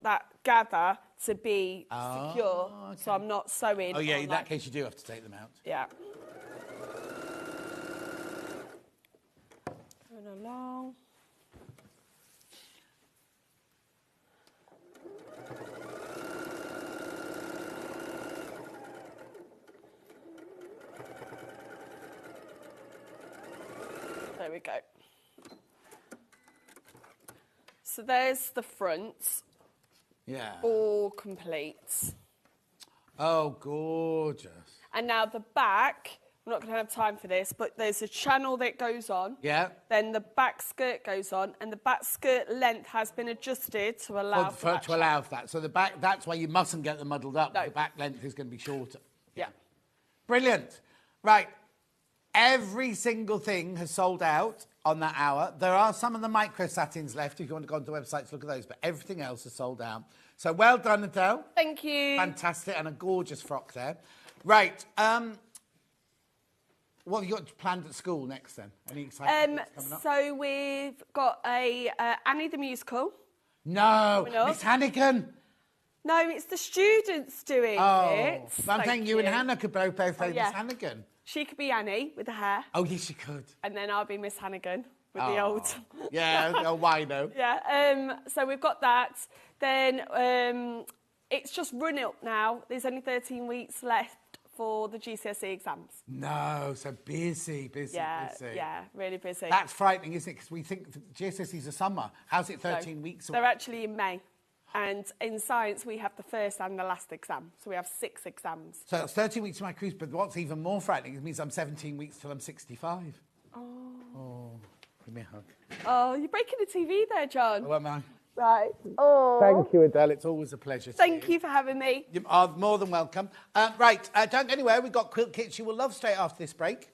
that gather to be secure, okay. so I'm not sewing. Oh, yeah, in that case you do have to take them out. Yeah. Going along. There we go. So there's the front. Yeah. All complete. Oh, gorgeous. And now the back, I'm not going to have time for this, but there's a channel that goes on. Yeah. Then the back skirt goes on, and the back skirt length has been adjusted to allow for that. To allow for that. So the back, that's why you mustn't get them muddled up. No. The back length is going to be shorter. Yeah. Brilliant. Right. Every single thing has sold out on that hour. There are some of the micro satins left if you want to go onto the website to look at those, but everything else is sold out. So well done, Adele. Thank you. Fantastic, and a gorgeous frock there. Right. What have you got planned at school next then? Any exciting things coming up? So we've got a Annie the Musical. No, Miss Hannigan. No, it's the students doing it. I'm saying you and Hannah could both play yeah. Miss Hannigan. She could be Annie with the hair. Oh, yes, she could. And then I'll be Miss Hannigan with the old... Yeah, oh, why no? Yeah, so we've got that. Then it's just run up now. There's only 13 weeks left for the GCSE exams. No, so busy. Yeah, really busy. That's frightening, isn't it? Because we think GCSEs are summer. How's it 13 weeks? They're actually in May. And in science, we have the first and the last exam. So we have 6 exams. So it's 13 weeks to my cruise, but what's even more frightening, it means I'm 17 weeks till I'm 65. Oh, give me a hug. Oh, you're breaking the TV there, John. Oh, am I? Right. Oh. Thank you, Adele. It's always a pleasure. Thank you for having me. You are more than welcome. Right, don't go anywhere. We've got quilt kits you will love straight after this break.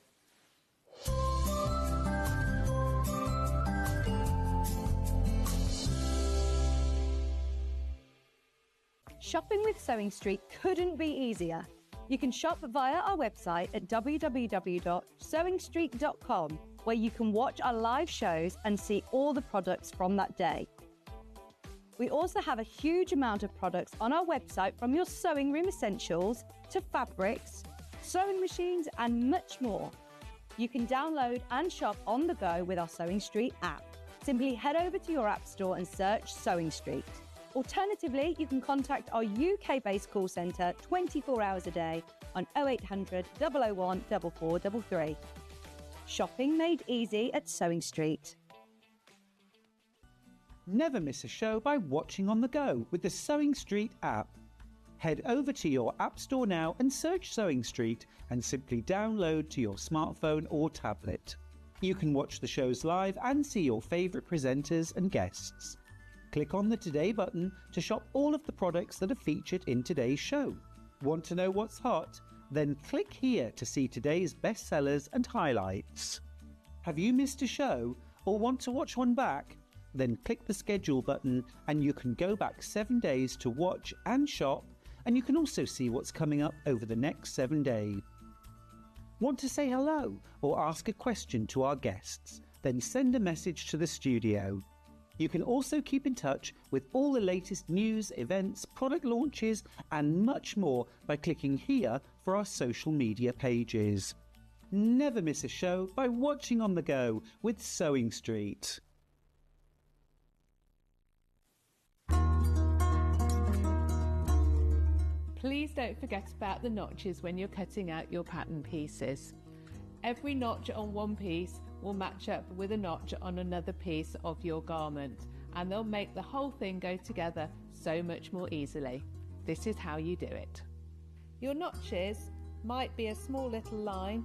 Shopping with Sewing Street couldn't be easier. You can shop via our website at www.sewingstreet.com, where you can watch our live shows and see all the products from that day. We also have a huge amount of products on our website, from your sewing room essentials to fabrics, sewing machines and much more. You can download and shop on the go with our Sewing Street app. Simply head over to your app store and search Sewing Street. Alternatively, you can contact our UK-based call centre 24 hours a day on 0800 001 4433. Shopping made easy at Sewing Street. Never miss a show by watching on the go with the Sewing Street app. Head over to your app store now and search Sewing Street and simply download to your smartphone or tablet. You can watch the shows live and see your favourite presenters and guests. Click on the Today button to shop all of the products that are featured in today's show. Want to know what's hot? Then click here to see today's bestsellers and highlights. Have you missed a show or want to watch one back? Then click the schedule button and you can go back 7 days to watch and shop, and you can also see what's coming up over the next 7 days. Want to say hello or ask a question to our guests? Then send a message to the studio. You can also keep in touch with all the latest news, events, product launches and much more by clicking here for our social media pages. Never miss a show by watching on the go with Sewing Street. Please don't forget about the notches when you're cutting out your pattern pieces. Every notch on one piece will match up with a notch on another piece of your garment, and they'll make the whole thing go together so much more easily. This is how you do it. Your notches might be a small little line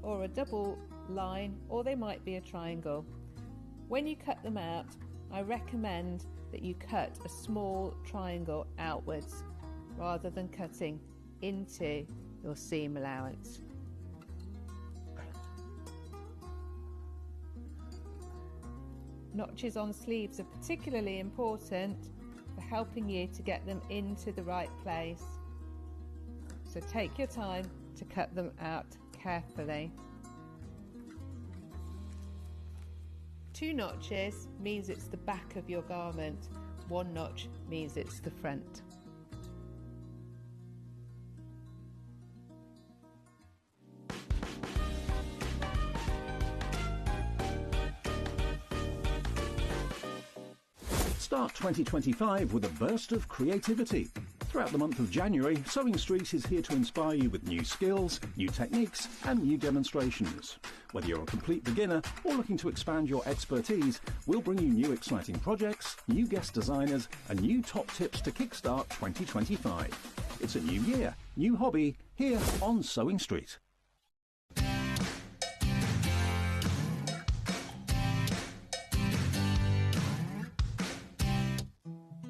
or a double line, or they might be a triangle. When you cut them out, I recommend that you cut a small triangle outwards rather than cutting into your seam allowance. Notches on sleeves are particularly important for helping you to get them into the right place. So take your time to cut them out carefully. 2 notches means it's the back of your garment. one notch means it's the front. Start 2025 with a burst of creativity. Throughout the month of January, Sewing Street is here to inspire you with new skills, new techniques and new demonstrations. Whether you're a complete beginner or looking to expand your expertise, we'll bring you new exciting projects, new guest designers and new top tips to kickstart 2025. It's a new year, new hobby, here on Sewing Street.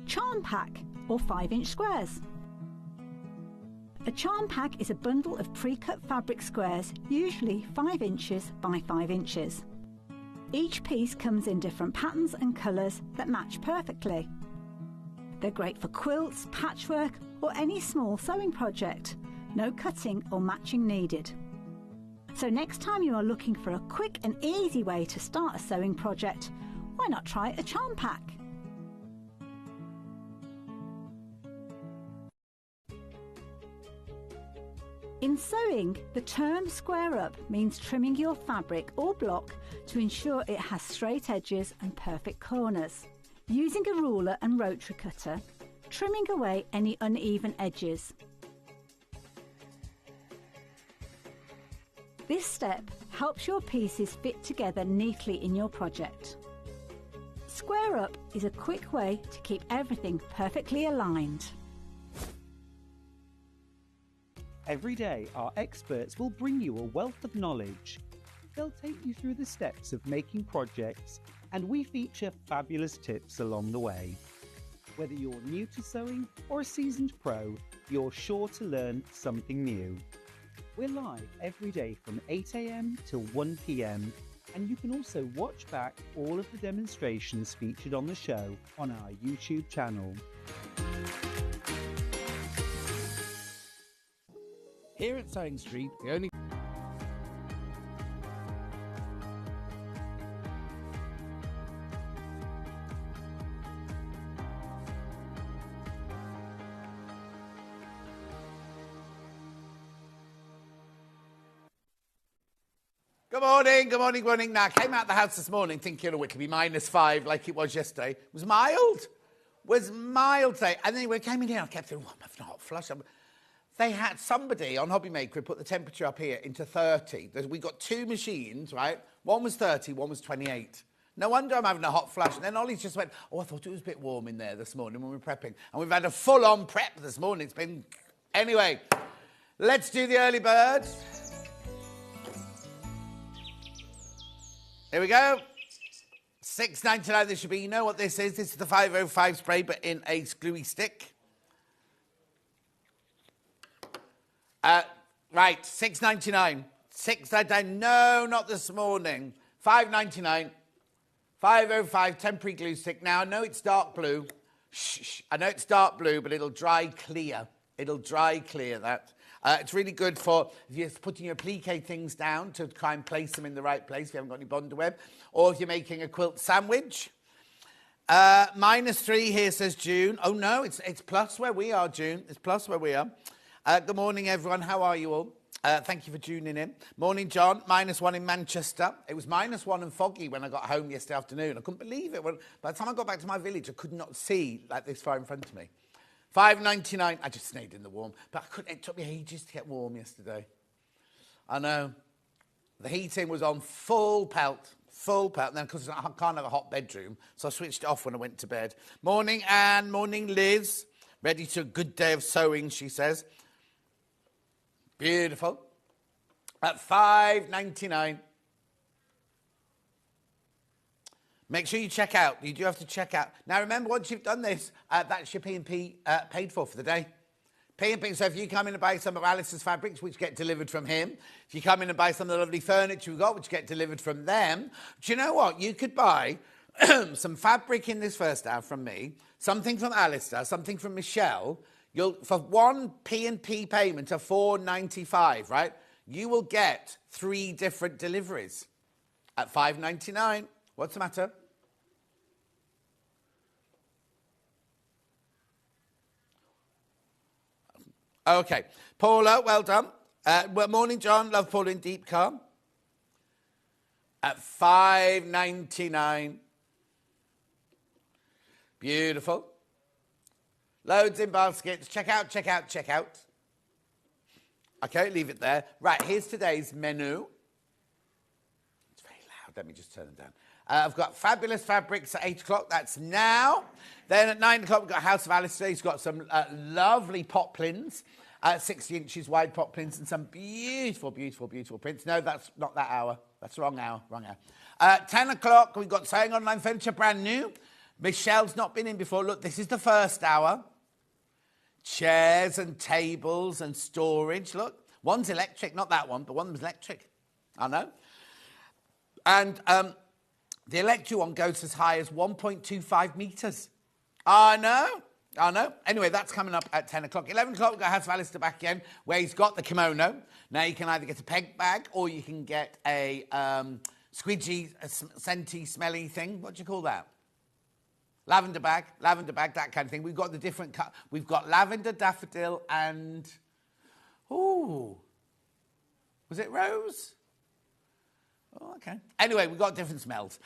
Charm pack, or 5-inch squares. A charm pack is a bundle of pre-cut fabric squares, usually 5 inches by 5 inches. Each piece comes in different patterns and colours that match perfectly. They're great for quilts, patchwork or any small sewing project. No cutting or matching needed. So next time you are looking for a quick and easy way to start a sewing project, why not try a charm pack? In sewing, the term square up means trimming your fabric or block to ensure it has straight edges and perfect corners. Using a ruler and rotary cutter, trimming away any uneven edges. This step helps your pieces fit together neatly in your project. Square up is a quick way to keep everything perfectly aligned. Every day, our experts will bring you a wealth of knowledge. They'll take you through the steps of making projects, and we feature fabulous tips along the way. Whether you're new to sewing or a seasoned pro, you're sure to learn something new. We're live every day from 8 AM till 1 PM, and you can also watch back all of the demonstrations featured on the show on our YouTube channel. Here at Sewing Street, the only... Good morning, good morning, good morning. Now, I came out of the house this morning thinking, oh, it could be -5 like it was yesterday. It was mild today. And then when I came in here, I kept thinking, oh, I'm having a hot flush. They had somebody on Hobby Maker put the temperature up here into 30. We got 2 machines, right? One was 30, one was 28. No wonder I'm having a hot flush. And then Ollie's just went, oh, I thought it was a bit warm in there this morning when we were prepping. And we've had a full-on prep this morning. It's been... Anyway, let's do the early birds. Here we go. $6.99 this should be. You know what this is. This is the 505 spray, but in a gluey stick. Right, $6.99. $6.99. No, not this morning. $5.99. 505 temporary glue stick. Now, I know it's dark blue. Shh. I know it's dark blue, but it'll dry clear. It'll dry clear, that. It's really good for if you're putting your applique things down to try and place them in the right place if you haven't got any bonder web, or if you're making a quilt sandwich. -3 here says June. Oh, no, it's plus where we are, June. It's plus where we are. Good morning, everyone. How are you all? Thank you for tuning in. Morning, John. -1 in Manchester. It was -1 and foggy when I got home yesterday afternoon. I couldn't believe it. By the time I got back to my village, I could not see like this far in front of me. $5.99. I just stayed in the warm, but I couldn't. It took me ages to get warm yesterday. I know. The heating was on full pelt. And then because I can't have a hot bedroom, so I switched it off when I went to bed. Morning, Anne. Morning, Liz. Ready to a good day of sewing, she says. Beautiful. At $5.99. Make sure you check out. You do have to check out. Now, remember, once you've done this, that's your P&P paid for the day. P&P, so if you come in and buy some of Alistair's fabrics, which get delivered from him, if you come in and buy some of the lovely furniture we've got, which get delivered from them, do you know what? You could buy some fabric in this first hour from me, something from Alistair, something from Michelle. For one P&P payment of $4.95, right, you will get 3 different deliveries at $5.99. What's the matter? Okay. Paula, well done. Well, morning, John. Love Paula in Deep Calm. At $5.99. Beautiful. Loads in baskets. Check out, check out, check out. Okay, leave it there. Right, here's today's menu. It's very loud. Let me just turn it down. I've got fabulous fabrics at 8 o'clock. That's now. Then at 9 o'clock, we've got House of Alistair. He's got some lovely poplins, 60 inches wide poplins, and some beautiful, beautiful, beautiful prints. No, that's not that hour. That's the wrong hour. Wrong hour. 10 o'clock, we've got Sewing Online Furniture, brand new. Michelle's not been in before. Look, this is the first hour. Chairs and tables and storage. Look, one's electric, not that one, but one was electric. I know. And the electric one goes as high as 1.25 metres. I know. Anyway, that's coming up at 10 o'clock. 11 o'clock, we've got House of Alistair back again, where he's got the kimono. Now, you can either get a peg bag or you can get a squidgy, scenty, smelly thing. What do you call that? Lavender bag, that kind of thing. We've got the different... We've got lavender, daffodil, and... Ooh. Was it rose? Oh, okay. Anyway, we've got different smells.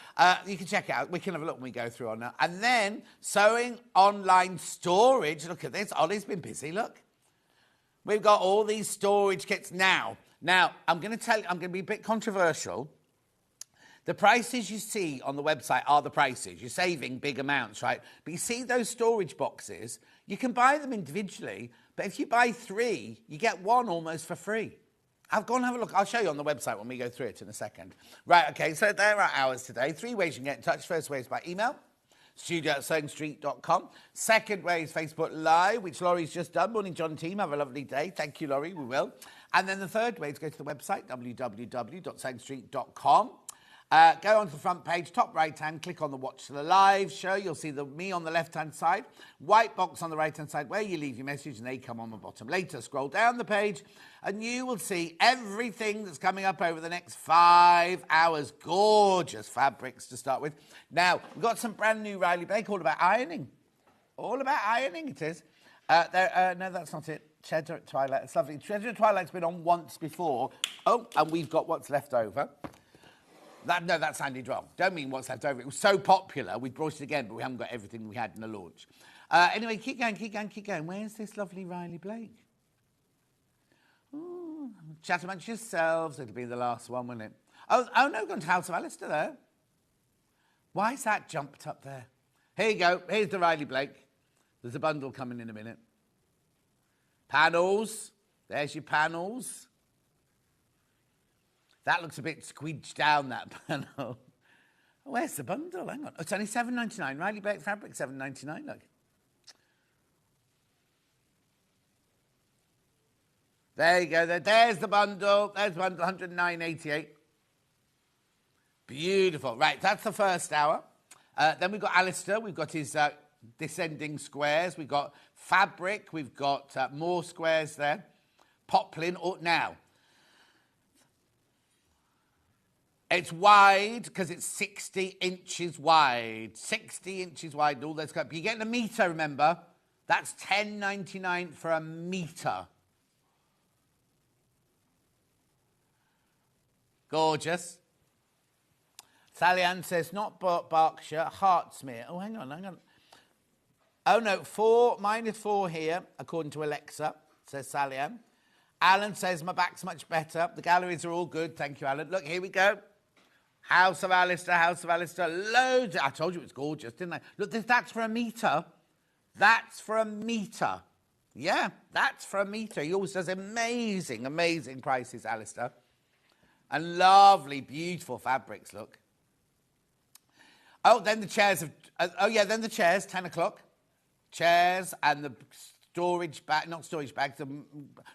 You can check it out. We can have a look when we go through on that. And then Sewing Online Storage. Look at this. Ollie's been busy, look. We've got all these storage kits now. Now, I'm going to tell you, I'm going to be a bit controversial. The prices you see on the website are the prices. You're saving big amounts, right? But you see those storage boxes, you can buy them individually, but if you buy 3, you get 1 almost for free. I'll go and have a look. I'll show you on the website when we go through it in a second. Right, okay, so there are ours today. 3 ways you can get in touch. First way is by email, studio@sewingstreet.com. Second way is Facebook Live, which Laurie's just done. Morning, John and team. Have a lovely day. Thank you, Laurie. We will. And then the third way is go to the website, www.sewingstreet.com. Go onto the front page, top right-hand, click on the Watch the Live show. You'll see me on the left-hand side, white box on the right-hand side where you leave your message and they come on the bottom. Later, scroll down the page and you will see everything that's coming up over the next 5 hours. Gorgeous fabrics to start with. Now, we've got some brand new Riley Blake, all about ironing. All about ironing it is. No, that's not it. Cheddar at Twilight. It's lovely. Cheddar at Twilight's been on once before. Oh, and we've got what's left over. That sounded wrong. Don't mean what's left over. It was so popular, we brought it again, but we haven't got everything we had in the launch. Anyway, keep going. Where's this lovely Riley Blake? Ooh, chat amongst yourselves. It'll be the last one, won't it? Oh no, we've gone to House of Alistair there. Why is that jumped up there? Here you go. Here's the Riley Blake. There's a bundle coming in a minute. Panels. There's your panels. That looks a bit squidged down, that panel. Where's the bundle? Hang on. Oh, it's only $7.99. Riley Blake fabric, $7.99, look. There you go. There's the bundle. There's the bundle, $109.88. Beautiful. Right, that's the first hour. Then we've got Alistair. We've got his descending squares. We've got fabric. We've got more squares there. Poplin. Now, it's wide because it's 60 inches wide. 60 inches wide and all those. But you're getting a metre, remember? That's $10.99 for a metre. Gorgeous. Sally Ann says, not Berkshire, Hertsmere. Oh, hang on. Oh, no, -4 here, according to Alexa, says Sally Ann. Alan says, my back's much better. The galleries are all good. Thank you, Alan. Look, here we go. House of Alistair, loads. I told you it was gorgeous, didn't I? Look, that's for a metre. That's for a metre. Yeah, that's for a metre. He always does amazing, amazing prices, Alistair. And lovely, beautiful fabrics, look. Oh, then the chairs. Then the chairs, 10 o'clock. Chairs and the storage bag, not storage bags.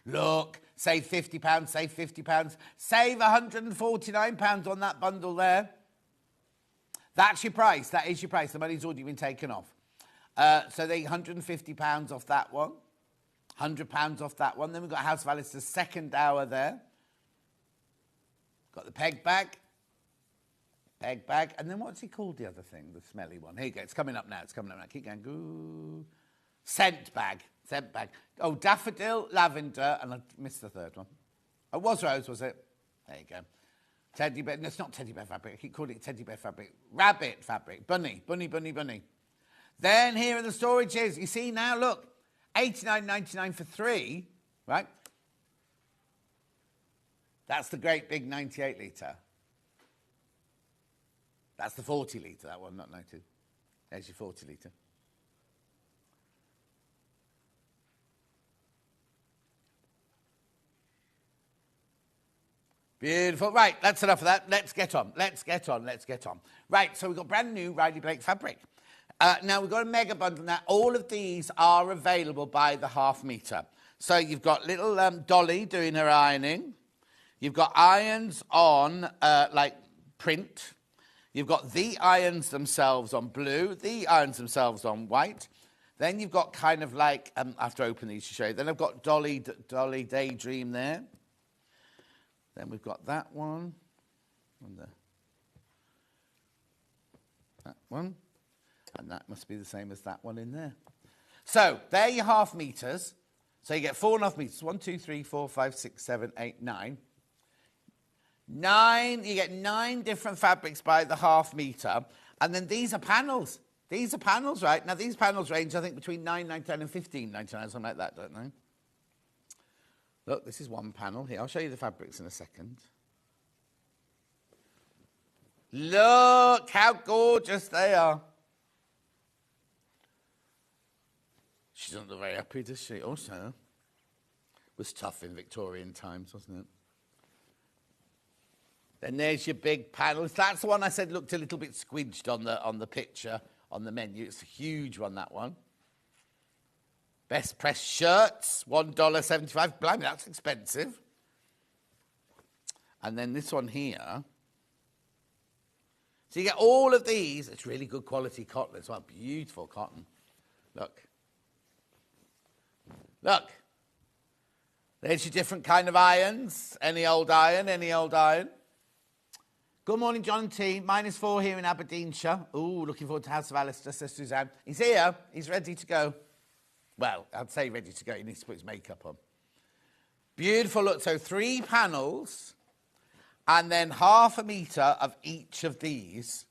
Look, save £50, save £50. Save £149 on that bundle there. That's your price. That is your price. The money's already been taken off. So they £150 off that one. £100 off that one. Then we've got House of Alistair's second hour there. Got the peg bag. And then what's he called, the other thing, the smelly one? Here you go. It's coming up now. Keep going. Ooh. Scent bag. Scent bag. Oh, daffodil, lavender, and I missed the third one. Oh, was rose, was it? There you go. Teddy bear. No, it's not teddy bear fabric. I keep calling it teddy bear fabric. Rabbit fabric. Bunny. Then here are the storages. You see now, look. $89.99 for 3, right? That's the great big 98 litre. That's the 40 litre, that one, not 90. There's your 40 litre. Beautiful. Right, that's enough of that. Let's get on. Right, so we've got brand new Riley Blake fabric. Now, we've got a mega bundle now. All of these are available by the half metre. So you've got little Dolly doing her ironing. You've got irons on, like, print. You've got the irons themselves on blue, the irons themselves on white. Then you've got kind of like, I have to open these to show you. Then I've got Dolly Daydream there. Then we've got that one. And that one. And that must be the same as that one in there. So, they're your half metres. So you get 4.5 metres. 1, 2, 3, 4, 5, 6, 7, 8, 9. 9, you get 9 different fabrics by the half metre. And then these are panels. These are panels, right? Now, these panels range, I think, between $9.99 and $15.99, something like that, don't they? Look, this is one panel here. I'll show you the fabrics in a second. Look how gorgeous they are. She doesn't look very happy, does she? Also, it was tough in Victorian times, wasn't it? Then there's your big panels. That's the one I said looked a little bit squidged on the picture, on the menu. It's a huge one, that one. Best pressed shirts, $1.75. Blimey, that's expensive. And then this one here. So you get all of these. It's really good quality cotton as well. Beautiful cotton. Look. Look. There's your different kind of irons. Any old iron. Good morning, John and T. -4 here in Aberdeenshire. Ooh, looking forward to House of Alistair, says Suzanne. He's here. He's ready to go. Well, I'd say ready to go. He needs to put his makeup on. Beautiful look. So 3 panels and then 1/2 metre of each of these.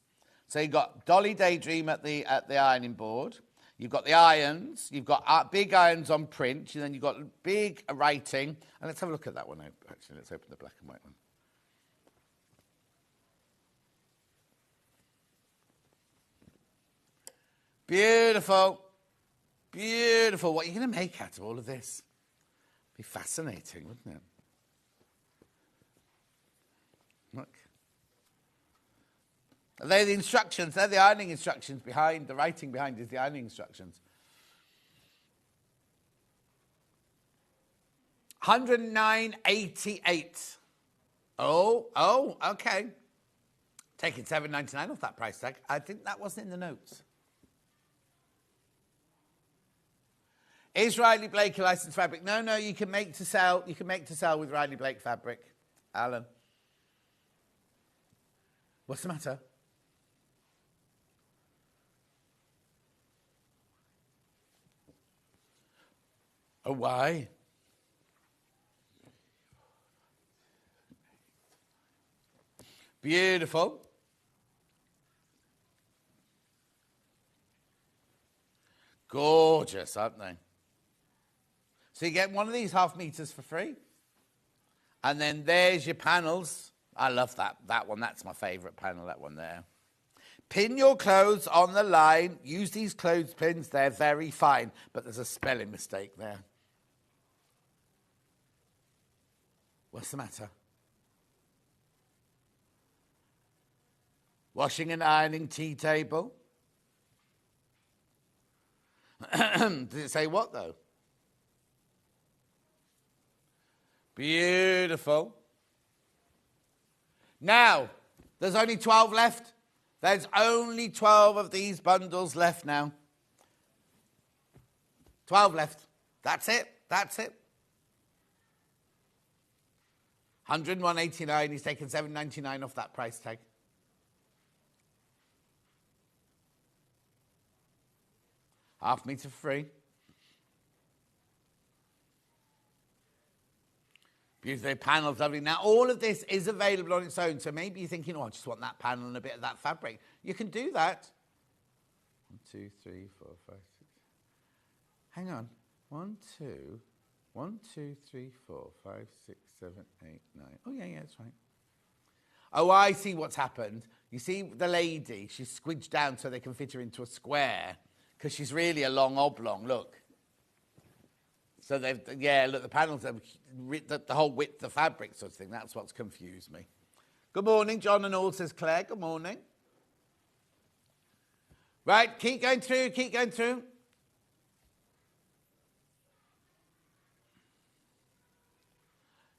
So you've got Dolly Daydream at the ironing board. You've got the irons. You've got big irons on print. And then you've got big writing. And let's have a look at that one. Actually, let's open the black and white one. Beautiful. Beautiful. What are you going to make out of all of this? Be fascinating, wouldn't it? Look. Are they the instructions? They're the ironing instructions behind. The writing behind is the ironing instructions. $109.88. Oh, okay. Taking $7.99 off that price tag. I think that wasn't in the notes. Is Riley Blake a licensed fabric? No, you can make to sell. You can make to sell with Riley Blake fabric. Alan. What's the matter? Oh, why? Beautiful. Gorgeous, aren't they? So you get one of these 1/2 metres for free. And then there's your panels. I love that one. That's my favourite panel, that one there. Pin your clothes on the line. Use these clothespins. They're very fine. But there's a spelling mistake there. What's the matter? Washing and ironing tea table. Did it say what, though? Beautiful. Now, there's only 12 left. There's only 12 of these bundles left now. 12 left. That's it. $101.89. He's taken $7.99 off that price tag. $1/2 metre free. Beautiful panels, lovely. Now, all of this is available on its own, so maybe you're thinking, oh, I just want that panel and a bit of that fabric. You can do that. 1, 2, 3, 4, 5, 6. Hang on. 1, 2, 1, 2, 3, 4, 5, 6, 7, 8, 9. Oh, yeah, that's right. Oh, I see what's happened. You see the lady, she's squidged down so they can fit her into a square because she's really a long oblong, look. So they've, yeah, look, the panels have the whole width of fabric sort of thing. That's what's confused me. Good morning, John and all, says Claire. Good morning. Right, keep going through, keep going through.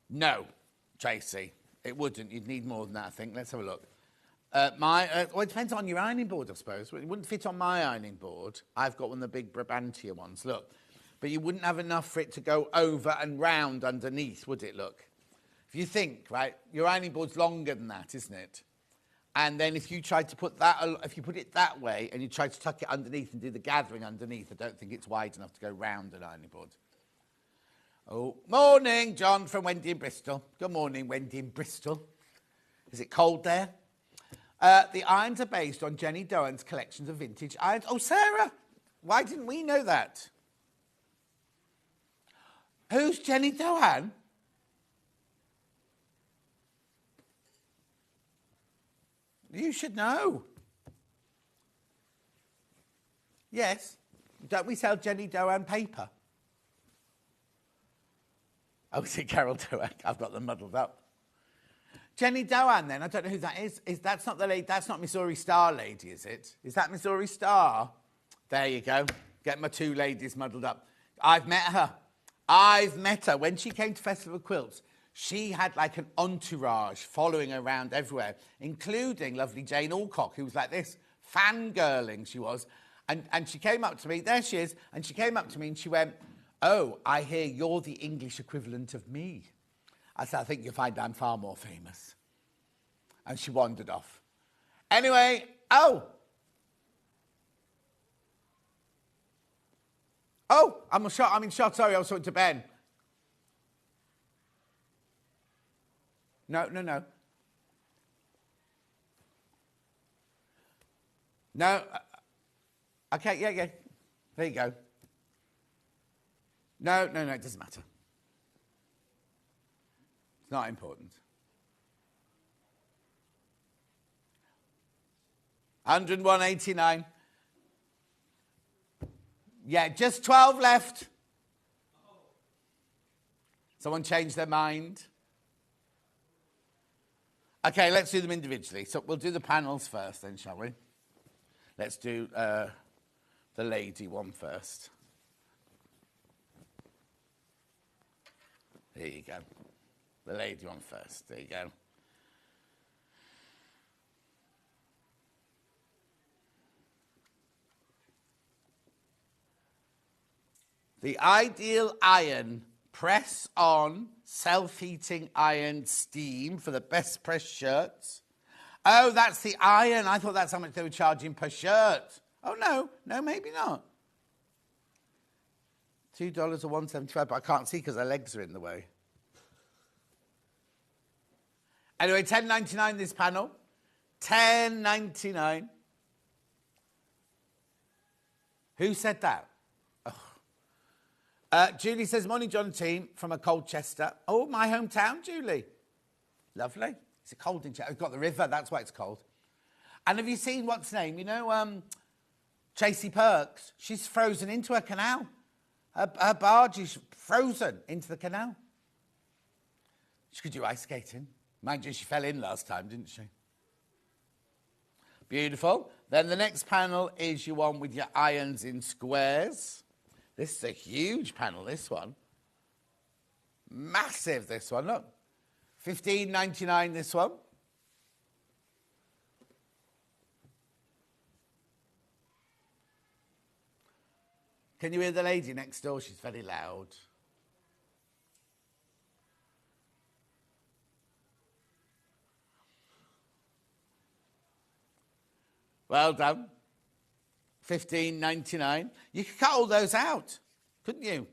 No, Tracy, it wouldn't. You'd need more than that, I think. Let's have a look. Well, it depends on your ironing board, I suppose. It wouldn't fit on my ironing board. I've got one of the big Brabantia ones, look. But you wouldn't have enough for it to go over and round underneath, would it, look? If you think, right, your ironing board's longer than that, isn't it? And then if you tried to put that, if you put it that way and you tried to tuck it underneath and do the gathering underneath, I don't think it's wide enough to go round an ironing board. Oh, morning, John from Wendy in Bristol. Good morning, Wendy in Bristol. Is it cold there? The irons are based on Jenny Doan's collections of vintage irons. Oh, Sarah, why didn't we know that? Who's Jenny Doan? You should know. Yes. Don't we sell Jenny Doan paper? Oh, is it Carol Doan? I've got them muddled up. Jenny Doan, then. I don't know who that is. That's not the lady. That's not Missouri Star lady, is it? Is that Missouri Star? There you go. Get my two ladies muddled up. I've met her. I've met her. When she came to Festival of Quilts, she had like an entourage following her around everywhere, including lovely Jane Alcock, who was like this, fangirling she was. And she came up to me. There she is. And she came up to me and she went, oh, I hear you're the English equivalent of me. I said, I think you'll find I'm far more famous. And she wandered off. Anyway, oh, I'm in shock. Sorry, I was talking to Ben. No. No. Okay, yeah. There you go. No, it doesn't matter. It's not important. 101.89. Yeah, just 12 left. Someone changed their mind. Okay, let's do them individually. So we'll do the panels first then, shall we? Let's do the lady one first. There you go. The lady one first. There you go. The ideal iron, press on, self-heating iron steam for the best press shirts. Oh, that's the iron. I thought that's how much they were charging per shirt. Oh, no, maybe not. $2 or $1.75, but I can't see because their legs are in the way. Anyway, $10.99 this panel. $10.99. Who said that? Julie says, morning, John and team, from a Colchester. Oh, my hometown, Julie. Lovely. It's cold in Chester. It's got the river, that's why it's cold. And have you seen, what's her name? You know, Tracy Perks? She's frozen into a canal. Her barge is frozen into the canal. She could do ice skating. Mind you, she fell in last time, didn't she? Beautiful. Then the next panel is your one with your irons in squares. This is a huge panel, this one. Massive, this one, look. $15.99, this one. Can you hear the lady next door? She's very loud. Well done. $15.99. You could cut all those out, couldn't you?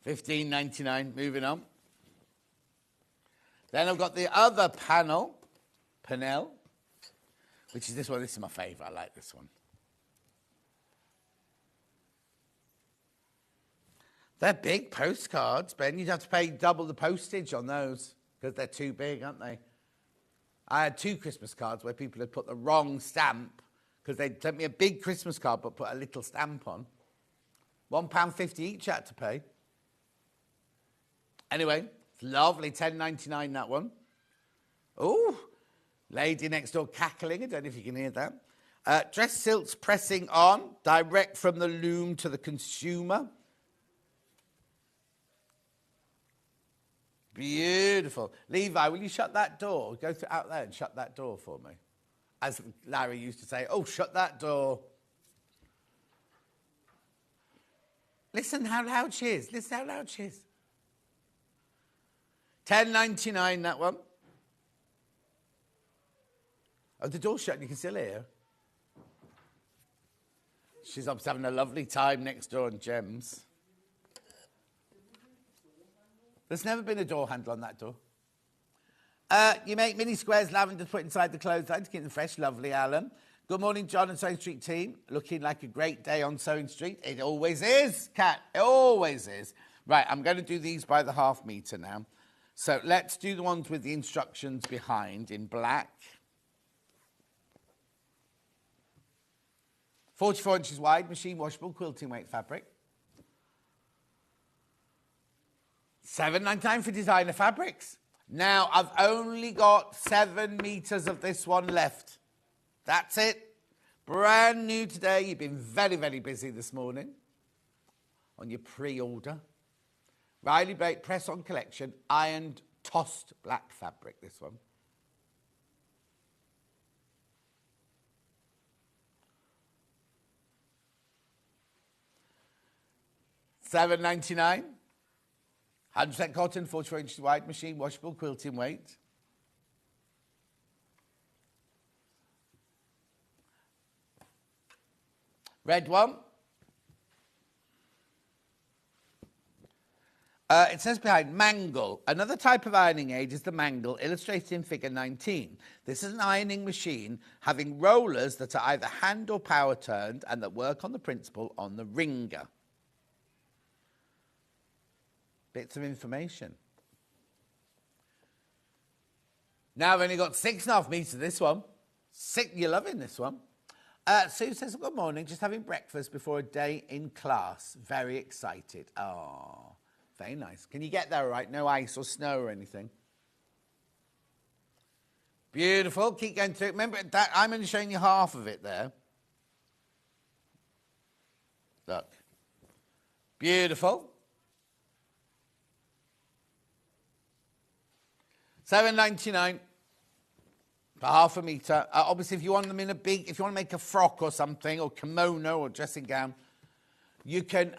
$15.99. Moving on. Then I've got the other panel, which is this one. This is my favourite. I like this one. They're big postcards, Ben. You'd have to pay double the postage on those because they're too big, aren't they? I had 2 Christmas cards where people had put the wrong stamp because they'd sent me a big Christmas card but put a little stamp on. £1.50 each I had to pay. Anyway, it's lovely. $10.99 that one. Oh, lady next door cackling. I don't know if you can hear that. Dress silks pressing on, direct from the loom to the consumer. Beautiful. Levi, will you shut that door? Go out there and shut that door for me. As Larry used to say, oh, shut that door. Listen how loud she is. Listen how loud she is. $10.99 that one. Oh, the door's shut and you can still hear. She's obviously having a lovely time next door on Gems. There's never been a door handle on that door. You make mini squares lavender to put inside the clothesline to keep them fresh. Lovely, Alan. Good morning, John and Sewing Street team. Looking like a great day on Sewing Street. It always is, Kat. It always is. Right, I'm going to do these by the half metre now. So let's do the ones with the instructions behind in black. 44 inches wide, machine washable, quilting weight fabric. $7.99 for designer fabrics. Now, I've only got 7 metres of this one left. That's it. Brand new today. You've been very, very busy this morning on your pre-order. Riley Bake press-on collection, ironed tossed black fabric, this one. $7.99. 100% cotton, 44 inches wide, machine washable, quilting weight. Red one. It says behind, mangle. Another type of ironing aid is the mangle, illustrated in figure 19. This is an ironing machine having rollers that are either hand or power turned and that work on the principle on the wringer. Bits of information. Now I've only got 6.5 metres of this one. You're loving this one. Sue says, good morning, just having breakfast before a day in class. Very excited. Oh, very nice. Can you get there all right? No ice or snow or anything? Beautiful. Keep going through it. Remember, that I'm only showing you half of it there. Look. Beautiful. $7.99 for half a metre. Obviously, if you want them in a big, if you want to make a frock or something, or kimono or dressing gown, you can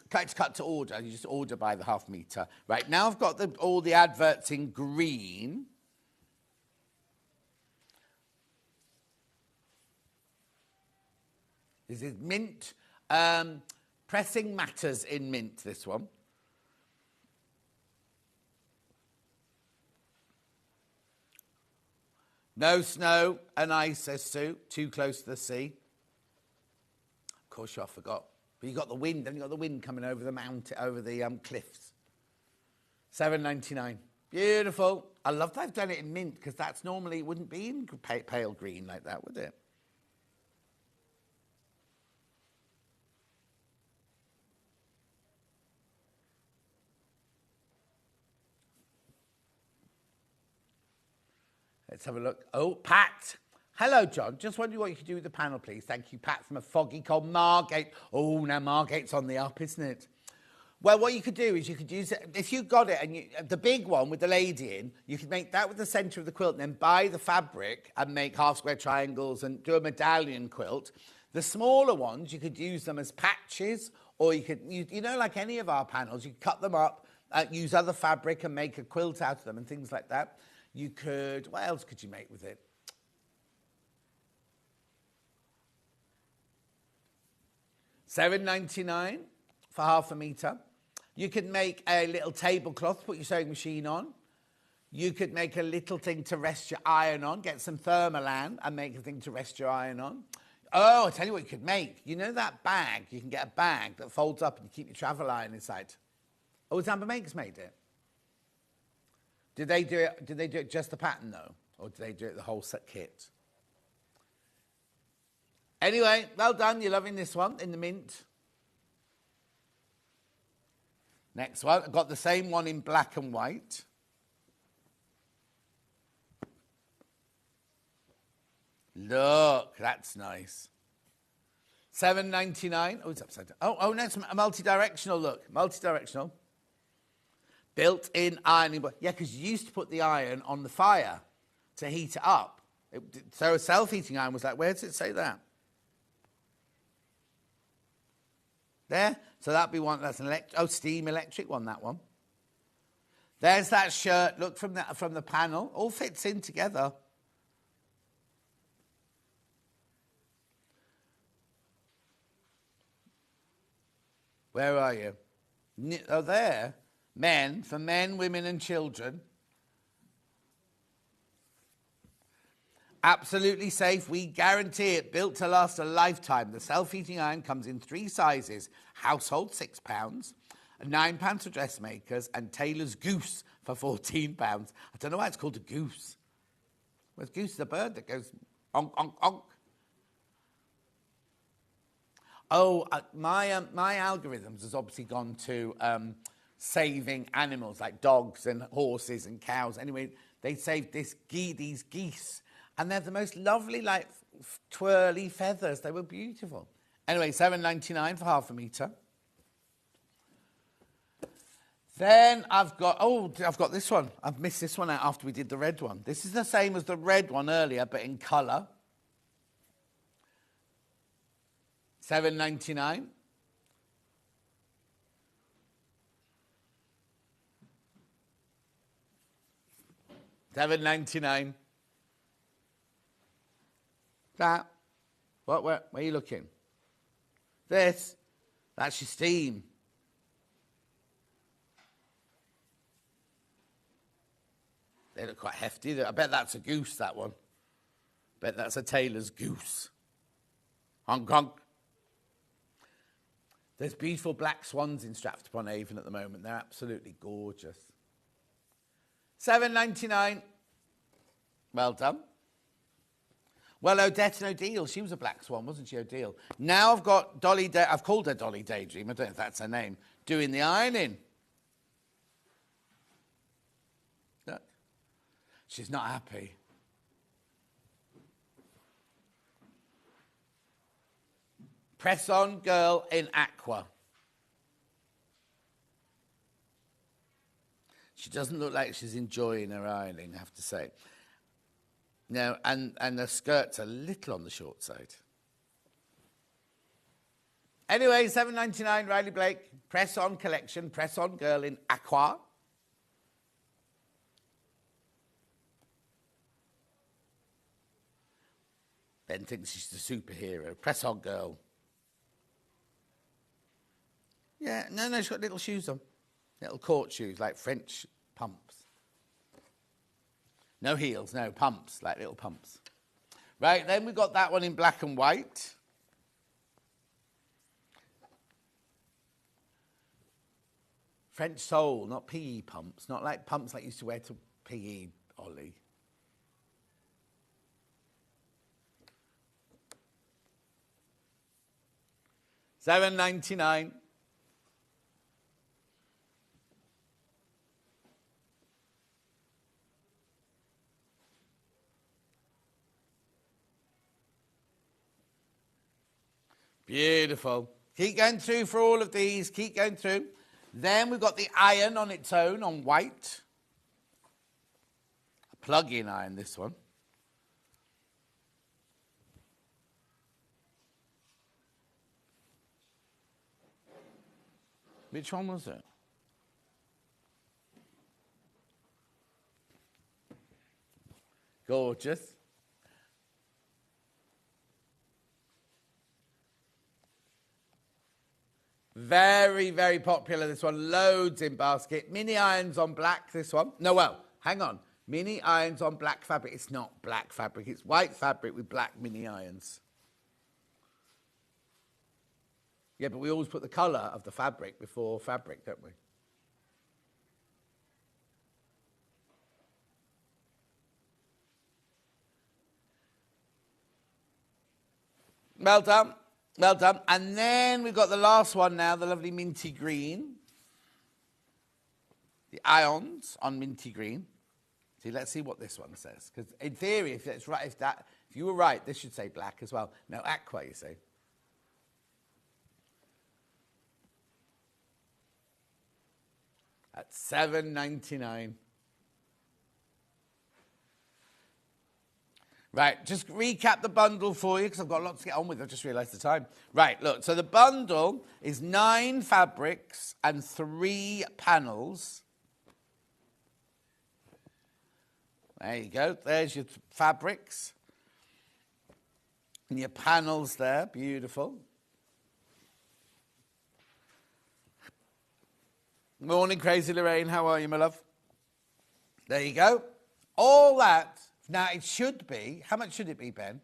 cut to order. You just order by the half metre. Right, now I've got all the adverts in green. This is mint. Pressing matters in mint, this one. No snow and ice, says Sue. Too close to the sea. Of course, I forgot. But you got the wind, and you got the wind coming over the mountain, over the cliffs. $7.99. Beautiful. I love that I've done it in mint because that's normally wouldn't be in pale green like that, would it? Let's have a look. Oh, Pat. Hello, John. Just wondering what you could do with the panel, please. Thank you, Pat, from a foggy cold Margate. Oh, now Margate's on the up, isn't it? Well, what you could do is you could use it, if you got it, and the big one with the lady in, you could make that with the centre of the quilt and then buy the fabric and make half-square triangles and do a medallion quilt. The smaller ones, you could use them as patches, or you could, you know, like any of our panels, you could cut them up, use other fabric and make a quilt out of them and things like that. You could, what else could you make with it? $7.99 for half a metre. You could make a little tablecloth to put your sewing machine on. You could make a little thing to rest your iron on. Get some Thermolan and make a thing to rest your iron on. Oh, I'll tell you what you could make. You know that bag? You can get a bag that folds up and you keep your travel iron inside. Oh, Amber Makers made it. Did they do it just the pattern though? Or did they do it the whole set kit? Anyway, well done. You're loving this one in the mint. Next one. I've got the same one in black and white. Look, that's nice. $7.99. Oh, it's upside down. Oh, no, it's a multi-directional look. Multi-directional. Built-in ironing board. Yeah, because you used to put the iron on the fire to heat it up. So a self-heating iron was like, where does it say that? There. So that'd be one. That's an steam electric one, that one. There's that shirt. Look from the panel. All fits in together. Where are you? Oh, there. Men, for men, women and children. Absolutely safe. We guarantee it. Built to last a lifetime. The self-heating iron comes in 3 sizes. Household, £6. £9 for dressmakers. And Taylor's Goose for £14. I don't know why it's called a goose. Well, goose is a bird that goes onk, onk, onk. Oh, my algorithms has obviously gone to saving animals like dogs and horses and cows. Anyway, they saved these geese. And they're the most lovely, like, twirly feathers. They were beautiful. Anyway, $7.99 for half a metre. Then I've got this one. I've missed this one out after we did the red one. This is the same as the red one earlier, but in colour. $7.99. $7.99. That. What? Where are you looking? This. That's your steam. They look quite hefty. I bet that's a goose, that one. Bet that's a Taylor's Goose. Honk, honk. There's beautiful black swans in Stratford-upon-Avon at the moment. They're absolutely gorgeous. $7.99. Well done. Well, Odette and Odile, she was a black swan, wasn't she, Odile? Now I've got Dolly, I've called her Dolly Daydream, I don't know if that's her name, doing the ironing. Look. She's not happy. Press on girl in aqua. She doesn't look like she's enjoying her ironing, I have to say. No, and the skirt's a little on the short side. Anyway, $7.99, Riley Blake. Press on collection, press on girl in aqua. Ben thinks she's the superhero. Press on girl. Yeah, no, she's got little shoes on. Little court shoes, like French pumps. No heels, no, pumps, like little pumps. Right, then we've got that one in black and white. French sole, not PE pumps, not like pumps like you used to wear to PE, Ollie. $7.99. Beautiful. Keep going through for all of these. Keep going through. Then we've got the iron on its own on white. A plug-in iron, this one. Which one was it? Gorgeous. Very, very popular, this one. Loads in basket. Mini irons on black, this one. No, well, hang on. Mini irons on black fabric. It's not black fabric. It's white fabric with black mini irons. Yeah, but we always put the colour of the fabric before fabric, don't we? Well done. Well done. And then we've got the last one now, the lovely minty green. The ions on minty green. See, let's see what this one says. Because in theory, if it's right, if you were right, this should say black as well. No, aqua, you see. At $7.99. Right, just recap the bundle for you because I've got lots to get on with. I've just realised the time. Right, look, so the bundle is 9 fabrics and 3 panels. There you go. There's your fabrics. And your panels there. Beautiful. Morning, Crazy Lorraine. How are you, my love? There you go. All that. Now, it should be, how much should it be, Ben?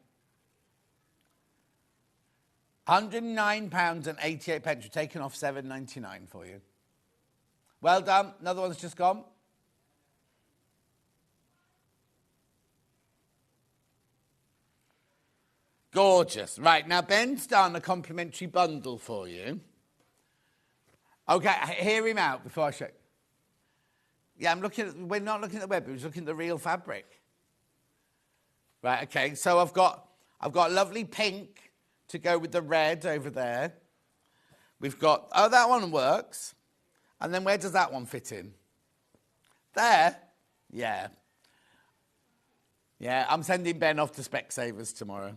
£109.88. We're taking off $7.99 for you. Well done. Another one's just gone. Gorgeous. Right, now Ben's done a complimentary bundle for you. Okay, hear him out before I show you. Yeah, we're not looking at the web, we're just looking at the real fabric. Right, okay, so I've got lovely pink to go with the red over there. We've got, oh, that one works. And then where does that one fit in? There? Yeah. Yeah, I'm sending Ben off to Specsavers tomorrow.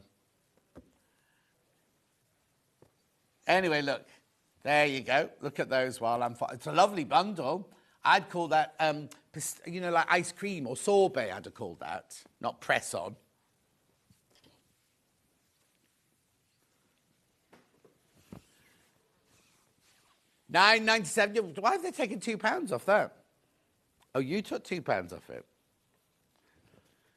Anyway, look, there you go. Look at those while I'm... It's a lovely bundle. I'd call that, like ice cream or sorbet, I'd have called that, not press-on. $9.97. Why have they taken £2 off that? Oh, you took £2 off it.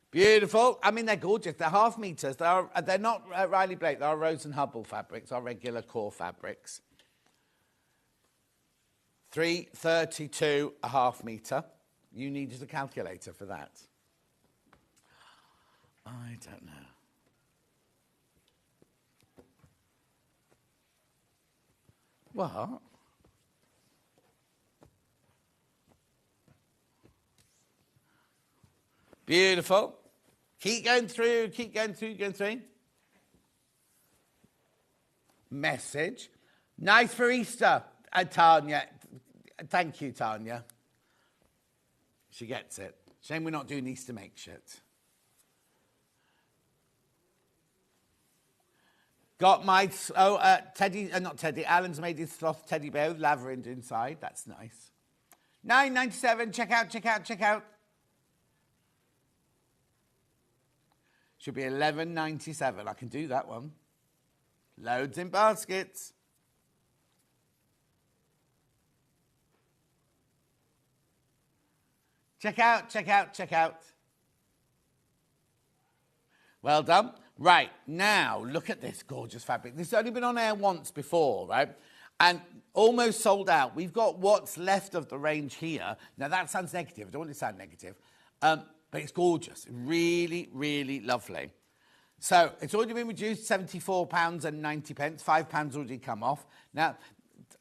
Beautiful. I mean, they're gorgeous. They're half meters. They're not Riley Blake. They're Rose and Hubble fabrics, our regular core fabrics. 332 a half meter. You needed a calculator for that. I don't know. What? Beautiful. Keep going through, keep going through. Message. Nice for Easter, Tanya. Thank you, Tanya. She gets it. Shame we're not doing Easter make shit. Got my, Teddy, not Teddy, Alan's made his sloth teddy bear with lavender inside. That's nice. $9.97, check out. Should be $11.97. I can do that one. Loads in baskets. Check out. Well done. Right, now, look at this gorgeous fabric. This has only been on air once before, right? And almost sold out. We've got what's left of the range here. Now, that sounds negative. I don't want it to sound negative. But it's gorgeous. Really, really lovely. So, it's already been reduced, £74.90. £5 already come off. Now,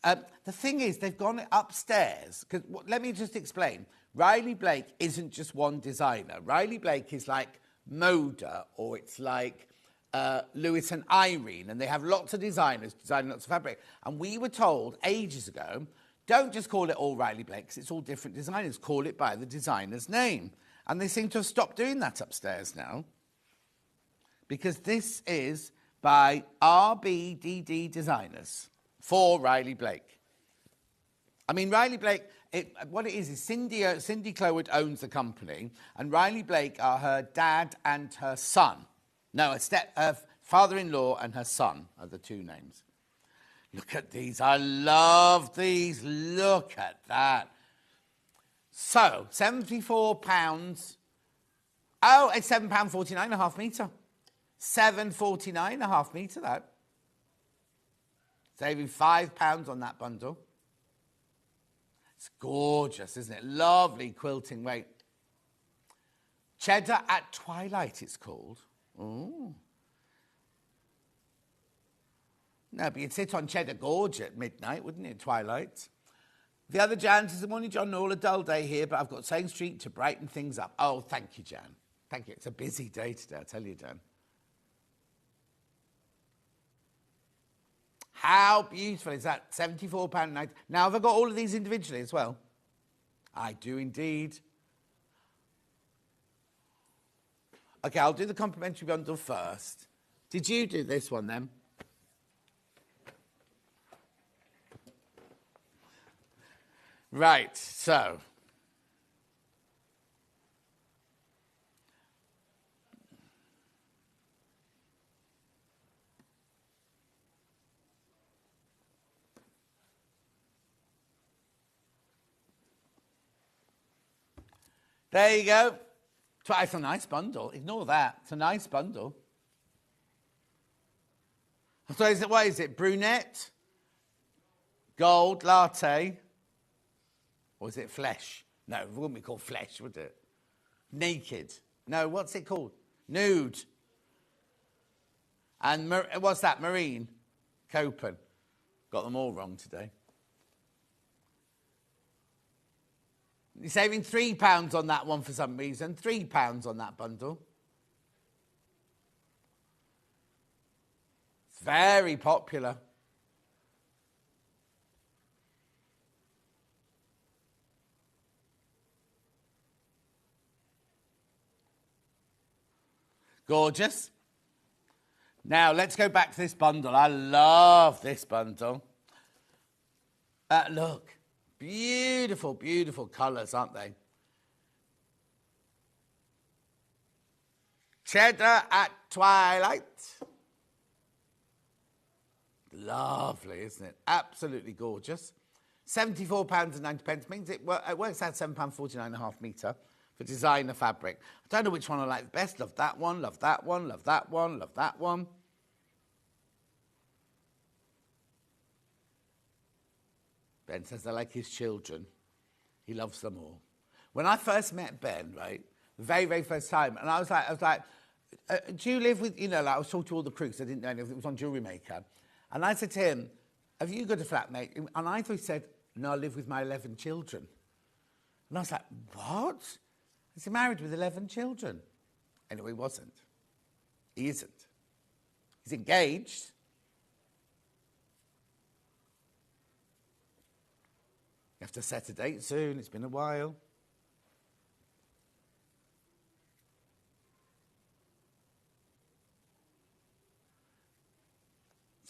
the thing is, they've gone upstairs. Because let me just explain. Riley Blake isn't just one designer. Riley Blake is like Moda, or it's like Lewis and Irene, and they have lots of designers designing lots of fabric. And we were told ages ago, don't just call it all Riley Blake, 'cause it's all different designers. Call it by the designer's name. And they seem to have stopped doing that upstairs now, because this is by RBDD Designers for Riley Blake. I mean, Riley Blake, what it is Cindy Clowood owns the company, and Riley Blake are her dad and her son. No, her father-in-law and her son are the two names. Look at these. I love these. Look at that. So, £74. Oh, it's £7.49 a half metre. £7.49 a half metre, that. Saving £5 on that bundle. It's gorgeous, isn't it? Lovely quilting weight. Cheddar at Twilight, it's called. Ooh. No, but you'd sit on Cheddar Gorge at midnight, wouldn't you, Twilight? The other Jan says, good morning, John. All a dull day here, but I've got Sewing Street to brighten things up. Oh, thank you, Jan. Thank you. It's a busy day today, I tell you, Jan. How beautiful is that? £74.90. Now, have I got all of these individually as well? I do indeed. Okay, I'll do the complimentary bundle first. Did you do this one then? Right, so. There you go. It's a nice bundle. Ignore that. It's a nice bundle. So what is it? Brunette? Gold? Latte? Or is it flesh? No, it wouldn't be called flesh, would it? Naked? No, what's it called? Nude. And what's that? Marine? Copen. Got them all wrong today. You're saving £3 on that one for some reason. £3 on that bundle. It's very popular. Gorgeous. Now, let's go back to this bundle. I love this bundle. Look. Beautiful, beautiful colours, aren't they? Cheddar at Twilight. Lovely, isn't it? Absolutely gorgeous. £74.90 means it works out £7.49 a half metre for designer fabric. I don't know which one I like best. Love that one, love that one, love that one, love that one. Ben says, I like his children. He loves them all. When I first met Ben, right, the very, very first time, and I was like, do you live with, like I was talking to all the crew because I didn't know anything. It was on Jewellery Maker. And I said to him, have you got a flatmate? And I thought he said, no, I live with my 11 children. And I was like, what? He's married with 11 children. Anyway, he wasn't. He isn't. He's engaged. You have to set a date soon. It's been a while.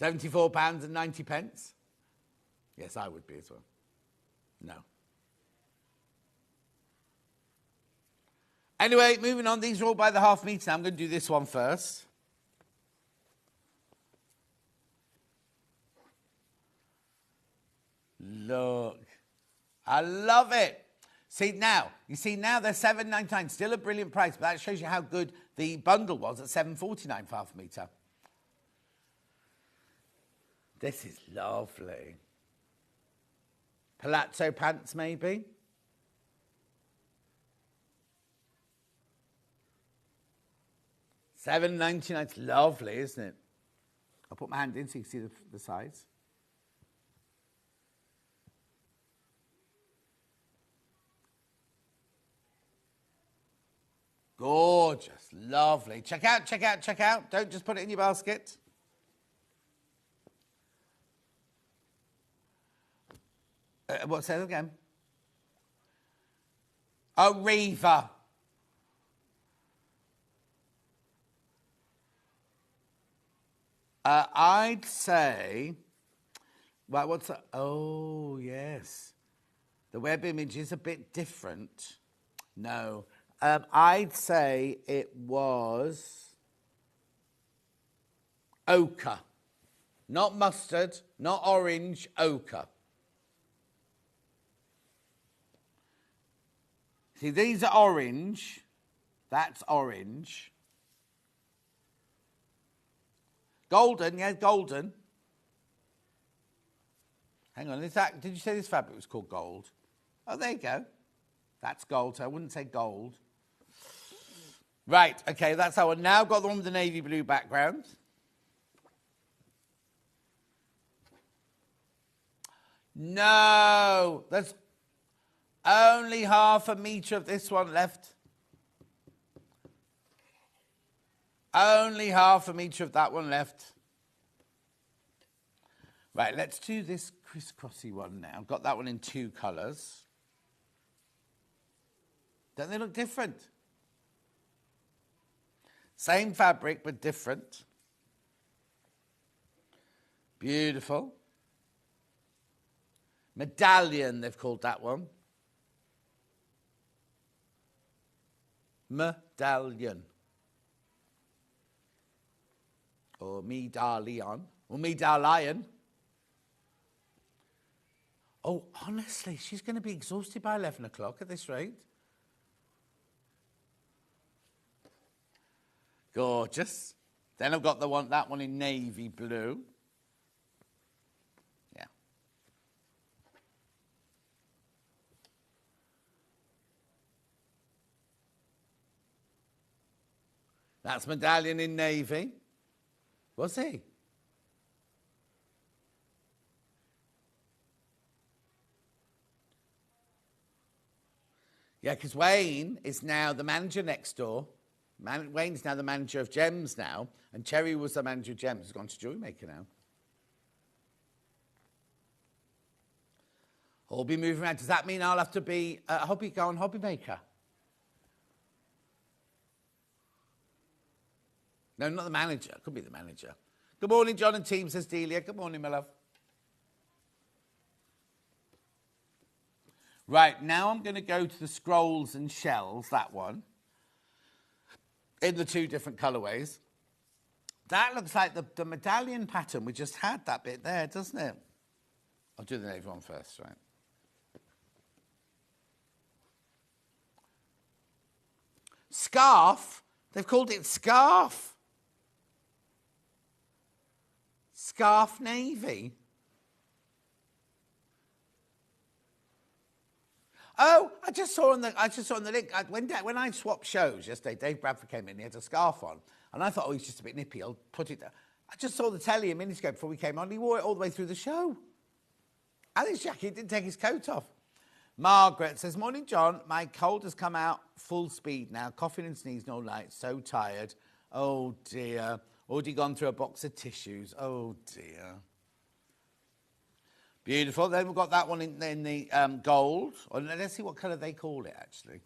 £74.90. Yes, I would be as well. No. Anyway, moving on. These are all by the half metre. I'm going to do this one first. Look. I love it. See now they're £7.99. Still a brilliant price, but that shows you how good the bundle was at £7.49 for half a metre. This is lovely. Palazzo pants, maybe. £7.99. It's lovely, isn't it? I'll put my hand in so you can see the size. Gorgeous, lovely. Check out, check out, check out. Don't just put it in your basket. What's that again? Oh, Reva. I'd say, well, what's that? Oh, yes. The web image is a bit different. No. I'd say it was ochre. Not mustard, not orange, ochre. See, these are orange. That's orange. Golden, yeah, golden. Hang on, did you say this fabric was called gold? Oh, there you go. That's gold, so I wouldn't say gold. Right, okay, that's how I've now got the one with the navy blue background. No, there's only half a metre of this one left. Only half a metre of that one left. Right, let's do this crisscrossy one now. I've got that one in 2 colours. Don't they look different? Same fabric, but different. Beautiful. Medallion, they've called that one. Medallion. Or medallion. Or medallion. Oh, honestly, she's going to be exhausted by 11 o'clock at this rate. Gorgeous. Then I've got that one in navy blue. Yeah. That's Medallion in navy. Was he? Yeah, because Wayne is now the manager next door. Wayne's now the manager of Gems now, and Cherry was the manager of Gems. He's gone to Jewelry Maker now. I'll be moving around. Does that mean I'll have to be go on Hobby Maker? No, not the manager. Could be the manager. Good morning, John and team, says Delia. Good morning, my love. Right, now I'm going to go to the scrolls and shells, that one, in the 2 different colourways. That looks like the medallion pattern. We just had that bit there, doesn't it? I'll do the navy one first, right? Scarf? They've called it scarf. Scarf navy. Oh, I just saw on the link. When I swapped shows yesterday, Dave Bradford came in, he had a scarf on. And I thought, oh, he's just a bit nippy, I'll put it down. I just saw the telly a minute ago before we came on. He wore it all the way through the show. And his jacket, didn't take his coat off. Margaret says, morning, John. My cold has come out full speed now. Coughing and sneezing all night. So tired. Oh, dear. Already gone through a box of tissues. Oh, dear. Beautiful. Then we've got that one in the gold. Or let's see what colour they call it, actually.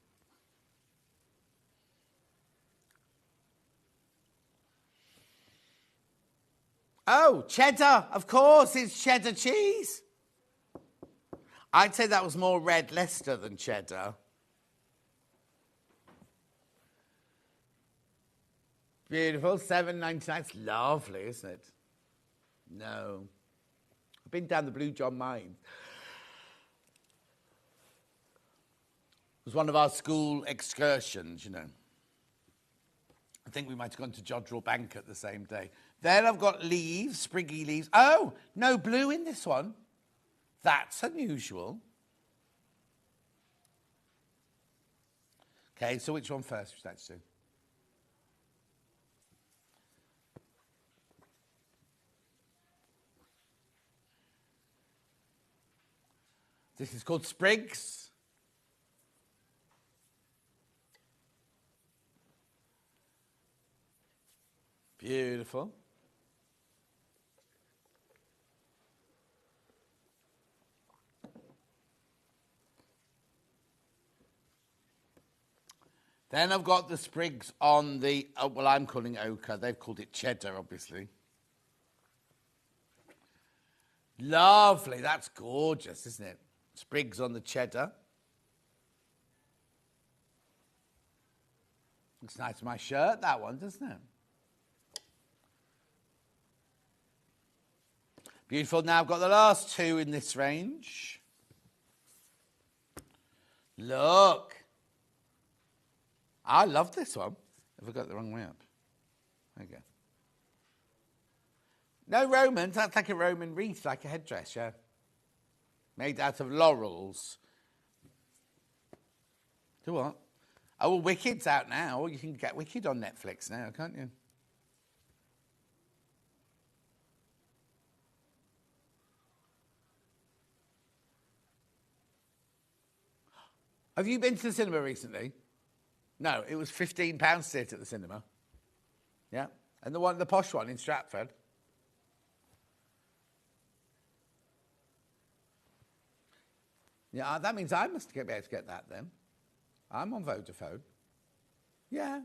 Oh, cheddar. Of course, it's cheddar cheese. I'd say that was more red Leicester than cheddar. Beautiful. $7.99. It's lovely, isn't it? No. I've been down the Blue John mine. It was one of our school excursions, you know. I think we might have gone to Jodrell Bank at the same day. Then I've got leaves, spriggy leaves. Oh, no blue in this one. That's unusual. Okay, so which one first? Which that's two? This is called sprigs. Beautiful. Then I've got the sprigs on the, well, I'm calling it ochre. They've called it cheddar, obviously. Lovely. That's gorgeous, isn't it? Sprigs on the cheddar. Looks nice with my shirt, that one, doesn't it? Beautiful. Now I've got the last two in this range. Look. I love this one. Have I got it the wrong way up? There you go. No Romans. That's like a Roman wreath, like a headdress, yeah. Made out of laurels. Do what? Oh, well, Wicked's out now. You can get Wicked on Netflix now, can't you? Have you been to the cinema recently? No, it was £15 to sit at the cinema. Yeah, and the posh one in Stratford. Yeah, that means I must be able to get that then. I'm on Vodafone. Yeah.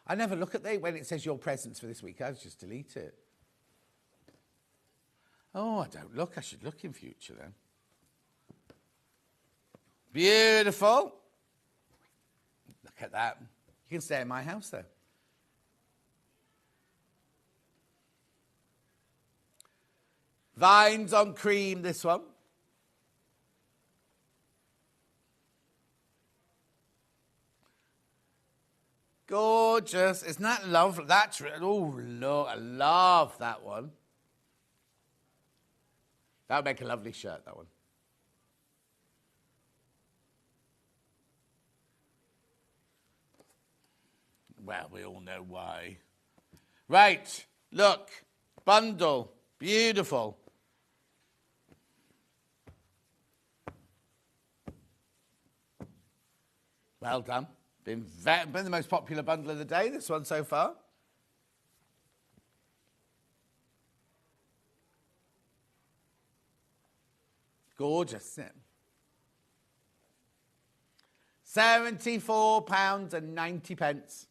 I never look at when it says your presents for this week. I just delete it. Oh, I don't look. I should look in future then. Beautiful. Look at that. You can stay in my house though. Vines on cream, this one. Gorgeous. Isn't that lovely? That's, oh, look, I love that one. That would make a lovely shirt, that one. Well, we all know why. Right, look, bundle, beautiful. Well done. Been the most popular bundle of the day, this one so far. Gorgeous, isn't it? £74.90.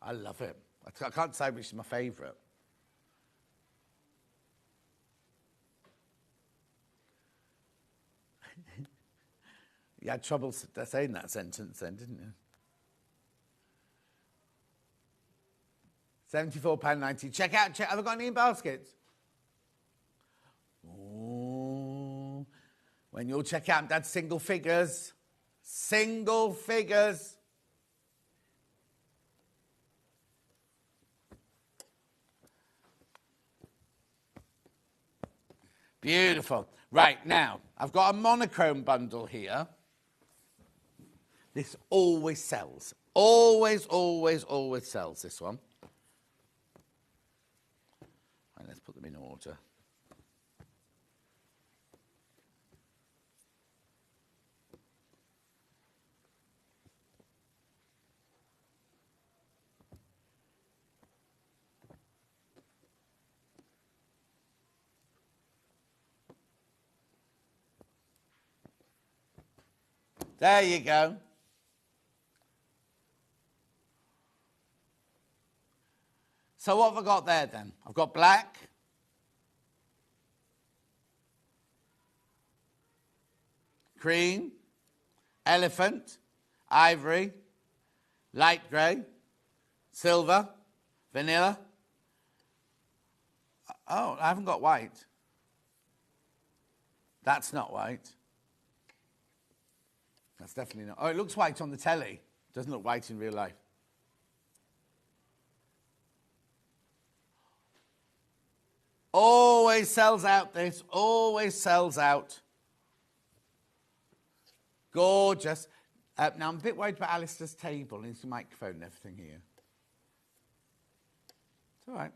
I love it. I can't say which is my favourite. You had trouble saying that sentence then, didn't you? £74.90. Check out, have I got any in baskets? Oh, when you'll check out, Dad's single figures. Single figures. Beautiful. Right, now, I've got a monochrome bundle here. This always sells. Always, always, always sells, this one. Right, let's put them in order. There you go. So what have I got there then? I've got black, cream, elephant, ivory, light grey, silver, vanilla. Oh, I haven't got white. That's not white. That's definitely not. Oh, it looks white on the telly. Doesn't look white in real life. Always sells out, this. Always sells out. Gorgeous. Now, I'm a bit worried about Alistair's table and his microphone and everything here. It's all right.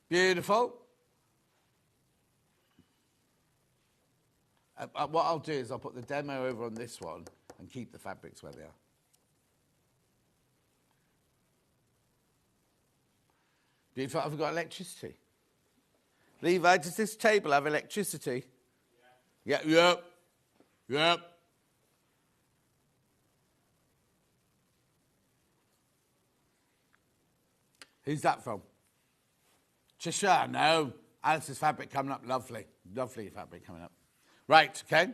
Beautiful. What I'll do is I'll put the demo over on this one and keep the fabrics where they are. Beautiful. Have we got electricity? Levi, does this table have electricity? Yeah. Yep. Who's that from? Cheshire? No. Alice's fabric coming up. Lovely. Lovely fabric coming up. Right, okay.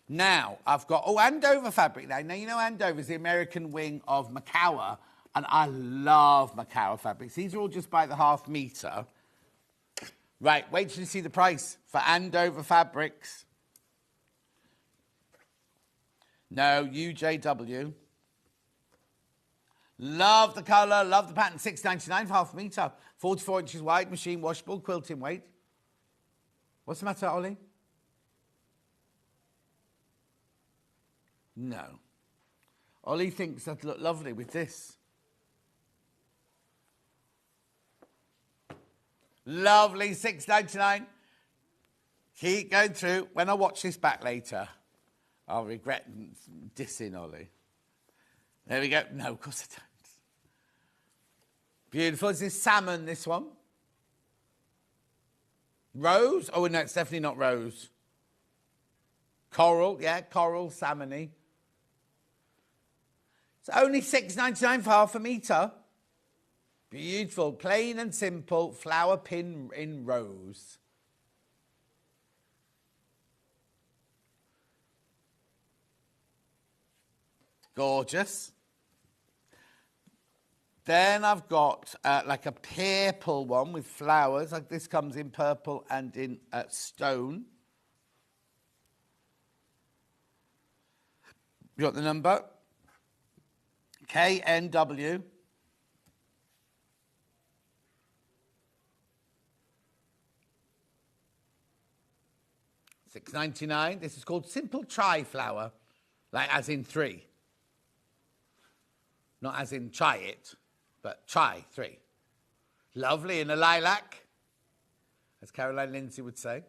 Now, I've got, Andover fabric now. Now, you know Andover is the American wing of Macawa, And I love Macao fabrics. These are all just by the half metre. Right, wait till you see the price for Andover fabrics. No, UJW. Love the colour, love the pattern. $6.99 for half a metre. 44 inches wide, machine washable, quilting weight. What's the matter, Ollie? No. Ollie thinks that'd look lovely with this. Lovely, $6.99. Keep going through. When I watch this back later, I'll regret dissing Ollie. There we go. No, of course I don't. Beautiful. Is this salmon, this one? Rose? Oh, no, it's definitely not rose. Coral, yeah, coral, salmony. It's only $6.99 for half a metre. Beautiful, plain and simple, flower pin in rose. Gorgeous. Then I've got like a purple one with flowers. Like this comes in purple and in stone. You got the number? KNW. $6.99. This is called Simple Tri-Flower, like as in three. Not as in try it, but try, three. Lovely in a lilac, as Caroline Lindsay would say.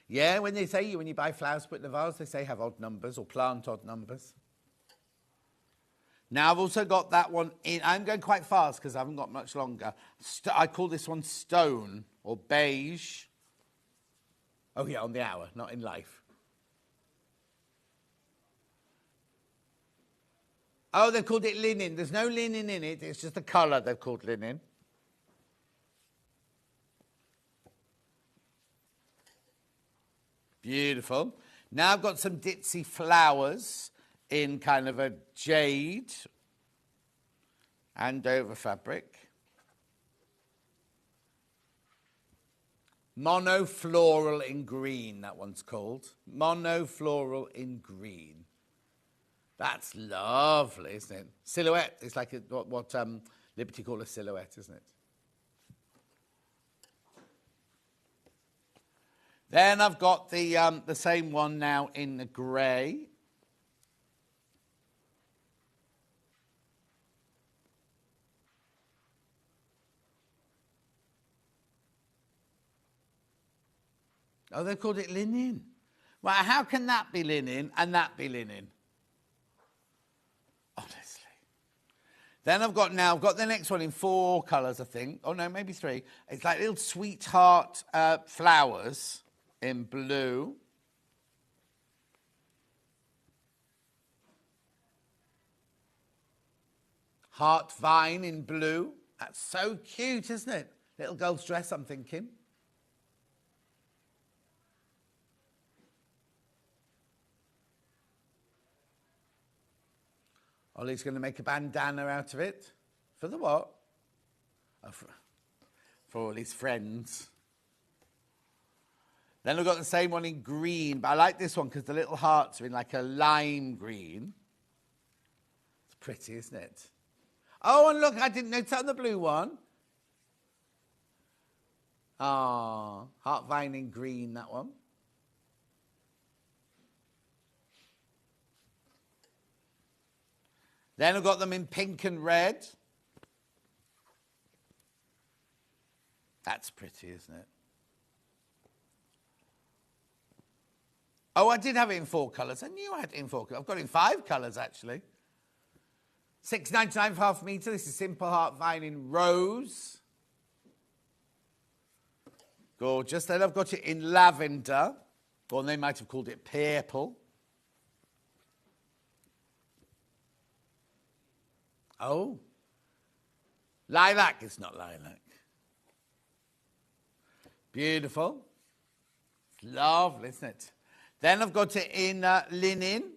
Yeah, when they say when you buy flowers put in a vase, they say have odd numbers or plant odd numbers. Now I've also got that one in. I'm going quite fast because I haven't got much longer. I call this one stone or beige. Oh yeah, on the hour, not in life. Oh, they've called it linen. There's no linen in it. It's just the colour they've called linen. Beautiful. Now I've got some ditzy flowers in kind of a jade Andover fabric. Monofloral in green, that one's called. Monofloral in green. That's lovely, isn't it? Silhouette. It's like what Liberty call a silhouette, isn't it? Then I've got the same one now in the grey. Oh, they called it linen. Well, how can that be linen and that be linen? Honestly. Then I've got the next one in 4 colours, I think. Oh, no, maybe 3. It's like little sweetheart flowers in blue. Heart vine in blue. That's so cute, isn't it? Little girl's dress, I'm thinking. Ollie's going to make a bandana out of it. For the what? Oh, for all his friends. Then we've got the same one in green, but I like this one because the little hearts are in like a lime green. It's pretty, isn't it? Oh, and look, I didn't notice that on the blue one. Ah, heart vine in green, that one. Then I've got them in pink and red. That's pretty, isn't it? Oh, I did have it in 4 colours. I knew I had it in 4 colours. I've got it in 5 colours, actually. $6.99 for half a metre. This is Simple Heart Vine in rose. Gorgeous. Then I've got it in lavender. Or they might have called it purple. Oh. Lilac. It's not lilac. Beautiful. It's lovely, isn't it? Then I've got it in linen.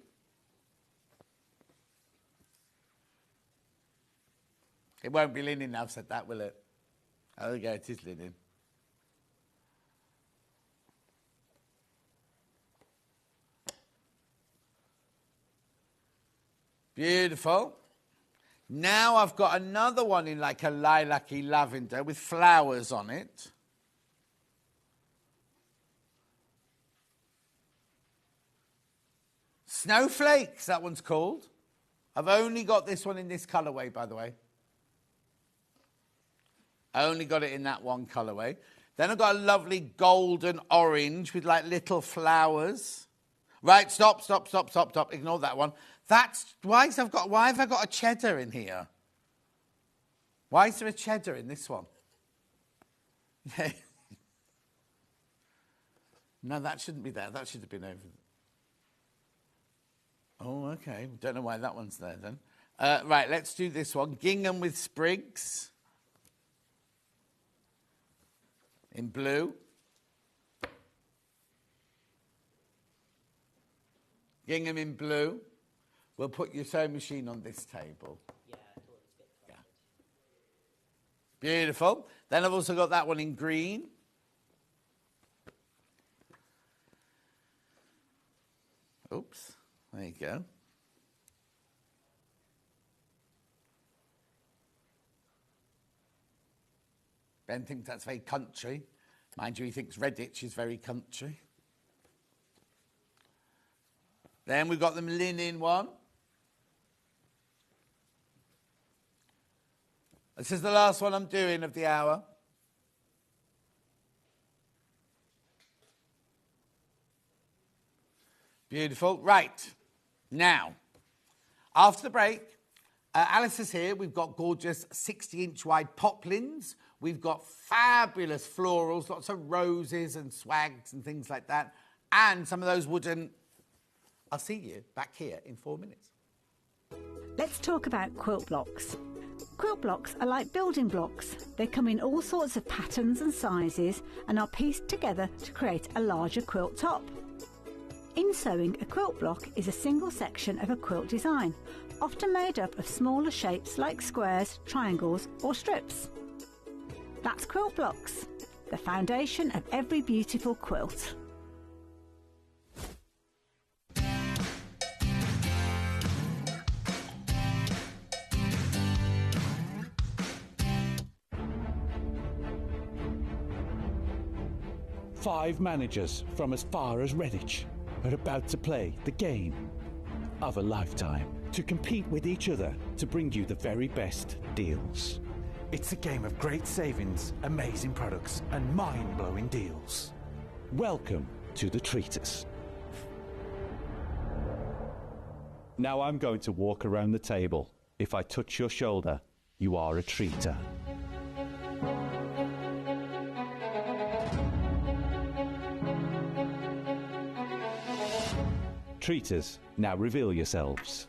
It won't be linen now, I've said that, will it? Oh, there we go, it is linen. Beautiful. Now I've got another one in like a lilac-y lavender with flowers on it. Snowflakes, that one's called. I've only got this one in this colourway, by the way. I only got it in that one colourway. Then I've got a lovely golden orange with like little flowers. Right, stop. Ignore that one. Why have I got a cheddar in here? Why is there a cheddar in this one? No, that shouldn't be there. That should have been over. Oh, okay. Don't know why that one's there then. Right, let's do this one. Gingham with sprigs. In blue. Gingham in blue. We'll put your sewing machine on this table. Yeah, I thought it was a bit crowded. Yeah. Beautiful. Then I've also got that one in green. Oops. There you go. Ben thinks that's very country. Mind you, he thinks Redditch is very country. Then we've got the linen one. This is the last one I'm doing of the hour. Beautiful. Right. Now, after the break, Alistair's here. We've got gorgeous 60-inch wide poplins. We've got fabulous florals, lots of roses and swags and things like that. And some of those wooden... I'll see you back here in 4 minutes. Let's talk about quilt blocks. Quilt blocks are like building blocks. They come in all sorts of patterns and sizes and are pieced together to create a larger quilt top. In sewing, a quilt block is a single section of a quilt design, often made up of smaller shapes like squares, triangles or strips. That's quilt blocks, the foundation of every beautiful quilt. Five managers from as far as Redditch are about to play the game of a lifetime to compete with each other to bring you the very best deals. It's a game of great savings, amazing products and mind-blowing deals. Welcome to the Treaters. Now I'm going to walk around the table. If I touch your shoulder, you are a treater. Treaters, now reveal yourselves.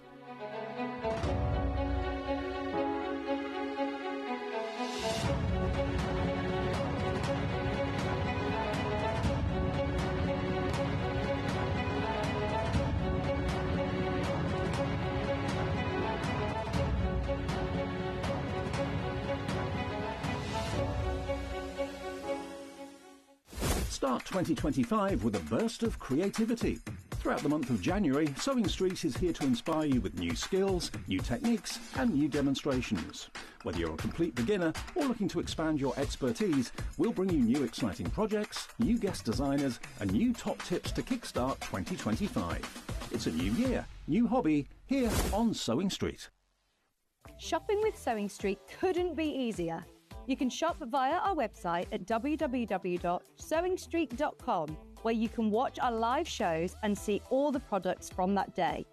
Start 2025 with a burst of creativity. Throughout the month of January, Sewing Street is here to inspire you with new skills, new techniques and new demonstrations. Whether you're a complete beginner or looking to expand your expertise, we'll bring you new exciting projects, new guest designers and new top tips to kickstart 2025. It's a new year, new hobby, here on Sewing Street. Shopping with Sewing Street couldn't be easier. You can shop via our website at www.sewingstreet.com, where you can watch our live shows and see all the products from that day.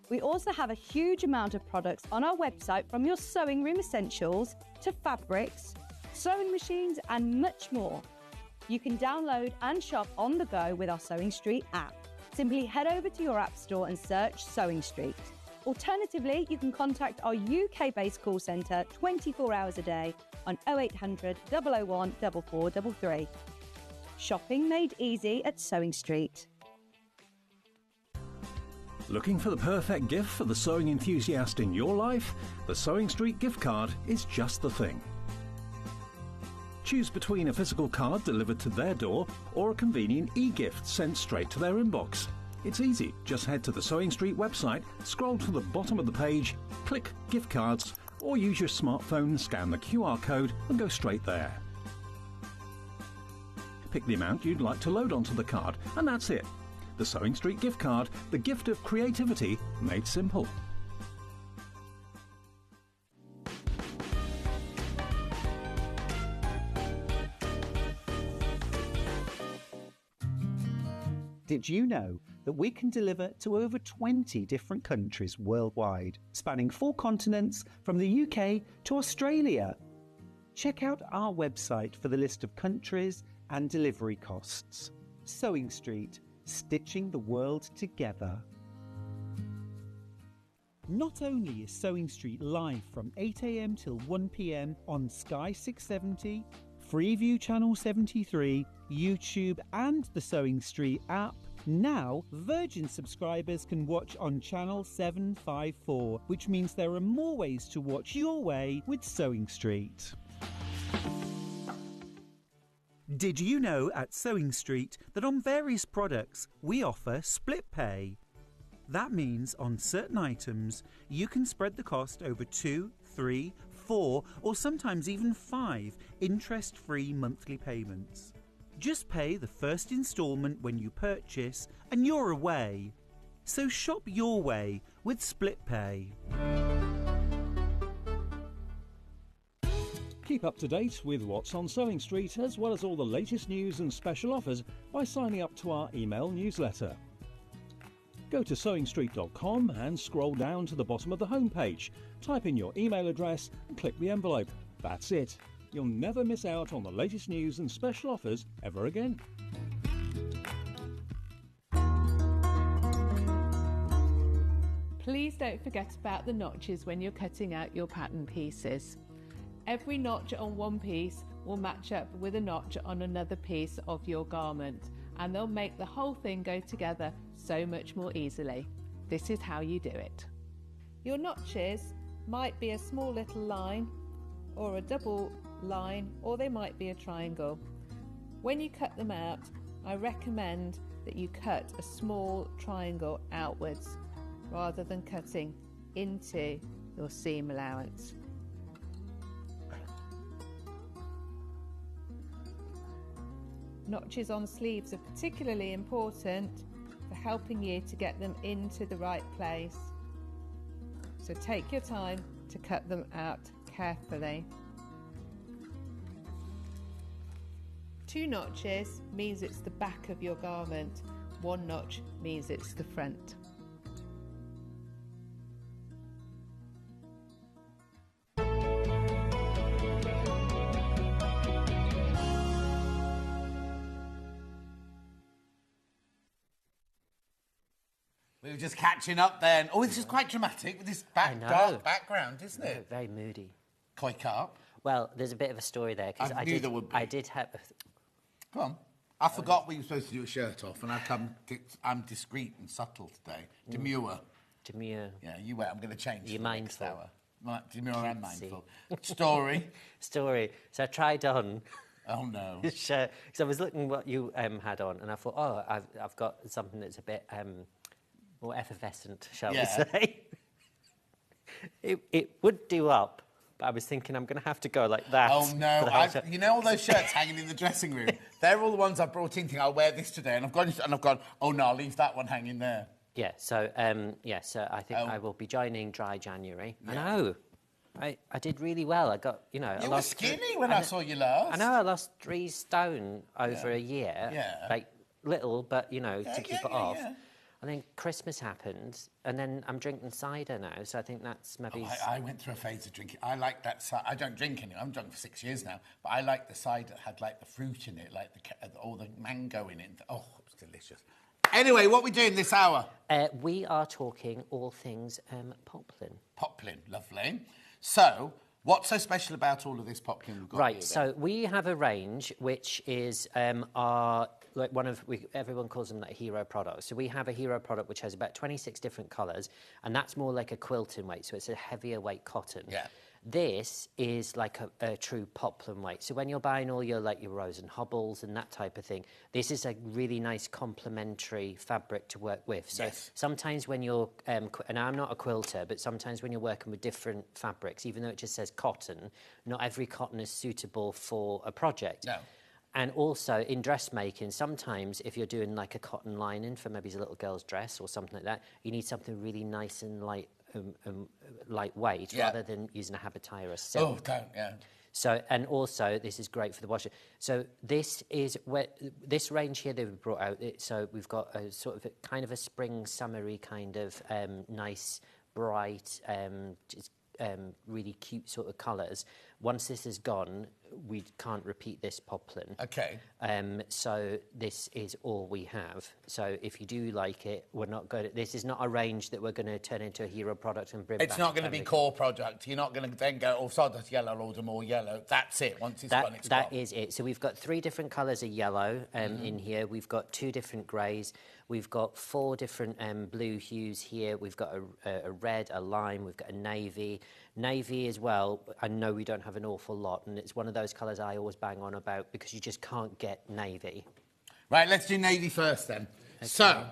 We also have a huge amount of products on our website, from your sewing room essentials to fabrics, sewing machines and much more. You can download and shop on the go with our Sewing Street app. Simply head over to your app store and search Sewing Street. Alternatively, you can contact our UK-based call centre 24 hours a day on 0800 001 4433. Shopping made easy at Sewing Street. Looking for the perfect gift for the sewing enthusiast in your life? The Sewing Street gift card is just the thing. Choose between a physical card delivered to their door or a convenient e-gift sent straight to their inbox. It's easy. Just head to the Sewing Street website, scroll to the bottom of the page, click Gift Cards, or use your smartphone, scan the QR code and go straight there. Pick the amount you'd like to load onto the card, and that's it. The Sewing Street gift card, the gift of creativity made simple. Did you know that we can deliver to over 20 different countries worldwide, spanning 4 continents from the UK to Australia? Check out our website for the list of countries and delivery costs. Sewing Street, stitching the world together. Not only is Sewing Street live from 8 a.m. till 1 p.m. on Sky 670, Freeview Channel 73, YouTube and the Sewing Street app, now Virgin subscribers can watch on Channel 754, which means there are more ways to watch your way with Sewing Street. Did you know at Sewing Street that on various products we offer split pay? That means on certain items you can spread the cost over 2, 3, 4 or sometimes even 5 interest-free monthly payments. Just pay the first instalment when you purchase and you're away. So shop your way with split pay. Keep up to date with what's on Sewing Street as well as all the latest news and special offers by signing up to our email newsletter. Go to sewingstreet.com and scroll down to the bottom of the homepage. Type in your email address and click the envelope. That's it. You'll never miss out on the latest news and special offers ever again. Please don't forget about the notches when you're cutting out your pattern pieces. Every notch on one piece will match up with a notch on another piece of your garment, and they'll make the whole thing go together so much more easily. This is how you do it. Your notches might be a small little line or a double line, or they might be a triangle. When you cut them out, I recommend that you cut a small triangle outwards rather than cutting into your seam allowance. Notches on sleeves are particularly important for helping you to get them into the right place. So take your time to cut them out carefully. 2 notches means it's the back of your garment. 1 notch means it's the front. We were just catching up then. Oh, this is quite dramatic with this dark background, isn't it? Very moody. Koi carp. Well, there's a bit of a story there. I knew there would be. I did have... Come on. I forgot we were supposed to do a shirt off, and I'm discreet and subtle today. Demure. Demure. Yeah, you wait. I'm going to change. You're mindful. Demure and mindful. Story. Story. So I tried on... Oh, no. Shirt. Because I was looking what you had on, and I thought, oh, I've got something that's a bit... more effervescent, shall we say. It would do up, but I was thinking I'm going to have to go like that. Oh, no. You know all those shirts hanging in the dressing room? They're all the ones I brought in thinking I'll wear this today, and I've gone, oh, no, I'll leave that one hanging there. Yeah, so I think I will be joining Dry January. Yeah. I know. I did really well. I got, You were skinny when I saw you last. I know, I lost 3 stone over a year. Yeah. Like, little, but, to keep it off. Yeah. And then Christmas happened, and then I'm drinking cider now, so I think that's maybe... Oh, I went through a phase of drinking. I like that cider. I don't drink anymore. I'm drunk for 6 years now. But I like the cider that had, like, the fruit in it, like all the mango in it. Oh, it was delicious. Anyway, what are we doing this hour? We are talking all things Poplin. Poplin, lovely. So, what's so special about all of this Poplin we've got here, so we have a range which is our like everyone calls them like hero products. So we have a hero product which has about 26 different colours, and that's more like a quilting weight, so it's a heavier weight cotton. Yeah. This is like a true poplin weight. So when you're buying all your like your rows and hobbles and that type of thing, this is a really nice complementary fabric to work with. So sometimes when you're, and I'm not a quilter, but sometimes when you're working with different fabrics, even though it just says cotton, not every cotton is suitable for a project. No. And also in dressmaking, sometimes if you're doing like a cotton lining for maybe a little girl's dress or something like that, you need something really nice and lightweight rather than using a habitire or a silk. Oh, don't, yeah. So, and also this is great for the washer. So this is where this range here that we brought out. So we've got a sort of kind of a spring summery kind of nice, bright, really cute sort of colours. Once this is gone, we can't repeat this poplin. Okay. So this is all we have. So if you do like it, we're not going to... This is not a range that we're going to turn into a hero product and bring It's back not going to be core product. You're not going to then go, oh, so that's yellow, order more yellow. That's it. Once it's gone, it's gone. That is it. So we've got 3 different colours of yellow in here. We've got 2 different greys. We've got 4 different blue hues here. We've got a red, a lime. We've got a navy. Navy as well, I know we don't have an awful lot, and it's one of those colours I always bang on about because you just can't get navy. Right, let's do navy first then. Okay. So,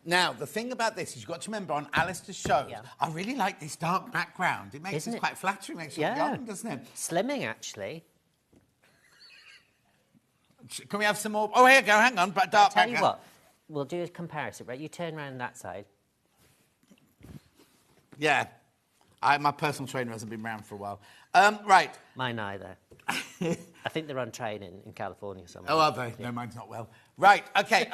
now, the thing about this is you've got to remember on Alistair's shows, I really like this dark background. It makes it quite flattering, makes it look young, doesn't it? Slimming, actually. Can we have some more? Oh, here you go, hang on, but dark background. Tell you what, we'll do a comparison, right? You turn around that side. Yeah. My personal trainer hasn't been around for a while. Right. Mine either. I think they're on training in California somewhere. Oh, are they? Yeah. No, mine's not well. Right, okay.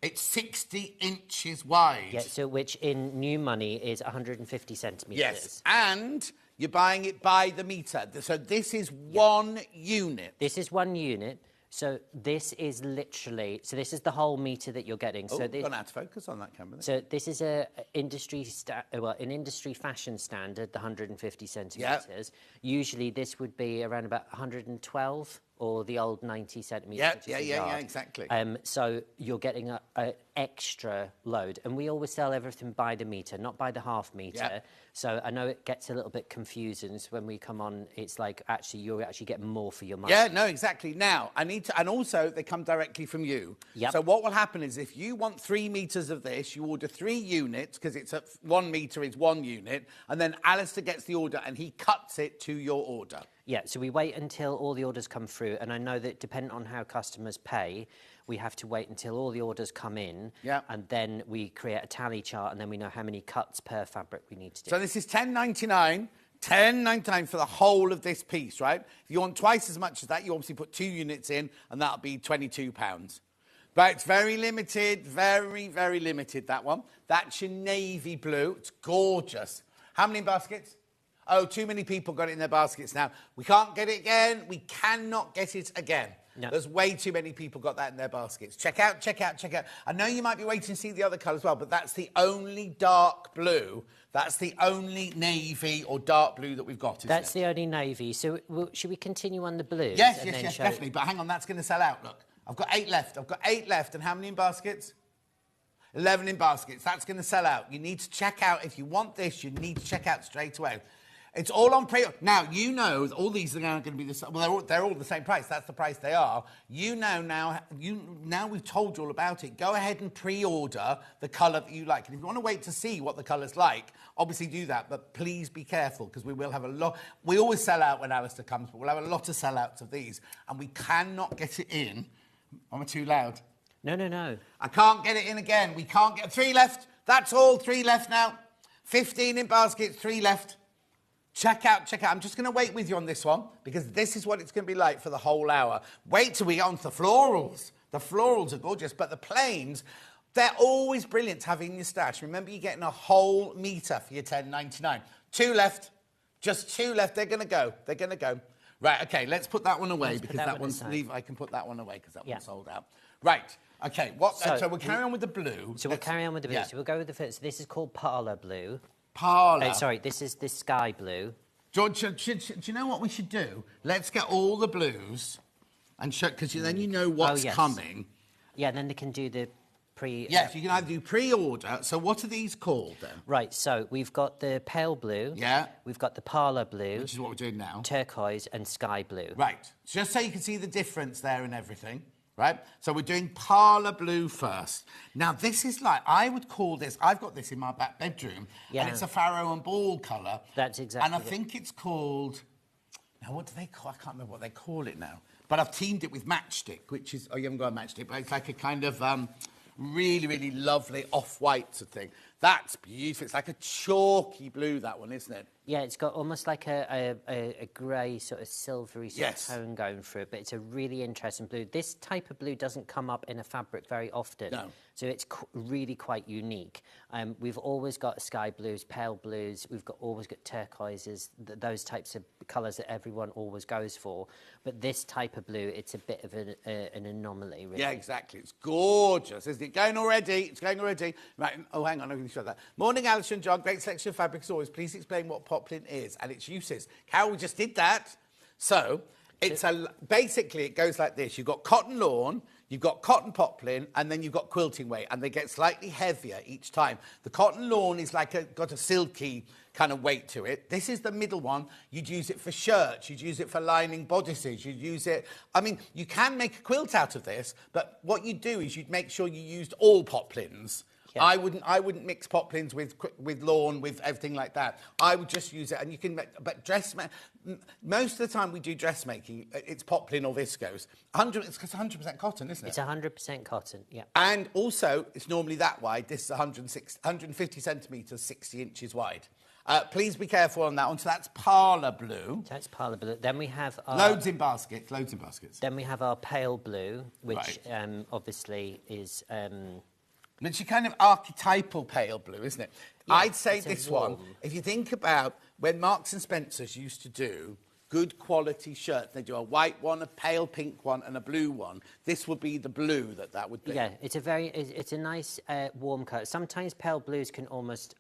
It's 60 inches wide. Yeah, so which in new money is 150 centimetres. Yes, and you're buying it by the metre. So this is one unit. This is one unit. So this is literally, so this is the whole metre that you're getting. Oh, so this, gone out of focus on that camera. So this is an industry fashion standard, the 150 centimetres. Yep. Usually this would be around about 112 or the old 90 centimetres. Yeah, exactly. So you're getting an extra load. And we always sell everything by the metre, not by the half metre. Yep. So I know it gets a little bit confusing. So when we come on, it's like, actually, you're actually getting more for your money. Yeah, no, exactly. Now, I need to... And also, they come directly from you. Yep. So what will happen is if you want 3 metres of this, you order 3 units, because it's 1 metre is 1 unit, and then Alistair gets the order and he cuts it to your order. Yeah, so we wait until all the orders come through, and I know that depending on how customers pay, we have to wait until all the orders come in, and then we create a tally chart, and then we know how many cuts per fabric we need to do. So this is £10.99, £10.99 for the whole of this piece, right? If you want twice as much as that, you obviously put 2 units in, and that'll be £22. But it's very limited, very, very limited, that one. That's your navy blue. It's gorgeous. How many baskets? Oh, too many people got it in their baskets now. We can't get it again. We cannot get it again. No. There's way too many people got that in their baskets. Check out. I know you might be waiting to see the other colour as well, but that's the only dark blue. That's the only navy or dark blue that we've got, isn't That's the only navy. So should we continue on the blue? Yes, definitely. But hang on, that's going to sell out. Look, I've got 8 left. And how many in baskets? 11 in baskets. That's going to sell out. You need to check out. If you want this, you need to check out straight away. It's all on pre... Now, you know all these are going to be the same... Well, they're all the same price. That's the price they are. You know now we've told you all about it. Go ahead and pre-order the colour that you like. And if you want to wait to see what the colour's like, obviously do that. But please be careful, because we will have a lot... We always sell out when Alistair comes, but we'll have a lot of sellouts of these. And we cannot get it in. Am I too loud? No. I can't get it in again. We can't get... 3 left. That's all. 3 left now. 15 in baskets. 3 left. Check out. I'm just going to wait with you on this one, because this is what it's going to be like for the whole hour. Wait till we get on to the florals. The florals are gorgeous, but the plains, they're always brilliant to have in your stash. Remember, you're getting a whole metre for your £10.99. 2 left. Just 2 left. They're going to go. Right, OK, let's put that one away, because that one's... I can put that one away, because that one's sold out. Right, OK, so we'll carry on with the blue. So we'll carry on with the blue. So we'll go with the first. So this is called Parlour Blue. Parlour. Sorry, this is the sky blue. George, do you know what we should do? Let's get all the blues and show, because then you know what's coming. Yeah, and then they can do the pre... Yes, you can either do pre-order. So what are these called then? Right, so we've got the pale blue. Yeah. We've got the parlour blue. Which is what we're doing now. Turquoise and sky blue. Right. Just so you can see the difference there and everything. Right? So we're doing parlour blue first. Now, this is like, I would call this, I've got this in my back bedroom, and it's a farrow and ball colour. That's exactly And I think it's called, now what do they call, I can't remember what they call it now. But I've teamed it with matchstick, which is, oh, you haven't got a matchstick, but it's like a kind of really, really lovely off-white sort of thing. That's beautiful. It's like a chalky blue, that one, isn't it? Yeah, it's got almost like a grey sort of silvery sort of tone going through it, but it's a really interesting blue. This type of blue doesn't come up in a fabric very often. No. So it's really quite unique. We've always got sky blues, pale blues, we've always got turquoises, those types of colours that everyone always goes for. But this type of blue, it's a bit of an anomaly, really. Yeah, exactly. It's gorgeous, isn't it? Going already. It's going already. Right. Oh, hang on. I'm going to show that. Morning, Alistair and John. Great selection of fabrics always. Please explain what Poplin is and its uses. Carol just did that. So it's basically it goes like this. You've got cotton lawn, you've got cotton poplin, and then you've got quilting weight, and they get slightly heavier each time. The cotton lawn is like got a silky kind of weight to it. This is the middle one. You'd use it for shirts, you'd use it for lining bodices, you'd use it... I mean, you can make a quilt out of this, but what you'd do is you'd make sure you used all poplins. Yeah. I wouldn't mix poplins with lawn, with everything like that. I would just use it, and you can make... But most of the time we do dressmaking, it's poplin or viscose. It's 100% cotton, isn't it? It's 100% cotton, yeah. And also, it's normally that wide. This is 150 centimetres, 60 inches wide. Please be careful on that one. So that's parlour blue. That's parlour blue. Then we have our... Loads in baskets, loads in baskets. Then we have our pale blue, which obviously is... It's your kind of archetypal pale blue, isn't it? Yeah, I'd say this one, if you think about when Marks and Spencer's used to do good quality shirts, they do a white one, a pale pink one, and a blue one. This would be the blue that would be. Yeah, it's a nice warm colour. Sometimes pale blues can almost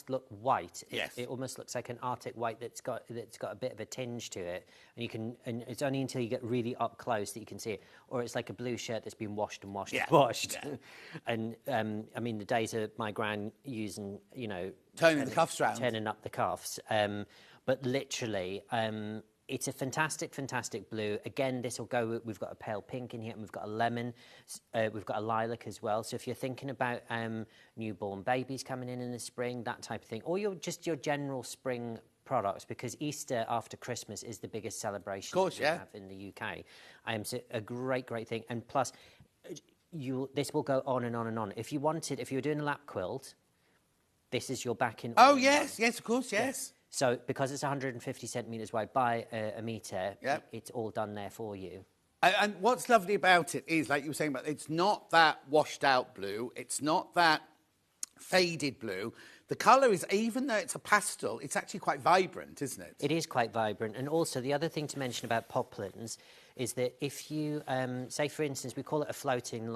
look white. Yes. It almost looks like an Arctic white that's got a bit of a tinge to it, and it's only until you get really up close that you can see it. Or it's like a blue shirt that's been washed and washed and washed. Yeah. And I mean, the days of my gran using, turning the cuffs round, turning up the cuffs. But literally, it's a fantastic, fantastic blue. Again, this will go. We've got a pale pink in here, and we've got a lemon. We've got a lilac as well. So if you're thinking about newborn babies coming in the spring, that type of thing, or your general spring products, because Easter after Christmas is the biggest celebration we have in the UK. So a great thing, and plus, this will go on and on and on. If you were doing a lap quilt, this is your backing. Oh yes, of course, yes. So because it's 150 centimetres wide by a metre, it's all done there for you. And what's lovely about it is, like you were saying, it's not that washed out blue, it's not that faded blue. The colour is, even though it's a pastel, it's actually quite vibrant, isn't it? It is quite vibrant. And also, the other thing to mention about poplins is that if you, say, for instance, we call it a floating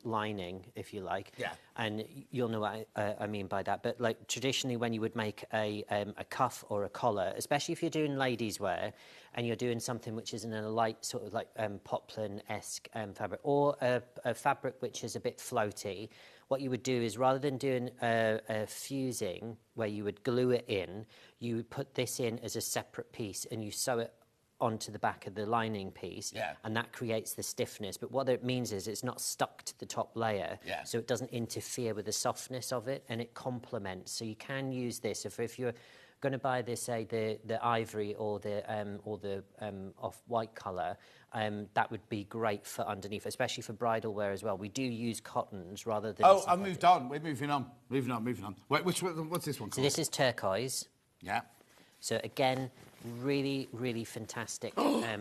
lining, if you like. Yeah. And you'll know what I mean by that. But, like, traditionally, when you would make a cuff or a collar, especially if you're doing ladies' wear, and you're doing something which is in a light sort of like poplin-esque fabric, or a fabric which is a bit floaty, what you would do is, rather than doing a fusing where you would glue it in, you would put this in as a separate piece and you sew it onto the back of the lining piece, and that creates the stiffness. But what it means is it's not stuck to the top layer, so it doesn't interfere with the softness of it, and it complements. So you can use this if you're going to buy this, say the ivory or the off-white colour. That would be great for underneath, especially for bridal wear as well. We do use cottons rather than... Oh, I've moved on. We're moving on. Wait, what's this one called? So this is turquoise. Yeah. So again, really, really fantastic.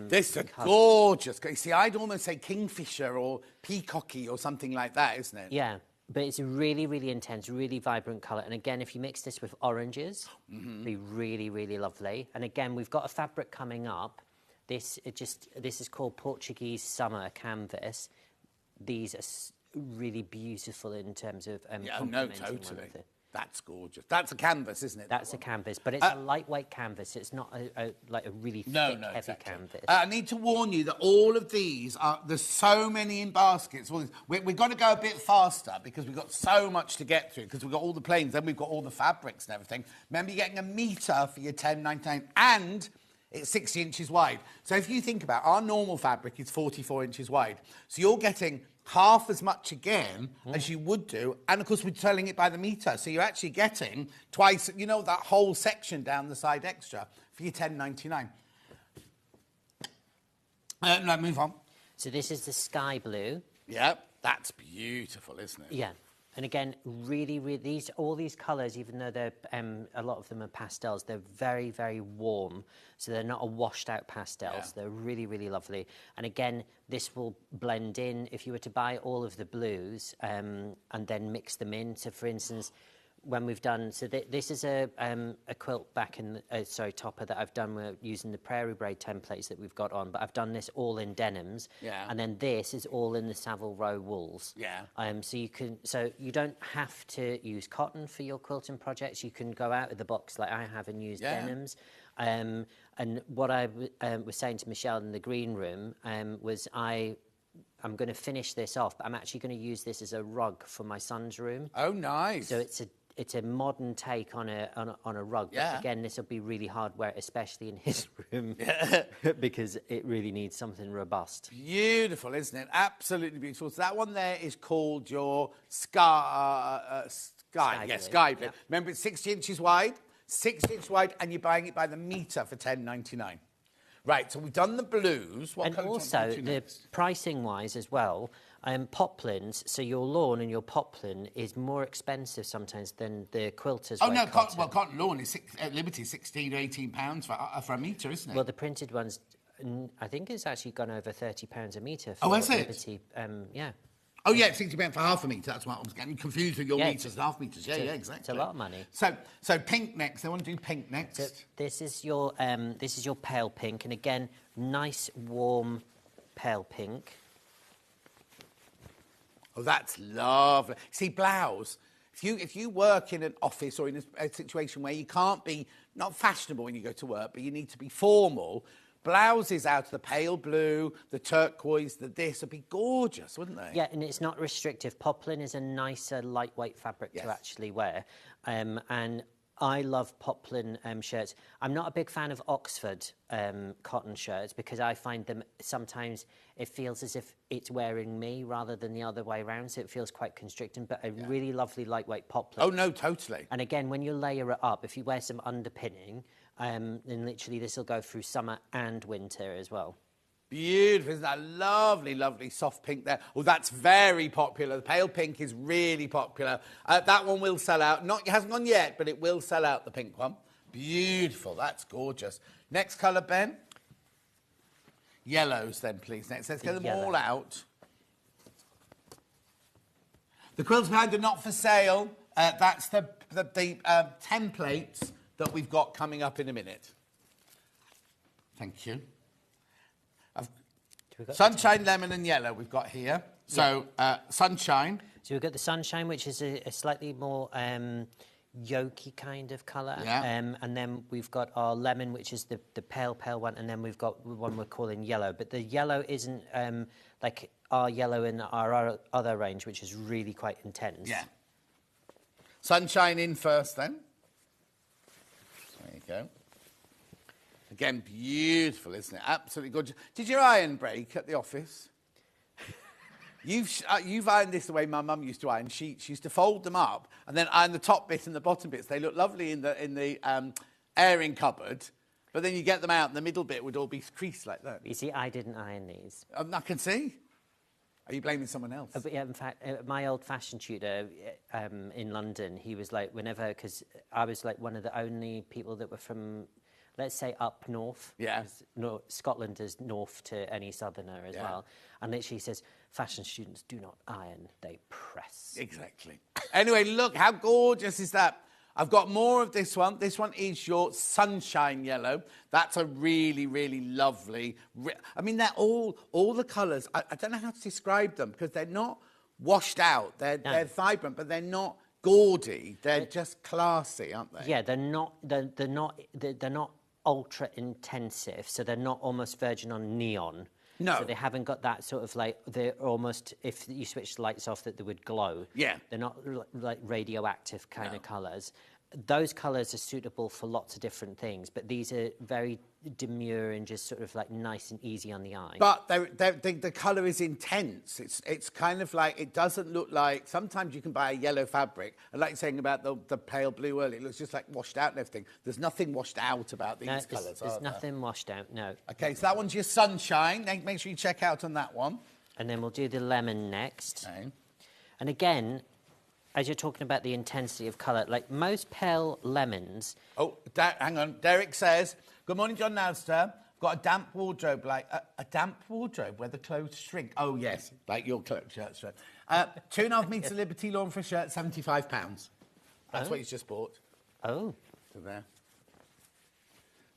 This is gorgeous. See, I'd almost say kingfisher or peacocky or something like that, isn't it? Yeah. But it's a really, really intense, really vibrant colour. And again, if you mix this with oranges, it'd be really, really lovely. And again, we've got a fabric coming up. This is called Portuguese Summer Canvas. These are really beautiful in terms of no, totally. That's gorgeous. That's a canvas, isn't it? That's a canvas, but it's a lightweight canvas. It's not like a really thick, heavy exactly. canvas. I need to warn you that all of these there's so many in baskets. We've got to go a bit faster because we've got so much to get through because we've got all the planes, then we've got all the fabrics and everything. Remember, you're getting a metre for your £10.99 and it's 60 inches wide. So if you think about our normal fabric is 44 inches wide. So you're getting half as much again as you would do, and of course we're selling it by the metre, so you're actually getting twice, you know, that whole section down the side extra for your £10.99. No, move on. So this is the sky blue. Yeah, that's beautiful, isn't it? Yeah. And again, really, all these colours, even though they're a lot of them are pastels, they're very, very warm. So they're not a washed-out pastels. Yeah. They're really, really lovely. And again, this will blend in if you were to buy all of the blues and then mix them in. So, for instance, when we've done, so this is a quilt back in, topper that I've done. We're using the Prairie braid templates that we've got on, but I've done this all in denims. Yeah. And then this is all in the Savile Row wools. Yeah. So you don't have to use cotton for your quilting projects. You can go out of the box like I have and use denims. And what I was saying to Michelle in the green room was I'm going to finish this off, but I'm actually going to use this as a rug for my son's room. Oh, nice. So it's a modern take on a rug. Yeah. But again, this will be really hard wear, especially in his room, because it really needs something robust. Beautiful, isn't it? Absolutely beautiful. So that one there is called your sky. Sky blue. Yeah. Remember, it's 60 inches wide. 60 inches wide, and you're buying it by the metre for £10.99. Right, so we've done the blues. What and also, the pricing-wise as well, poplins, so your lawn and your poplin is more expensive sometimes than the quilters. Oh, no, cotton lawn is at Liberty, £16 to £18 for a metre, isn't it? Well, the printed ones, I think it's actually gone over £30 a metre for Liberty. Yeah. Oh, yeah, £60 for half a metre. That's what I was getting confused with your metres and half metres. Yeah, exactly. It's a lot of money. So pink next. I want to do pink next. So this is your pale pink, and again, nice warm pale pink. Oh, that's lovely. See, blouse. If you work in an office or in a situation where you can't be not fashionable when you go to work, but you need to be formal. Blouses out of the pale blue, the turquoise, this would be gorgeous, wouldn't they? Yeah, and it's not restrictive. Poplin is a nicer, lightweight fabric to actually wear. And I love poplin shirts. I'm not a big fan of Oxford cotton shirts because I find them sometimes it feels as if it's wearing me rather than the other way around, so it feels quite constricting, but a really lovely, lightweight poplin. Oh, no, totally. And again, when you layer it up, if you wear some underpinning, then literally this will go through summer and winter as well. Beautiful. Isn't that lovely, lovely soft pink there? Oh, that's very popular. The pale pink is really popular. That one will sell out. It hasn't gone yet, but it will sell out, the pink one. Beautiful. That's gorgeous. Next colour, Ben? Yellows then, please. Next. Let's get them all out. The quilts behind are not for sale. That's the templates that we've got coming up in a minute. Thank you. Sunshine, lemon and yellow we've got here. So, sunshine. So we've got the sunshine, which is a slightly more yolky kind of colour. Yeah. And then we've got our lemon, which is the pale one, and then we've got one we're calling yellow. But the yellow isn't like our yellow in our other range, which is really quite intense. Yeah. Sunshine in first then. There you go. Again, beautiful, isn't it? Absolutely gorgeous. Did your iron break at the office? You've ironed this the way my mum used to iron sheets. She used to fold them up and then iron the top bit and the bottom bits. They look lovely in the airing cupboard, but then you get them out and the middle bit would all be creased like that. You see, I didn't iron these. I can see. Are you blaming someone else? But yeah, in fact, my old fashion tutor in London, he was like, because I was like one of the only people that were from, let's say, up north. Yeah. Scotland is north to any southerner as well. And literally says, fashion students do not iron, they press. Exactly. Anyway, look, how gorgeous is that? I've got more of this one. This one is your sunshine yellow. That's a really, really lovely... I mean, they're all the colours. I don't know how to describe them because they're not washed out. They're vibrant, but they're not gaudy. They're just classy, aren't they? Yeah, they're not ultra intensive, so they're not almost verging on neon. No. So they haven't got that sort of like, they're almost, if you switch the lights off, that they would glow. Yeah. They're not like radioactive kind of colours. Those colours are suitable for lots of different things, but these are very demure and just sort of like nice and easy on the eye. But the colour is intense. It's kind of like, it doesn't look like, sometimes you can buy a yellow fabric, and like saying about the pale blue earlier, it looks just like washed out and everything. There's nothing washed out about these colours, There's nothing washed out, no. Okay, so that one's your sunshine. Make sure you check out on that one. And then we'll do the lemon next. Okay. And again, as you're talking about the intensity of colour, like most pale lemons... Oh, hang on. Derek says, good morning, John and Alistair. Got a damp wardrobe, like a damp wardrobe where the clothes shrink. Oh, yes, like your shirts. 2.5 metres of Liberty lawn for a shirt, £75. That's what he's just bought. Oh. So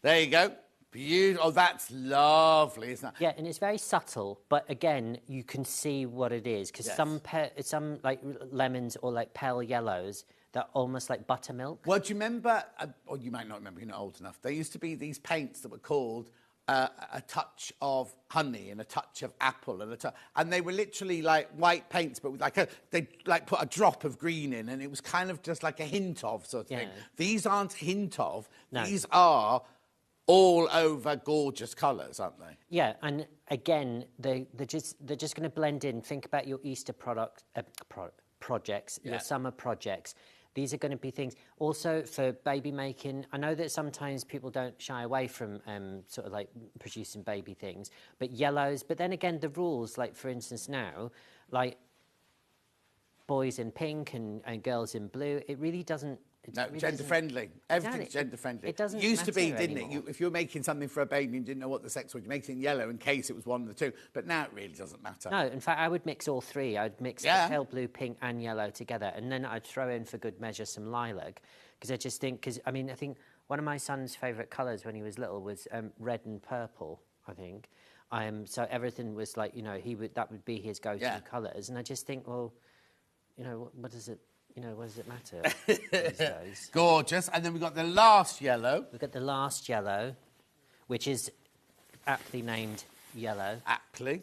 there you go. Beautiful. Oh, that's lovely, isn't it? Yeah, and it's very subtle, but again, you can see what it is, because some like lemons or like pale yellows, they're almost like buttermilk. Well, do you remember, or you might not remember, you're not old enough, there used to be these paints that were called a touch of honey and a touch of apple and they were literally like white paints, but with they like put a drop of green in, and it was kind of just like a hint of sort of thing. These aren't hint of, these are all over gorgeous colours, aren't they? Yeah, and again, they're just going to blend in. Think about your Easter projects, your summer projects. These are going to be things also for baby making. I know that sometimes people don't shy away from sort of like producing baby things, but yellows. But then again, the rules, like for instance now, like boys in pink and girls in blue, it really doesn't. No, gender-friendly. Everything's gender-friendly. It doesn't used to be, didn't anymore. it? If you were making something for a baby and didn't know what the sex was, you make it in yellow in case it was one of the two. But now it really doesn't matter. No, in fact, I would mix all three. I'd mix the pale blue, pink and yellow together. And then I'd throw in, for good measure, some lilac. Because I just think... I think one of my son's favourite colours when he was little was red and purple, I think. So everything was like, that would be his go-to colours. And I just think, well, what does it... what does it matter these days? Gorgeous. And then we've got the last yellow. We've got the last yellow, which is aptly named yellow. Aptly.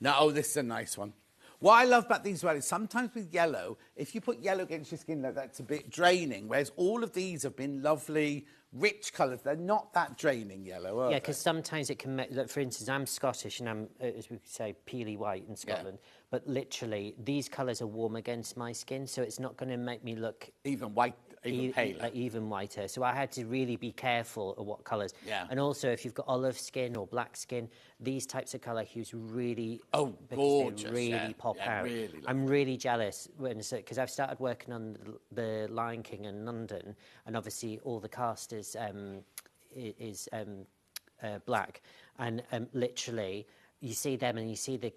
No, this is a nice one. What I love about these as well is sometimes with yellow, if you put yellow against your skin, that's a bit draining, whereas all of these have been lovely, rich colours. They're not that draining yellow, are they? Yeah, because sometimes it can make... For instance, I'm Scottish and I'm, as we could say, peely white in Scotland. Yeah. But literally, these colours are warm against my skin, so it's not going to make me look... Even white, even paler. Even whiter. So I had to really be careful of what colours. Yeah. And also, if you've got olive skin or black skin, these types of colour hues really... Oh, gorgeous. They really pop out. Really I'm really jealous because I've started working on the Lion King in London, and obviously all the cast is black, and literally you see them and you see the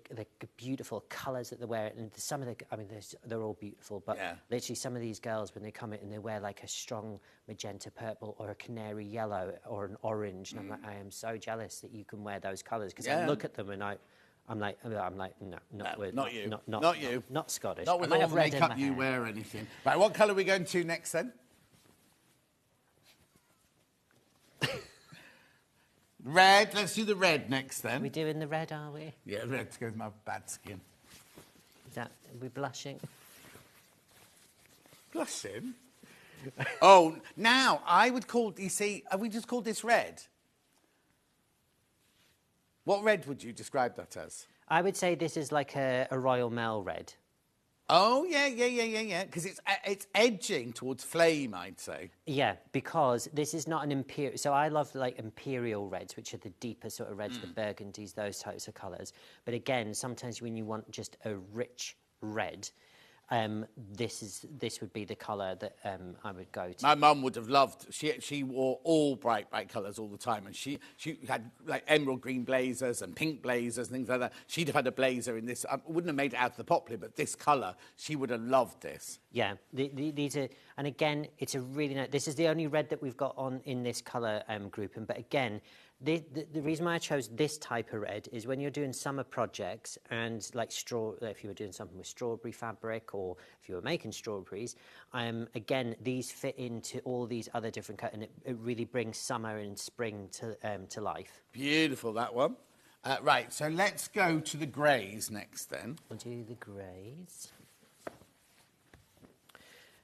beautiful colours that they wear, and some of they're all beautiful, but literally some of these girls, when they come in and they wear like a strong magenta purple or a canary yellow or an orange, and I'm like, I am so jealous that you can wear those colours, because I look at them and I'm like, no, not you. Not you. Not Scottish. Not with all the makeup you wear or anything. Right, what colour are we going to next then? Red. Let's do the red next then. Are we doing the red, are we? Yeah, red to go with my bad skin. Are we blushing? Blushing? Oh, now, I would call... You see, have we just called this red? What red would you describe that as? I would say this is like a Royal Mail red. Oh, yeah. Because it's edging towards flame, I'd say. Yeah, because this is not an imperial... So I love, like, imperial reds, which are the deeper sort of reds, the burgundies, those types of colours. But again, sometimes when you want just a rich red, this would be the colour that I would go to. My mum would have loved... She wore all bright colours all the time, and she had, like, emerald green blazers and pink blazers and things like that. She'd have had a blazer in this... I wouldn't have made it out of the Poplin, but this colour, she would have loved this. Yeah, these are... And again, it's a really nice, this is the only red that we've got on in this colour grouping. But again, the reason why I chose this type of red is when you're doing summer projects and like if you were doing something with strawberry fabric or if you were making strawberries, again, these fit into all these other different colours and it really brings summer and spring to life. Beautiful, that one. Right, so let's go to the greys next then. We'll do the greys.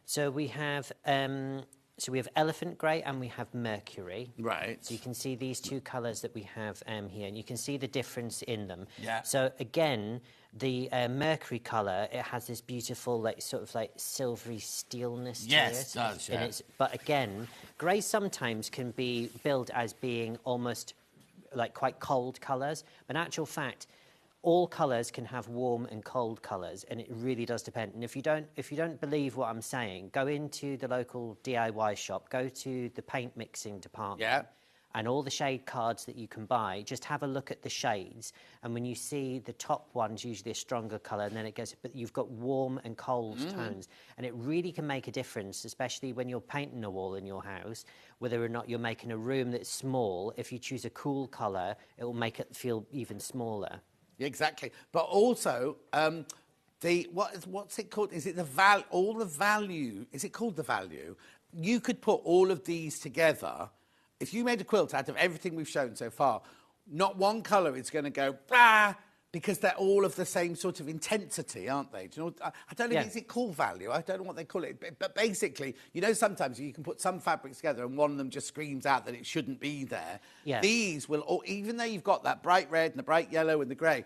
So we have elephant grey and we have mercury. Right. So you can see these two colours that we have here, and you can see the difference in them. Yeah. So again, the mercury colour, it has this beautiful, sort of silvery steelness to it. Yes, it does, yeah. But again, grey sometimes can be billed as being almost quite cold colours, but in actual fact, all colours can have warm and cold colours, and it really does depend. And if you don't believe what I'm saying, go into the local DIY shop, go to the paint mixing department, yeah, and all the shade cards that you can buy. Just have a look at the shades, and when you see the top one's usually a stronger colour, and then it goes, but you've got warm and cold tones, and it really can make a difference, especially when you're painting a wall in your house. Whether or not you're making a room that's small, if you choose a cool colour, it will make it feel even smaller. Exactly, but also what's it called? Is it the value? Is it called the value? You could put all of these together. If you made a quilt out of everything we've shown so far, not one colour is going to go blah, because they're all of the same sort of intensity, aren't they? Do you know? I don't know. Is it called value? I don't know what they call it. But basically, you know, sometimes you can put some fabrics together and one of them just screams out that it shouldn't be there. Yeah. These will, even though you've got that bright red and the bright yellow and the grey,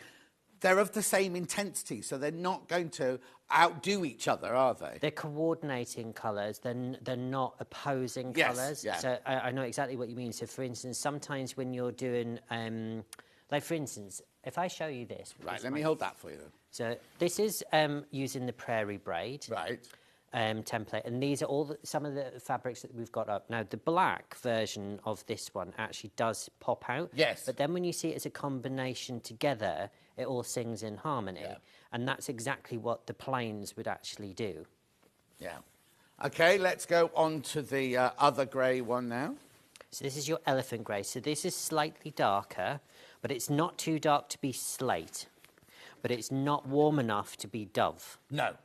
they're of the same intensity, so they're not going to outdo each other, are they? They're coordinating colours. They're not opposing colours. Yeah. So I know exactly what you mean. So, for instance, sometimes when you're doing, for instance, if I show you this. Right, let me hold that for you then. So this is using the Prairie braid. Right. Template, and these are some of the fabrics that we've got up. Now, the black version of this one actually does pop out. Yes. But then when you see it as a combination together, it all sings in harmony. Yeah. And that's exactly what the plains would actually do. Yeah. OK, let's go on to the other grey one now. So this is your elephant grey. So this is slightly darker, but it's not too dark to be slate. But it's not warm enough to be dove. No.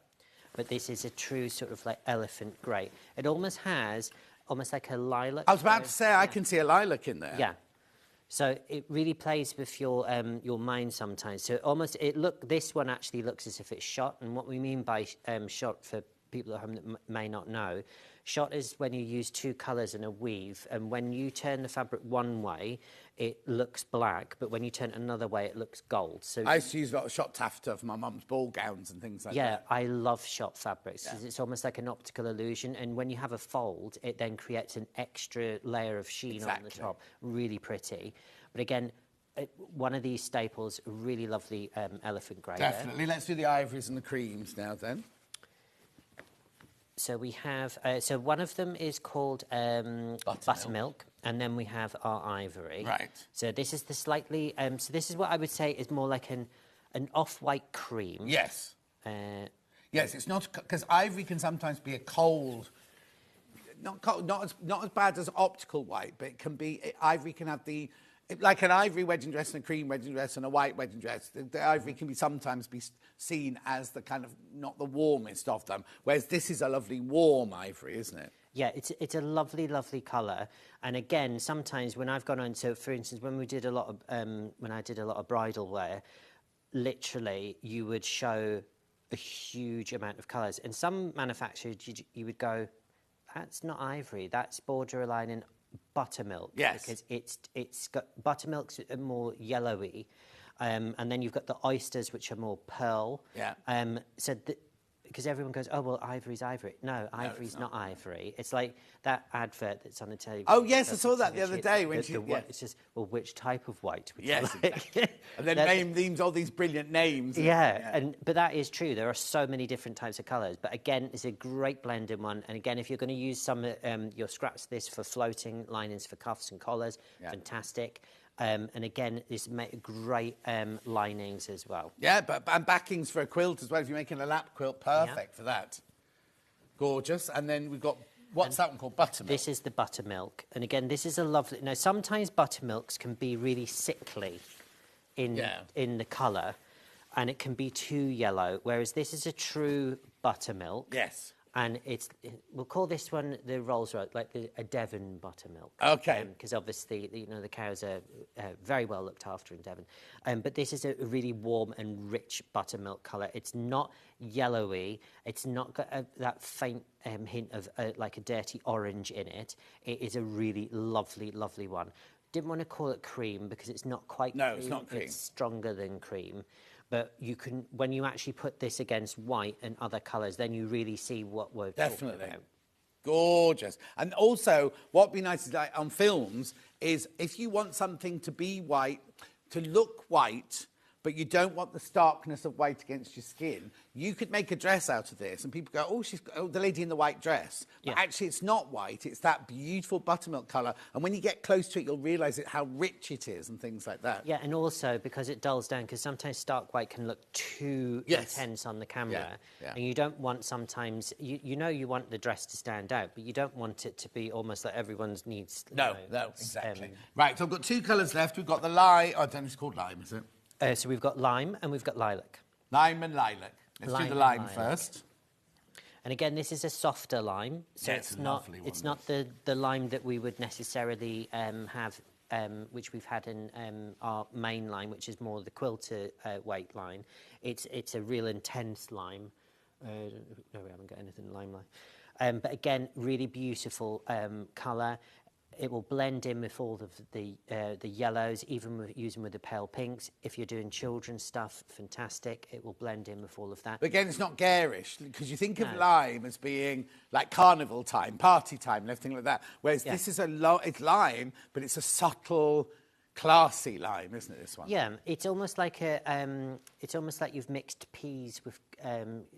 But this is a true sort of elephant grey. It almost has like a lilac. I was about to say, I can see a lilac in there. Yeah. So it really plays with your mind sometimes. So this one actually looks as if it's shot. And what we mean by shot, for people at home that may not know, shot is when you use two colours in a weave, and when you turn the fabric one way, it looks black, but when you turn it another way, it looks gold. So I used to use a lot of shot taffeta for my mum's ball gowns and things like that. Yeah, I love shot fabrics. Yeah. It's almost like an optical illusion, and when you have a fold, it then creates an extra layer of sheen on the top. Really pretty. But again, one of these staples, really lovely elephant grey. Definitely. Let's do the ivories and the creams now then. So we have, so one of them is called buttermilk, and then we have our ivory. Right. So this is the slightly, so this is what I would say is more like an off-white cream. Yes. Yes, it's not, because ivory can sometimes be a cold, not as bad as optical white, but it can be, ivory can have the, like an ivory wedding dress and a cream wedding dress and a white wedding dress, the ivory can sometimes be seen as the kind of not the warmest of them, whereas this is a lovely warm ivory, isn't it? Yeah, it's a lovely, lovely colour. And again, sometimes when I've gone on, so for instance, when I did a lot of bridal wear, literally you would show a huge amount of colours. And some manufacturers, you would go, that's not ivory, that's borderline in buttermilk. Yes. Because it's got buttermilk's more yellowy, and then you've got the oysters, which are more pearl. Yeah. Because everyone goes, oh well, ivory's ivory. No, ivory's not ivory. It's like that advert that's on the television. Oh yes, I saw that the other day when it's just, well, which type of white would you like? Exactly. And then names all these brilliant names. Yeah, but that is true. There are so many different types of colours. But again, it's a great blending one. And again, if you're going to use some your scraps of this for floating linings for cuffs and collars, fantastic. And again, it's great linings as well. Yeah, and backings for a quilt as well. If you're making a lap quilt, perfect for that. Gorgeous. And then we've got, what's that one called? Buttermilk. This is the buttermilk. And again, this is a lovely... Now, sometimes buttermilks can be really sickly in the colour, and it can be too yellow, whereas this is a true buttermilk. Yes. And we'll call this one the Rolls Royce, like a Devon buttermilk. Okay. Because obviously, the cows are very well looked after in Devon. But this is a really warm and rich buttermilk colour. It's not yellowy. It's not got that faint hint of like a dirty orange in it. It is a really lovely, lovely one. Didn't want to call it cream because it's not quite cream. No, it's not cream. It's stronger than cream. But you can, when you actually put this against white and other colours, then you really see what we're talking about. Gorgeous. And also, what'd be nice is, like, on films is if you want something to be white, to look white, but you don't want the starkness of white against your skin, you could make a dress out of this, and people go, oh, the lady in the white dress. But actually, it's not white. It's that beautiful buttermilk colour. And when you get close to it, you'll realise how rich it is and things like that. Yeah, and also because it dulls down, because sometimes stark white can look too intense on the camera. And you don't want sometimes... You know you want the dress to stand out, but you don't want it to be almost like everyone's needs... No, exactly. Right, so I've got two colours left. We've got the lime... I don't know if it's called lime, is it? So we've got lime and we've got lilac. Lime and lilac. Let's do the lime first. And again, this is a softer lime, so it's not the lime that we would necessarily have, which we've had in our main line, which is more the quilter weight line. It's a real intense lime. No, we haven't got anything lime line. But again, really beautiful colour. It will blend in with all of the yellows, even using with the pale pinks. If you're doing children's stuff, fantastic. It will blend in with all of that. But again, it's not garish, because you think of lime as being like carnival time, party time, and everything like that. Whereas this is it's lime, but it's a subtle, classy lime, isn't it? This one. Yeah, it's almost like you've mixed peas with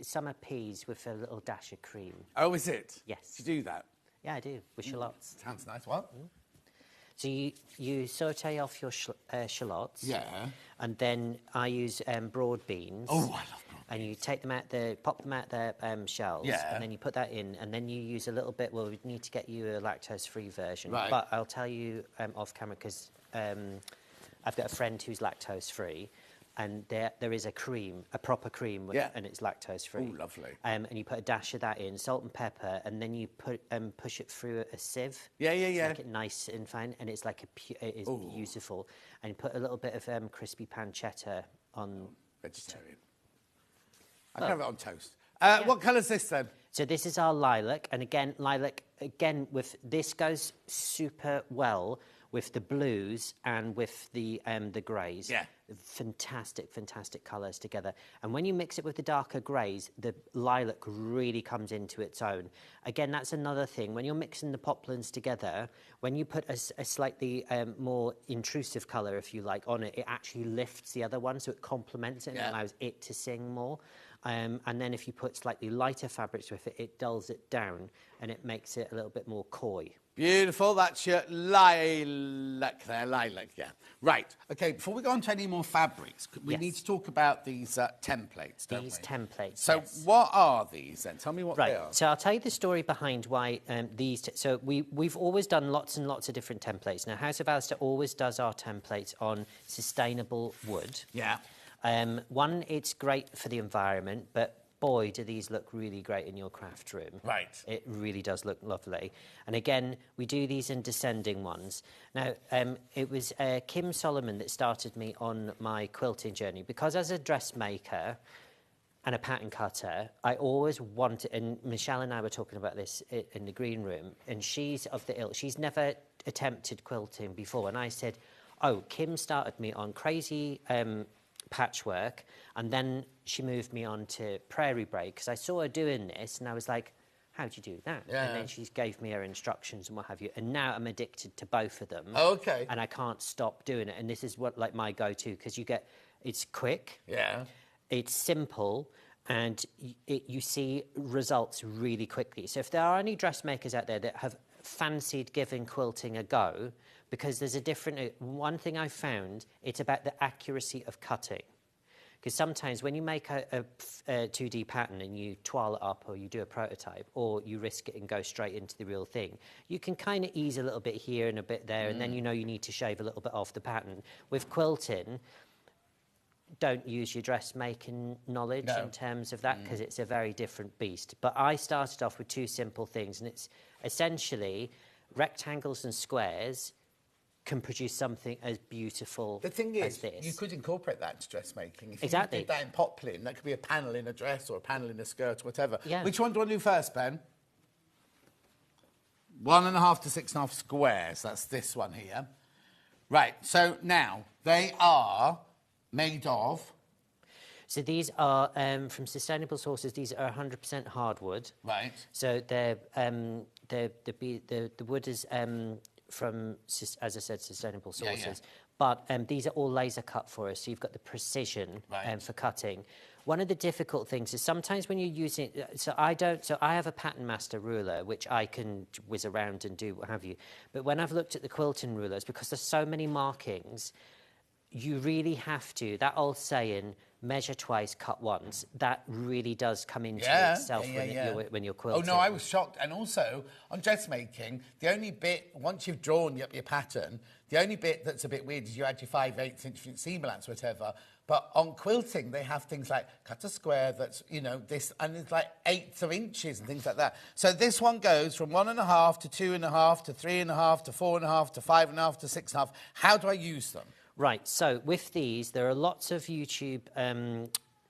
summer peas with a little dash of cream. Oh, is it? Yes. Do you do that? Yeah, I do, with shallots. Sounds nice. What? So you saute off your shallots. Yeah. And then I use broad beans. Oh, I love broad beans. And you take them out pop them out their shells. Yeah. And then you put that in, and then you use a little bit. Well, we need to get you a lactose-free version. Right. But I'll tell you off camera because I've got a friend who's lactose-free. And there is a proper cream, and it's lactose-free. Oh, lovely. And you put a dash of that in, salt and pepper, and then you push it through a sieve. Yeah. To make it nice and fine, and it's like it is beautiful. And you put a little bit of crispy pancetta on. Vegetarian. I can have it on toast. What colour's this then? So this is our lilac, and again, with this goes super well with the blues and with the greys. Yeah. Fantastic colours together. And when you mix it with the darker greys, the lilac really comes into its own. Again, that's another thing. When you're mixing the poplins together, when you put a slightly more intrusive colour, if you like, on it, it actually lifts the other one, so it complements it and allows it to sing more. And then if you put slightly lighter fabrics with it, it dulls it down and it makes it a little bit more coy. Beautiful. That's your lilac there. Lilac, yeah. Right. OK, before we go on to any more fabrics, we need to talk about these templates, don't we? These templates, So what are these then? Tell me what they are. So I'll tell you the story behind why these... So we've always done lots and lots of different templates. Now, House of Alistair always does our templates on sustainable wood. Yeah. One, it's great for the environment, but boy, do these look really great in your craft room. Right. It really does look lovely. And again, we do these in descending ones. Now, it was Kim Solomon that started me on my quilting journey, because as a dressmaker and a pattern cutter, I always wanted, and Michelle and I were talking about this in the green room, and she's of the ilk, she's never attempted quilting before, and I said, oh, Kim started me on crazy patchwork, and then she moved me on to Prairie braid, because I saw her doing this, and I was like, how do you do that? Yeah. And then she gave me her instructions and what have you, and now I'm addicted to both of them. OK. And I can't stop doing it, and this is what like my go-to, because it's quick, it's simple, and you see results really quickly. So if there are any dressmakers out there that have fancied giving quilting a go, because there's one thing I found, it's about the accuracy of cutting. Because sometimes when you make a 2D pattern and you twirl it up or you do a prototype or you risk it and go straight into the real thing, you can kind of ease a little bit here and a bit there, and then you know you need to shave a little bit off the pattern. With quilting, don't use your dressmaking knowledge in terms of that, because it's a very different beast. But I started off with two simple things, and it's essentially rectangles and squares can produce something as beautiful The thing as is, this. you could incorporate that into dressmaking. If Exactly. you did that in Poplin, that could be a panel in a dress or a panel in a skirt or whatever. Yeah. Which one do you want to do first, Ben? 1.5 to 6.5 squares. That's this one here. Right, so now, they are made of... So these are from sustainable sources. These are 100% hardwood. Right. So the wood is from, as I said, sustainable sources. But these are all laser cut for us, so you've got the precision for cutting. One of the difficult things is sometimes when you're using, so I have a Pattern Master ruler, which I can whiz around and do what have you. But when I've looked at the quilting rulers, because there's so many markings, you really have to, that old saying, measure twice, cut once, that really does come into itself when you're quilting. Oh, no, I was shocked. And also, on dressmaking, the only bit, once you've drawn up your pattern, the only bit that's a bit weird is you add your 5/8 inch seam allowance, whatever. But on quilting, they have things like cut a square that's, you know, this, and it's like 1/8 of inches and things like that. So this one goes from 1.5 to 2.5 to 3.5 to 4.5 to 5.5 to 6.5. How do I use them? Right, so with these, there are lots of YouTube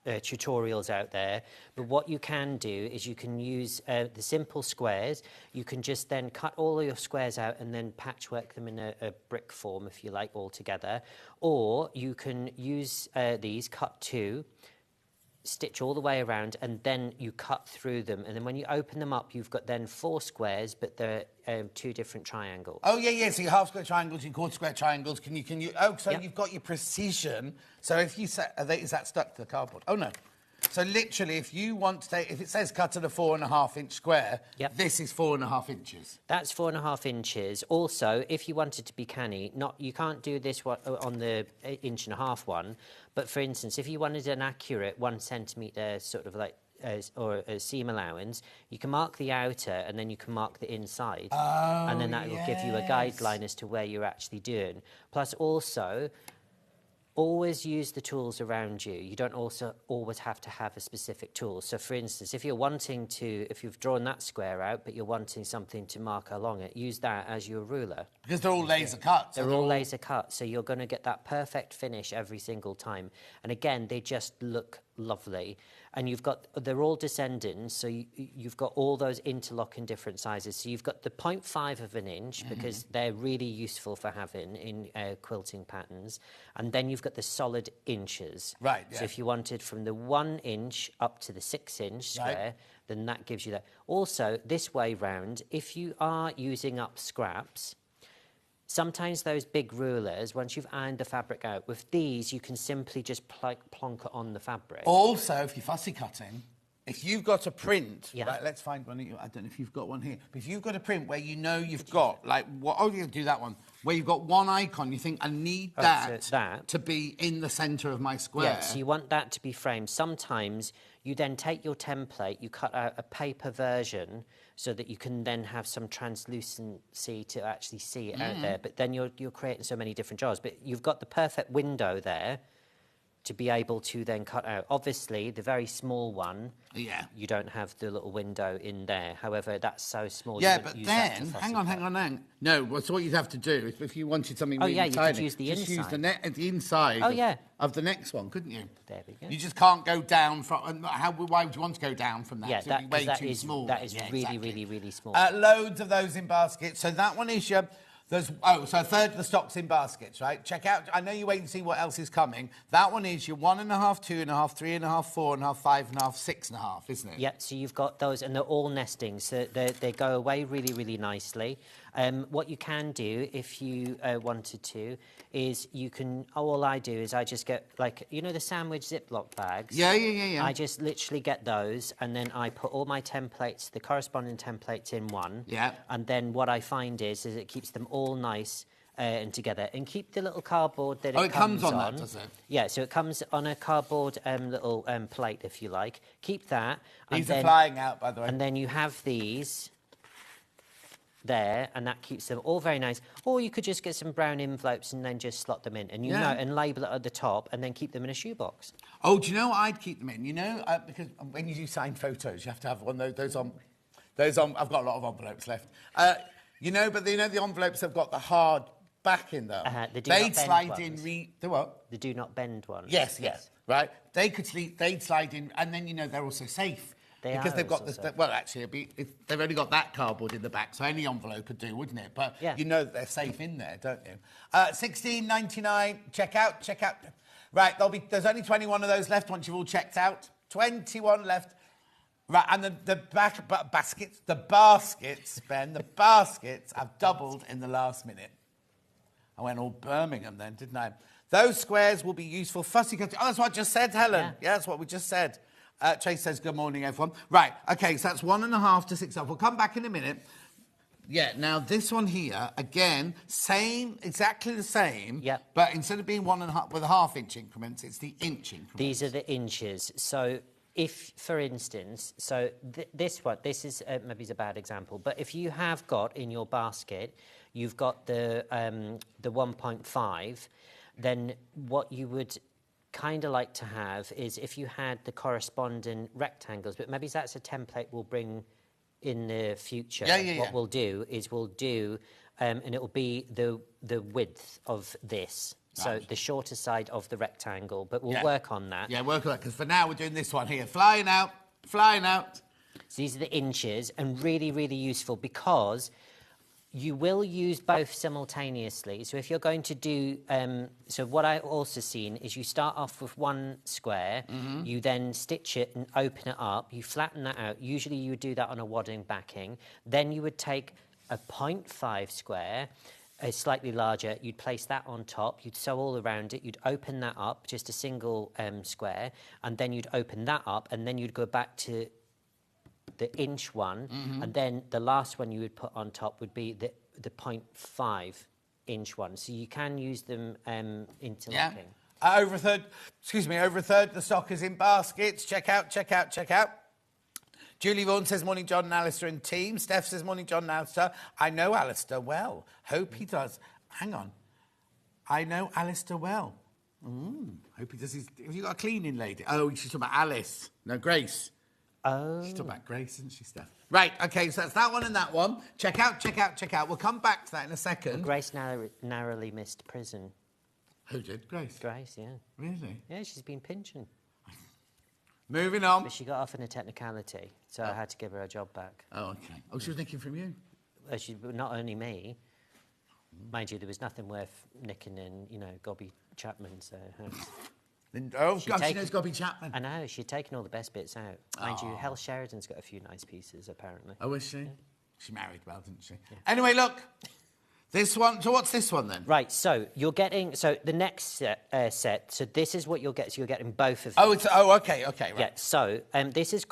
tutorials out there, but what you can do is you can use the simple squares. You can just then cut all of your squares out and then patchwork them in a brick form, if you like, all together. Or you can use these, cut two, stitch all the way around, and then you cut through them, and then when you open them up, you've got then 4 squares, but they're 2 different triangles. Oh, yeah, so your half square triangles, your quarter square triangles, you've got your precision. So if you say, is that stuck to the cardboard? Oh, no. So literally, if you want to take, if it says cut at a 4.5 inch square, this is 4.5 inches. That's 4.5 inches. Also, if you wanted to be canny, you can't do this one on the 1.5 inch one, but for instance, if you wanted an accurate 1 centimetre sort of like or a seam allowance, you can mark the outer and then you can mark the inside, and then that will give you a guideline as to where you're actually doing. Plus, also, always use the tools around you. You don't also always have to have a specific tool. So, for instance, if you've drawn that square out, but you're wanting something to mark along it, use that as your ruler. Because they're all laser cut. They're all laser cut, so you're going to get that perfect finish every single time. And again, they just look lovely. And they're all descending, so you've got all those interlock in different sizes. So you've got the 0.5 of an inch, because they're really useful for having in quilting patterns. And then you've got the solid inches. Right, So if you wanted from the 1 inch up to the 6 inch square, then that gives you that. Also, this way round, if you are using up scraps, sometimes those big rulers, once you've ironed the fabric out, with these, you can simply just plonk it on the fabric. Also, if you're fussy cutting, if you've got a print, right, let's find one. I don't know if you've got one here, but if you've got a print where you know you've got, like, you do that one, where you've got one icon, you think, I need that to be in the centre of my square. Yeah, so you want that to be framed. Sometimes you then take your template, you cut out a paper version so that you can then have some translucency to actually see it out there. But then you're creating so many different jars. But you've got the perfect window there to be able to then cut out. Obviously, the very small one, you don't have the little window in there. However, that's so small. Yeah, but then, hang on. No, so what you'd have to do is if you wanted something really tiny, you could use the just inside. use the inside of the next one, couldn't you? There we go. You just can't go down from... Why would you want to go down from that? Yeah, It'd be way too small. That is really small. Loads of those in baskets. So that one is your... so a third of the stock's in baskets, right? Check out, I know you wait and see what else is coming. That one is your 1.5, 2.5, 3.5, 4.5, 5.5, 6.5, isn't it? Yeah, so you've got those, and they're all nesting, so they go away really nicely. What you can do, if you wanted to, is all I do is I just get, like, you know the sandwich Ziploc bags? Yeah. I just literally get those, and then I put all my templates, the corresponding templates in one. Yeah. And then what I find is it keeps them all nice and together, and keep the little cardboard that it comes on that, does it? Yeah, so it comes on a cardboard little plate, if you like. Keep that. These are flying out, by the way. And then you have these there, and that keeps them all very nice. Or you could just get some brown envelopes and then just slot them in, and you know, and label it at the top, and then keep them in a shoebox. Oh, do you know what I'd keep them in? You know, because when you do signed photos, you have to have one of those on. I've got a lot of envelopes left. You know, but you know the envelopes have got the hard back in them. They'd slide in. The what? The do not bend ones. Yes. Right. They'd slide in, and then you know they're also safe. Because they've got this. Well, actually, they've only got that cardboard in the back, so any envelope could do, wouldn't it? But you know that they're safe in there, don't you? $16.99. Check out. Right, there's only 21 of those left. Once you've all checked out, 21 left. Right, and the baskets, Ben, the baskets have doubled in the last minute. I went all Birmingham then, didn't I? Those squares will be useful. Fussy cuts. Oh, that's what I just said, Helen. Yeah, that's what we just said. Chase says, good morning, everyone. Right, OK, so that's 1.5 to 6 up. We'll come back in a minute. Yeah, now this one here, again, exactly the same. Yeah. But instead of being 1.5 with half-inch increments, it's the inch increments. These are the inches. So if, for instance, so this is maybe a bad example, but if you have got in your basket, you've got the 1.5, then what you would kind of like to have is if you had the corresponding rectangles, but maybe that's a template we'll bring in the future. What we'll do is and it will be the width of this. Right. So the shorter side of the rectangle, but we'll work on that. Yeah, work on that, because for now we're doing this one here. Flying out. So these are the inches, and really, really useful because you will use both simultaneously. So if you're going to do... so what I've also seen is you start off with one square, you then stitch it and open it up, you flatten that out. Usually you would do that on a wadding backing. Then you would take a 0.5 square, slightly larger, you'd place that on top, you'd sew all around it, you'd open that up, just a single square, and then you'd open that up, and then you'd go back to the inch one, and then the last one you would put on top would be the 0.5 inch one. So you can use them interlocking. Over a third, the stock is in baskets. Check out. Julie Vaughan says, morning, John and Alistair and team. Steph says, morning, John and Alistair. I know Alistair well. Hope he does. Hang on. I know Alistair well. Hope he does. Have you got a cleaning lady? Oh, she's talking about Alice. No, Grace. Oh. She's talking about Grace, isn't she, Steph? Right, OK, so that's that one and that one. Check out. We'll come back to that in a second. Well, Grace narrowly missed prison. Who did? Grace? Grace, yeah. Really? Yeah, she's been pinching. Moving on. But she got off in a technicality, so I had to give her job back. Oh, OK. Oh, she was nicking from you? Not only me. Mind you, there was nothing worth nicking in, Gobby Chapman's house. Oh, God, she knows Gobby Chapman. I know, she'd taken all the best bits out. Mind you, Hel Sheridan's got a few nice pieces, apparently. Oh, is she? Yeah. She married well, didn't she? Yeah. Anyway, look. This one, so what's this one then? Right, so you're getting, so the next set, so this is what you'll get, so you're getting both of them. Okay, right. Yeah, so this is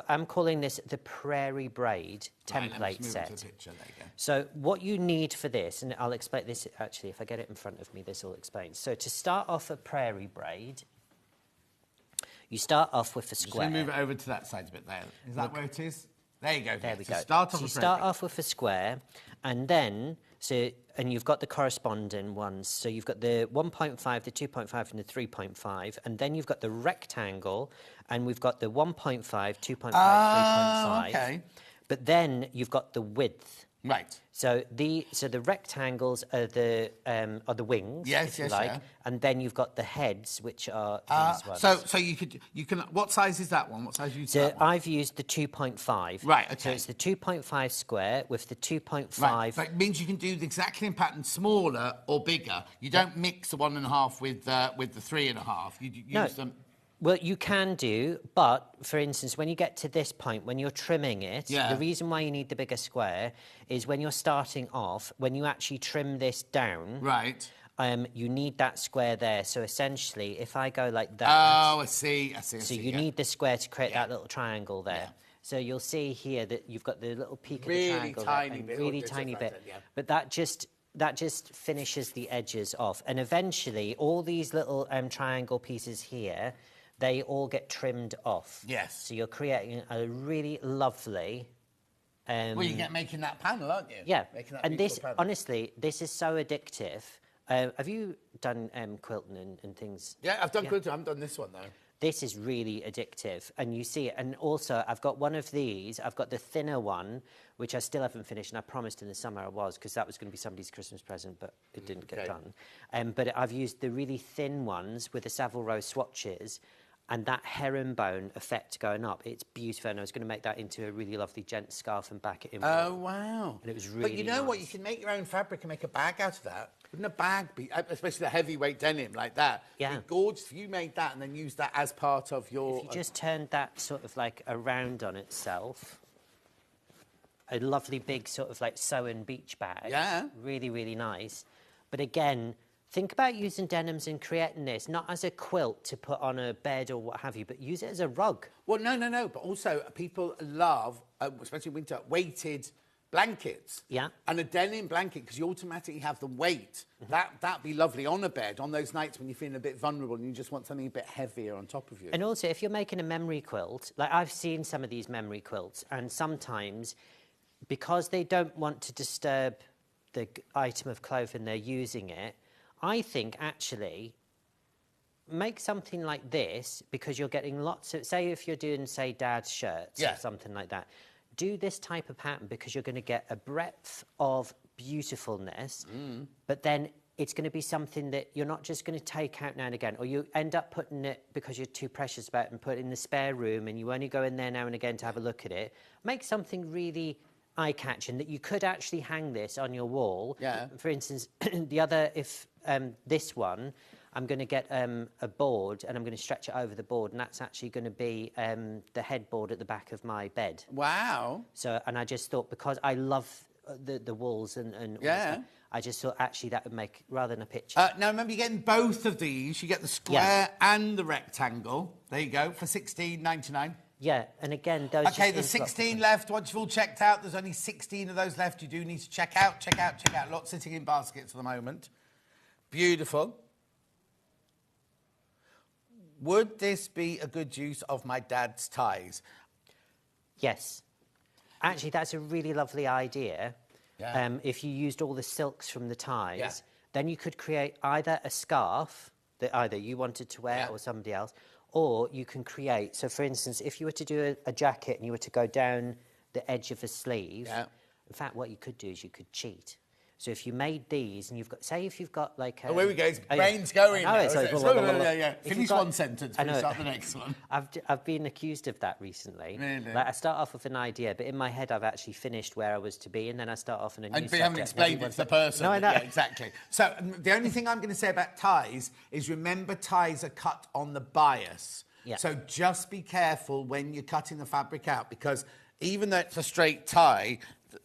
I'm calling this the Prairie braid template set. To the picture. There you go. So what you need for this, and I'll explain this, actually, if I get it in front of me, this will explain. So to start off a Prairie braid, you start off with a square. Just move it over to that side a bit there. Is that where it is? There you go. There we go. You start off with a square, and then... and you've got the corresponding ones. So you've got the 1.5, the 2.5, and the 3.5. And then you've got the rectangle, and we've got the 1.5, 2.5, 3.5. Okay. But then you've got the width. Right. So the rectangles are the wings, if you like, and then you've got the heads, which are these ones. So you can. What size is that one? What size you? So I've used the 2.5. Right. Okay. So it's the 2.5 square with the 2.5. Right. So it means you can do the exact same pattern, smaller or bigger. You don't mix the 1.5 with the 3.5. You use them. Well, you can do, but, for instance, when you get to this point, when you're trimming it, the reason why you need the bigger square is when you're starting off, when you actually trim this down... Right. You need that square there. So, essentially, if I go like that... Oh, I see. So you need the square to create that little triangle there. Yeah. So you'll see here that you've got the little peak of the triangle. Really tiny bit. But that just... that just finishes the edges off. And eventually, all these little triangle pieces here, they all get trimmed off. Yes. So you're creating a really lovely... well, you get making that panel, aren't you? Yeah. Making that And this, panel. honestly, this is so addictive. Have you done quilting and things? Yeah, I've done quilting. I haven't done this one, though. This is really addictive, and you see it. And also, I've got one of these. I've got the thinner one, which I still haven't finished, and I promised in the summer I was, because that was going to be somebody's Christmas present, but it didn't get done. But I've used the really thin ones with the Savile Row swatches, and that herringbone effect going up. It's beautiful, and I was going to make that into a really lovely gent scarf and back it in. Oh, wow. And it was really But you know what? You can make your own fabric and make a bag out of that. Wouldn't a bag be, especially the heavyweight denim like that? Yeah. Be gorgeous if you made that and then used that as part of your... If you just turned that sort of like around on itself, a lovely big sort of like sewn beach bag. Yeah. Really, really nice. But again, think about using denims and creating this, not as a quilt to put on a bed or what have you, but use it as a rug. Well, no. But also, people love, especially winter, weighted blankets. Yeah. And a denim blanket, because you automatically have the weight. That'd be lovely on a bed, on those nights when you're feeling a bit vulnerable and you just want something a bit heavier on top of you. And also, if you're making a memory quilt, like I've seen some of these memory quilts, and sometimes, because they don't want to disturb the item of clothing they're using it, I think, actually, make something like this, because you're getting lots of... Say if you're doing, say, dad's shirts or something like that, do this type of pattern, because you're going to get a breadth of beautifulness, but then it's going to be something that you're not just going to take out now and again, or you end up putting it, because you're too precious about it, and put it in the spare room, and you only go in there now and again to have a look at it. Make something really... eye-catching, that you could actually hang this on your wall. Yeah. For instance, the other, if this one, I'm going to get a board, and I'm going to stretch it over the board, and that's actually going to be the headboard at the back of my bed. Wow. So, and I just thought, because I love the walls and all that, I just thought actually that would make, rather than a picture. Now, remember, you're getting both of these. You get the square and the rectangle. There you go, for $16.99. Yeah, and again, those... OK, there's 16 left. Once you've all checked out, there's only 16 of those left. You do need to check out. Lots sitting in baskets at the moment. Beautiful. Would this be a good use of my dad's ties? Yes. Actually, that's a really lovely idea. Yeah. If you used all the silks from the ties, then you could create either a scarf that either you wanted to wear or somebody else, or you can create... So, for instance, if you were to do a jacket and you were to go down the edge of a sleeve, in fact, what you could do is you could cheat. So if you made these and you've got... Say if you've got like... Oh, here we go. His brain's going now. Yeah. Finish one sentence, we start the next one. I've been accused of that recently. Really? Like, I start off with an idea, but in my head I've actually finished where I was to be, and then I start off in a new subject. And you haven't explained it to the person. No, I know. Yeah, exactly. So the only thing I'm going to say about ties is, remember, ties are cut on the bias. Yeah. So just be careful when you're cutting the fabric out, because even though it's a straight tie,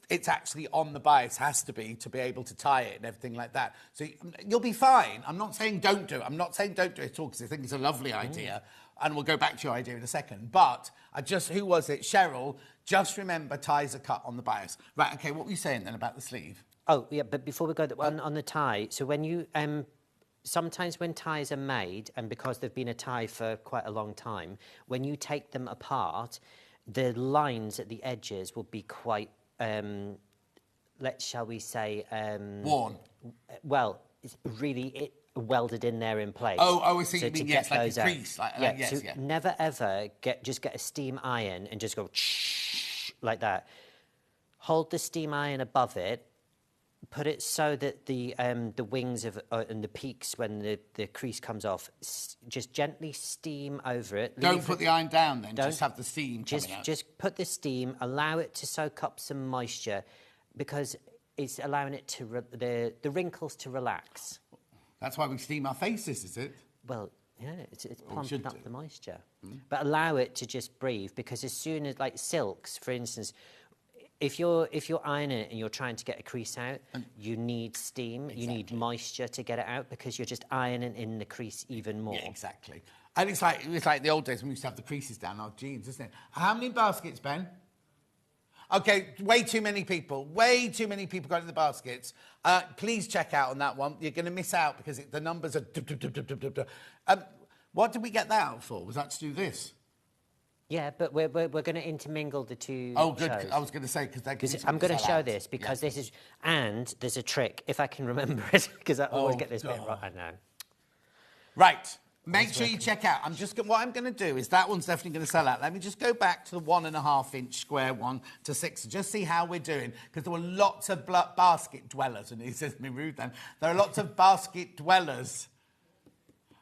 it's actually on the bias, has to be able to tie it and everything like that. So you'll be fine. I'm not saying don't do it. I'm not saying don't do it at all, because I think it's a lovely idea. And we'll go back to your idea in a second. But who was it? Cheryl, just remember, ties are cut on the bias. Right, OK, what were you saying then about the sleeve? Oh, yeah, but before we go on the tie, so when you... sometimes when ties are made, and because they've been a tie for quite a long time, when you take them apart, the lines at the edges will be quite... shall we say... worn. Well, it's really welded in there in place. Oh, I see. So you mean, yes, like a crease. Never, ever get a steam iron and just go like that. Hold the steam iron above it, put it so that the wings and the peaks, when the crease comes off, just gently steam over it. Don't put the iron down then, just have the steam coming out. Just put the steam, allow it to soak up some moisture, because it's allowing it to the wrinkles to relax. That's why we steam our faces, is it? Well, yeah, it's pumping up the moisture. But allow it to just breathe, because as soon as, like silks, for instance... If you're ironing it and you're trying to get a crease out, you need steam, you need moisture to get it out, because you're just ironing in the crease even more. Yeah, exactly. And it's like the old days when we used to have the creases down our jeans, isn't it? How many baskets, Ben? Okay, way too many people. Way too many people got in the baskets. Please check out on that one. You're going to miss out because the numbers are... what did we get that out for? Was that to do this? Yeah, but we're going to intermingle the two Oh, good. shows. I was going to say, because I'm going to show this, because this is... And there's a trick, if I can remember it, because I always get this bit right. I know. Right. Make sure you check out. What I'm going to do is that one's definitely going to sell out. Let me just go back to the 1.5-inch square one to 6, just see how we're doing, because there were lots of basket dwellers, and he says me rude then. There are lots of basket dwellers.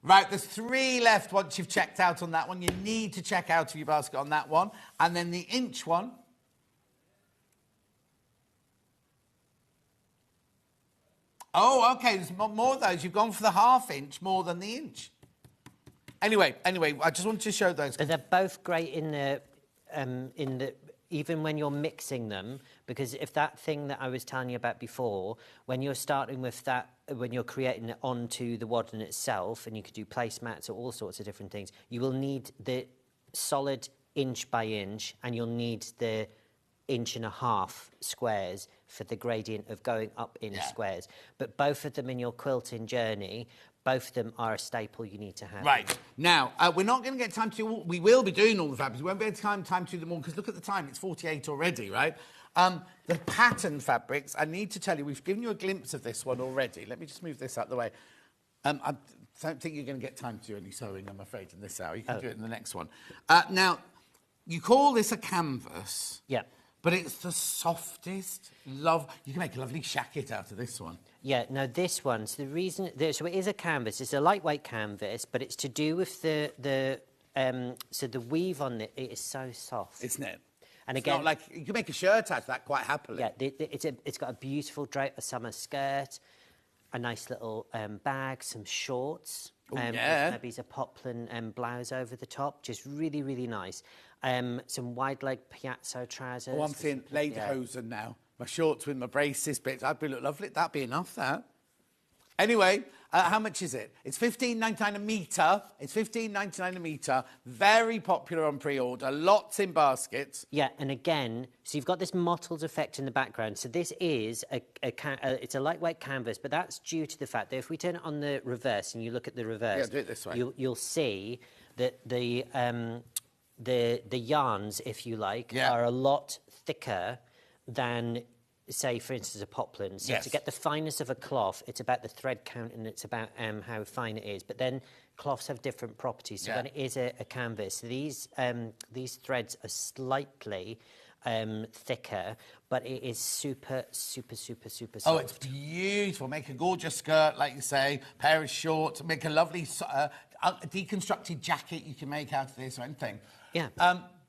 Right, there's 3 left once you've checked out on that one. You need to check out of your basket on that one. And then the inch one. Oh, okay, there's more of those. You've gone for the 1/2 inch more than the inch. Anyway, I just wanted to show those. But they're both great in the even when you're mixing them, because if that thing that I was telling you about before, when you're starting with that, when you're creating it onto the wadding itself, and you could do placemats or all sorts of different things, you will need the solid inch by inch, and you'll need the 1.5 inch squares for the gradient of going up in squares. But both of them in your quilting journey, both of them are a staple you need to have. Right. Now, we're not going to get time to do all... We will be doing all the fabrics. We won't be able to time to do them all, because look at the time. It's 48 already, right? The pattern fabrics, I need to tell you, we've given you a glimpse of this one already. Let me just move this out of the way. I don't think you're going to get time to do any sewing, I'm afraid, in this hour. You can do it in the next one. Now, you call this a canvas. Yeah. But it's the softest love. You can make a lovely shacket out of this one. Yeah, no, this one's the reason. So it is a canvas. It's a lightweight canvas, but it's to do with the weave on it. It is so soft, isn't it? And it's again, not like you can make a shirt out of that quite happily. Yeah, it's got a beautiful drape, a summer skirt, a nice little bag, some shorts. Maybe a poplin blouse over the top, just really, really nice. Some wide leg piazzo trousers. Oh, I'm seeing lederhosen now. My shorts with my braces bits. That'd be look lovely. That'd be enough, that. Anyway, how much is it? It's $15.99 a metre. It's $15.99 a metre. Very popular on pre-order. Lots in baskets. Yeah, and again, so you've got this mottled effect in the background. So this is it's a lightweight canvas, but that's due to the fact that if we turn it on the reverse and you look at the reverse, do it this way. You'll see that the yarns, if you like, are a lot thicker than, say, for instance, a poplin. So to get the fineness of a cloth, it's about the thread count and it's about how fine it is. But then cloths have different properties. So when it is a canvas, these threads are slightly thicker, but it is super, super, super, super soft. Oh, it's beautiful. Make a gorgeous skirt, like you say, pair of shorts, make a lovely deconstructed jacket you can make out of this or anything. Yeah.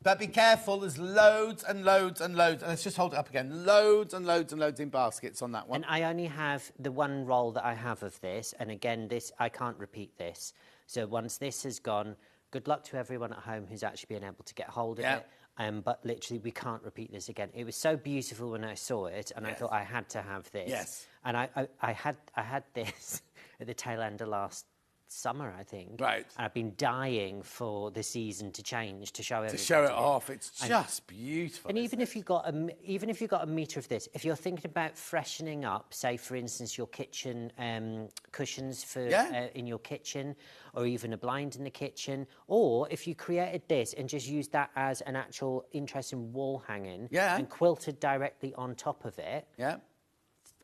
But be careful, there's loads and loads and loads. Let's just hold it up again. Loads and loads and loads in baskets on that one. And I only have the one roll that I have of this. And again, I can't repeat this. So once this has gone, good luck to everyone at home who's actually been able to get hold of it. But literally, we can't repeat this again. It was so beautiful when I saw it, and I thought I had to have this. Yes. And I had this at the tail end of last summer, I think. Right. And I've been dying for the season to change, to show everybody. To show it off. It's just beautiful. And even if you got a metre of this, if you're thinking about freshening up, say for instance your kitchen cushions for in your kitchen, or even a blind in the kitchen, or if you created this and just used that as an actual interesting wall hanging and quilted directly on top of it. Yeah.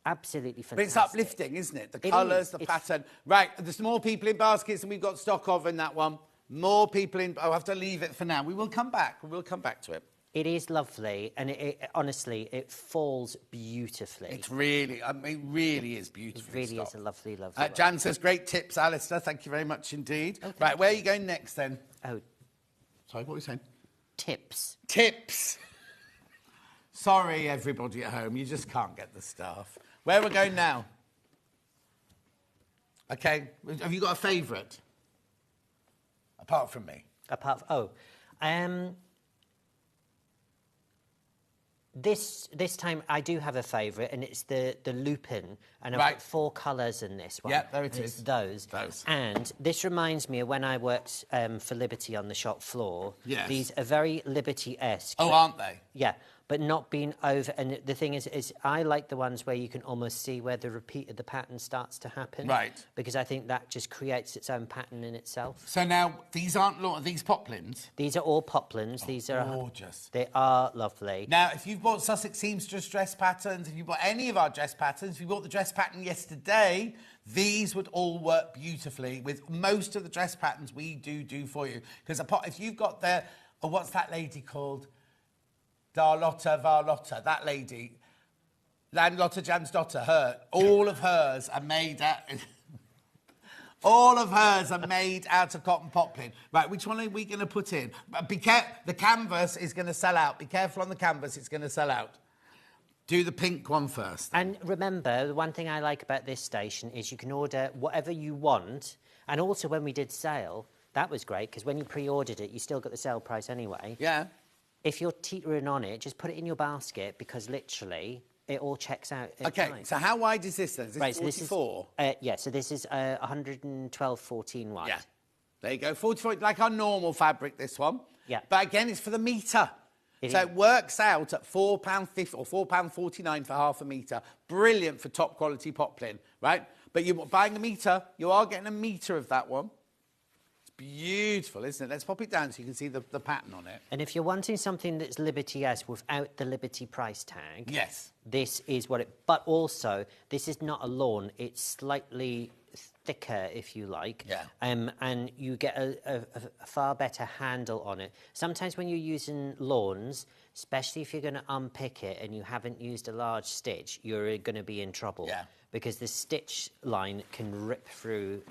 Absolutely fantastic. But it's uplifting, isn't it? The colours, the pattern. Right, there's more people in baskets than we've got stock of in that one. More people in... I'll have to leave it for now. We will come back. We'll come back to it. It is lovely, and honestly, it falls beautifully. It's really... it really is beautiful. It really is a lovely, lovely Jan says, great tips, Alistair. Thank you very much indeed. Oh, right, where are you going next, then? Oh. Sorry, what were you saying? Tips. Tips. Sorry, everybody at home. You just can't get the staff. Where are we going now? OK, have you got a favourite? Apart from me. This time I do have a favourite, and it's the lupin, and I've got 4 colours in this one. Yeah, there it is. It's those. And this reminds me of when I worked for Liberty on the shop floor. Yes. These are very Liberty-esque. Oh, aren't they? Yeah, but not being over. And the thing is I like the ones where you can almost see where the repeat of the pattern starts to happen. Right. Because I think that just creates its own pattern in itself. So now, these aren't these poplins? These are all poplins. These are gorgeous. They are lovely. Now, if you've bought Sussex Seamstress dress patterns, if you've bought any of our dress patterns, if you bought the dress pattern yesterday, these would all work beautifully with most of the dress patterns we do for you. Because if you've got what's that lady called? Varlotta, that lady. Landlotta Jansdotter, all of hers are made out... All of hers are made out of cotton poplin. Right, which one are we going to put in? Be careful, the canvas is going to sell out. Be careful on the canvas, it's going to sell out. Do the pink one first. And remember, the one thing I like about this station is you can order whatever you want. And also when we did sale, that was great, because when you pre-ordered it, you still got the sale price anyway. Yeah. If you're teetering on it, just put it in your basket, because literally it all checks out. Okay, so how wide is this then? Is this right, 44? So this is 112/14 wide. Yeah. There you go, 44, like our normal fabric, this one. Yeah. But again, it's for the metre. It works out at £4.50 or £4.49 for half a metre. Brilliant for top quality poplin, right? But you're buying a metre, you are getting a metre of that one. Beautiful, isn't it? Let's pop it down so you can see the pattern on it. And if you're wanting something that's Liberty-esque without the Liberty price tag... Yes. This is what it... But also, this is not a lawn. It's slightly thicker, if you like. Yeah. And you get a far better handle on it. Sometimes when you're using lawns, especially if you're going to unpick it and you haven't used a large stitch, you're going to be in trouble. Yeah. Because the stitch line can rip through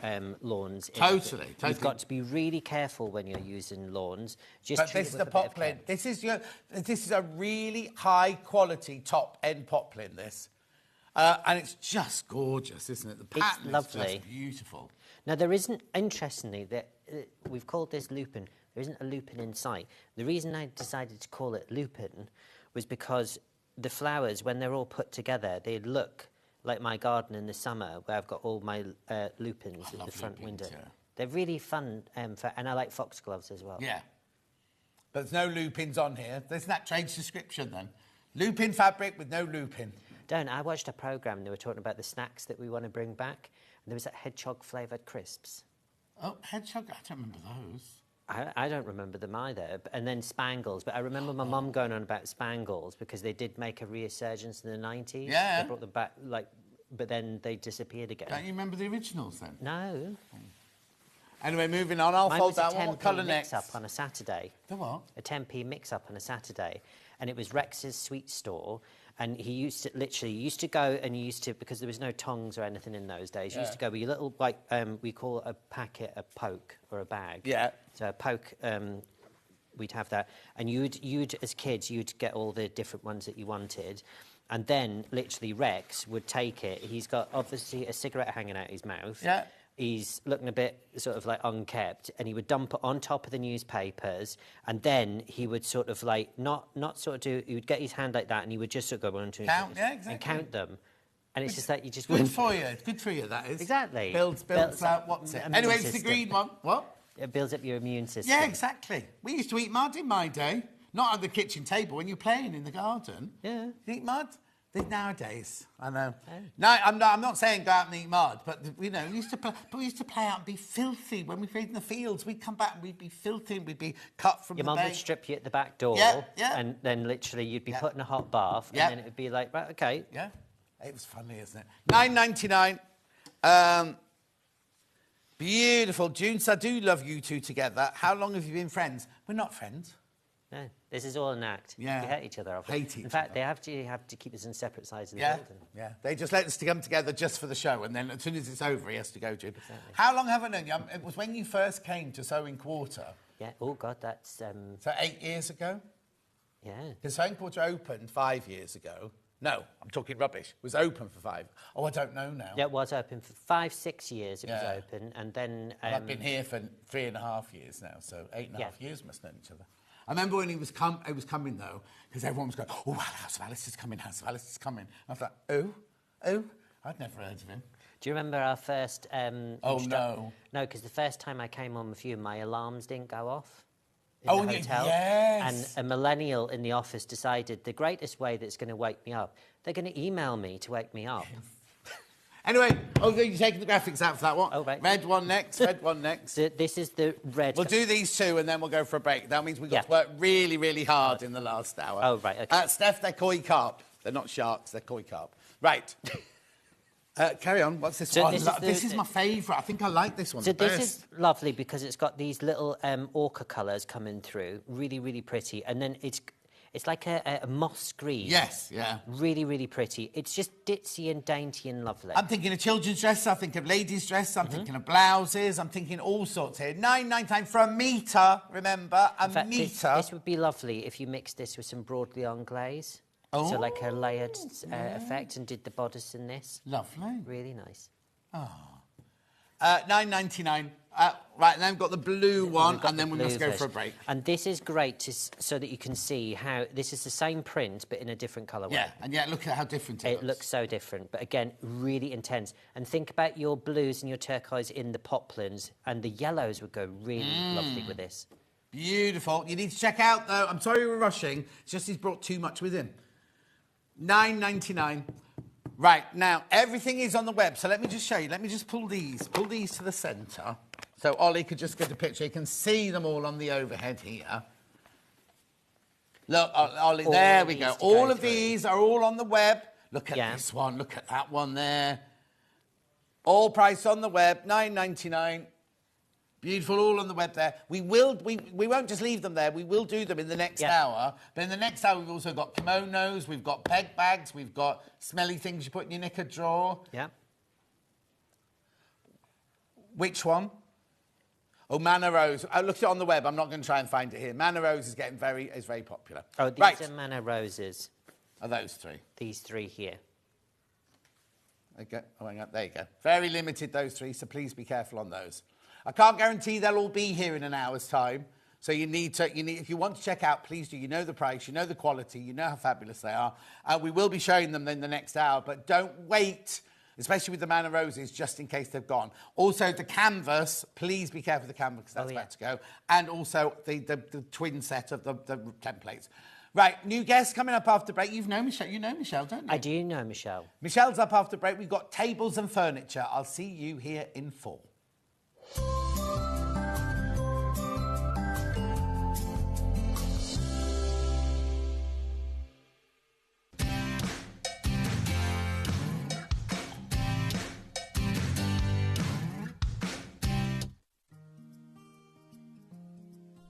lawns. Totally. You've got to be really careful when you're using lawns. But this is the poplin. This is a really high quality top end poplin. This, and it's just gorgeous, isn't it? The pattern is just beautiful. Now there isn't, interestingly, that we've called this lupin. There isn't a lupin in sight. The reason I decided to call it lupin was because the flowers, when they're all put together, they look like my garden in the summer, where I've got all my lupins at the front window. Yeah. They're really fun, and I like foxgloves as well. Yeah. But there's no lupins on here. Isn't that trade description, then? Lupin fabric with no lupin. I watched a programme, and they were talking about the snacks that we want to bring back, and there was that hedgehog-flavoured crisps. Oh, hedgehog? I don't remember those. I don't remember them either. And then Spangles. But I remember my mum going on about Spangles because they did make a resurgence in the 90s. Yeah. They brought them back, but then they disappeared again. Don't you remember the originals then? No. Anyway, moving on. I'll fold that one. What colour next? Mix-up on a Saturday. The what? A 10p mix-up on a Saturday. And it was Rex's sweet store. And he used to go and because there was no tongs or anything in those days, you used to go with your little, we call a packet a poke or a bag. Yeah. So a poke, we'd have that. And you'd, as kids, you'd get all the different ones that you wanted. And then, literally, Rex would take it. He's got, obviously, a cigarette hanging out his mouth. Yeah. He's looking a bit sort of unkept, and he would dump it on top of the newspapers, and then he would sort of not sort of do. He would get his hand like that, and he would just sort of go on to count, yeah, exactly, and count them, and it's just you just good for you. Good for you, that is exactly builds out what's it. Anyway, it's the green one. What? It builds up your immune system. Yeah, exactly. We used to eat mud in my day, not on the kitchen table when you're playing in the garden. Yeah, eat mud. Nowadays, I know. No, I'm not saying go out and eat mud, but we used to play out and be filthy when we played in the fields. We'd come back and we'd be filthy and we'd be cut from your the mum would strip you at the back door, and then literally you'd be put in a hot bath, and then it would be right, okay. Yeah, it was funny, isn't it? £9.99. Beautiful, June. I do love you two together. How long have you been friends? We're not friends. No, this is all an act. Yeah. We hate each other. In fact, they have to keep us in separate sides of the building. Yeah, they just let us come together just for the show, and then as soon as it's over, he has to go, Jim. Exactly. How long have I known you? It was when you first came to Sewing Quarter. Yeah, oh, God, that's... So 8 years ago? Yeah. Because Sewing Quarter opened 5 years ago. No, I'm talking rubbish. It was open for 5. Oh, I don't know now. Yeah, it was open for 5-6 years. It was open, and then... I've been here for 3.5 years now, so 8.5 years must know each other. I remember when he was coming, though, because everyone was going, oh, House of Alistair's coming, House of Alistair's coming. I was like, oh, I'd never heard of him. Do you remember our first... no. No, because the first time I came on with you, my alarms didn't go off. in the hotel. Yes. And a millennial in the office decided the greatest way that's going to wake me up, they're going to email me to wake me up. Anyway, you're taking the graphics out for that one. Oh, right. Red one next, red one next. This is the red. We'll do these two and then we'll go for a break. That means we've got to work really, really hard in the last hour. Oh, right, OK. Steph, they're koi carp. They're not sharks, they're koi carp. Right. Carry on. What's this one? This is my favourite. I think I like this one. So this is lovely because it's got these little ochre colours coming through. Really, really pretty. And then it's like a moss green. Yes, yeah. Really, really pretty. It's just ditzy and dainty and lovely. I'm thinking of children's dresses, I'm thinking of ladies' dresses, I'm thinking of blouses, I'm thinking all sorts here. $9.99 for a metre, remember? A metre. This would be lovely if you mixed this with some broadly on glaze. Oh, so like a layered effect and did the bodice in this. Lovely. Really nice. Oh. $9.99. Right, and then we've got the blue one, and then we must go for a break. And this is great so that you can see how this is the same print, but in a different colourway. Yeah, and yet look at how different it looks. It looks so different, but again, really intense. And think about your blues and your turquoise in the poplins, and the yellows would go really lovely with this. Beautiful. You need to check out, though. I'm sorry we're rushing. It's just he's brought too much with him. $9.99. Right, now, everything is on the web, so let me just show you. Let me just pull these to the centre. So Ollie could just get a picture. You can see them all on the overhead here. Look, Ollie, there we go. All of these are all on the web. Look at this one. Look at that one there. All priced on the web, $9.99. Beautiful, all on the web there. We won't just leave them there. We will do them in the next hour. But in the next hour, we've also got kimonos, we've got peg bags, we've got smelly things you put in your knicker drawer. Yeah. Which one? Oh, Manna Rose. I looked it on the web. I'm not going to try and find it here. Manna Rose is very popular. Oh, these are Manna Roses. Are those three? These three here. Okay. Oh, hang on. There you go. Very limited, those three, so please be careful on those. I can't guarantee they'll all be here in an hour's time. So you need, if you want to check out, please do. You know the price, you know the quality, you know how fabulous they are. We will be showing them in the next hour, but don't wait, especially with the Manna Roses, just in case they've gone. Also, the canvas, please be careful with the canvas, because that's about to go. And also the twin set of the templates. Right, new guest coming up after break. You know Michelle, don't you? I do know Michelle. Michelle's up after break. We've got tables and furniture. I'll see you here in 4.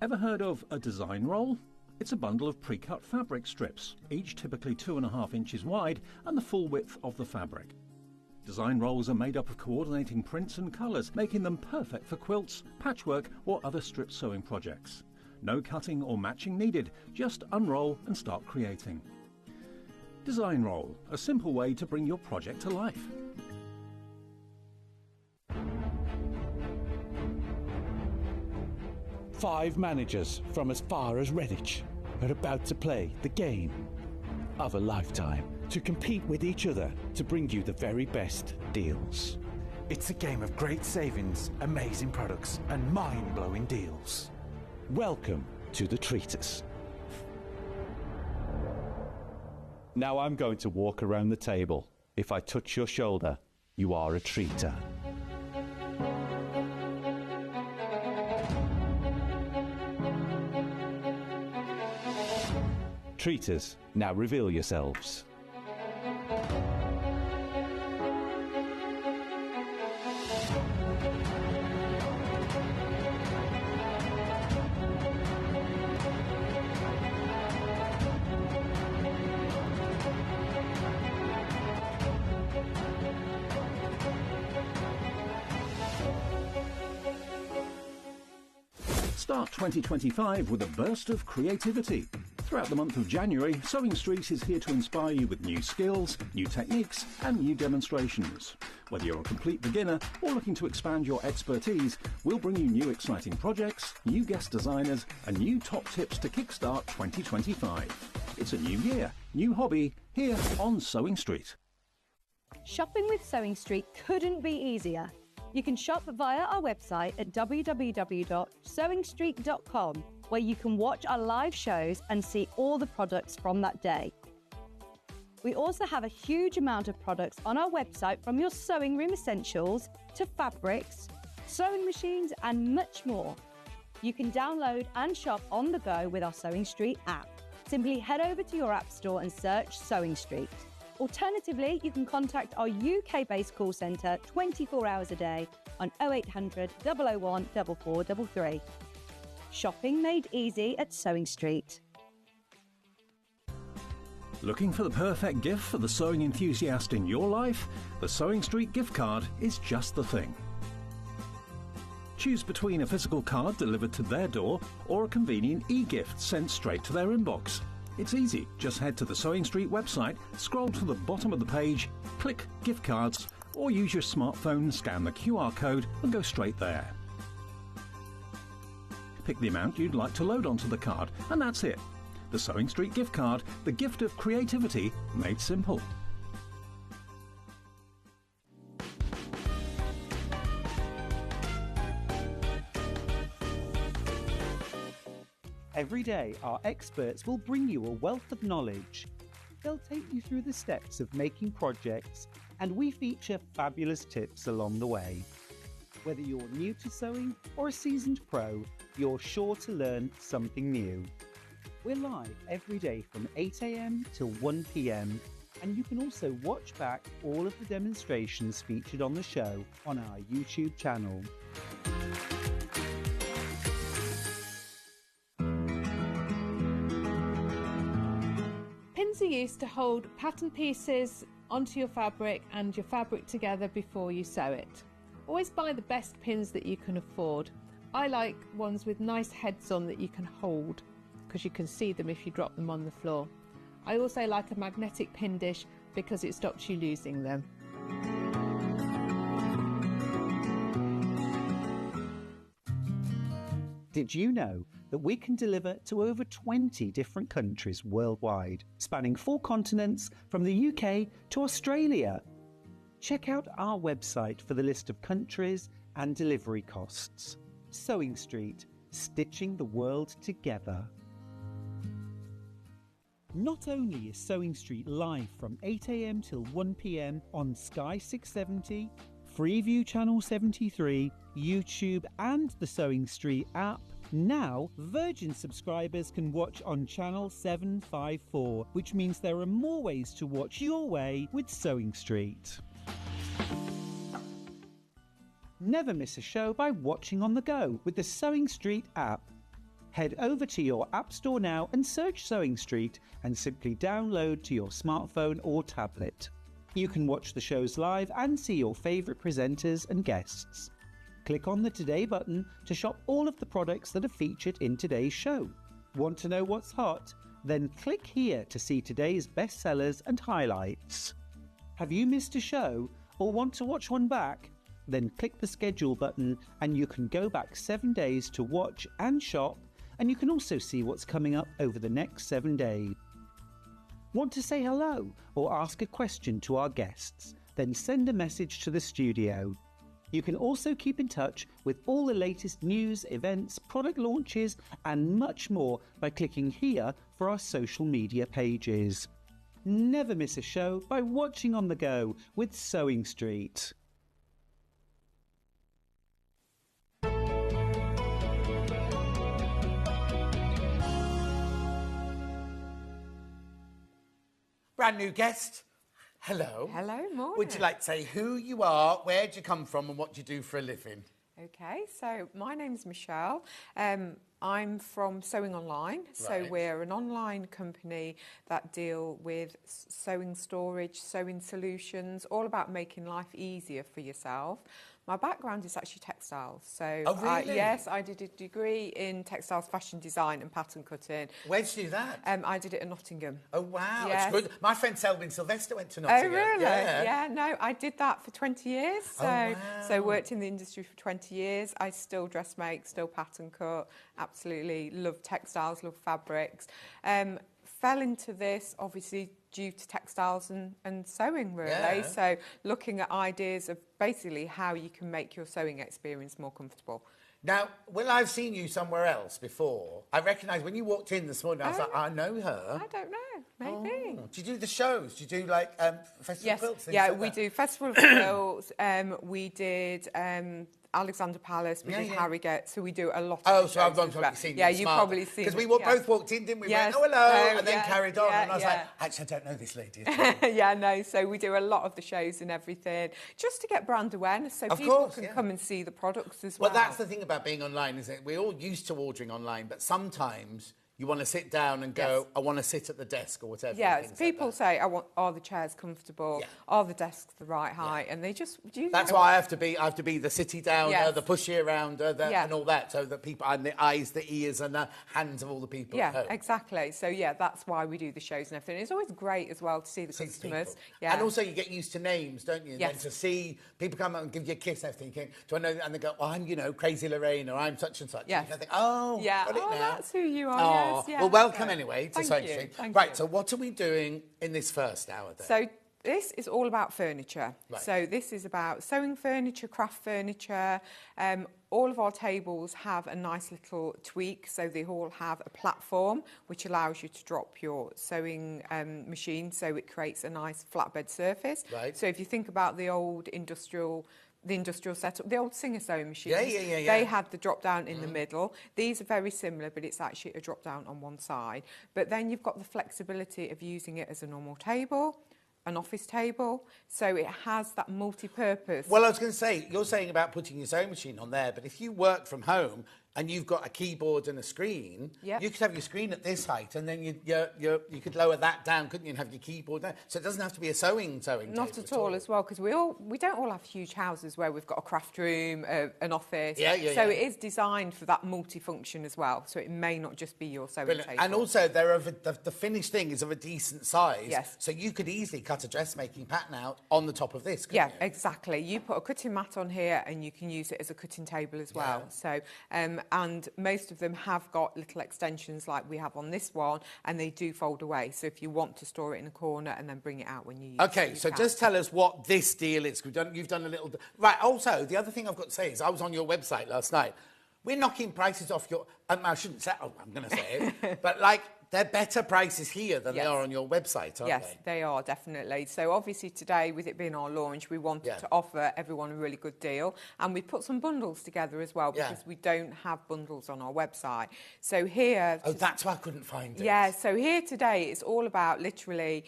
Ever heard of a design roll? It's a bundle of pre-cut fabric strips, each typically 2.5 inches wide and the full width of the fabric. Design rolls are made up of coordinating prints and colours, making them perfect for quilts, patchwork or other strip sewing projects. No cutting or matching needed, just unroll and start creating. Design roll, a simple way to bring your project to life. Five managers from as far as Redditch are about to play the game of a lifetime to compete with each other to bring you the very best deals. It's a game of great savings, amazing products and mind-blowing deals. Welcome to the Treatise. Now I'm going to walk around the table. If I touch your shoulder, you are a treater. Treaters, now reveal yourselves. Start 2025 with a burst of creativity. Throughout the month of January, Sewing Street is here to inspire you with new skills, new techniques and new demonstrations. Whether you're a complete beginner or looking to expand your expertise, we'll bring you new exciting projects, new guest designers and new top tips to kickstart 2025. It's a new year, new hobby, here on Sewing Street. Shopping with Sewing Street couldn't be easier. You can shop via our website at www.sewingstreet.com where you can watch our live shows and see all the products from that day. We also have a huge amount of products on our website, from your sewing room essentials to fabrics, sewing machines and much more. You can download and shop on the go with our Sewing Street app. Simply head over to your app store and search Sewing Street. Alternatively, you can contact our UK-based call centre 24 hours a day on 0800 001 4433. Shopping made easy at Sewing Street. Looking for the perfect gift for the sewing enthusiast in your life? The Sewing Street gift card is just the thing. Choose between a physical card delivered to their door or a convenient e-gift sent straight to their inbox. It's easy. Just head to the Sewing Street website, scroll to the bottom of the page, click Gift Cards, or use your smartphone, scan the QR code and go straight there. Pick the amount you'd like to load onto the card, and that's it. The Sewing Street gift card, the gift of creativity made simple. Every day, our experts will bring you a wealth of knowledge. They'll take you through the steps of making projects, and we feature fabulous tips along the way. Whether you're new to sewing or a seasoned pro, you're sure to learn something new. We're live every day from 8 AM till 1 PM, and you can also watch back all of the demonstrations featured on the show on our YouTube channel. Pins are used to hold pattern pieces onto your fabric and your fabric together before you sew it. Always buy the best pins that you can afford. I like ones with nice heads on that you can hold, because you can see them if you drop them on the floor. I also like a magnetic pin dish because it stops you losing them. Did you know that we can deliver to over 20 different countries worldwide, spanning 4 continents from the UK to Australia? Check out our website for the list of countries and delivery costs. Sewing Street, stitching the world together. Not only is Sewing Street live from 8 AM till 1 PM on Sky 670, Freeview Channel 73, YouTube and the Sewing Street app, now Virgin subscribers can watch on Channel 754, which means there are more ways to watch your way with Sewing Street. Never miss a show by watching on the go with the Sewing Street app. Head over to your app store now and search Sewing Street and simply download to your smartphone or tablet. You can watch the shows live and see your favourite presenters and guests. Click on the Today button to shop all of the products that are featured in today's show. Want to know what's hot? Then click here to see today's bestsellers and highlights. Have you missed a show or want to watch one back? Then click the schedule button and you can go back 7 days to watch and shop, and you can also see what's coming up over the next 7 days. Want to say hello or ask a question to our guests? Then send a message to the studio. You can also keep in touch with all the latest news, events, product launches and much more by clicking here for our social media pages. Never miss a show by watching on the go with Sewing Street. Brand new guest. Hello. Hello, morning. Would you like to say who you are, where do you come from and what do you do for a living? Okay, so my name's Michelle. I'm from Sewing Online. So Right. we're an online company that deal with sewing storage, sewing solutions, all about making life easier for yourself. My background is actually textiles. So Oh, really? yes, I did a degree in textiles fashion design and pattern cutting. Where'd you do that? I did it at Nottingham. Oh, wow. Yes. It's good. My friend Selwyn Sylvester went to Oh, Nottingham. really? Yeah. No, I did that for 20 years. So, wow. so worked in the industry for 20 years. I still dressmake, still pattern cut, absolutely love textiles, love fabrics. fell into this, obviously, due to textiles and sewing, really. Yeah. So looking at ideas of basically how you can make your sewing experience more comfortable. Now, Will, I've seen you somewhere else before. I recognise when you walked in this morning, I was like, I know her. I don't know, maybe. Oh. Do you do the shows? Do you do, like, Festival of Quilts? Yeah, we do Festival of Quilts. We did Alexander Palace, we did Harrogate, so we do a lot of so I've shows. probably seen Yeah, you. you've probably seen Because we it, both walked in, didn't we? Yes. We went, oh, hello, and then Yeah, carried on. yeah, And I was yeah. like, actually, I don't know this lady. Yeah, no, so we do a lot of the shows and everything, just to get brand awareness, so Of people course, can yeah. come and see the products as well. Well, that's the thing about being online, isn't it? We're all used to ordering online, but sometimes you want to sit down and go, Yes. I want to sit at the desk or whatever. Yeah, and things people like say, are the chairs comfortable? Yeah. Are the desks the right height? And they just... That's why I have to be the city downer, Yes. the pushy around, Yeah. and all that, so that people, and the eyes, the ears, and the hands of all the people at Yeah, home. exactly. So, yeah, that's why we do the shows and everything. It's always great as well to see the See customers. people. Yeah. And also you get used to names, don't you? And Yes. then to see people come up and give you a kiss and everything, you think, do I know that? And they go, oh, I'm, Crazy Lorraine, or I'm such and such. Yes. And you think, oh, Yeah. got it Oh, now. that's who you are, Oh, yes. Yeah. well, welcome So, anyway to thank Sewing you, Street. thank Right, you. so what are we doing in this first hour then? So this is all about furniture. Right. So this is about sewing furniture, craft furniture. All of our tables have a nice little tweak. So they all have a platform which allows you to drop your sewing machine. So it creates a nice flatbed surface. Right. So if you think about the old industrial setup, the old Singer sewing machines, Yeah. they had the drop down in the middle. These are very similar, but it's actually a drop down on one side. But then you've got the flexibility of using it as a normal table, an office table, so it has that multi-purpose. Well, I was going to say, you're saying about putting your sewing machine on there, but if you work from home and you've got a keyboard and a screen, Yep. you could have your screen at this height, and then you could lower that down, couldn't you, and have your keyboard there. So it doesn't have to be a sewing Not table at all as well, because we don't all have huge houses where we've got a craft room, an office. Yeah. So it is designed for that multifunction as well. So it may not just be your sewing Brilliant. table. And also, the finished thing is of a decent size. Yes. So you could easily cut a dressmaking pattern out on the top of this, couldn't Yeah, you? exactly. You put a cutting mat on here and you can use it as a cutting table as well. Yeah. So, and most of them have got little extensions like we have on this one, and they do fold away. So if you want to store it in a corner and then bring it out when you use it, Okay, you so can. just tell us what this deal is. You've done a little... Right, also, the other thing I've got to say is I was on your website last night. We're knocking prices off your... I shouldn't say... Oh, I'm going to say it. But, like, they're better prices here than they Yes. are on your website, aren't Yes, they are, definitely. So obviously today, with it being our launch, we wanted Yeah. to offer everyone a really good deal. And we put some bundles together as well, Yeah. because we don't have bundles on our website. So here... Oh, that's why I couldn't find it. Yeah, so here today it's all about literally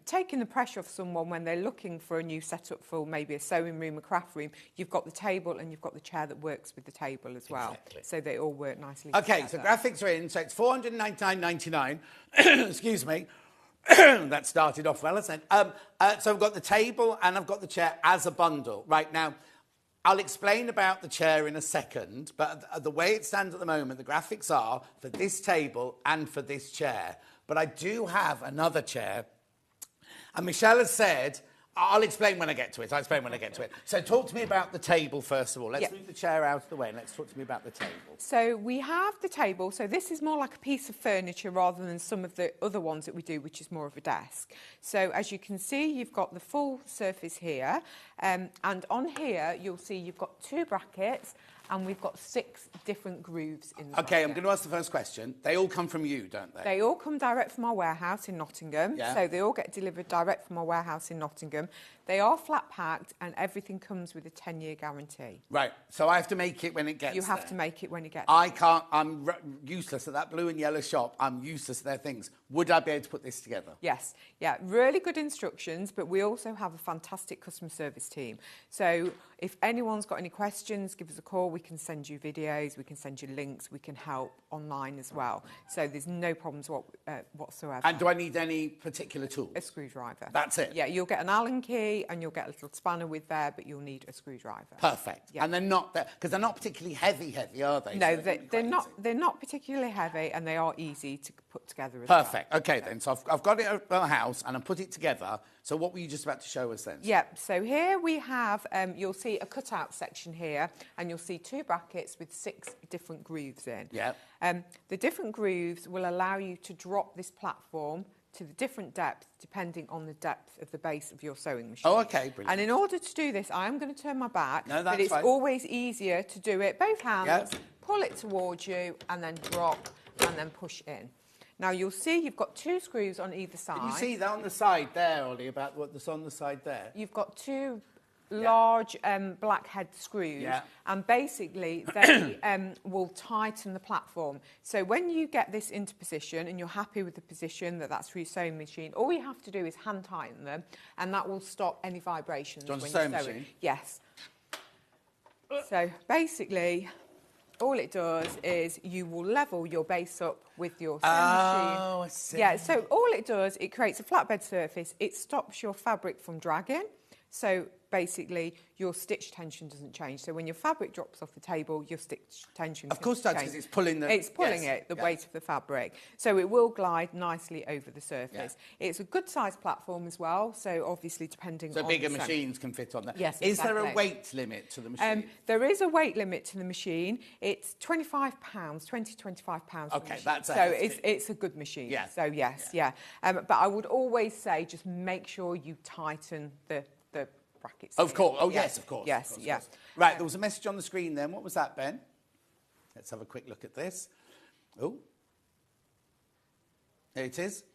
taking the pressure off someone when they're looking for a new setup for maybe a sewing room, a craft room. You've got the table and you've got the chair that works with the table as well. Exactly. So they all work nicely Okay, so together. graphics are in, so it's $499.99. Excuse me. That started off well, isn't it? So I've got the table and I've got the chair as a bundle. Right, now, I'll explain about the chair in a second, but the way it stands at the moment, the graphics are for this table and for this chair. But I do have another chair, and Michelle has said... I'll explain when I get to it. So talk to me about the table, first of all. Let's move the chair out of the way and let's talk to me about the table. So we have the table. So this is more like a piece of furniture rather than some of the other ones that we do, which is more of a desk. So as you can see, you've got the full surface here. And on here, you'll see you've got 2 brackets and we've got 6 different grooves in the Okay, I'm bracket. going to ask the first question. They all come from you, don't they? They all come direct from our warehouse in Nottingham. Yeah. So they all get delivered direct from our warehouse in Nottingham. They are flat packed and everything comes with a 10-year guarantee. Right, so I have to make it when it gets You have there. to make it when it gets I can't, I'm useless at that blue and yellow shop. I'm useless at their things. Would I be able to put this together? Yes, yeah, really good instructions, but we also have a fantastic customer service team. So if anyone's got any questions, give us a call. We can send you videos, we can send you links, we can help online as well. So there's no problems whatsoever. And do I need any particular tools? A screwdriver. That's it? Yeah, you'll get an Allen key and you'll get a little spanner with there, but you'll need a screwdriver. Perfect. Yeah. And they're not, because they're not particularly heavy, are they? No, So they can be they're quite not. easy. They're not particularly heavy, and they are easy to put together as well. Perfect. Okay, then. So I've got it at the house and I put it together. So what were you just about to show us then? Yep. So here we have, you'll see a cutout section here, and you'll see 2 brackets with 6 different grooves in. Yep. The different grooves will allow you to drop this platform to the different depth depending on the depth of the base of your sewing machine. Oh, okay, brilliant. And in order to do this, I am going to turn my back. No, that's but it's fine. always easier to do it both hands, Yep. pull it towards you, and then drop, and then push in. Now you'll see you've got 2 screws on either side. Can you see that on the side there, Ollie, about what's on the side there? You've got 2 large black head screws, Yeah. and basically they will tighten the platform. So when you get this into position and you're happy with the position that's for your sewing machine, all you have to do is hand tighten them, and that will stop any vibrations. Do you want when a sewing you're sewing. machine? Yes. So basically, all it does is you will level your base up with your sewing machine. Oh, I see. Yeah, so all it does, it creates a flatbed surface. It stops your fabric from dragging. So basically, your stitch tension doesn't change. So when your fabric drops off the table, your stitch tension Of course it does, because it's pulling the... It's pulling the weight of the fabric. So it will glide nicely over the surface. Yeah. It's a good size platform as well. So obviously, depending on... So bigger the seam. machines can fit on that. Yes, Is there a exactly. weight limit to the machine? There is a weight limit to the machine. It's £25, £20 to £25. Okay, that's a so hefty- it's a good machine. Yeah. So yes, yeah. But I would always say just make sure you tighten the brackets. Of here. course. Oh, Yeah. yes, of course. Yes, of course, yeah. of course. Right, there was a message on the screen then. What was that, Ben? Let's have a quick look at this. Oh. There it is.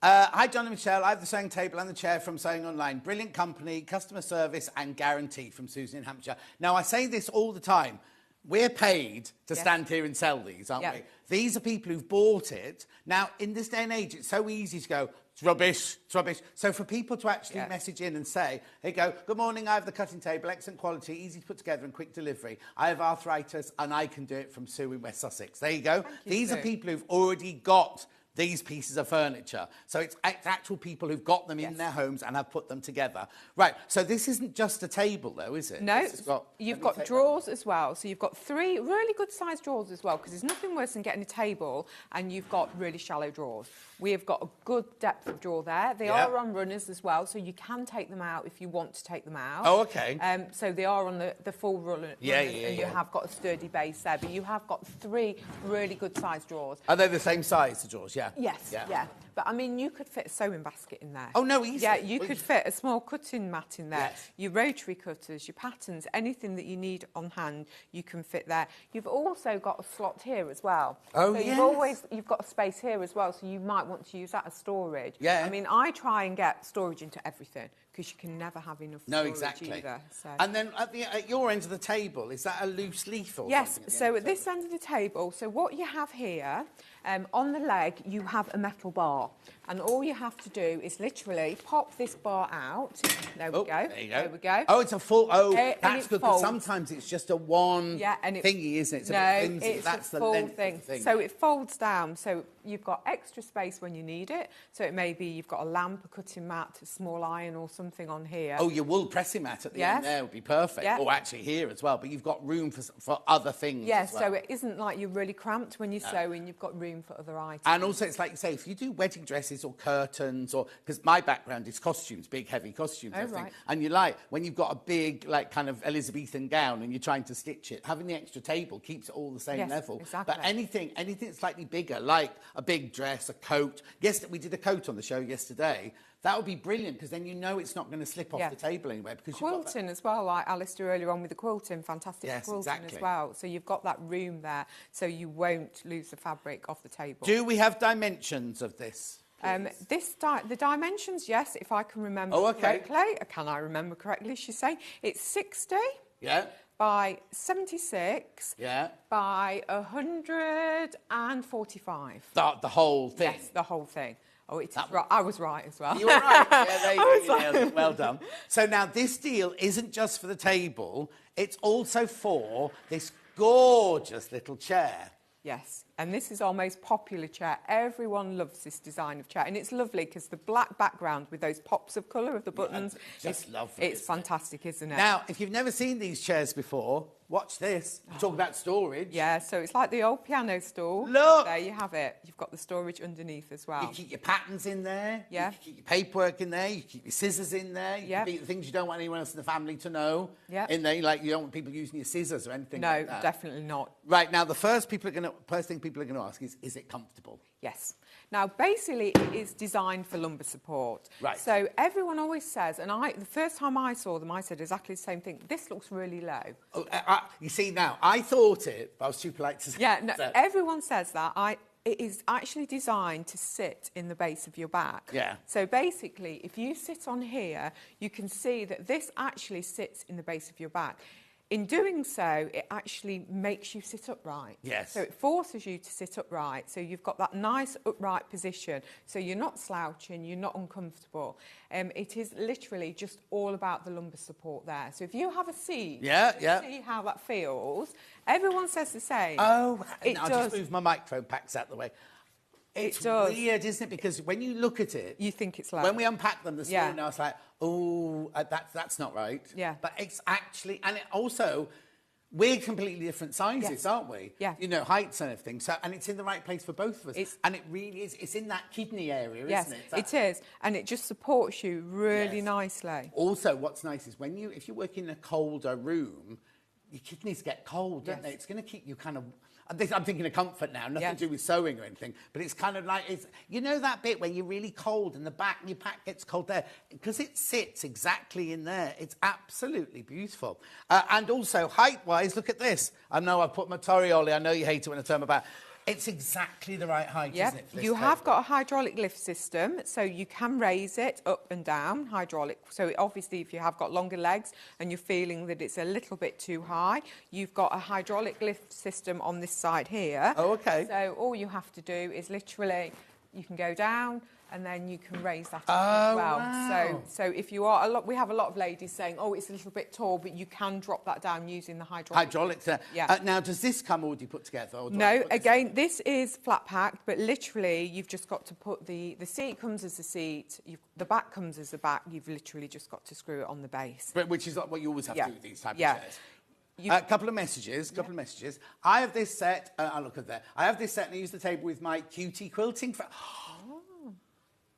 Hi, John and Michelle. I have the sewing table and the chair from Sewing Online. Brilliant company, customer service and guarantee from Susan in Hampshire. Now, I say this all the time. We're paid to stand here and sell these, aren't we? These are people who've bought it. Now, in this day and age, it's so easy to go, it's rubbish, it's rubbish. So for people to actually message in and say, hey, go, good morning, I have the cutting table, excellent quality, easy to put together and quick delivery. I have arthritis and I can do it from Sue in West Sussex. There you go. These are people who've already got these pieces of furniture. So it's actual people who've got them in their homes and have put them together. Right, so this isn't just a table, though, is it? No, Got, you've got drawers as well. So you've got 3 really good-sized drawers as well, because there's nothing worse than getting a table and you've got really shallow drawers. We have got a good depth of drawer there. They are on runners as well, so you can take them out if you want to take them out. Oh, okay. So they are on the full runners, and you have got a sturdy base there, but you have got 3 really good-sized drawers. Are they the same size, the drawers? Yeah. Yes, yeah. But, I mean, you could fit a sewing basket in there. Oh, no, easy. Yeah, you could fit a small cutting mat in there. Yes. Your rotary cutters, your patterns, anything that you need on hand, you can fit there. You've also got a slot here as well. Oh, so yes. you've got a space here as well, so you might want to use that as storage. Yeah. I mean, I try and get storage into everything, because you can never have enough storage either. So. And then at your end of the table, is that a loose leaf or Yes, something? so at this end of the table, so what you have here, on the leg, you have a metal bar. And all you have to do is literally pop this bar out. There we go. There you go. There we go. Oh, it's a full... Oh, And that's it good, because folds. sometimes it's just a one thingy, isn't it? It's a bit flimsy. It's That's a the full length of thing. the thing. So it folds down. So you've got extra space when you need it. So it may be you've got a lamp, a cutting mat, a small iron or something on here. Oh, your wool pressing mat at the end there would be perfect. Yeah. Or actually here as well. But you've got room for other things Yes, as well. so it isn't like you're really cramped when you're sewing. You've got room for other items. And also, it's like you say, if you do wedding dresses or curtains, or because my background is costumes, big, heavy costumes, Oh, everything. right. And you like, when you've got a big, like, kind of Elizabethan gown and you're trying to stitch it, having the extra table keeps it all the same level. Exactly. But anything slightly bigger, like a big dress, a coat. Yes, we did a coat on the show yesterday. That would be brilliant, because then you know it's not going to slip off the table anywhere. Because quilting as well, like Alistair earlier on with the quilting, fantastic quilting as well. So you've got that room there, so you won't lose the fabric off the table. Do we have dimensions of this? The dimensions, yes, if I can remember correctly. Can I remember correctly, she's saying? It's 60 by 76 by 145. The whole thing? Yes, the whole thing. Oh, it's right. I was right as well. You were right. Yeah, there you go. Nailed it. Well done. So now this deal isn't just for the table, it's also for this gorgeous little chair. Yes. And this is our most popular chair. Everyone loves this design of chair. And it's lovely because the black background with those pops of colour of the buttons, just lovely. It's fantastic, isn't it? Now, if you've never seen these chairs before, watch this. We talk about storage. Yeah, so it's like the old piano stool. Look! There you have it. You've got the storage underneath as well. You keep your patterns in there. Yeah. You keep your paperwork in there. You keep your scissors in there. You Yeah. keep the things you don't want anyone else in the family to know in there. Like, you don't want people using your scissors or anything like that. No, definitely not. Right, now, the first thing people are going to ask is it comfortable? Yes. Now, basically, it is designed for lumbar support. Right. So everyone always says, and the first time I saw them, I said exactly the same thing. This looks really low. Oh, you see, now, I thought it, but I was too polite to say Yeah, no, everyone says that. It is actually designed to sit in the base of your back. Yeah. So basically, if you sit on here, you can see that this actually sits in the base of your back. In doing so, it actually makes you sit upright. Yes. So it forces you to sit upright. So you've got that nice upright position. So you're not slouching, you're not uncomfortable. It is literally just all about the lumbar support there. So if you have a seat, see how that feels. Everyone says the same. Oh, it I'll does. just move my microphone packs out the way. It's weird, isn't it? Because when you look at it... You think it's low. When we unpacked them this morning, I was like, oh, that's not right. Yeah. But it's actually... And it also, we're completely different sizes, aren't we? Yeah. You know, heights and everything. So, and it's in the right place for both of us. And it really is. It's in that kidney area, isn't it? Yes, it is. And it just supports you really nicely. Also, what's nice is if you work in a colder room, your kidneys get cold, don't they? It's going to keep you kind of... I'm thinking of comfort now, nothing to do with sewing or anything, but it's kind of like, you know that bit where you're really cold and the back and your back gets cold there? Because it sits exactly in there. It's absolutely beautiful. And also, height-wise, look at this. I know I've put my Torioli, I know you hate it when I turn my back. It's exactly the right height, isn't it? For this you have table? got a hydraulic lift system, so you can raise it up and down, hydraulic. So obviously, if you have got longer legs and you're feeling that it's a little bit too high, you've got a hydraulic lift system on this side here. Oh, okay. So all you have to do is literally, you can go down and then you can raise that up as well. Wow. So if you are, we have a lot of ladies saying, oh, it's a little bit tall, but you can drop that down using the hydraulics. Now, does this come already put together? Or No, again, this is flat packed, but literally you've just got to put the seat comes as the seat, the back comes as the back, you've literally just got to screw it on the base. But which is what you always have to do with these type of chairs. A couple of messages. I have this set, I'll look at that. I have this set and I use the table with my cutie quilting.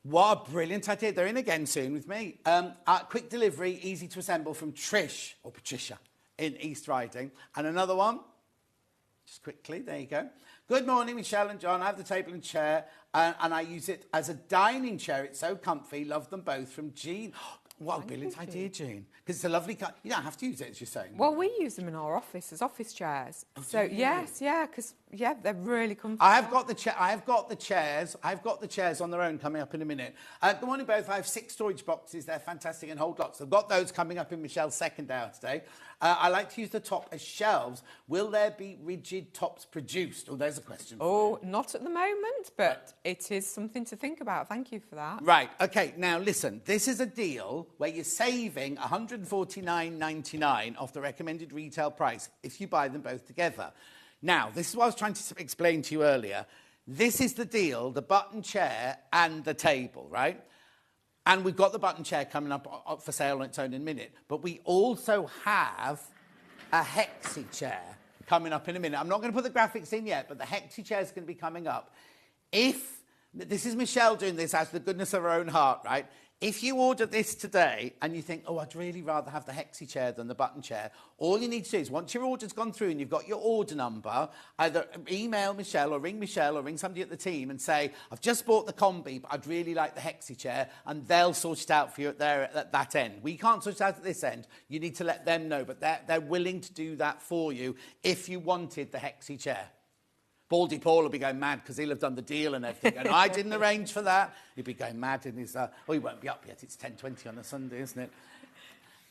What a brilliant idea. They're in again soon with me. Quick delivery, easy to assemble from Trish, or Patricia, in East Riding. And another one, just quickly, there you go. Good morning, Michelle and John. I have the table and chair, and I use it as a dining chair. It's so comfy. Love them both, from Jean. What a brilliant idea, Jean. Because it's a lovely... You don't have to use it, as you're saying. Well, we use them in our office as office chairs. So, yes, because, they're really comfortable. I have got the chairs on their own coming up in a minute. Good morning, both. I have 6 storage boxes. They're fantastic and hold lots. I've got those coming up in Michelle's second hour today. I like to use the top as shelves. Will there be rigid tops produced? Oh, there's a question for you. Not at the moment, but it is something to think about. Thank you for that. Right, OK. Now, listen, this is a deal where you're saving $149.99 off the recommended retail price if you buy them both together. Now, this is what I was trying to explain to you earlier. This is the deal, the button chair and the table, right? And we've got the button chair coming up for sale on its own in a minute. But we also have a hexi chair coming up in a minute. I'm not going to put the graphics in yet, but the hexi chair is going to be coming up. This is Michelle doing this out of the goodness of her own heart, right? If you order this today and you think, oh, I'd really rather have the hexi chair than the button chair, all you need to do is, once your order's gone through and you've got your order number, either email Michelle or ring somebody at the team and say, I've just bought the combi, but I'd really like the hexi chair, and they'll sort it out for you at that end. We can't sort it out at this end. You need to let them know, but they're willing to do that for you if you wanted the hexi chair. Baldy Paul will be going mad because he'll have done the deal and everything. And I didn't arrange for that. He'll be going mad in his... he won't be up yet. It's 10:20 on a Sunday, isn't it?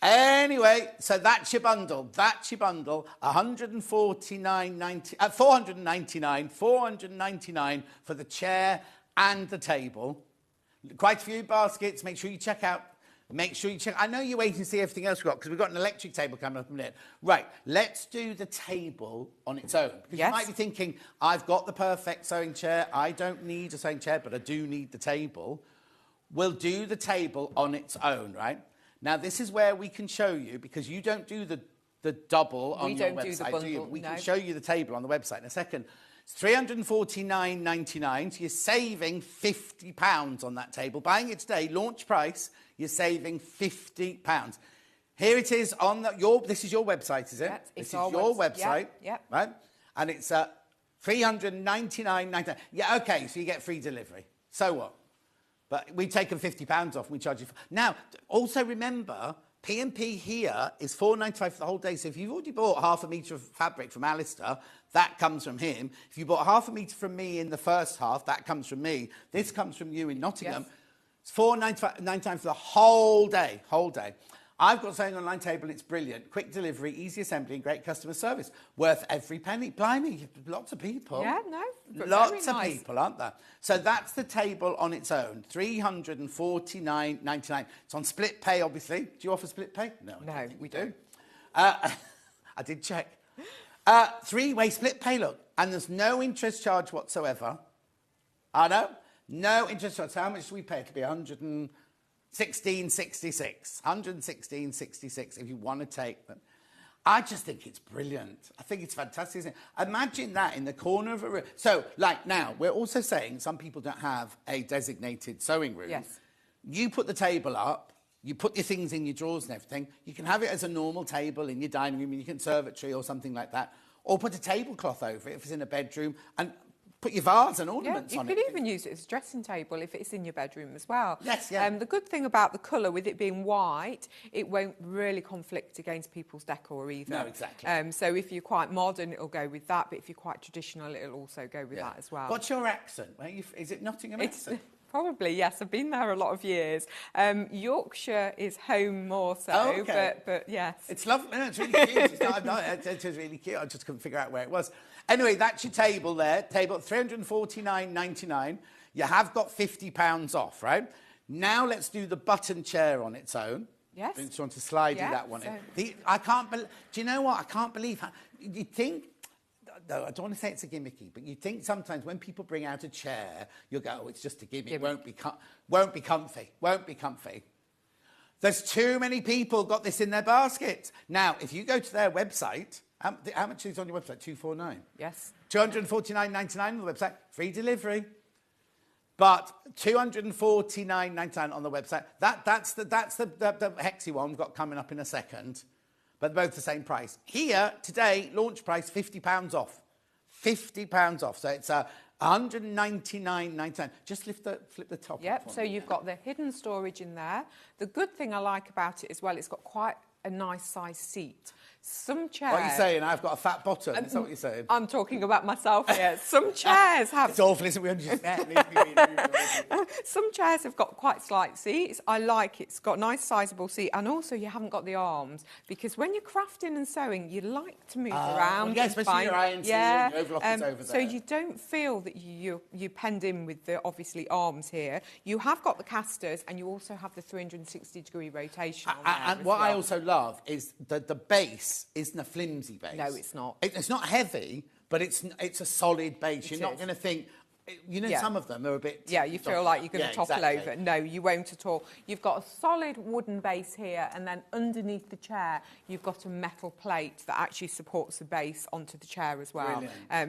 Anyway, so that's your bundle. $499 for the chair and the table. Quite a few baskets. Make sure you check out Make sure you check. I know you're waiting to see everything else we've got because we've got an electric table coming up in a minute. Right, let's do the table on its own. Because you might be thinking, I've got the perfect sewing chair. I don't need a sewing chair, but I do need the table. We'll do the table on its own, right? Now, this is where we can show you, because you don't do the double on your website, do you? We can show you the table on the website in a second. It's £349.99, so you're saving £50 on that table. Buying it today, launch price, you're saving £50. Here it is on this is your website, is it? This is your website, right? And it's £399.99. Yeah, okay, so you get free delivery. So what? But we've taken £50 off and we charge you. Now, also remember, P&P here is $4.95 for the whole day. So if you've already bought half a metre of fabric from Alistair, that comes from him. If you bought half a metre from me in the first half, that comes from me. This comes from you in Nottingham. It's $4.95 for the whole day, I've got Sewing Online Table, it's brilliant. Quick delivery, easy assembly and great customer service. Worth every penny. Blimey, lots of people. Yeah, no, lots of people, aren't there? So that's the table on its own, $349.99. It's on split pay, obviously. Do you offer split pay? No, we don't. I did check. Three-way split pay, look. And there's no interest charge whatsoever. I know. No interest charge. So how much do we pay? It'll be $116.66 if you want to take them. I just think it's brilliant. I think it's fantastic, isn't it? Imagine that in the corner of a room. So, like now, we're also saying some people don't have a designated sewing room. Yes. You put the table up, you put your things in your drawers and everything. You can have it as a normal table in your dining room, in your conservatory or something like that. Or put a tablecloth over it if it's in a bedroom and put your vase and ornaments on it. You could even use it as a dressing table if it's in your bedroom as well. Yes, yeah. The good thing about the colour, with it being white, it won't really conflict against people's decor either. No, exactly. So if you're quite modern, it'll go with that, but if you're quite traditional, it'll also go with that as well. What's your accent? Is it Nottingham accent? Probably, yes. I've been there a lot of years. Yorkshire is home more so, Oh, okay. but yes. It's lovely. No, it's really cute. It was really cute. I just couldn't figure out where it was. Anyway, that's your table there. Table $349.99. You have got £50 off, right? Now let's do the button chair on its own. Yes. I just want to slide you that one in. I can't believe... Do you know what? I can't believe how... You think... No, I don't want to say it's a gimmicky, but you think sometimes when people bring out a chair, you'll go, oh, it's just a gimmick. Won't be comfy. There's too many people got this in their baskets. Now, if you go to their website, how much is on your website? $249. Yes. $249.99 on the website, free delivery. But $249.99 on the website. That's the Hexy one we've got coming up in a second. But both the same price. Here, today, launch price, £50 off. £50 off. So it's $199.99. Just flip the top. Yep, so you've got the hidden storage in there. The good thing I like about it as well, it's got quite a nice size seat. Some chairs... What are you saying? I've got a fat bottom. Is that what you're saying? I'm talking about myself here. Some chairs have... It's awful, isn't it? Some chairs have got quite slight seats. I like it. It's got a nice sizable seat. And also, you haven't got the arms. Because when you're crafting and sewing, you like to move around. Well, yeah, especially your iron and your overlock is over there. So you don't feel that you're penned in with the, obviously, arms here. You have got the casters, and you also have the 360-degree rotation on there and what I also love is the base isn't a flimsy base. No, it's not. It's not heavy, but it's a solid base. You're not going to think... You know, some of them are a bit... Yeah, you feel like you're going to topple over. No, you won't at all. You've got a solid wooden base here, and then underneath the chair, you've got a metal plate that actually supports the base onto the chair as well.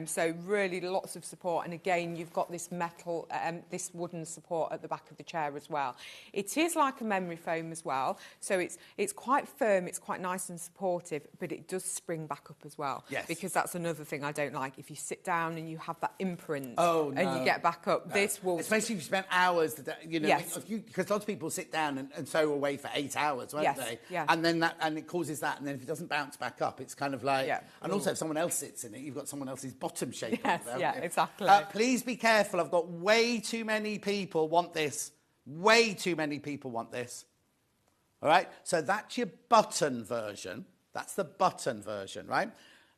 So really lots of support. And again, you've got this metal, this wooden support at the back of the chair as well. It is like a memory foam as well. So it's quite firm, it's quite nice and supportive, but it does spring back up as well. Yes. Because that's another thing I don't like. If you sit down and you have that imprint... Oh, no. And you get back up, this will... Especially if you spent hours, you know, because lots of people sit down and sew away for 8 hours, won't they? Yeah. And then it causes that, and then if it doesn't bounce back up, it's kind of like... And also, if someone else sits in it, you've got someone else's bottom shape. Exactly. Please be careful. I've got way too many people want this. Way too many people want this. All right? So that's your button version. That's the button version, right?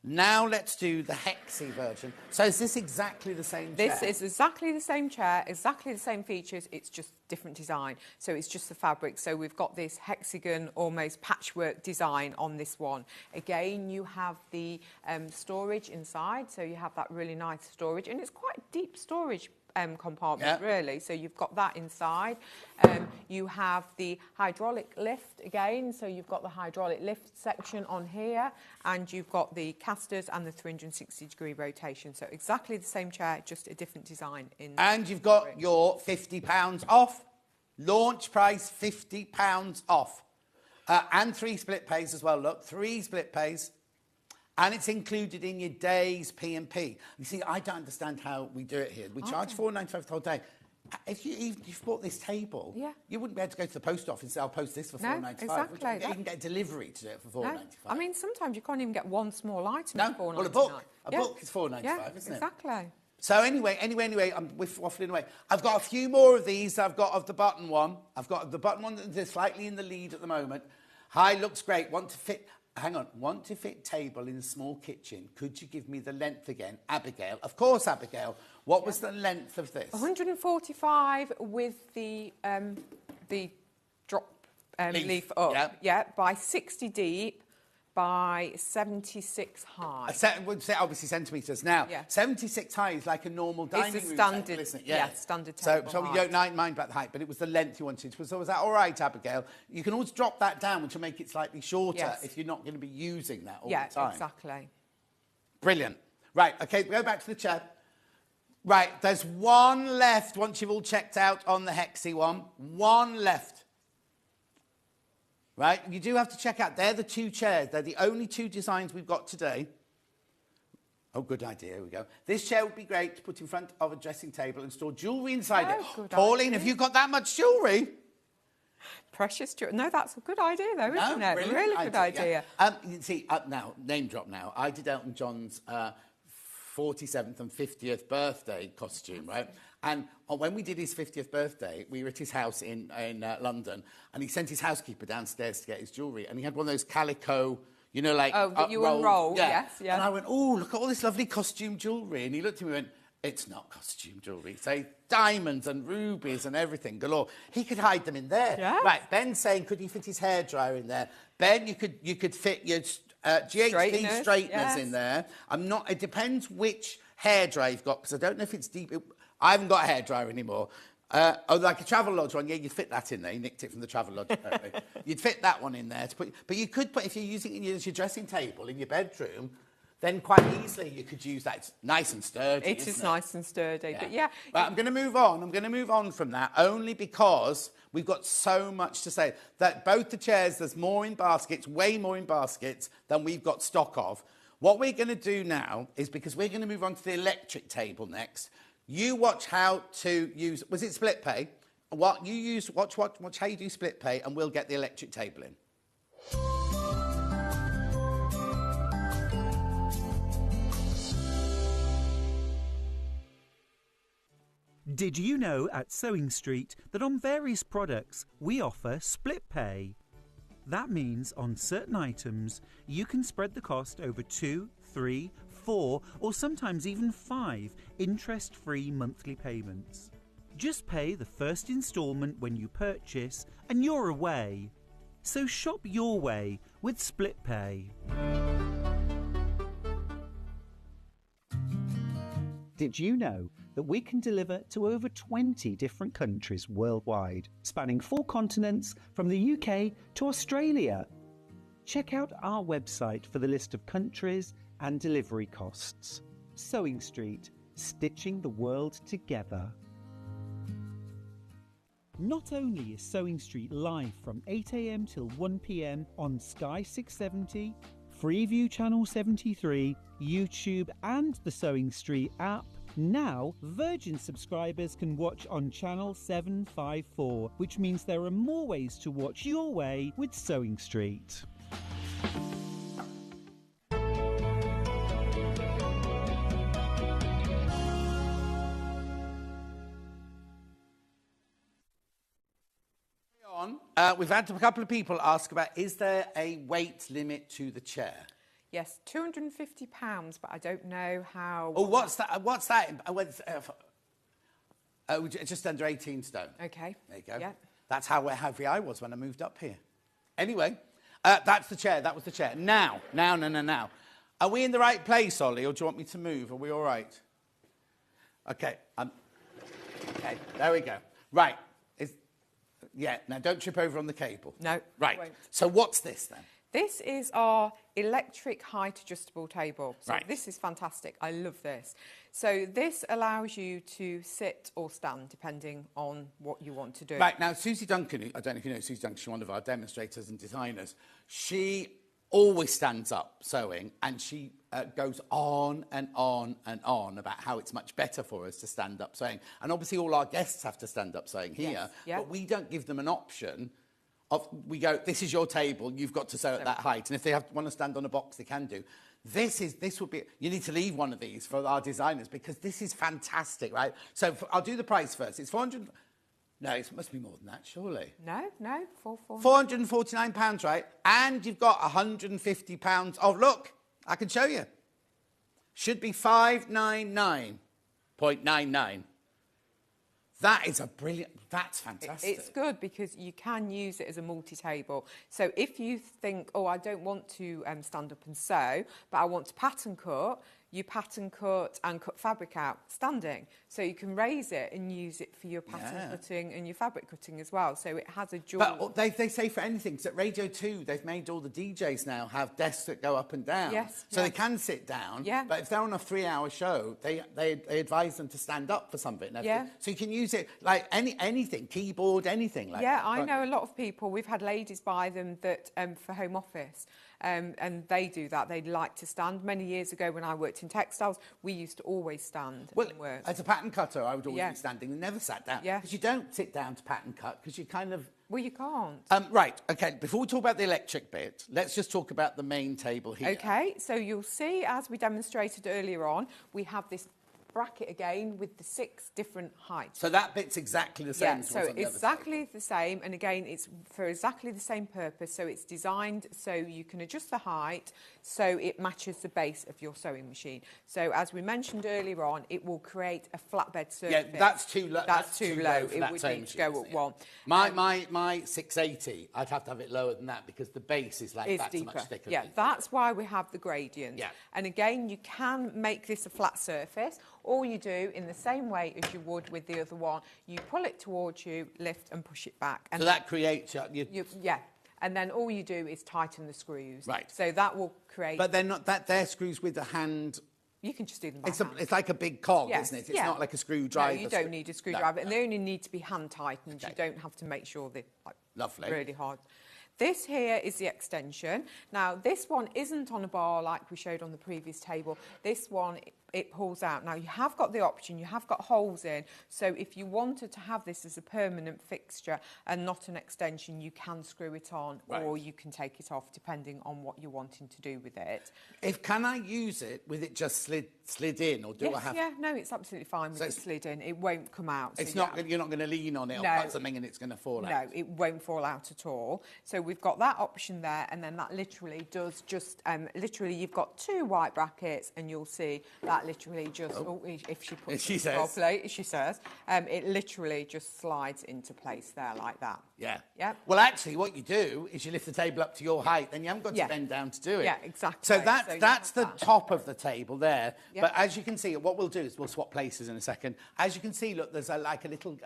Now let's do the hexy version. So is this exactly the same chair? This is exactly the same chair, exactly the same features, it's just different design. So it's just the fabric. So we've got this hexagon, almost patchwork design on this one. Again, you have the storage inside, so you have that really nice storage, and it's quite deep storage compartment, really. So you've got that inside. You have the hydraulic lift again, so you've got the hydraulic lift section on here, and you've got the casters and the 360-degree rotation. So exactly the same chair, just a different design. And you've got your £50 off. Launch price, £50 off. And 3 split pays as well. Look, 3 split pays. And it's included in your day's P&P. You see, I don't understand how we do it here. We charge £4.95 the whole day. If you've bought this table, you wouldn't be able to go to the post office and say, I'll post this for £4.95. Exactly. You can get a delivery to do it for £4.95. No. I mean, sometimes you can't even get one small item for £4.99. Well, a book is £4.95, isn't it? Exactly. So anyway, we're waffling away. I've got a few more of these. I've got of the button one. I've got the button one that's slightly in the lead at the moment. Hi, looks great. Want to fit table in a small kitchen. Could you give me the length again? Abigail. Of course, Abigail. What was the length of this? 145 with the drop leaf up. Yeah, by 60 deep. By 76 high. Obviously centimetres. Now, 76 high is like a normal dining room standard, table, isn't it? Yeah, standard table So you don't mind about the height, but it was the length you wanted. So was that all right, Abigail? You can always drop that down, which will make it slightly shorter if you're not going to be using that all the time. Yeah, exactly. Brilliant. Right, OK, go back to the chair. Right, there's one left once you've all checked out on the hexy one. One left. Right, you do have to check out. They're the 2 chairs. They're the only 2 designs we've got today. Oh, good idea. Here we go. This chair would be great to put in front of a dressing table and store jewellery inside it. Pauline, have you got that much jewellery? Precious jewellery. No, that's a good idea, though, isn't it? Really good idea. You see, now, name drop now. I did Elton John's 47th and 50th birthday costume, right? And when we did his 50th birthday, we were at his house in London, and he sent his housekeeper downstairs to get his jewellery, and he had one of those calico, you know, like... Oh, that you unroll, yes. And I went, oh, look at all this lovely costume jewellery. And he looked at me and went, it's not costume jewellery. It's diamonds and rubies and everything galore. He could hide them in there. Yes. Right, Ben's saying, could he fit his hairdryer in there? Ben, you could fit your GHD straighteners in there. It depends which hairdryer you've got, because I don't know if it's deep... I haven't got a hairdryer anymore. Like a Travelodge one, you'd fit that in there. You nicked it from the Travelodge. You'd fit that one in there. But you could put, if you're using it as your dressing table in your bedroom, then quite easily you could use that. It's nice and sturdy. It is nice and sturdy, but yeah. Right, I'm going to move on. I'm going to move on from that, only because we've got so much to say. That both the chairs, there's more in baskets, way more in baskets than we've got stock of. What we're going to do now is, because we're going to move on to the electric table next, you watch how to use... Was it split pay? What you use, watch how you do split pay, and we'll get the electric table in. Did you know at Sewing Street that on various products we offer split pay? That means on certain items you can spread the cost over 2, 3, 4 or sometimes even 5 interest-free monthly payments. Just pay the first instalment when you purchase and you're away. So shop your way with split pay. Did you know that we can deliver to over 20 different countries worldwide, spanning 4 continents from the UK to Australia? Check out our website for the list of countries and delivery costs. Sewing Street, stitching the world together. Not only is Sewing Street live from 8 AM till 1 PM on Sky 670, Freeview Channel 73, YouTube and the Sewing Street app, now Virgin subscribers can watch on Channel 754, which means there are more ways to watch your way with Sewing Street. We've had a couple of people ask about, is there a weight limit to the chair? Yes, £250, but I don't know how... Oh, what's that? What's that? Just under 18 stone. Okay. There you go. Yeah. That's how heavy I was when I moved up here. Anyway, that's the chair. That was the chair. Now. Are we in the right place, Ollie, or do you want me to move? Are we all right? Okay. Okay, there we go. Right. Yeah, now don't trip over on the cable. No. Right. Won't. So what's this then? This is our electric height adjustable table. So Right. this is fantastic. I love this. So this allows you to sit or stand depending on what you want to do. Right, now Susie Duncan, I don't know if you know Susie Duncan, she's one of our demonstrators and designers. She always stands up sewing and she goes on and on and on about how it's much better for us to stand up sewing. And obviously all our guests have to stand up sewing here, Yes, yeah. but we don't give them an option of, we go, this is your table, you've got to sew at that height. And if they want to stand on a box, they can do. This would be, you need to leave one of these for our designers because this is fantastic, right? So I'll do the price first. It's 400, no, it must be more than that, surely. No, £449, right? And you've got £150. Oh, look, I can show you. Should be 599.99. That is a brilliant, that's fantastic. It's good because you can use it as a multi-table. So if you think, oh, I don't want to stand up and sew, but I want to pattern cut, you pattern cut and cut fabric out standing. So you can raise it and use it for your pattern cutting and your fabric cutting as well. So it has a dual... But they say for anything, because at Radio 2, they've made all the DJs now have desks that go up and down. Yes. So they can sit down. Yeah. But if they're on a 3-hour show, they advise them to stand up for something. Yeah. So you can use it like anything, keyboard, anything like that. Yeah, I know a lot of people, we've had ladies buy them that for home office. And they do that. They like to stand. Many years ago when I worked in textiles, we used to always stand and work. As a pattern cutter, I would always be standing and never sat down. Yeah. Because you don't sit down to pattern cut because you kind of... Well, you can't. Right, OK, before we talk about the electric bit, let's just talk about the main table here. OK, so you'll see, as we demonstrated earlier on, we have this bracket again with the 6 different heights. So that bit's exactly the same. Yeah, so exactly the same, and again, it's for exactly the same purpose. So it's designed so you can adjust the height so it matches the base of your sewing machine. So as we mentioned earlier on, it will create a flatbed surface. Yeah, that's too low. That's too low. It would need to go up one. My 680, I'd have to have it lower than that because the base is like that's deeper. Much thicker. Yeah, that's why we have the gradient. Yeah. And again, you can make this a flat surface. All you do, in the same way as you would with the other one, you pull it towards you, lift and push it back. And so that creates... yeah. And then all you do is tighten the screws. Right. So that will create... But they're not... They're screws with a hand... You can just do them by hand. It's like a big cog, yes. isn't it? It's not like a screwdriver. No, you don't need a screwdriver. And they only need to be hand tightened. Okay. You don't have to make sure they're lovely. Really hard. This here is the extension. Now, this one isn't on a bar like we showed on the previous table. This one, it pulls out. Now, you have got the option, you have got holes in, so if you wanted to have this as a permanent fixture and not an extension, you can screw it on or you can take it off, depending on what you're wanting to do with it. Can I use it with it just slid in, or do I have... Yeah, no, it's absolutely fine with it slid in. It won't come out. It's not. You're not going to lean on it or cut something and it's going to fall out? No, it won't fall out at all. So we've got that option there, and then that literally does just... literally, you've got 2 white brackets, and you'll see that literally just... if she puts it properly, she says, it literally just slides into place there like that. Yeah. Yeah. Well, actually, what you do is you lift the table up to your height, then you haven't got to bend down to do it. Yeah, exactly. So that's the top of the table there. Yep. But as you can see, what we'll do is we'll swap places in a second. As you can see, look, there's like a little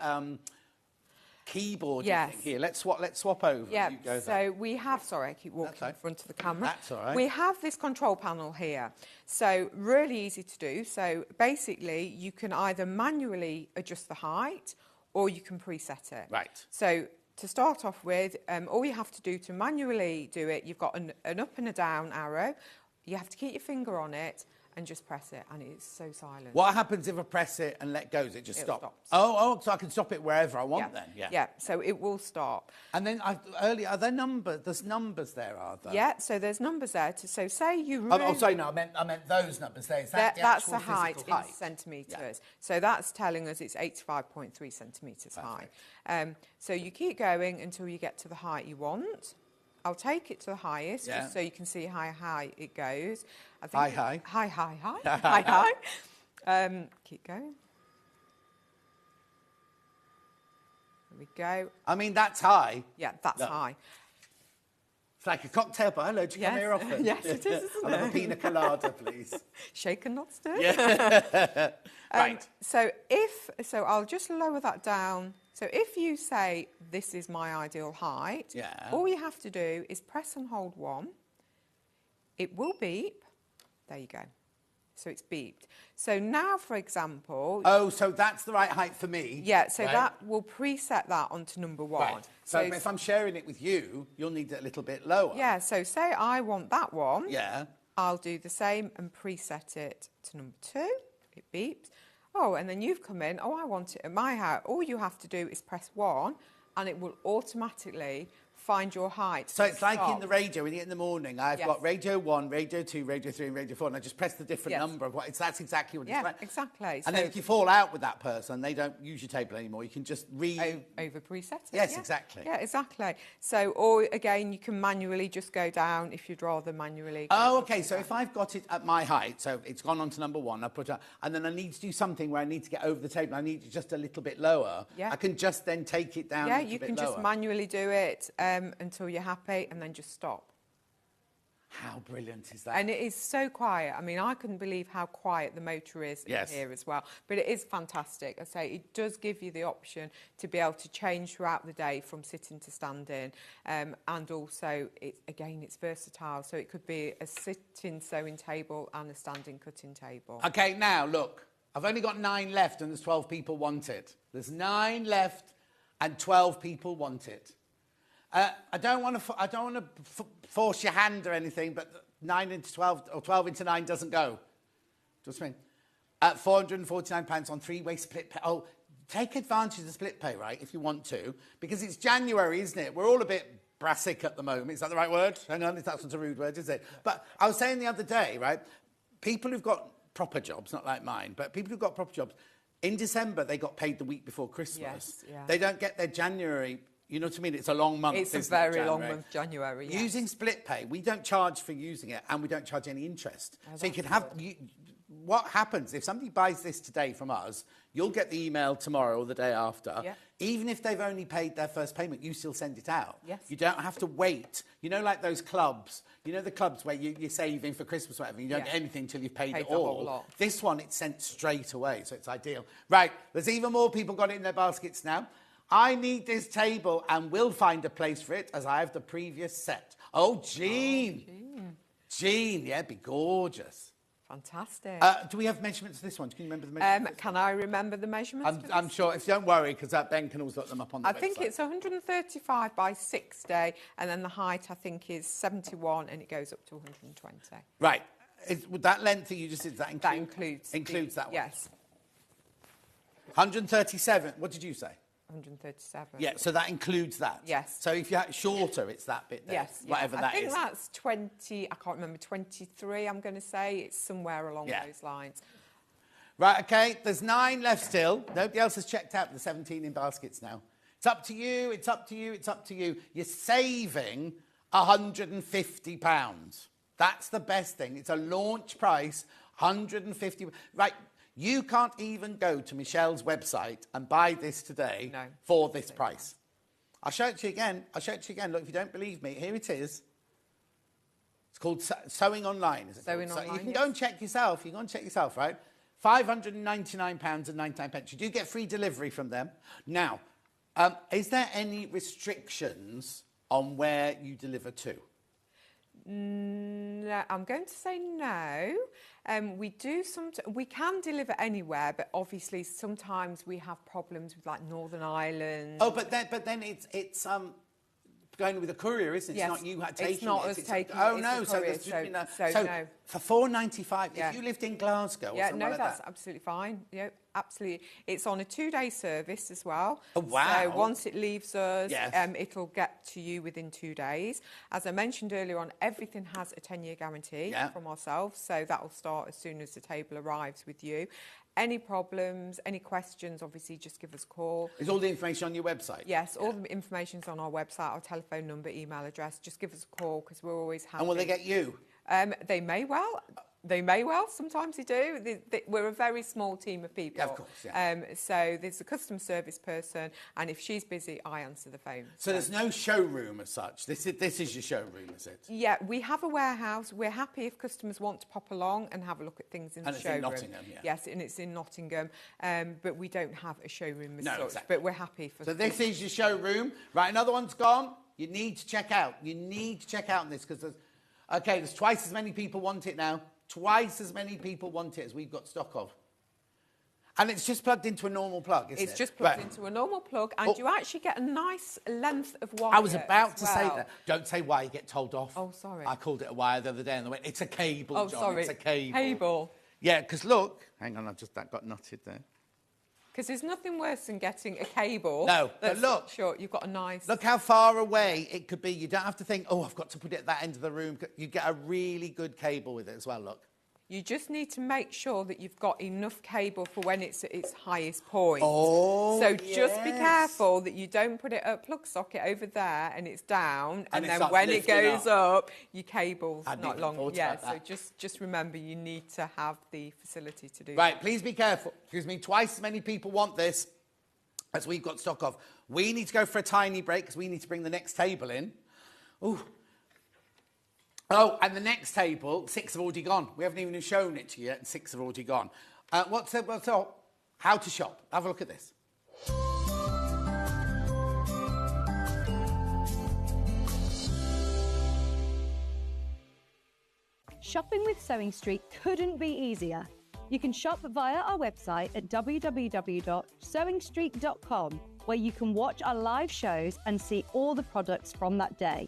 keyboard here. Let's swap over. Yeah, so we have... Sorry, I keep walking in front of the camera. That's all right. We have this control panel here. So really easy to do. So basically, you can either manually adjust the height or you can preset it. Right. So to start off with, all you have to do to manually do it, you've got an up and a down arrow. You have to keep your finger on it and just press it, and it's so silent. What happens if I press it and let go? Does it just stop? Stops. Oh, so I can stop it wherever I want then? Yeah, so it will stop. And then earlier, are there numbers? There's numbers there, are there? Yeah, so there's numbers there. So say you... sorry, no, I meant those numbers there. Is that that's the the height height in centimetres. Yeah. So that's telling us it's 85.3 centimetres high. So you keep going until you get to the height you want. I'll take it to the highest, Yeah. just so you can see how high it goes. I think High. High. Keep going. There we go. I mean, that's high. Yeah, that's Look. high. It's like a cocktail bar. Hello, do you come here often? Yes, it is, isn't I'll have a it? pina colada, please. Shaken, not stirred. Yeah. Right. So I'll just lower that down. So if you say, this is my ideal height, Yeah. all you have to do is press and hold 1. It will beep. There you go. So it's beeped. So now, for example... Oh, so that's the right height for me. Yeah, so right? that will preset that onto number 1. Right. So if I'm sharing it with you, you'll need it a little bit lower. Yeah, so say I want that one. Yeah. I'll do the same and preset it to number 2. It beeps. Oh, and then you've come in. Oh, I want it at my height. All you have to do is press 1 and it will automatically find your height. So it's like in the radio, when you get in the morning, I've Yes. got radio 1, radio 2, radio 3 and radio 4, and I just press the different number of what it's. That's exactly what it's Yeah, like. exactly. And then if you fall out with that person, they don't use your table anymore, you can just over preset it. Yes, yeah. exactly. Yeah, exactly. So, or again, you can manually just go down if you'd rather manually. Oh, okay. So if I've got it at my height, so it's gone on to number 1, I put it, and then I need to do something where I need to get over the table, I need it just a little bit lower. Yeah. I can just then take it down. Yeah, a little you bit can just lower. manually do it until you're happy, and then just stop. How brilliant is that? And it is so quiet. I mean, I couldn't believe how quiet the motor is in here as well. But it is fantastic. I say it does give you the option to be able to change throughout the day from sitting to standing. And also, it's versatile. So it could be a sitting sewing table and a standing cutting table. Okay, now look, I've only got 9 left and there's 12 people want it. There's 9 left and 12 people want it. I don't want to force your hand or anything, but 9 into 12 or 12 into 9 doesn't go. Just mean. At £449 on 3-way split pay. Oh, take advantage of the split pay, right, if you want to, because it's January, isn't it? We're all a bit brassic at the moment. Is that the right word? Hang on, that's not a rude word, is it? But I was saying the other day, right, people who've got proper jobs, not like mine, but people who've got proper jobs, in December, they got paid the week before Christmas. Yes, yeah. They don't get their January. You know what I mean? It's a long month. It's a very long month, January. Yes. Using split pay, we don't charge for using it, and we don't charge any interest. Oh, so you can have. What happens if somebody buys this today from us? You'll get the email tomorrow or the day after. Yeah. Even if they've only paid their first payment, you still send it out. Yes. You don't have to wait. You know, like those clubs. You know the clubs where you're saving for Christmas or whatever. You don't get anything until you've paid it the whole all. lot. This one, it's sent straight away, so it's ideal. Right. There's even more people got it in their baskets now. I need this table and will find a place for it as I have the previous set. Oh, Jean. Jean, yeah, be gorgeous. Fantastic. Do we have measurements for this one? Can you remember the measurements? Can I remember the measurements? I'm sure. If you don't worry, because Ben can always look them up on the website. I think it's 135 by 60, and then the height, I think, is 71, and it goes up to 120. Right. With that length that you just did, that includes that one? Yes. 137. What did you say? 137. Yeah, so that includes that. Yes. So if you're shorter, it's that bit there. Yes. Whatever that is. I think that's 20, I can't remember, 23, I'm going to say. It's somewhere along those lines. Right, OK, there's 9 left still. Nobody else has checked out the 17 in baskets now. It's up to you, it's up to you, it's up to you. You're saving £150. That's the best thing. It's a launch price, £150. Right. You can't even go to Michelle's website and buy this today for this price. I'll show it to you again. Look, if you don't believe me, here it is. It's called Sewing Online. Is it Sewing Online, you can go and check yourself. You can go and check yourself, right? £599.99. You do get free delivery from them. Now, is there any restrictions on where you deliver to? No, I'm going to say no. We can deliver anywhere, but obviously sometimes we have problems with like Northern Ireland. Oh, but then it's going with a courier, isn't it? Yes, it's not you taking it. It's not us taking it. Oh it's no, the so courier, there's so no. For £4.95, Yeah. if you lived in Glasgow or Yeah, somewhere no, like that's that. absolutely fine. Yeah, absolutely. It's on a 2-day service as well. Oh, wow. So once it leaves us, Yes. it'll get to you within 2 days. As I mentioned earlier on, everything has a 10-year guarantee from ourselves. So that will start as soon as the table arrives with you. Any problems, any questions, obviously just give us a call. Is all the information on your website? Yes, all the information's on our website, our telephone number, email address. Just give us a call because we're always happy. And will they get you? They may well. They may well. Sometimes they do. We're a very small team of people. Yeah, of course, yeah. So there's a customer service person, and if she's busy, I answer the phone. So there's no showroom as such? This is your showroom, is it? Yeah, we have a warehouse. We're happy if customers want to pop along and have a look at things in the showroom. And it's in Nottingham, yeah. Yes, and it's in Nottingham. But we don't have a showroom as such. Exactly. But we're happy for... So this is your showroom. Right, another one's gone. You need to check out. You need to check out on this because there's twice as many people want it now. Twice as many people want it as we've got stock of. And it's just plugged into a normal plug, isn't it? It's just plugged into a normal plug, and you actually get a nice length of wire. I was about to say that. Don't say wire, you get told off. Oh, sorry. I called it a wire the other day and they went, it's a cable, Oh, John. sorry. It's a cable. Cable. Yeah, because look, hang on, that got knotted there. Because there's nothing worse than getting a cable. No, but that's look. short. You've got a nice... Look how far away it could be. You don't have to think, oh, I've got to put it at that end of the room. You get a really good cable with it as well, look. You just need to make sure that you've got enough cable for when it's at its highest point. Oh, so just be careful that you don't put it at plug socket over there and it's down, and then when it goes up, your cable's not long. Yeah, so just remember you need to have the facility to do that. Right, please be careful. Excuse me, twice as many people want this as we've got stock of. We need to go for a tiny break because we need to bring the next table in. Ooh. Oh, and the next table, 6 have already gone. We haven't even shown it to you yet, and 6 have already gone. What's up? How to shop. Have a look at this. Shopping with Sewing Street couldn't be easier. You can shop via our website at www.sewingstreet.com, where you can watch our live shows and see all the products from that day.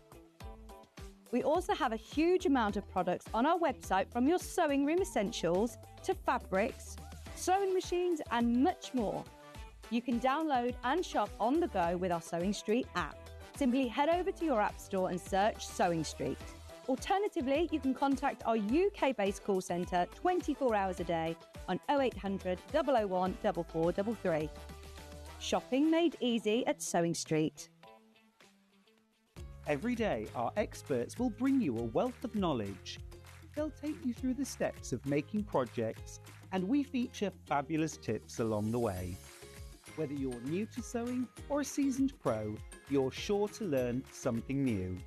We also have a huge amount of products on our website, from your sewing room essentials to fabrics, sewing machines and much more. You can download and shop on the go with our Sewing Street app. Simply head over to your app store and search Sewing Street. Alternatively, you can contact our UK-based call centre 24 hours a day on 0800 001 4433. Shopping made easy at Sewing Street. Every day, our experts will bring you a wealth of knowledge. They'll take you through the steps of making projects, and we feature fabulous tips along the way. Whether you're new to sewing or a seasoned pro, you're sure to learn something new.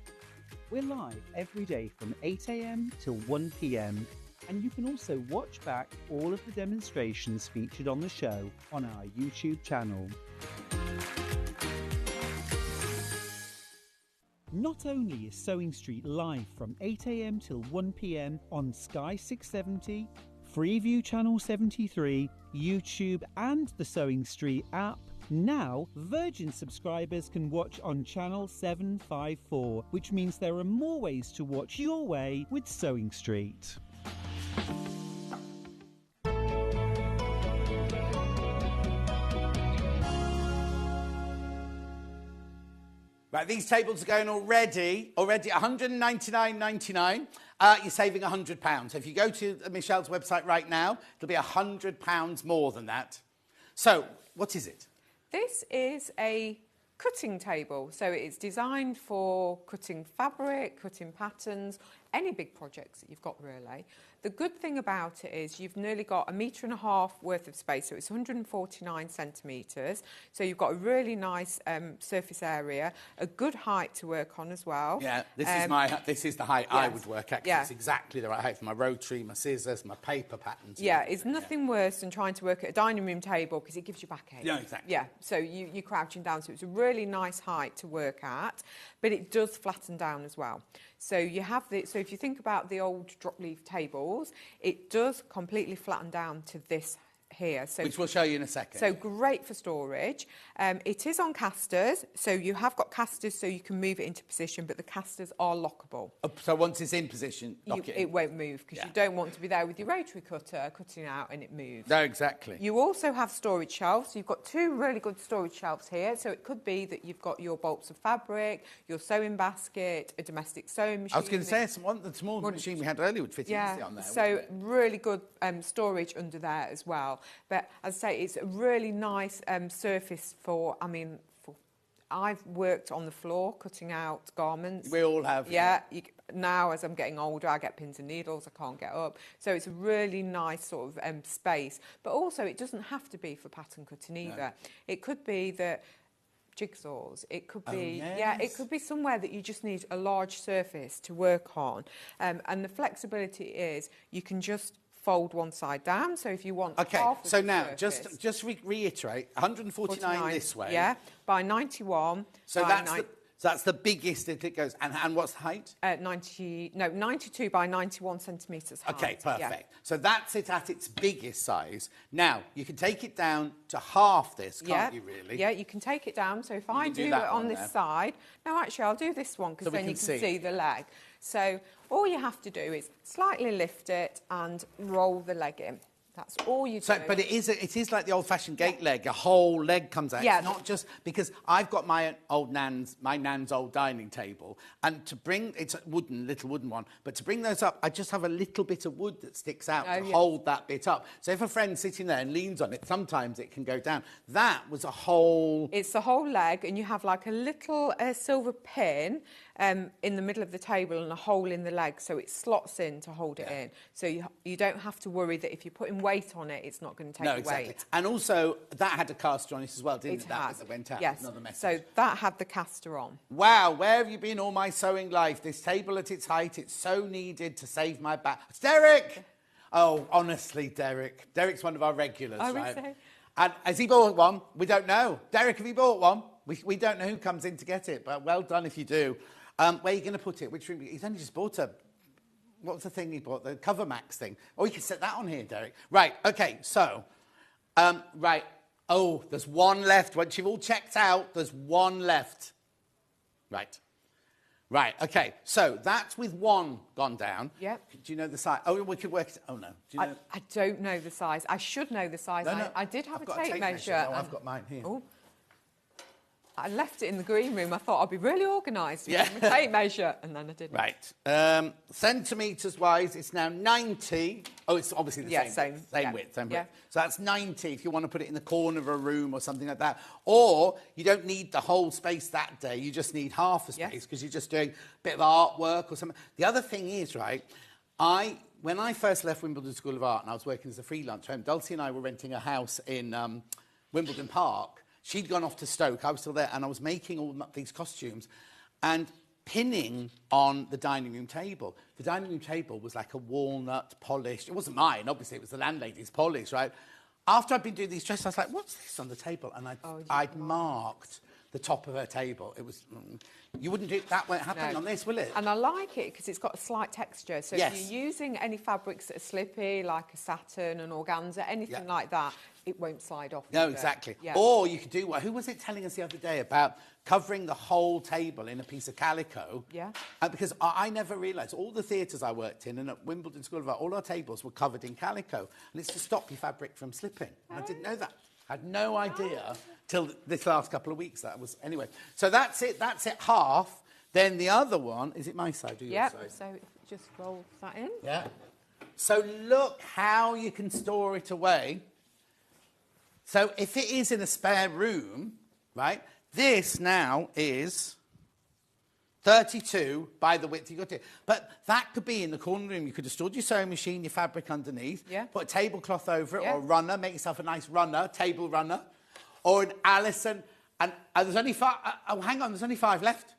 We're live every day from 8 AM till 1 PM, and you can also watch back all of the demonstrations featured on the show on our YouTube channel. Not only is Sewing Street live from 8 AM till 1 PM on Sky 670, Freeview Channel 73, YouTube and the Sewing Street app, now Virgin subscribers can watch on Channel 754, which means there are more ways to watch your way with Sewing Street. Right, these tables are going already £199.99. You're saving £100. So if you go to Michelle's website right now, it'll be £100 more than that. So, what is it? This is a cutting table. So it's designed for cutting fabric, cutting patterns, any big projects that you've got really. The good thing about it is you've nearly got 1.5 metres worth of space, so it's 149 centimetres. So you've got a really nice surface area, a good height to work on as well. Yeah, this is the height I would work at. It's exactly the right height for my rotary, my scissors, my paper patterns. Yeah, it's nothing worse than trying to work at a dining room table because it gives you backache. Yeah, exactly. Yeah, so you're crouching down, so it's a really nice height to work at, but it does flatten down as well. So you have so if you think about the old drop leaf tables, it does completely flatten down to this here. So, which we'll show you in a second. So great for storage. It is on casters, so you have got casters so you can move it into position, but the casters are lockable. So once it's in position, lock It won't move because you don't want to be there with your rotary cutter cutting out and it moves. No, exactly. You also have storage shelves. You've got two really good storage shelves here. So it could be that you've got your bolts of fabric, your sewing basket, a domestic sewing machine. I was going to say, the small machine we had earlier would fit easily on there. So really good storage under there as well. But as I say, it's a really nice surface for, I've worked on the floor cutting out garments. We all have. Yeah. Now, as I'm getting older, I get pins and needles. I can't get up. So it's a really nice sort of space. But also, it doesn't have to be for pattern cutting either. No. It could be that jigsaws. It could be, it could be somewhere that you just need a large surface to work on. And the flexibility is you can just fold one side down. So if you want half of so the now, surface, just reiterate, 149 this way. Yeah, by 91. So that's the biggest that it goes. And what's the height? 92 by 91 centimetres height. Okay, perfect. Yeah. So that's it at its biggest size. Now, you can take it down to half this, can't you, really? Yeah, you can take it down. So if I do it on this side... No, actually, I'll do this one because then you can see the leg. So all you have to do is slightly lift it and roll the leg in. That's all you do. But it is like the old-fashioned gate leg. A whole leg comes out. Yeah. It's not just because I've got my nan's old dining table, and to bring it's a little wooden one, but to bring those up, I just have a little bit of wood that sticks out to hold that bit up. So if a friend's sitting there and leans on it, sometimes it can go down. That was a whole. It's the whole leg, and you have like a little silver pin in the middle of the table and a hole in the leg, so it slots in to hold it in. So you don't have to worry that if you're putting weight on it, it's not going to take the weight. And also, that had a caster on it as well, didn't it? That went out. Yes. Another message. So that had the caster on. Wow, where have you been all my sewing life? This table at its height, it's so needed to save my back. It's Derek! Oh, honestly, Derek. Derek's one of our regulars, right? So. And has he bought one? We don't know. Derek, have you bought one? We don't know who comes in to get it, but well done if you do. Where are you going to put it? Which room? He's only just bought what was the thing he bought? The Cover Max thing. Oh, you can set that on here, Derek. Right, okay, so, right. Oh, there's one left. Once you've all checked out, there's one left. Right. Right, okay. So that's with one gone down. Yep. Do you know the size? Oh, we could work it. Oh, no. Do you know? I don't know the size. I should know the size. No. I did have I've a got tape measure. No, I've got mine here. Oh. I left it in the green room. I thought I'd be really organised with Yeah. my tape measure, and then I didn't. Right. Centimetres-wise, it's now 90. Oh, it's obviously the same width. Yeah. So that's 90 if you want to put it in the corner of a room or something like that. Or you don't need the whole space that day. You just need half the space because you're just doing a bit of artwork or something. The other thing is, right, when I first left Wimbledon School of Art and I was working as a freelance, Dulcie and I were renting a house in Wimbledon Park. She'd gone off to Stoke, I was still there, and I was making all these costumes and pinning on the dining room table. The dining room table was like a walnut polished. It wasn't mine, obviously, it was the landlady's polish, right? After I'd been doing these dresses, I was like, what's this on the table? And I'd marked the top of her table. It was... you wouldn't do that won't happen on this, will it? And I like it because it's got a slight texture. So if you're using any fabrics that are slippy, like a satin, an organza, anything like that, it won't slide off. No, exactly. Yeah. Or you could do who was it telling us the other day about covering the whole table in a piece of calico? Yeah. Because I never realised, all the theatres I worked in and at Wimbledon School of Art, all our tables were covered in calico. And it's to stop your fabric from slipping. And I didn't know that. I had no idea till this last couple of weeks. That was... Anyway, so that's it half. Then the other one... Is it my side or your side? So just roll that in. Yeah. So look how you can store it away. So if it is in a spare room, right, this now is 32 by the width you got it. But that could be in the corner room. You could have stored your sewing machine, your fabric underneath, put a tablecloth over it or a runner, make yourself a nice runner, table runner, or an Alison. And there's only 5... oh, hang on, there's only 5 left.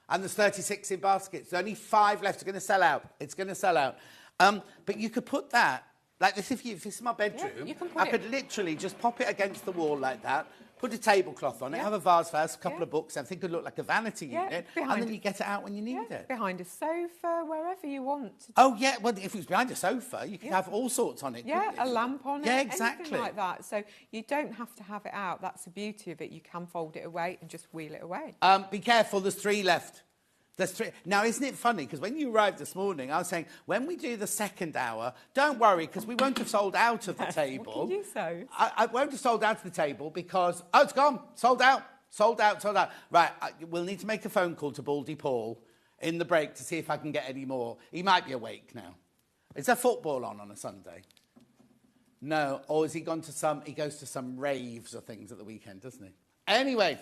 And there's 36 in baskets. There's only 5 left. It's going to sell out. It's going to sell out. But you could put that... Like this, if this is my bedroom, I could literally just pop it against the wall like that, put a tablecloth on it, have a vase first, a couple of books, everything could look like a vanity unit, and then you get it out when you need it. Behind a sofa, wherever you want. Oh, yeah, well, if it was behind a sofa, you could have all sorts on it, Yeah, couldn't a you? lamp on it, Yeah, exactly. anything like that. So you don't have to have it out. That's the beauty of it. You can fold it away and just wheel it away. Be careful, there's 3 left. There's 3. Now, isn't it funny? Because when you arrived this morning, I was saying, when we do the second hour, don't worry, because we won't have sold out of the table. What can you say? I won't have sold out of the table because, oh, it's gone. Sold out. Sold out, sold out. Right, we'll need to make a phone call to Baldy Paul in the break to see if I can get any more. He might be awake now. Is there football on a Sunday? No. Or has he gone to he goes to some raves or things at the weekend, doesn't he? Anyway,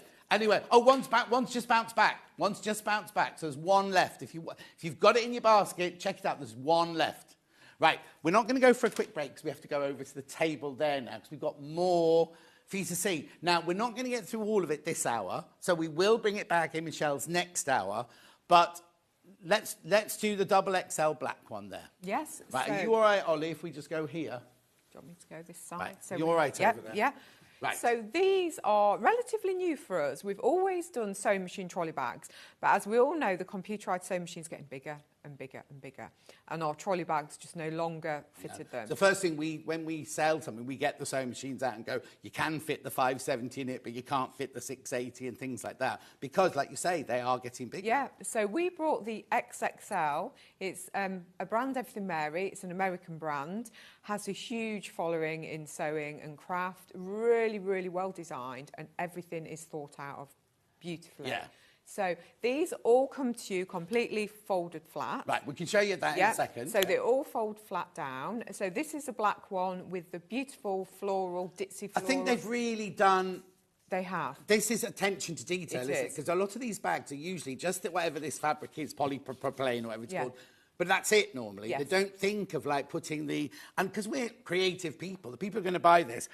oh, one's just bounced back. One's just bounced back. So there's 1 left. If you've got it in your basket, check it out. There's 1 left. Right, we're not going to go for a quick break because we have to go over to the table there now because we've got more for you to see. Now, we're not going to get through all of it this hour, so we will bring it back in Michelle's next hour, but let's do the double XL black one there. Yes. Right, are you all right, Ollie, if we just go here? Do you want me to go this side? Right, so you're all right over there. Yeah. Right. So these are relatively new for us. We've always done sewing machine trolley bags, but as we all know, the computerised sewing machine's getting bigger and bigger and bigger, and our trolley bags just no longer fitted them. The first thing when we sell something, we get the sewing machines out and go, you can fit the 570 in it, but you can't fit the 680 and things like that, because, like you say, they are getting bigger. Yeah, so we brought the XXL. It's a brand, Everything Mary. It's an American brand, has a huge following in sewing and craft, really, really well designed, and everything is thought out of beautifully. Yeah. So these all come to you completely folded flat. Right, we can show you that in a second. So they all fold flat down. So this is a black one with the beautiful floral, ditzy floral. I think they've really done... They have. This is attention to detail, It isn't it? is. Because a lot of these bags are usually just whatever this fabric is, polypropylene or whatever it's Yeah. called. But that's it normally. Yes. They don't think of like putting the... And because we're creative people, the people who are going to buy this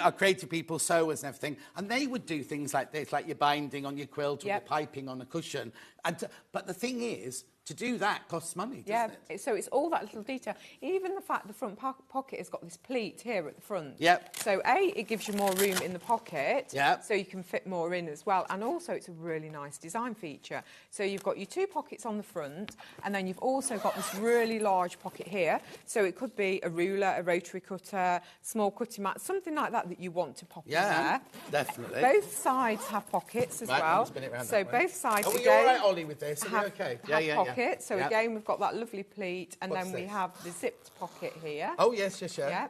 are creative people, sewers and everything. And they would do things like this, like your binding on your quilt or your piping on a cushion. But the thing is, to do that costs money, doesn't it? So it's all that little detail. Even the fact the front pocket has got this pleat here at the front. Yep. So it gives you more room in the pocket. Yep. So you can fit more in as well. And also it's a really nice design feature. So you've got your 2 pockets on the front, and then you've also got this really large pocket here. So it could be a ruler, a rotary cutter, small cutting mat, something like that you want to pop in there. Definitely. Both sides have pockets as well. Spin it round So that way. both sides Are we again all right, Ollie, with this? Are we have, okay? have pockets. So again, we've got that lovely pleat, and What's then we this? have the zipped pocket here. Oh, yes. Yeah.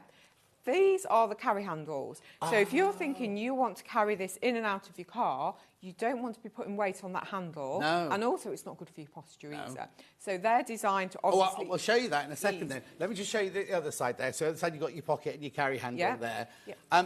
These are the carry handles. So if you're thinking you want to carry this in and out of your car, you don't want to be putting weight on that handle. No. And also, it's not good for your posture either. So they're designed to obviously... I'll show you that in a second then. Let me just show you the other side there. So the other side, you've got your pocket and your carry handle there. Yeah.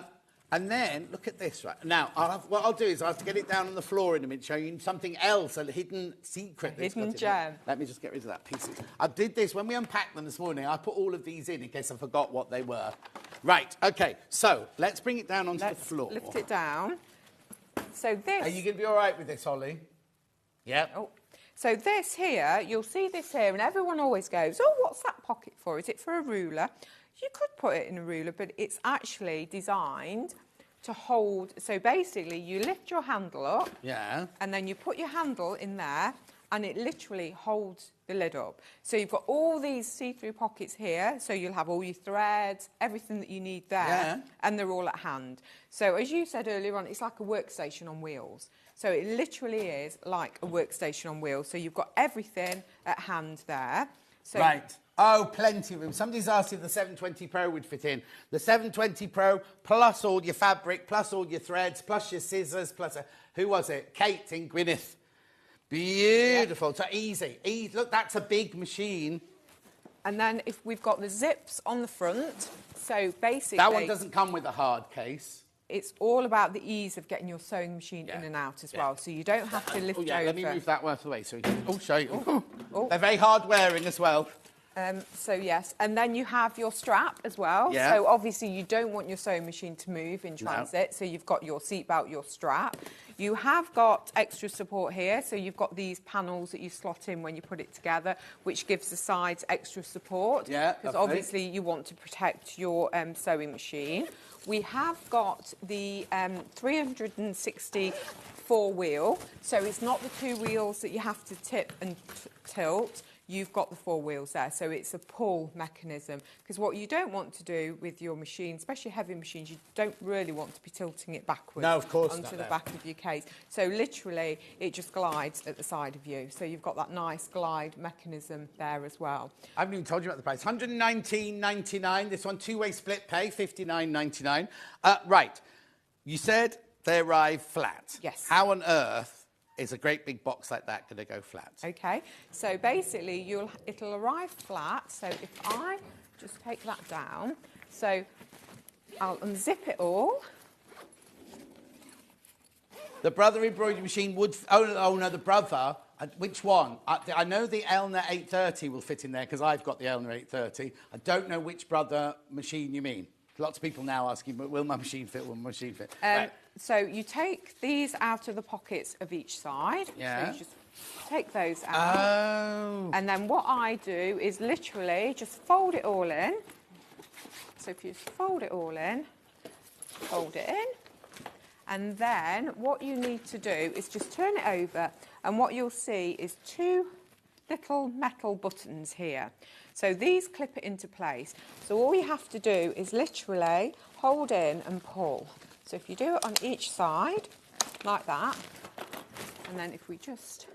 And then, look at this, right? Now, what I'll do is I'll have to get it down on the floor in a minute, show you something else, a hidden secret. Hidden gem. Let me just get rid of that piece. I did this, when we unpacked them this morning, I put all of these in case I forgot what they were. Right, OK, so let's bring it down onto the floor. Lift it down. So this... Are you going to be all right with this, Holly? Yeah. Oh. So this here, you'll see this here, and everyone always goes, oh, what's that pocket for? Is it for a ruler? You could put it in a ruler, but it's actually designed to hold. So basically, you lift your handle up. Yeah. And then you put your handle in there, and it literally holds the lid up. So you've got all these see-through pockets here, so you'll have all your threads, everything that you need there, and they're all at hand. So as you said earlier on, it's like a workstation on wheels. So it literally is like a workstation on wheels. So you've got everything at hand there. So right. Oh, plenty of room. Somebody's asked if the 720 Pro would fit in. The 720 Pro, plus all your fabric, plus all your threads, plus your scissors, plus... who was it? Kate in Gwynedd. Beautiful. So easy. Look, that's a big machine. And then if we've got the zips on the front, so basically... That one doesn't come with a hard case. It's all about the ease of getting your sewing machine in and out as well, so you don't have to lift over. Let me move that one out of the way. So, show you. They're very hard wearing as well. So yes, and then you have your strap as well. Yeah. So obviously you don't want your sewing machine to move in transit, so you've got your seatbelt, your strap. You have got extra support here, so you've got these panels that you slot in when you put it together, which gives the sides extra support. Yeah, because lovely. obviously you want to protect your sewing machine. We have got the 360 4-wheel, so it's not the 2 wheels that you have to tip and tilt. You've got the 4 wheels there, so it's a pull mechanism. Because what you don't want to do with your machine, especially heavy machines, you don't really want to be tilting it backwards. No, of course onto not, the no. back of your case. So literally, it just glides at the side of you. So you've got that nice glide mechanism there as well. I haven't even told you about the price. $119.99. This one, 2-way split pay, $59.99. Right. You said they arrive flat. Yes. How on earth is a great big box like that going to go flat? Okay, so basically it'll arrive flat. So if I just take that down, so I'll unzip it all. The brother embroidery machine would... Oh, no, the brother... Which one? I know the Elna 830 will fit in there because I've got the Elna 830. I don't know which brother machine you mean. Lots of people now asking, will my machine fit? Will my machine fit? Right. So you take these out of the pockets of each side. Yeah. So you just take those out. Oh. And then what I do is literally just fold it all in. So if you just fold it all in, fold it in. And then what you need to do is just turn it over. And what you'll see is 2 little metal buttons here. So these clip it into place. So all you have to do is literally hold in and pull. So if you do it on each side, like that, and then if we just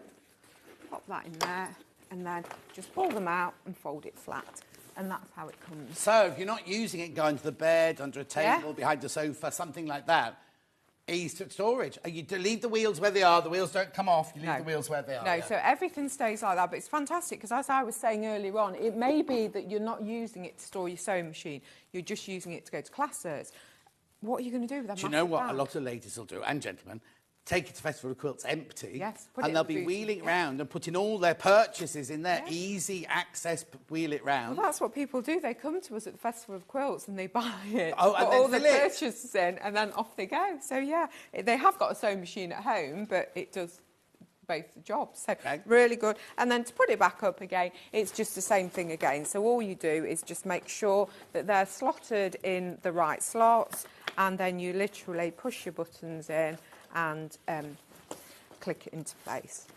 pop that in there, and then just pull them out and fold it flat. And that's how it comes. So if you're not using it, go into the bed, under a table, behind the sofa, something like that. Ease to storage. You leave the wheels where they are. The wheels don't come off. You leave the wheels where they are. No, so everything stays like that. But it's fantastic because, as I was saying earlier on, it may be that you're not using it to store your sewing machine. You're just using it to go to classes. What are you going to do with that? Do you know what a lot of ladies will do, and gentlemen? Take it to Festival of Quilts empty. Yes, and they'll be wheeling around and putting all their purchases in there. Easy access, wheel it round. Well, that's what people do. They come to us at the Festival of Quilts and they buy it, and put then all the fill it. purchases in, and then off they go. So, yeah, they have got a sewing machine at home, but it does both jobs. So, really good. And then to put it back up again, it's just the same thing again. So all you do is just make sure that they're slotted in the right slots, and then you literally push your buttons in and click it into place.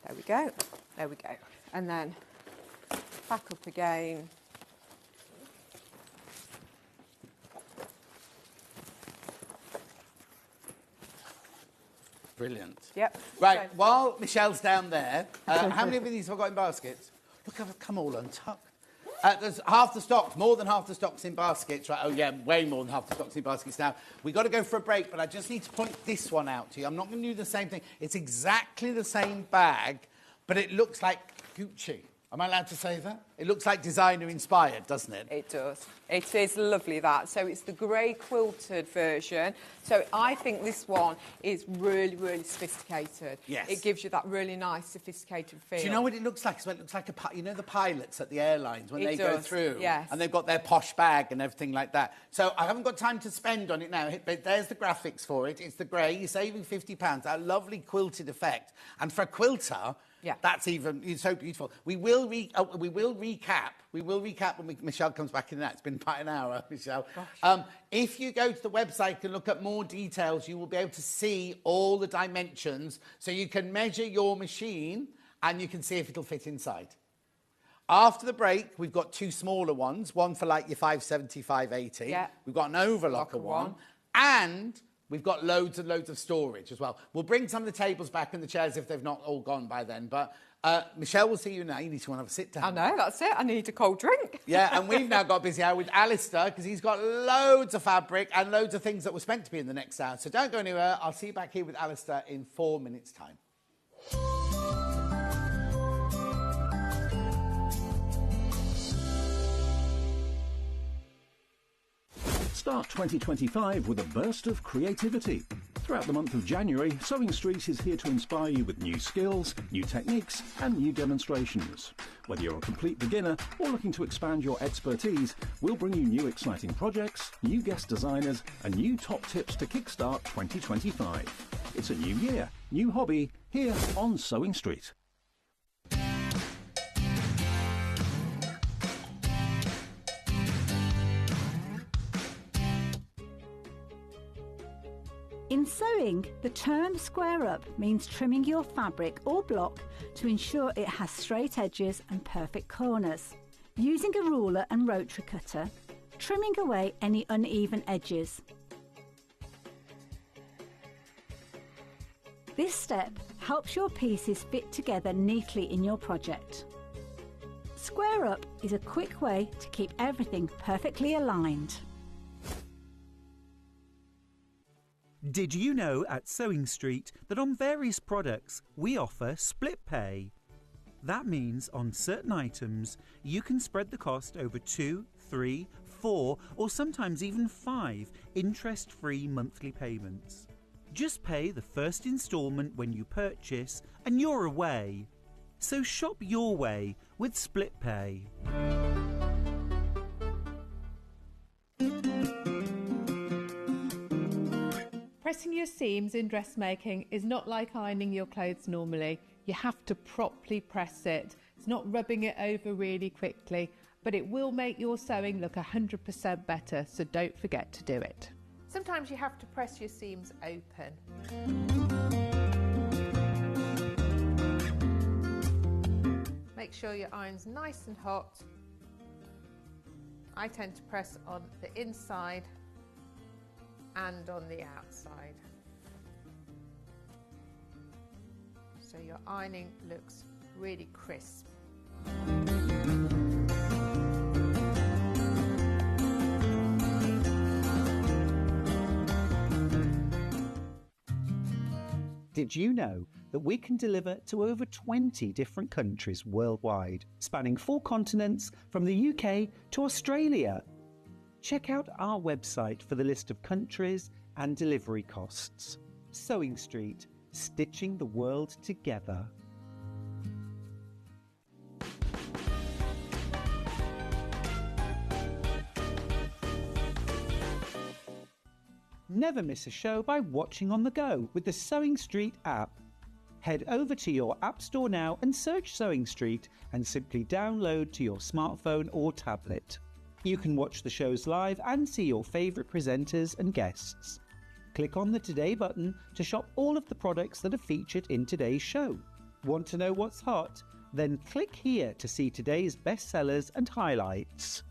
There we go. There we go. And then back up again. Brilliant. Yep. Right, while Michelle's down there, how many of these have I got in baskets? Look, I've come all untucked. There's half the stocks, more than half the stocks in baskets. Right? Oh, yeah, way more than half the stocks in baskets now. We've got to go for a break, but I just need to point this one out to you. I'm not going to do the same thing. It's exactly the same bag, but it looks like Gucci. Am I allowed to say that? It looks like designer-inspired, doesn't it? It does. It is lovely, that. So it's the grey quilted version. So I think this one is really, really sophisticated. Yes. It gives you that really nice, sophisticated feel. Do you know what it looks like? It looks like you know the pilots at the airlines when It they go does, through, yes. and they've got their posh bag and everything like that. So I haven't got time to spend on it now. But there's the graphics for it. It's the grey. You're saving £50. That lovely quilted effect, and for a quilter. Yeah. That's it's so beautiful. We will recap. We will recap when Michelle comes back in that. It's been about an hour, Michelle. If you go to the website and look at more details, you will be able to see all the dimensions, so you can measure your machine and you can see if it'll fit inside. After the break, we've got 2 smaller ones, one for like your 570, 580. Yeah. We've got an overlocker one, and we've got loads and loads of storage as well. We'll bring some of the tables back and the chairs if they've not all gone by then. But Michelle will see you now. You need to have a sit down. I know, that's it. I need a cold drink. Yeah, and we've now got a busy hour with Alistair because he's got loads of fabric and loads of things that were meant to be in the next hour. So don't go anywhere. I'll see you back here with Alistair in 4 minutes' time. Start 2025 with a burst of creativity. Throughout the month of January, Sewing Street is here to inspire you with new skills, new techniques and new demonstrations. Whether you're a complete beginner or looking to expand your expertise, we'll bring you new exciting projects, new guest designers and new top tips to kickstart 2025. It's a new year, new hobby, here on Sewing Street. In sewing, the term square up means trimming your fabric or block to ensure it has straight edges and perfect corners. Using a ruler and rotary cutter, trimming away any uneven edges. This step helps your pieces fit together neatly in your project. Square up is a quick way to keep everything perfectly aligned. Did you know at Sewing Street that on various products we offer split pay? That means on certain items you can spread the cost over 2, 3, 4 or sometimes even 5 interest-free monthly payments. Just pay the first instalment when you purchase and you're away. So shop your way with split pay. Pressing your seams in dressmaking is not like ironing your clothes normally. You have to properly press it. It's not rubbing it over really quickly, but it will make your sewing look 100% better, so don't forget to do it. Sometimes you have to press your seams open. Make sure your iron's nice and hot. I tend to press on the inside and on the outside, so your ironing looks really crisp. Did you know that we can deliver to over 20 different countries worldwide, spanning 4 continents from the UK to Australia? Check out our website for the list of countries and delivery costs. Sewing Street, stitching the world together. Never miss a show by watching on the go with the Sewing Street app. Head over to your App Store now and search Sewing Street and simply download to your smartphone or tablet. You can watch the shows live and see your favourite presenters and guests. Click on the Today button to shop all of the products that are featured in today's show. Want to know what's hot? Then click here to see today's bestsellers and highlights.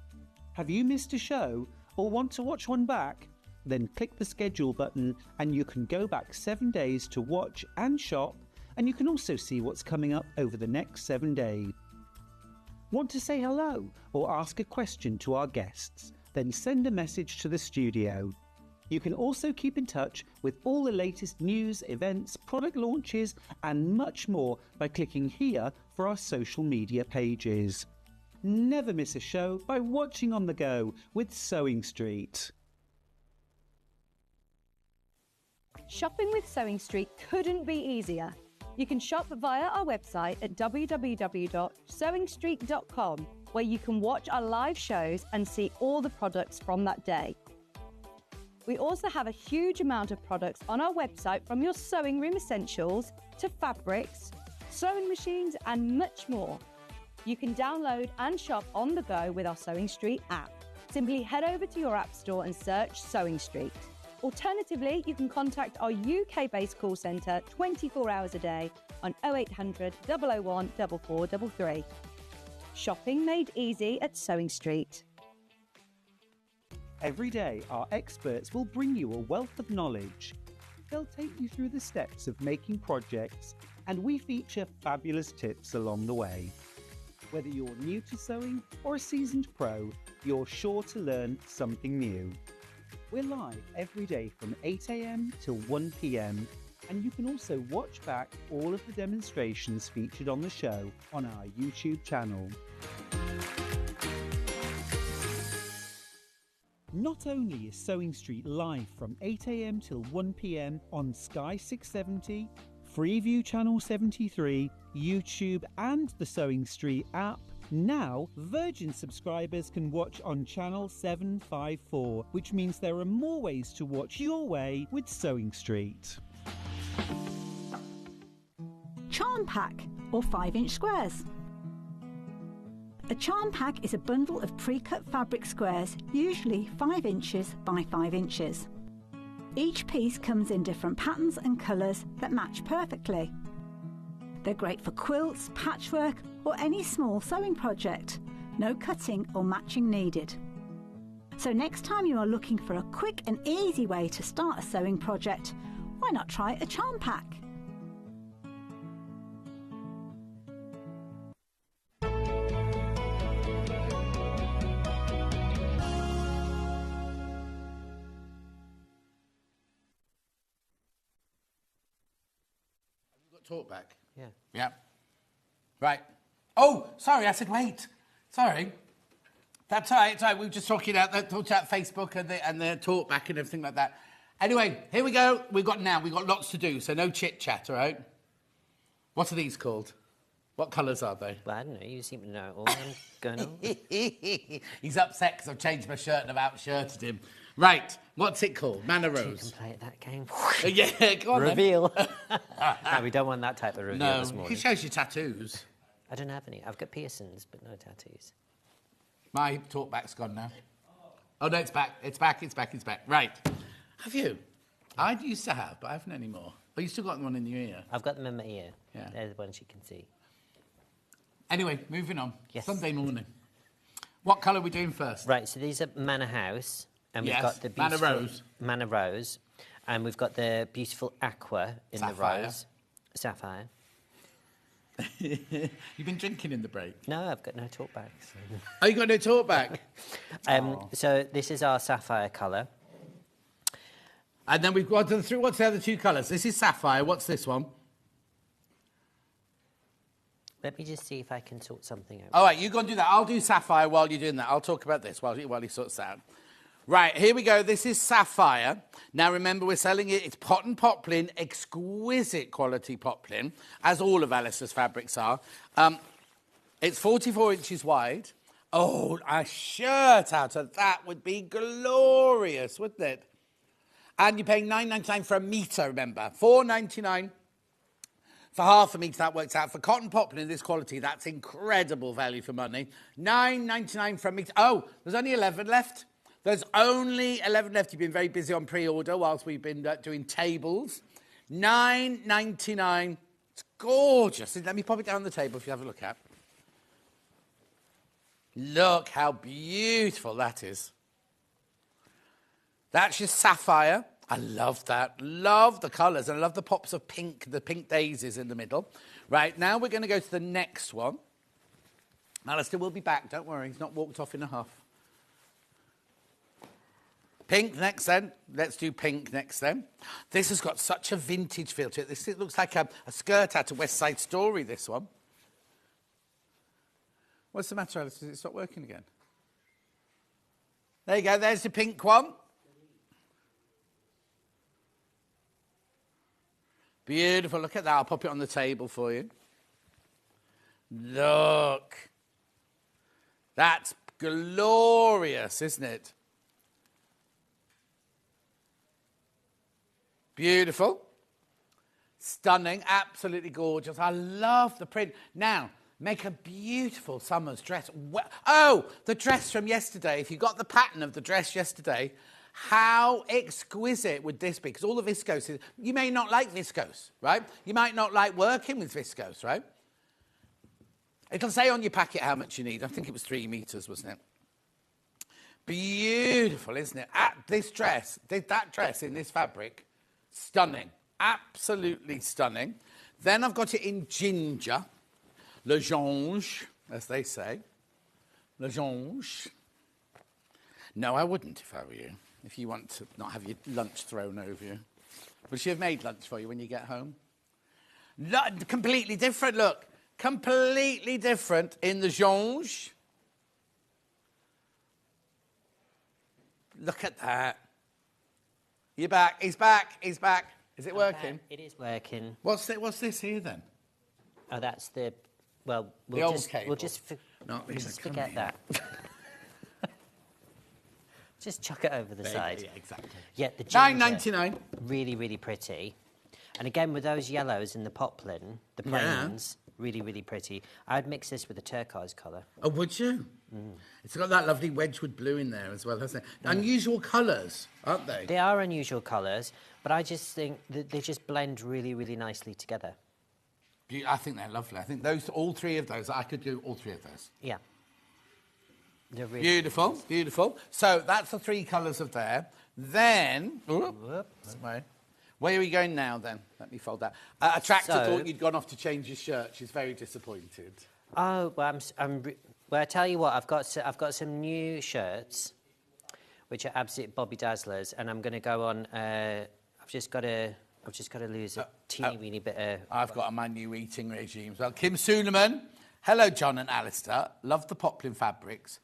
Have you missed a show or want to watch one back? Then click the schedule button and you can go back 7 days to watch and shop, and you can also see what's coming up over the next 7 days. Want to say hello or ask a question to our guests? Then send a message to the studio. You can also keep in touch with all the latest news, events, product launches and much more by clicking here for our social media pages. Never miss a show by watching on the go with Sewing Street. Shopping with Sewing Street couldn't be easier. You can shop via our website at www.sewingstreet.com, where you can watch our live shows and see all the products from that day. We also have a huge amount of products on our website, from your sewing room essentials to fabrics, sewing machines and much more. You can download and shop on the go with our Sewing Street app. Simply head over to your app store and search Sewing Street. Alternatively, you can contact our UK-based call centre 24 hours a day on 0800 001 4433. Shopping made easy at Sewing Street. Every day, our experts will bring you a wealth of knowledge. They'll take you through the steps of making projects, and we feature fabulous tips along the way. Whether you're new to sewing or a seasoned pro, you're sure to learn something new. We're live every day from 8 AM till 1 PM, and you can also watch back all of the demonstrations featured on the show on our YouTube channel. Not only is Sewing Street live from 8 a.m. till 1 p.m. on Sky 670, Freeview Channel 73, YouTube and the Sewing Street app, now Virgin subscribers can watch on Channel 754, which means there are more ways to watch your way with Sewing Street. Charm pack or 5-inch squares. A charm pack is a bundle of pre-cut fabric squares, usually 5 inches by 5 inches. Each piece comes in different patterns and colours that match perfectly. They're great for quilts, patchwork or any small sewing project. No cutting or matching needed. So next time you are looking for a quick and easy way to start a sewing project, why not try a charm pack? Talk back. Yeah. Yeah. Right. Oh, sorry, I said wait. Sorry. That's all right. It's all right. We were just talked about Facebook and the talk back and everything like that. Anyway, here we go. We've got lots to do, so no chit chat, all right? What are these called? What colours are they? Well, I don't know. You seem to know it all. I'm going on. He's upset because I've changed my shirt and I've outshirted him. Right, what's it called? Manor Rose. You can play at that game. Yeah, go on Reveal. No, we don't want that type of reveal this No, morning. he shows you tattoos. I don't have any. I've got piercings, but no tattoos. My talkback's gone now. Oh, no, it's back. It's back. Right. Have you? I used to have, but I haven't anymore. Oh, you still got one in your ear? I've got them in my ear. Yeah. They're the ones you can see. Anyway, moving on. Yes. Sunday morning. What colour are we doing first? Right, so these are Manor House. And we've Yes, got the Manor beautiful Rose. Manor Rose. And we've got the beautiful aqua in Sapphire. the rose. Sapphire. You've been drinking in the break? No, I've got no talkbacks. Oh, you got no talkback? So this is our sapphire colour. And then we've got through. What's the other two colours? This is sapphire. What's this one? Let me just see if I can sort something out. All right, you go and do that. I'll do sapphire while you're doing that. I'll talk about this while he sorts that out. Right, here we go. This is sapphire. Now, remember, we're selling it. It's cotton poplin, exquisite quality poplin, as all of Alistair's fabrics are. It's 44 inches wide. Oh, a shirt out of that would be glorious, wouldn't it? And you're paying $9.99 for a metre, remember. $4.99 for half a metre, that works out. For cotton poplin this quality, that's incredible value for money. $9.99 for a metre. Oh, there's only 11 left. There's only 11 left. You've been very busy on pre-order whilst we've been doing tables. $9.99. It's gorgeous. Let me pop it down on the table if you have a look at. Look how beautiful that is. That's your sapphire. I love that. Love the colours. And I love the pops of pink, the pink daisies in the middle. Right, now we're going to go to the next one. Alistair will be back. Don't worry. He's not walked off in a huff. Pink next then. Let's do pink next then. This has got such a vintage feel to it. This it looks like a skirt out of West Side Story, this one. What's the matter, Alistair? Does it stop working again? There you go. There's the pink one. Beautiful. Look at that. I'll pop it on the table for you. Look. That's glorious, isn't it? Beautiful. Stunning. Absolutely gorgeous. I love the print. Now, make a beautiful summer's dress. Oh, the dress from yesterday. If you got the pattern of the dress yesterday, how exquisite would this be? Because all the viscose is... You may not like viscose, right? You might not like working with viscose, right? It'll say on your packet how much you need. I think it was 3 metres, wasn't it? Beautiful, isn't it? This dress, that dress in this fabric, stunning. Absolutely stunning. Then I've got it in ginger. Le Jonge, as they say. Le Jonge. No, I wouldn't if I were you. If you want to not have your lunch thrown over you. Would she have made lunch for you when you get home? Completely different, look. Completely different in the Jonge. Look at that. You're back. He's back. He's back. Is it working? It is working. What's this here then? Oh, that's the... Well, The old cable. we'll just These are forget coming. that. Just chuck it over the side. Yeah, exactly. Yeah, the ginger, $9.99. really, really pretty. And again, with those yellows in the poplin, the plains, really, really pretty. I'd mix this with a turquoise colour. Oh, would you? It's got that lovely Wedgwood blue in there as well, hasn't it? Unusual colours, aren't they? They are unusual colours, but I just think that they just blend really, really nicely together. I think they're lovely. I think all three of those, I could do all three of those. Yeah. They're really Beautiful, nice. beautiful. So that's the three colours of there. Then, where are we going now then? Let me fold that. A tractor thought you'd gone off to change your shirt. She's very disappointed. Oh, well, well, I tell you what, I've got some new shirts, which are absolute Bobby Dazzlers, and I'm going to go on. I've just got to lose a teeny weeny bit of. I've got my new eating regime as well. Kim Suleiman, hello, John and Alistair. Love the poplin fabrics.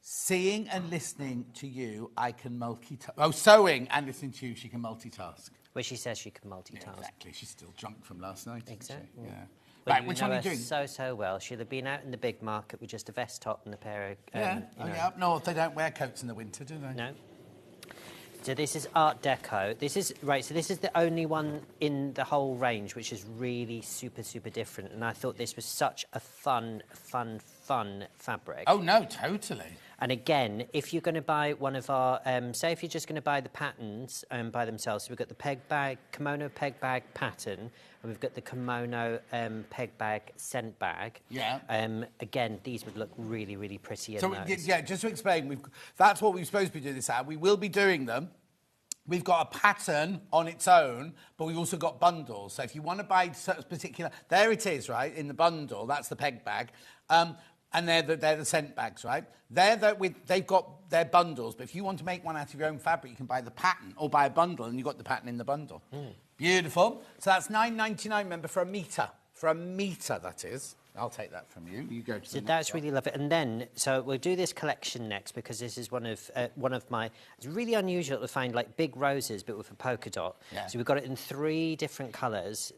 Seeing and listening to you, I can multitask. Oh, sewing and listening to you, she can multitask. Well, she says she can multitask. Yeah, exactly. She's still drunk from last night. Exactly. Isn't she? Yeah. Well, right, which one are you doing? So well. She'll have been out in the big market with just a vest top and a pair of. Yeah. Up north they don't wear coats in the winter, do they? No. So this is Art Deco. This is So this is the only one in the whole range which is really super, super different. And I thought this was such a fun fabric. Oh no, totally. And again, if you're going to buy one of our, say if you're just going to buy the patterns by themselves, so we've got the kimono peg bag pattern, and we've got the kimono peg bag scent bag. Yeah. Again, these would look really, really pretty in So those. yeah, just to explain, that's what we're supposed to be doing this at. We will be doing them. We've got a pattern on its own, but we've also got bundles. So if you want to buy particular, there it is, right, in the bundle. That's the peg bag. And they're the scent bags, right? They've got their bundles, but if you want to make one out of your own fabric, you can buy the pattern or buy a bundle, and you've got the pattern in the bundle. Beautiful. So that's $9.99, remember, for a metre. For a metre, that is. I'll take that from you. You go to So that's really lovely. And then, so we'll do this collection next because this is one of my. It's really unusual to find like big roses, but with a polka dot. Yeah. So we've got it in 3 different colours.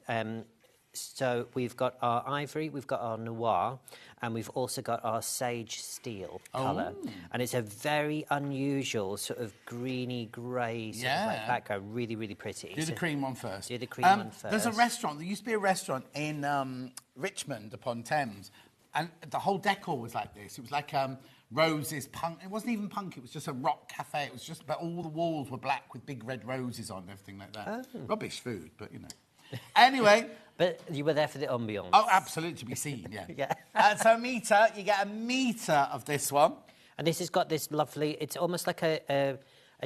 So we've got our ivory, we've got our noir, and we've also got our sage steel colour. And it's a very unusual sort of greeny grey sort of like background. Really, really pretty. Do the cream one first. Do the cream one first. There's a restaurant. There used to be a restaurant in Richmond upon Thames, and the whole decor was like this. It was like roses, punk. It wasn't even punk. It was just a rock cafe. It was just, but all the walls were black with big red roses on and everything like that. Rubbish food, but you know. Anyway. But you were there for the ambiance. Oh, absolutely, to be seen, yeah. Yeah. So a metre, you get a metre of this one. And this has got this lovely, it's almost like a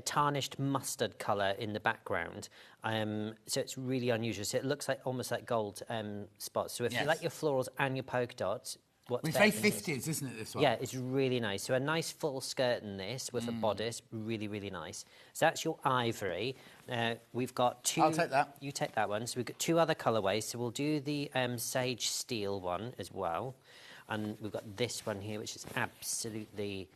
tarnished mustard colour in the background. So it's really unusual. So it looks like almost like gold spots. So if you like your florals and your polka dots, it's very 50s, isn't it, this one? Yeah, it's really nice. So a nice full skirt in this with a bodice, really, really nice. So that's your ivory. We've got 2... I'll take that. You take that one. So we've got 2 other colourways. So we'll do the sage steel one as well. And we've got this one here, which is absolutely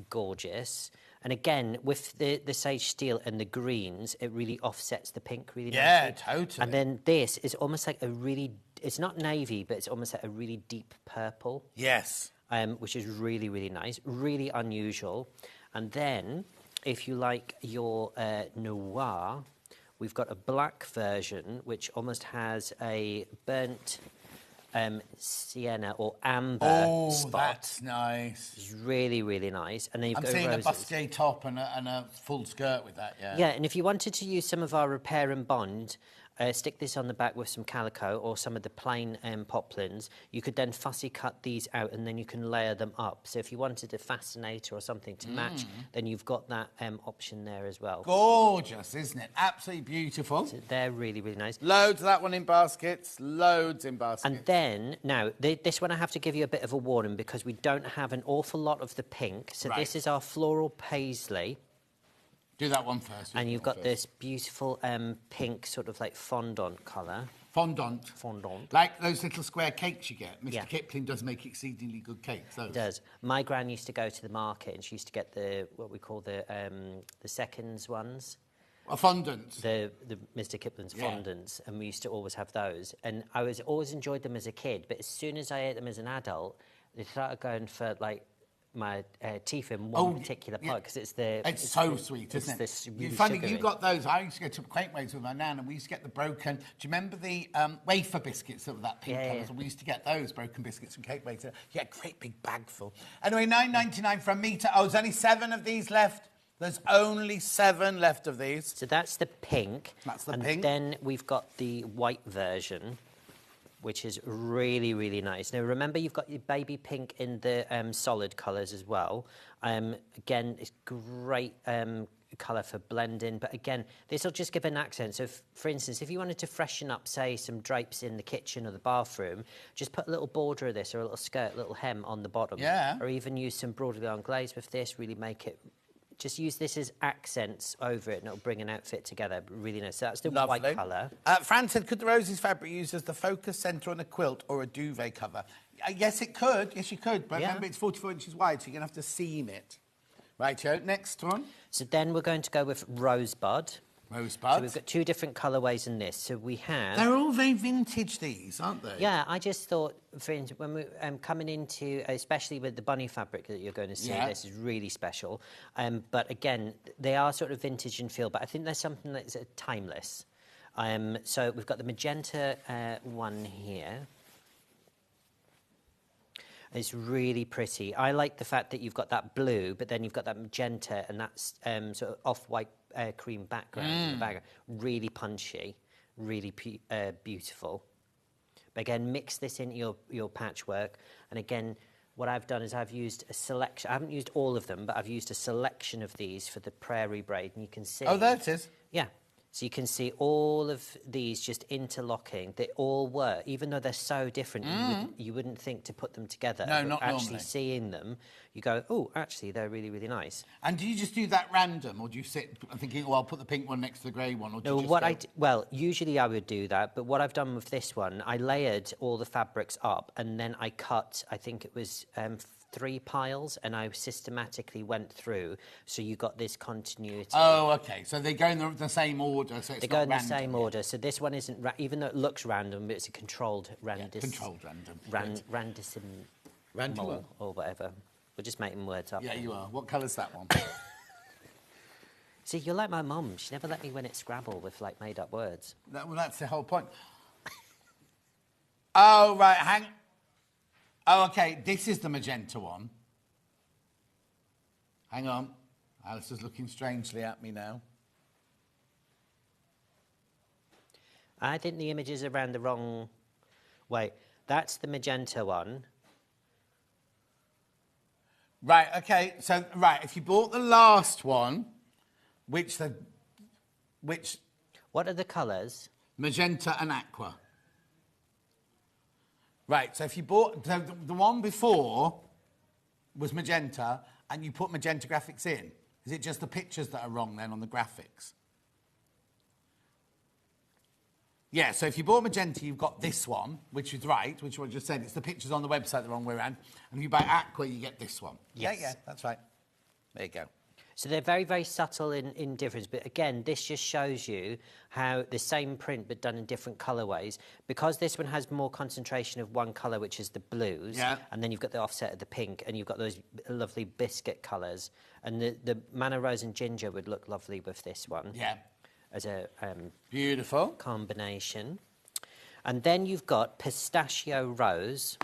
gorgeous. And again, with the sage steel and the greens, it really offsets the pink really nicely. Yeah, totally. And then this is almost like a really... It's not navy, but it's almost like a really deep purple. Yes. Which is really, really nice, really unusual. And then, if you like your noir, we've got a black version, which almost has a burnt sienna or amber spot. Oh, that's nice. It's really, really nice. And then you've I'm got seeing roses. a bustier top and a full skirt with that, yeah. Yeah, and if you wanted to use some of our repair and bond, stick this on the back with some calico or some of the plain poplins. You could then fussy cut these out and then you can layer them up. So if you wanted a fascinator or something to match, then you've got that option there as well. Gorgeous, isn't it? Absolutely beautiful. So they're really, really nice. Loads of that one in baskets, loads in baskets. And then, now, this one I have to give you a bit of a warning because we don't have an awful lot of the pink. So this is our floral paisley. Do that one first. And you've got this beautiful pink sort of like fondant colour. Fondant. Fondant. Like those little square cakes you get. Mr. Yeah. Kipling does make exceedingly good cakes. Those. It does. My gran used to go to the market and she used to get what we call the seconds ones. A fondant. The Mr. Kipling's fondants, and we used to always have those. And I always enjoyed them as a kid, but as soon as I ate them as an adult, they started going for like my teeth in one particular part because it's so sweet, isn't it? This really funny, sugary. you got those. I used to go to Quaintways with my nan, and we used to get the broken. Do you remember the wafer biscuits that were that pink colour? We used to get those broken biscuits from Quaintways. You get a great big bag full. Anyway, £9.99 from me to. Oh, there's only 7 of these left. There's only 7 left of these. So that's the pink. That's the and pink. Then we've got the white version, which is really, really nice. Now, remember, you've got your baby pink in the solid colours as well. Again, it's great colour for blending. But again, this will just give an accent. So, for instance, if you wanted to freshen up, say, some drapes in the kitchen or the bathroom, just put a little border of this or a little skirt, a little hem on the bottom. Yeah. Or even use some broadly on glaze with this, really make it... Just use this as accents over it and it'll bring an outfit together. Really nice. So that's the white colour. Fran said, could the roses fabric used as the focus centre on a quilt or a duvet cover? Yes, it could. Yes, you could. But remember, it's 44 inches wide, so you're going to have to seam it. Rightio. Next one. So then we're going to go with Rosebud. Rosebud. So we've got 2 different colourways in this. So we have... They're all very vintage, these, aren't they? Yeah, I just thought, for instance, when we're coming into, especially with the bunny fabric that you're going to see, this is really special. But again, they are sort of vintage in feel, but I think there's something that's timeless. So we've got the magenta one here. It's really pretty. I like the fact that you've got that blue, but then you've got that magenta and that sort of off-white cream background in the background. Really punchy, really beautiful. But again, mix this into your patchwork. And again, what I've done is I've used a selection. I haven't used all of them, but I've used a selection of these for the Prairie braid. And you can see... Oh, there it is. Yeah. So you can see all of these just interlocking. They all work, even though they're so different. You wouldn't think to put them together. No, not actually normally. Seeing them, you go, oh, actually, they're really, really nice. And do you just do that random, or do you sit thinking, oh, I'll put the pink one next to the grey one? Or do No, you just well, usually I would do that, but what I've done with this one, I layered all the fabrics up, and then I cut, I think it was 3 piles, and I systematically went through, so you got this continuity. Oh, OK. So they go in the same order, so it's They not go in random, the same order, so this one isn't... even though it looks random, but it's a controlled random. Controlled random. Random or whatever. We're just making words up. Yeah, you are. What colour's that one? See, you're like my mum. She never let me win at Scrabble with, like, made-up words. Well, that's the whole point. Oh, right, Oh, OK, this is the magenta one. Hang on. Alistair's looking strangely at me now. I think the images are around the wrong... Wait, that's the magenta one. Right, OK, so, right, if you bought the last one, which... What are the colours? Magenta and aqua. Right, so if you bought... the one before was magenta, and you put magenta graphics in. Is it just the pictures that are wrong, then, on the graphics? Yeah, so if you bought magenta, you've got this one, which is right, which I just said. It's the pictures on the website the wrong way around. And if you buy aqua, you get this one. Yes. Yeah, that's right. There you go. So they're very, very subtle in difference. But again, this just shows you how the same print but done in different colourways. Because this one has more concentration of one colour, which is the blues, and then you've got the offset of the pink, and you've got those lovely biscuit colours. And the Manna Rose and Ginger would look lovely with this one. Yeah. As a beautiful combination. And then you've got Pistachio Rose.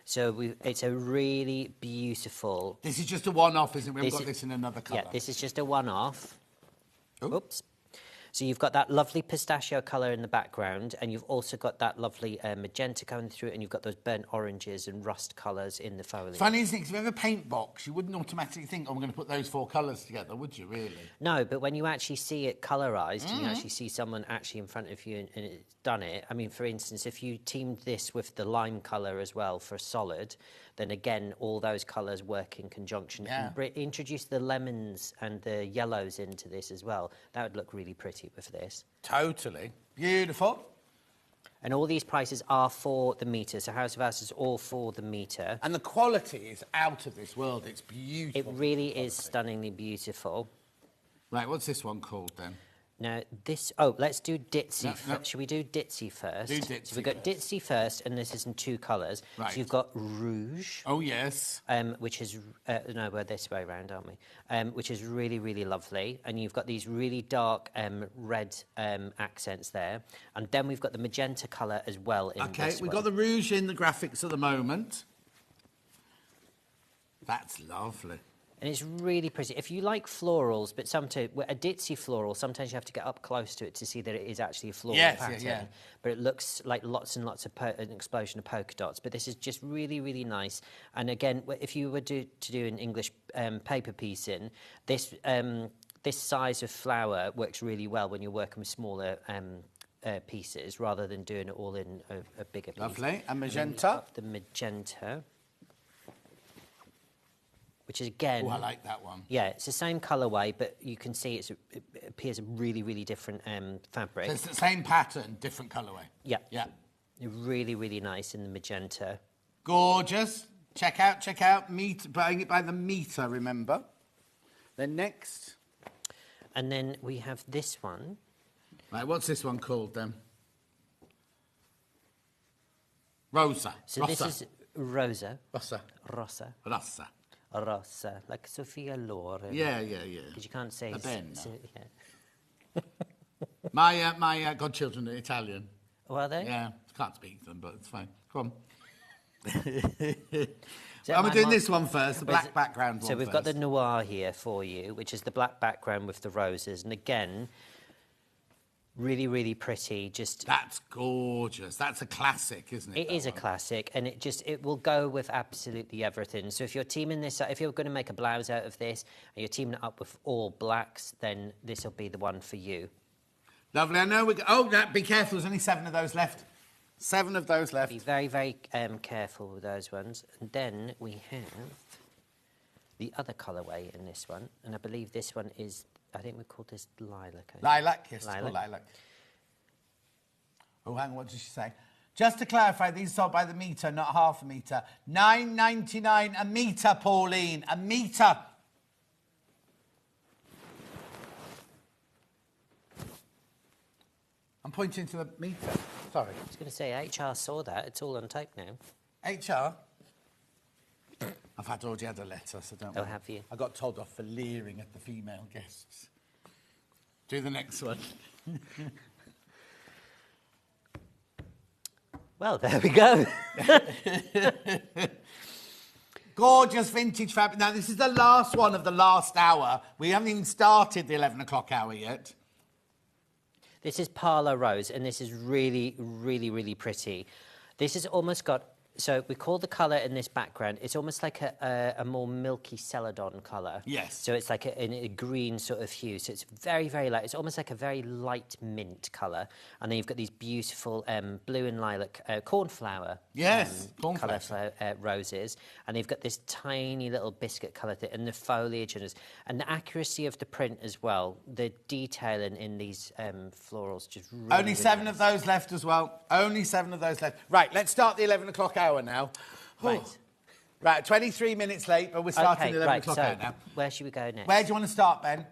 So it's a really beautiful... This is just a one-off, isn't it? We haven't got this in another colour. Yeah, this is just a one-off. Oops. So you've got that lovely pistachio colour in the background, and you've also got that lovely magenta going through it, and you've got those burnt oranges and rust colours in the foliage. Funny, isn't it? Because if you have a paint box, you wouldn't automatically think, oh, I'm going to put those 4 colours together, would you, really? No, but when you actually see it colorised, and you actually see someone actually in front of you and it's done it, I mean, for instance, if you teamed this with the lime colour as well for a solid, then again, all those colours work in conjunction. Yeah. And introduce the lemons and the yellows into this as well. That would look really pretty with this. Totally. Beautiful. And all these prices are for the metre. So House of House is all for the metre. And the quality is out of this world. It's beautiful. It really is stunningly beautiful. Right, what's this one called then? Now, this... Oh, let's do Ditzy. No. Should we do Ditzy first? Do Ditzy So we've got Ditzy first, and this is in 2 colours. Right. So you've got Rouge. Oh, yes. Which is... no, we're this way round, aren't we? Which is really, really lovely. And you've got these really dark red accents there. And then we've got the magenta colour as well in Okay, this we've one. got the rouge in the graphics at the moment. That's lovely. And it's really pretty. If you like florals, but sometimes a ditzy floral, sometimes you have to get up close to it to see that it is actually a floral pattern. Yeah. But it looks like lots and lots of an explosion of polka dots. But this is just really, really nice. And again, if you were to do an English paper piecing, this size of flower works really well when you're working with smaller pieces rather than doing it all in a bigger piece. Lovely. And magenta? The magenta. Which is, again... Oh, I like that one. Yeah, it's the same colourway, but you can see it appears a really, really different fabric. So it's the same pattern, different colourway. Yeah. Yeah. Really, really nice in the magenta. Gorgeous. Check out. Buying it by the metre, remember. Then next. And then we have this one. Right, what's this one called then? Rosa. So this is Rosa. Rosa. Rosa, like Sophia Loren. Yeah. Because you can't say... A Ben, yeah. My godchildren are Italian. Oh, are they? Yeah, can't speak them, but it's fine. Come on. So I'm doing this one first, the black background one. So we've got the noir here for you, which is the black background with the roses. And again... Really, really pretty. That's gorgeous. That's a classic, isn't it? It is a classic, and it will go with absolutely everything. So if you're teaming this, if you're going to make a blouse out of this, and you're teaming it up with all blacks, then this will be the one for you. Lovely. I know be careful. There's only 7 of those left. 7 of those left. Be very, very careful with those ones. And then we have the other colourway in this one, and I believe this one is. I think we call this lilac. Lilac, yes, it's called lilac. Oh, hang on, what did she say? Just to clarify, these are sold by the metre, not half a metre. $9.99 a metre, Pauline, a metre. I'm pointing to the metre. Sorry. I was going to say, HR saw that. It's all on tape now. HR? I've already had a letter, so don't worry. Oh, have you? I got told off for leering at the female guests. Do the next one. Well, there we go. Gorgeous vintage fabric. Now, this is the last one of the last hour. We haven't even started the 11 o'clock hour yet. This is Parlour Rose, and this is really, really, really pretty. This has almost got... So we call the colour in this background, it's almost like a more milky celadon colour. Yes. So it's like a green sort of hue. So it's very, very light. It's almost like a very light mint colour. And then you've got these beautiful blue and lilac cornflower. Yes, cornflower roses. And they've got this tiny little biscuit colour thing, and the foliage and the accuracy of the print as well. The detailing in these florals just really... Only 7 of those left as well. Only 7 of those left. Right, let's start the 11 o'clock hour now. Right. Right, 23 minutes late, but we're starting the 11 o'clock hour now. Where should we go next? Where do you want to start, Ben?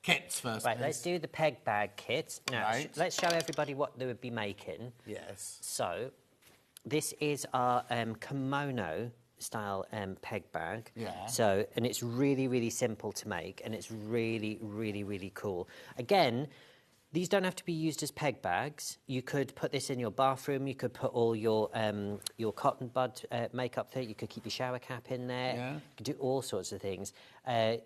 Kits first, Right, please. let's do the peg bag kit. Now, Right. let's show everybody what they would be making. Yes. So, this is our kimono style peg bag. Yeah. So, and it's really, really simple to make, and it's really, really, really cool. Again, these don't have to be used as peg bags. You could put this in your bathroom. You could put all your cotton bud makeup there. You could keep your shower cap in there. Yeah. You could do all sorts of things. I've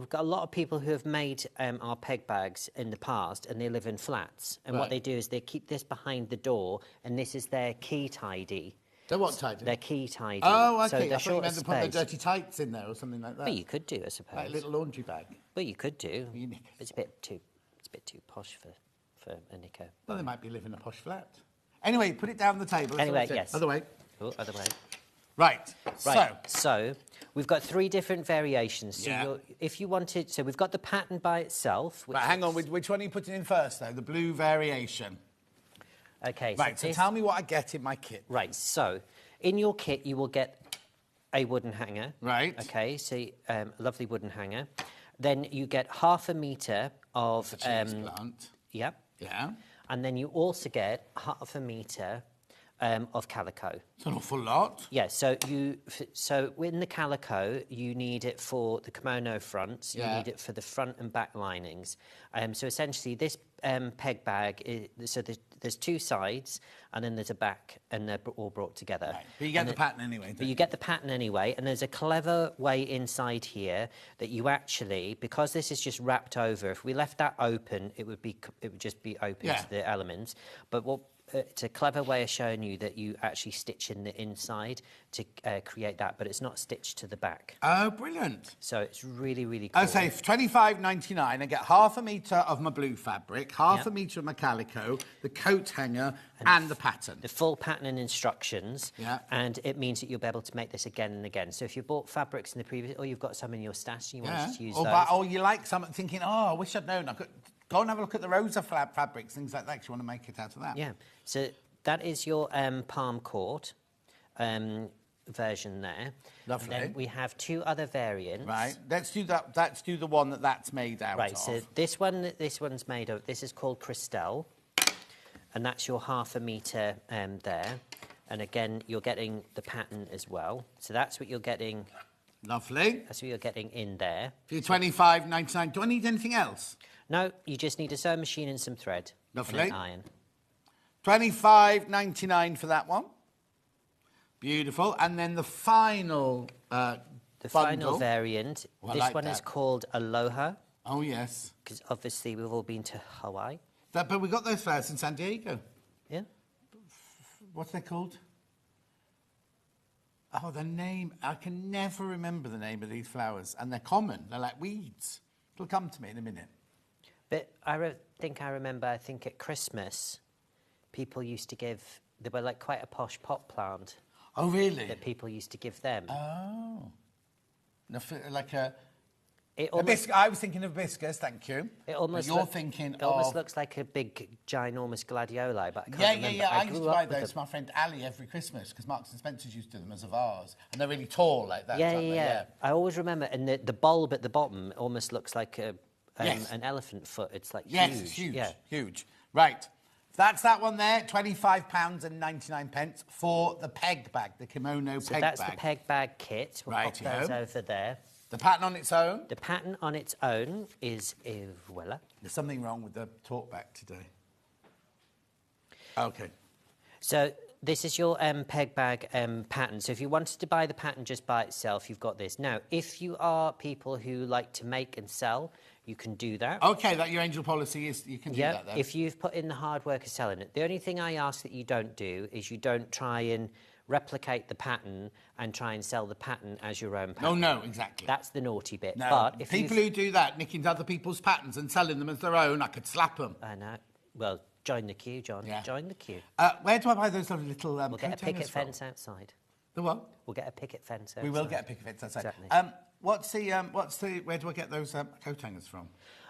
got a lot of people who have made our peg bags in the past, and they live in flats. And what they do is they keep this behind the door, and this is their key tidy. They're what tidy? Their key tidy. Oh, okay. So I thought you meant to put their dirty tights in there or something like that. Well, you could do, I suppose. Like a little laundry bag. Well, you could do. For your knickers. It's a bit too posh for a knicker. Well, they might be living in a posh flat. Anyway, put it down on the table. Anyway, yes. Other way. Oh, other way. Right. So we've got 3 different variations. So if you wanted, so we've got the pattern by itself. Right, hang on. Which one are you putting in first, though? The blue variation. Okay. Right. So tell me what I get in my kit. Right. So in your kit, you will get a wooden hanger. Right. Okay. So a lovely wooden hanger. Then you get half a metre of the cheese plant. Yep. Yeah. And then you also get half a metre of calico. It's an awful lot. Yeah, so in the calico, you need it for the kimono fronts, you need it for the front and back linings. So essentially, this peg bag, there's 2 sides, and then there's a back, and they're all brought together. Right. But you get the pattern anyway. But you get the pattern anyway, and there's a clever way inside here that you actually, because this is just wrapped over, if we left that open, it would just be open to the elements. But it's a clever way of showing you that you actually stitch in the inside to create that, but it's not stitched to the back. Oh, brilliant. So it's really, really cool. I say for $25.99, I get half a metre of my blue fabric, half a metre of my calico, the coat hanger, and the pattern. The full pattern and instructions. Yeah. And it means that you'll be able to make this again and again. So if you bought fabrics in the previous, or you've got some in your stash and you want to use those. Or you like something thinking, I wish I'd known. I could go and have a look at the Rosa fabrics, things like that, because you want to make it out of that. Yeah. So that is your palm court version there. Lovely. And then we have 2 other variants. Right. Let's do that. Let's do the one that's made out of. Right. So this one's made of. This is called Cristal, and that's your half a metre there. And again, you're getting the pattern as well. So that's what you're getting. Lovely. That's what you're getting in there. For your $25.99. Do I need anything else? No, you just need a sewing machine and some thread. Lovely. And an iron. $25.99 for that one. Beautiful. And then the final final variant. This one is called Aloha. Oh, yes. Because obviously we've all been to Hawaii. But we got those flowers in San Diego. Yeah. What's they called? Oh, the name. I can never remember the name of these flowers. And they're common. They're like weeds. It'll come to me in a minute. But I think at Christmas, people used to give, they were like quite a posh pot plant. Oh, really? That people used to give them. Oh. Like a... Almost, I was thinking of hibiscus, thank you. It almost It almost looks like a big, ginormous gladioli, but I can't remember. Yeah. I used to buy those for my friend Ali every Christmas, because Marks and Spencer's used to do them as a vase. And they're really tall like that. Yeah. I always remember, and the bulb at the bottom almost looks like an elephant foot. It's like huge. Yes, it's huge. Yeah. Huge. Right. That's that one there, £25.99 for the peg bag, the kimono peg bag. So that's the peg bag kit. We'll pop those over there. The pattern on its own? The pattern on its own is voila. There's something wrong with the talk back today. OK. So this is your peg bag pattern. So if you wanted to buy the pattern just by itself, you've got this. Now, if you are people who like to make and sell, you can do that. OK, that your angel policy is you can do that then. If you've put in the hard work of selling it. The only thing I ask that you don't do is you don't try and replicate the pattern and try and sell the pattern as your own pattern. No, exactly. That's the naughty bit. No, but if people who do that, nicking other people's patterns and selling them as their own, I could slap them. I know. Well, join the queue, John. Yeah. Join the queue. Where do I buy those lovely little We'll get a picket fence outside. The what? We'll get a picket fence outside. We will get a picket fence outside. Exactly. Where do I get those coat hangers from?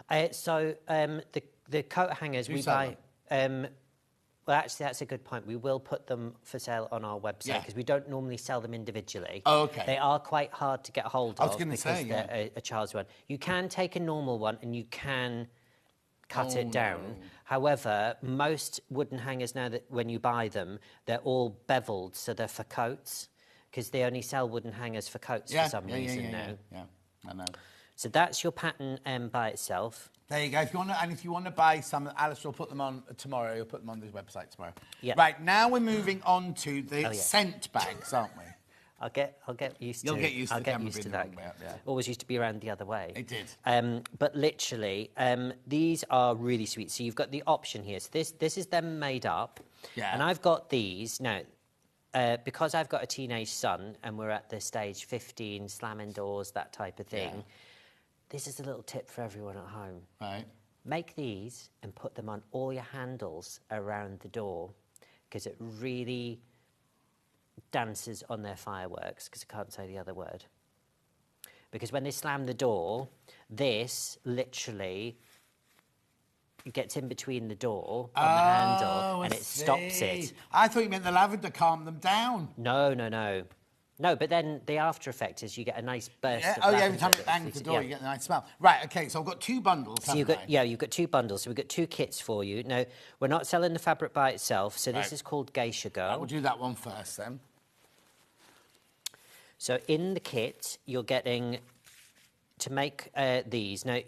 The coat hangers we buy. Well, actually, that's a good point. We will put them for sale on our website because we don't normally sell them individually. Oh, OK. They are quite hard to get hold of. I was going to say, they're a child's one. You can take a normal one and you can cut it down. No. However, most wooden hangers now, that when you buy them, they're all beveled, so they're for coats, because they only sell wooden hangers for coats for some reason now. Yeah, I know. So that's your pattern by itself. There you go. If you want to buy some, Alistair will put them on tomorrow. He'll put them on his website tomorrow. Yeah. Right, now we're moving on to the scent bags, aren't we? I'll get used to. You'll get used to. I'll get used to that. Always used to be around the other way. It did. But literally, these are really sweet. So you've got the option here. So this is them made up. Yeah. And I've got these now. Because I've got a teenage son and we're at the stage 15, slamming doors, that type of thing. Yeah. This is a little tip for everyone at home. Right. Make these and put them on all your handles around the door, because it really dancers on their fireworks, because I can't say the other word. Because when they slam the door, this literally gets in between the door on the handle and it stops it. I thought you meant the lavender calmed them down. No. No, but then the after effect is you get a nice burst of lavender. Every time it bangs the door, you get the nice smell. Right, OK, so I've got 2 bundles, so you've got 2 bundles. So we've got 2 kits for you. Now, we're not selling the fabric by itself, so this is called Geisha Girl. We'll do that one first, then. So in the kit, you're getting to make these. Now,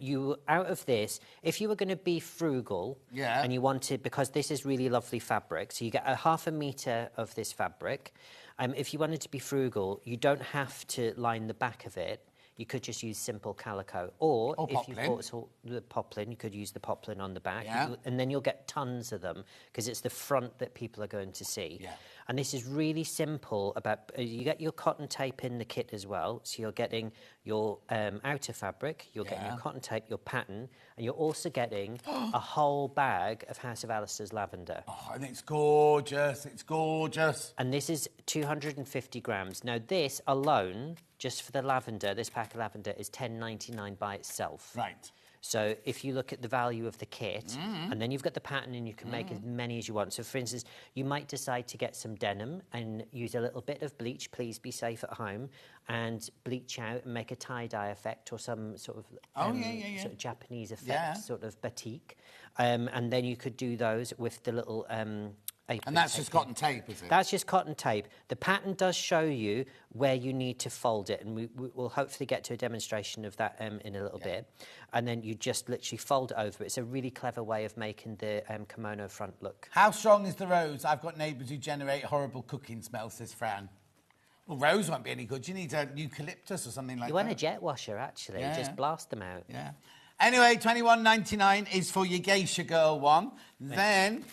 out of this, if you were going to be frugal and you wanted, because this is really lovely fabric, so you get a 1/2 metre of this fabric. If you wanted to be frugal, you don't have to line the back of it. You could just use simple calico. Or if you bought the poplin, you could use the poplin on the back. And then you'll get tons of them, because it's the front that people are going to see. And this is really simple. You get your cotton tape in the kit as well. So you're getting your outer fabric, you're getting your cotton tape, your pattern, and you're also getting a whole bag of House of Alistair's lavender. Oh, and it's gorgeous. It's gorgeous. And this is 250 grams. Now, this alone, just for the lavender, this pack of lavender is £10.99 by itself. Right. So if you look at the value of the kit, and then you've got the pattern and you can make as many as you want. So, for instance, you might decide to get some denim and use a little bit of bleach, please be safe at home, and bleach out and make a tie-dye effect or some sort of, sort of Japanese effect, sort of batik. And then you could do those with the little... and that's just cotton tape, is it? That's just cotton tape. The pattern does show you where you need to fold it, and we will hopefully get to a demonstration of that in a little bit. And then you just literally fold it over. It's a really clever way of making the kimono front look. How strong is the rose? I've got neighbours who generate horrible cooking smells, says Fran. Well, rose won't be any good. You need a eucalyptus or something like that. You want a jet washer, actually. Just blast them out. Yeah. Anyway, $21.99 is for your Geisha Girl one. Then...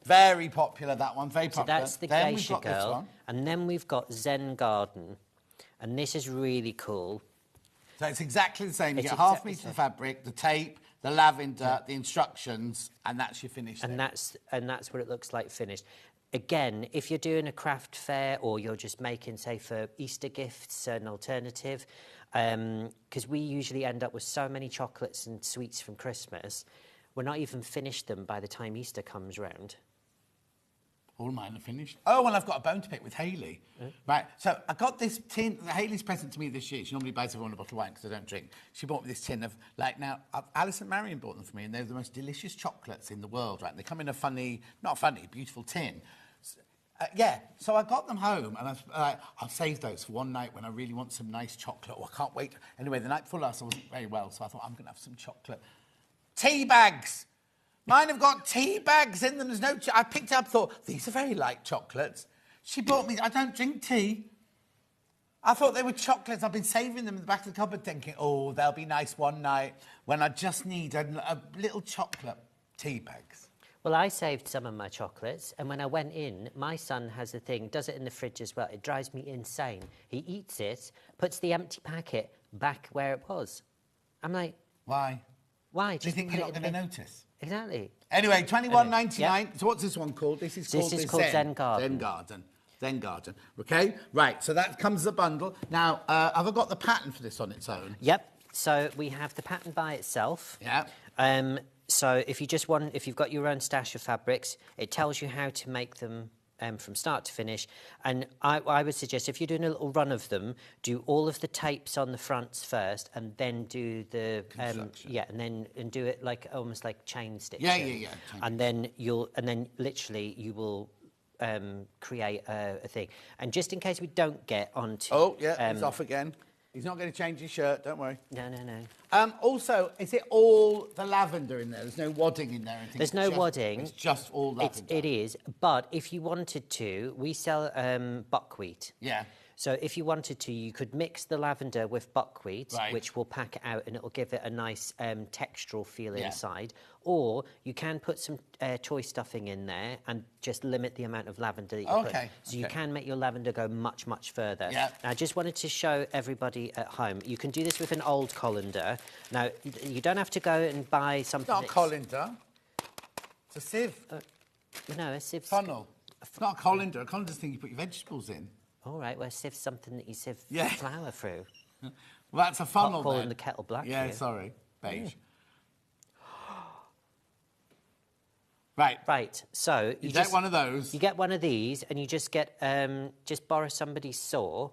very popular, that one, very popular. So that's the Geisha Girl. And then we've got Zen Garden. And this is really cool. So it's exactly the same. You get 1/2 metre of fabric, the tape, the lavender, the instructions, and that's your finish. And that's what it looks like finished. Again, if you're doing a craft fair or you're just making, say, for Easter gifts, an alternative, because we usually end up with so many chocolates and sweets from Christmas, we're not even finished them by the time Easter comes round. All mine are finished. Oh, well, I've got a bone to pick with Hayley. Right, so I got this tin. Hayley's present to me this year. She normally buys everyone a bottle of wine because I don't drink. She bought me this tin of, Alice and Marion bought them for me, and they're the most delicious chocolates in the world, right? And they come in a beautiful tin. So I got them home, and I'll save those for one night when I really want some nice chocolate. Oh, I can't wait. Anyway, the night before last, I wasn't very well, so I thought, I'm going to have some chocolate. Tea bags! Mine have got tea bags in them. There's no... I picked up, thought, these are very light chocolates. She bought me... I don't drink tea. I thought they were chocolates. I've been saving them in the back of the cupboard thinking, oh, they'll be nice one night when I just need a little chocolate. Tea bags. Well, I saved some of my chocolates, and when I went in, my son has a thing, does it in the fridge as well. It drives me insane. He eats it, puts the empty packet back where it was. I'm like... Why? Why? Do you think you're not going to notice? Exactly. Anyway, $21.99. So what's this one called? This is called Zen Garden. Zen Garden. OK? Right, so that comes as a bundle. Now, have I got the pattern for this on its own? Yep. So we have the pattern by itself. Yeah. So if you've got your own stash of fabrics, it tells you how to make them from start to finish. And I would suggest, if you're doing a little run of them, do all of the tapes on the fronts first, and then do the and do it like almost like chain stitching. Yeah. And then literally you will create a thing. And just in case we don't get onto... Oh, yeah, he's off again. He's not going to change his shirt, don't worry. No. Also, is it all the lavender in there? There's no wadding in there? There's no wadding. It's just all lavender? It is, but if you wanted to, we sell buckwheat. Yeah. So if you wanted to, you could mix the lavender with buckwheat, right, which will pack it out and it will give it a nice textural feel inside. Or you can put some toy stuffing in there and just limit the amount of lavender that you put. So you can make your lavender go much, much further. Yeah. Now, I just wanted to show everybody at home. You can do this with an old colander. Now, you don't have to go and buy something... It's not a colander. It's a sieve. No, a sieve. Funnel. It's not a colander. A colander's thing you put your vegetables in. All right, well, sieve something that you sieve Yeah. flour through. Well, that's a funnel Not calling then. the kettle black. Yeah, here. sorry. Beige. Right. Right, so You get one of those. You get one of these, and you just get just borrow somebody's saw,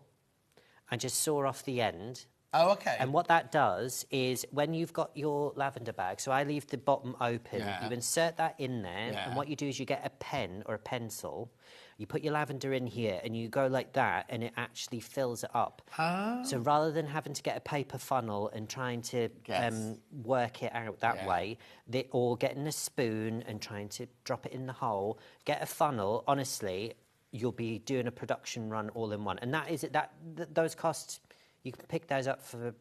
and just saw off the end. Oh, okay. And what that does is when you've got your lavender bag, so I leave the bottom open, Yeah. you insert that in there, Yeah. and what you do is you get a pen or a pencil, you put your lavender in here, and you go like that, and it actually fills it up. Oh. So rather than having to get a paper funnel and trying to Yes. work it out that Yeah. way, or getting a spoon and trying to drop it in the hole, get a funnel, honestly, you'll be doing a production run all in one. And that is it. Those costs, you can pick those up for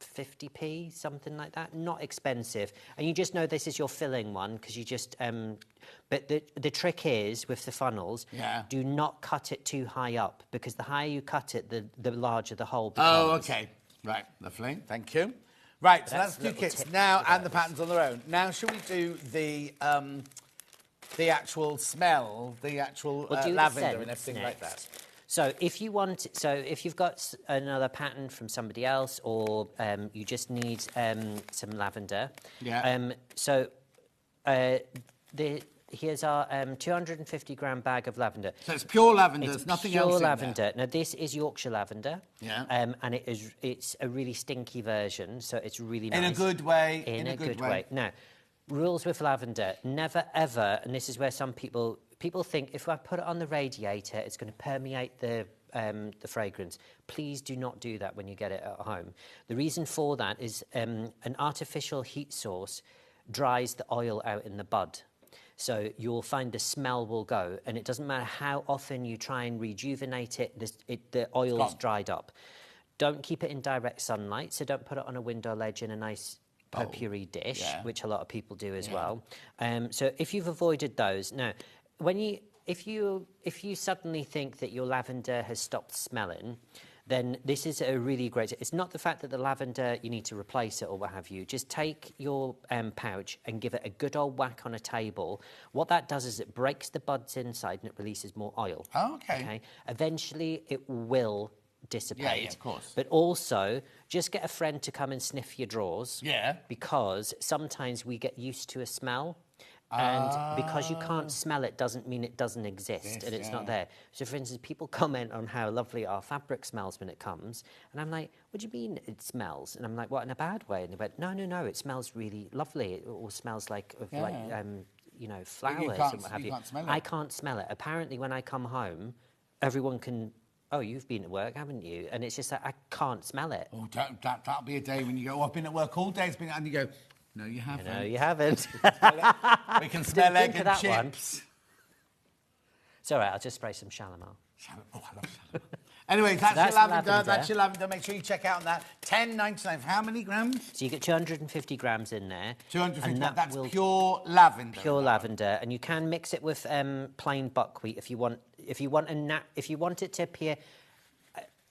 50p, something like that. Not expensive. And you just know this is your filling one because you just... but the trick is, with the funnels, do not cut it too high up because the higher you cut it, the larger the hole becomes. Oh, OK. Right, lovely. Thank you. Right, so that's two kits now and the patterns on their own. Now, should we do the actual smell, the actual lavender and everything like that? So if you've got another pattern from somebody else, or you just need some lavender. Yeah. Here's our 250-gram bag of lavender. So it's pure lavender. It's there's nothing pure else in lavender. there. Now this is Yorkshire lavender. Yeah. And it's a really stinky version, so it's really nice. In a good way. In a good way. Now, rules with lavender: never ever, and this is where some people think if I put it on the radiator, it's going to permeate the fragrance. Please do not do that when you get it at home. The reason for that is an artificial heat source dries the oil out in the bud. So you'll find the smell will go, and it doesn't matter how often you try and rejuvenate it, the oil's dried up. Don't keep it in direct sunlight, so don't put it on a window ledge in a nice potpourri dish, which a lot of people do as well. So if you've avoided those, now, if you suddenly think that your lavender has stopped smelling, then this is a really great... It's not the fact that the lavender, you need to replace it or what have you. Just take your pouch and give it a good old whack on a table. What that does is it breaks the buds inside and it releases more oil. Oh, okay. Eventually, it will dissipate. Yeah, of course. But also, just get a friend to come and sniff your drawers. Yeah. Because sometimes we get used to a smell. And because you can't smell it doesn't mean it doesn't exist and it's not there. So, for instance, people comment on how lovely our fabric smells when it comes. And I'm like, what do you mean it smells? And I'm like, what, in a bad way? And they went, no, it smells really lovely. It all smells like flowers and what have you. Can't smell it. I can't smell it. Apparently, when I come home, everyone can... Oh, you've been at work, haven't you? And it's just that I can't smell it. Oh, that'll be a day when you go, I've been at work all day, and you go... No, you haven't. No, you haven't. We can smell egg and chips. It's all right, I'll just spray some Shalimar. Oh, I love Shalimar. Anyway, that's your lavender. That's your lavender. Make sure you check out on that. $10.99 for how many grams? So you get 250 grams in there. 250 grams. That's pure lavender. Pure lavender, and you can mix it with plain buckwheat if you want. If you want it to appear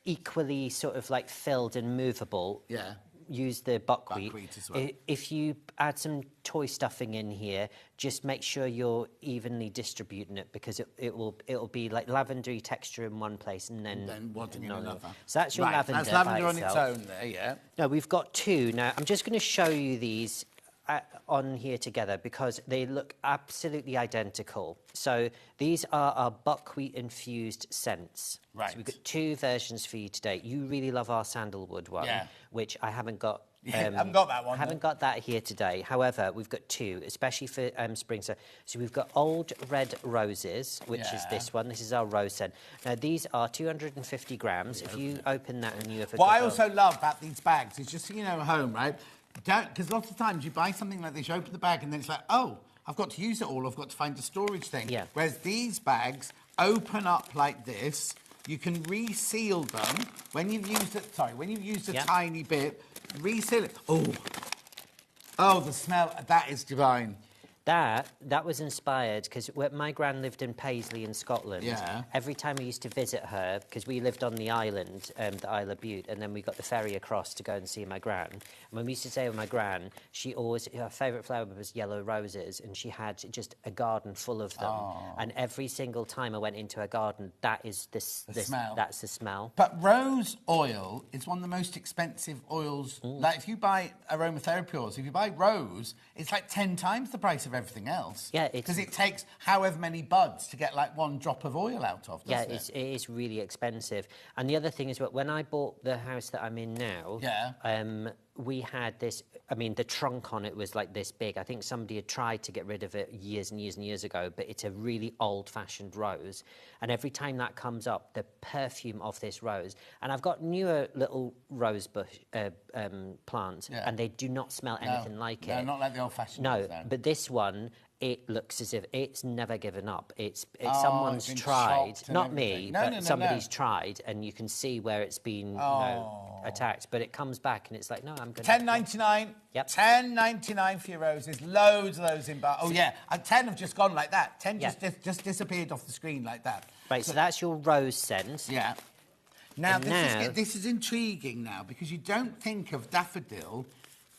equally sort of like filled and movable. Yeah. Use the buckwheat. As well. If you add some toy stuffing in here, just make sure you're evenly distributing it because it'll be like lavendery texture in one place and then wadding in another. So that's your lavender. That's lavender on itself. its own there, yeah. No, we've got two. Now, I'm just going to show you these on here together because they look absolutely identical. So these are our buckwheat-infused scents. Right. So we've got two versions for you today. You really love our sandalwood one, which I haven't got. I haven't got that one. Haven't got that here today. However, we've got two, especially for spring. So we've got Old Red Roses, which is this one. This is our rose scent. Now, these are 250 grams. If you open that and you have a What I also love about these bags is just, at home, right? Because lots of times you buy something like this, you open the bag and then it's like, oh, I've got to use it all. I've got to find a storage thing. Yeah. Whereas these bags open up like this. You can reseal them when you've used it. Sorry, when you've used a tiny bit, reseal it. Oh, the smell, that is divine. That was inspired because my gran lived in Paisley in Scotland. Yeah. Every time we used to visit her, because we lived on the island, the Isle of Bute, and then we got the ferry across to go and see my gran. And when we used to stay with my gran, her favourite flower was yellow roses, and she had just a garden full of them. Oh. And every single time I went into her garden, that is the smell. That's the smell. But rose oil is one of the most expensive oils. Like if you buy aromatherapy oils, if you buy rose, it's like 10 times the price of everything else. Yeah, because it takes however many buds to get like one drop of oil out of. Yeah, it is really expensive. And the other thing is, when I bought the house that I'm in now, we had this. I mean, the trunk on it was like this big. I think somebody had tried to get rid of it years and years and years ago, but it's a really old-fashioned rose. And every time that comes up, the perfume of this rose. And I've got newer little rose bush plants, and they do not smell anything like it. No, not like the old-fashioned. No, but this one, it looks as if it's never given up. It's someone's tried, not me, but somebody's tried, and you can see where it's been attacked. But it comes back, and it's like, no, I'm going to... $10.99. Yep. $10.99 for your roses. Loads of those in bar. Oh, yeah. And 10 have just gone like that. 10 just disappeared off the screen like that. Right, so that's your rose scent. Yeah. Now, this is intriguing now, because you don't think of daffodil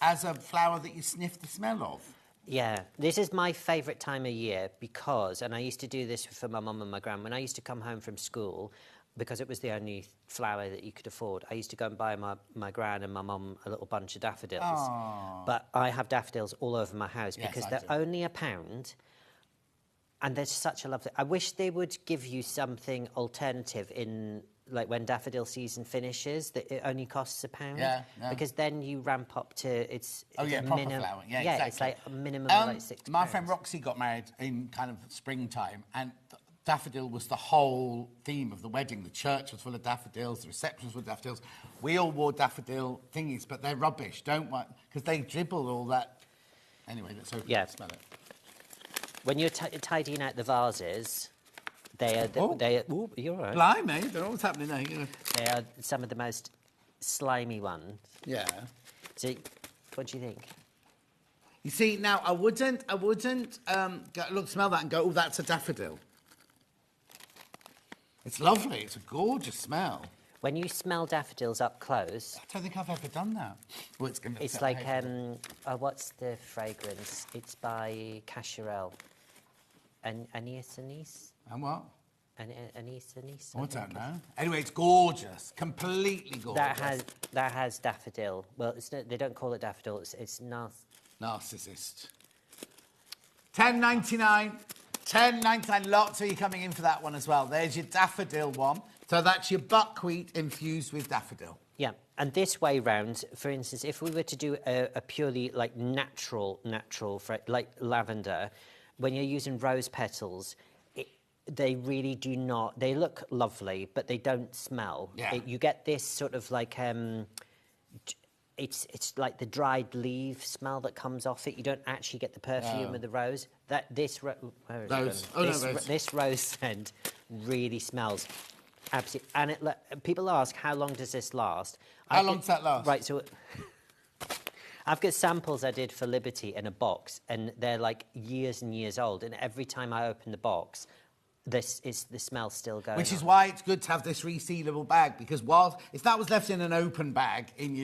as a flower that you sniff the smell of. Yeah, this is my favourite time of year because, and I used to do this for my mum and my gran, when I used to come home from school, because it was the only flower that you could afford, I used to go and buy my gran and my mum a little bunch of daffodils. Aww. But I have daffodils all over my house because they're only £1, and they're such a lovely... I wish they would give you something alternative in... Like when daffodil season finishes, that it only costs £1. Yeah. Because then you ramp up to it's proper flower. Yeah, exactly. It's like a minimum of like £6. My friend Roxy got married in kind of springtime, and daffodil was the whole theme of the wedding. The church was full of daffodils, the reception was full of daffodils. We all wore daffodil thingies, but they're rubbish. Don't want, because they dribble all that. Anyway, let's open it and smell it. When you're tidying out the vases. You're all right. Blimey, I don't know what's happening there. You know. They are some of the most slimy ones. Yeah. So, what do you think? You see, now I wouldn't smell that and go, oh, that's a daffodil. It's lovely. It's a gorgeous smell. When you smell daffodils up close... I don't think I've ever done that. Well, it's like, what's the fragrance? It's by Cacharel. Anise? And what? Anise. I don't know. Anyway, it's gorgeous. Completely gorgeous. That has daffodil. Well, they don't call it daffodil. It's narcissist. $10.99. $10.99. Lots of you coming in for that one as well. There's your daffodil one. So that's your buckwheat infused with daffodil. Yeah, and this way round, for instance, if we were to do a purely like natural, like lavender, when you're using rose petals, they really do not... They look lovely, but they don't smell. Yeah. You get this sort of like... It's like the dried leaf smell that comes off it. You don't actually get the perfume of the rose. This rose scent really smells absolutely... And people ask, how long does this last? How long does that last? Right, so... I've got samples I did for Liberty in a box, and they're like years and years old. And every time I open the box, the smell still going. Which is why it's good to have this resealable bag, because if that was left in an open bag in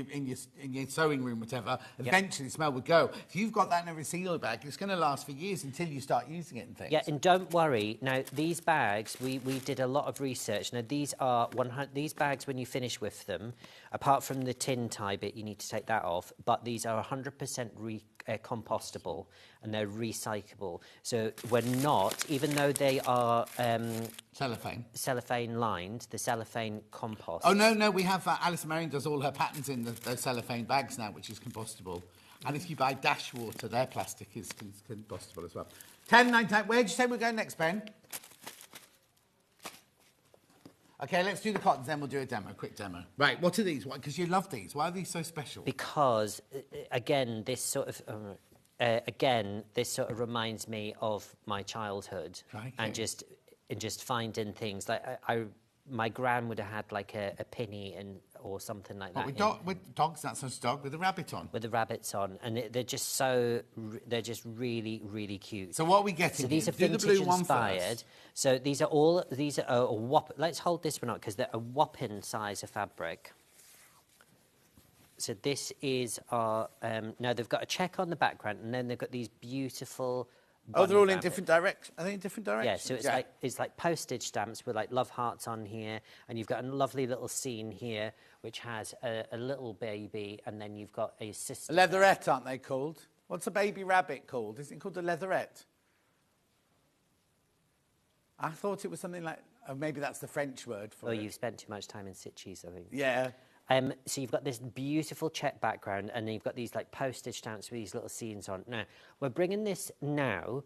your sewing room, whatever, eventually the smell would go. If you've got that in a resealable bag, it's going to last for years until you start using it and things. Yeah, and don't worry. Now these bags, we did a lot of research. Now these bags, when you finish with them, apart from the tin tie bit, you need to take that off. But these are 100% compostable, and they're recyclable. So we're not, even though they are cellophane lined, the cellophane compost. Oh no, we have Alistair Marion does all her patterns in those cellophane bags now, which is compostable. And if you buy Dash Water, their plastic is compostable as well. $10.99. Where did you say we're going next, Ben? Okay, let's do the cottons, then we'll do a quick demo. Right, what are these? Because you love these. Why are these so special? Because, again, this sort of reminds me of my childhood. Right. And just finding things. Like, my gran would have had, like, a pinny and or something like that. With dogs, that's a dog with a rabbit on. With the rabbits on, and they're just really, really cute. So what are we getting? So these are Do the vintage blue one inspired. first. So these are a whop. Let's hold this one up because they're a whopping size of fabric. So this is our. Now they've got a check on the background, and then they've got these beautiful. Oh, they're all in rabbits. different directions. Are they in different directions? Yeah, so it's like postage stamps with like love hearts on here, and you've got a lovely little scene here which has a little baby, and then you've got a sister. Leatherette, aren't they called? What's a baby rabbit called? Isn't it called a leatherette? I thought it was something like. Oh, maybe that's the French word for it. You've spent too much time in Sitges, I think. Yeah. So you've got this beautiful check background, and then you've got these like postage stamps with these little scenes on. Now, we're bringing this now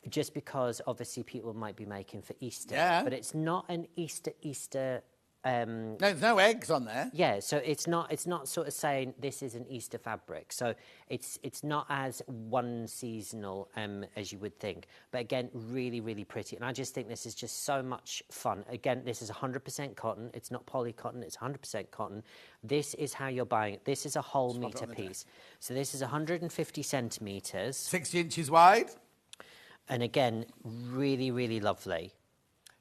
just because obviously people might be making for Easter. Yeah. But it's not an Easter. No, there's no eggs on there. Yeah, so it's not sort of saying this is an Easter fabric. So it's not as one seasonal as you would think. But again, really, really pretty. And I just think this is just so much fun. Again, this is 100% cotton. It's not poly cotton. It's 100% cotton. This is how you're buying it. This is a whole metre piece. So this is 150 centimetres. 60 inches wide. And again, really, really lovely.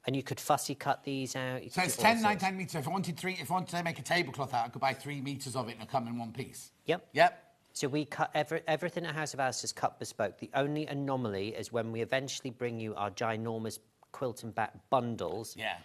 And you could fussy cut these out. So it's 10 metres. If I wanted to make a tablecloth out, I could buy 3 metres of it and it'll come in one piece. Yep. Yep. So we cut everything at House of Alistair is cut bespoke. The only anomaly is when we eventually bring you our ginormous quilt and back bundles. Yeah.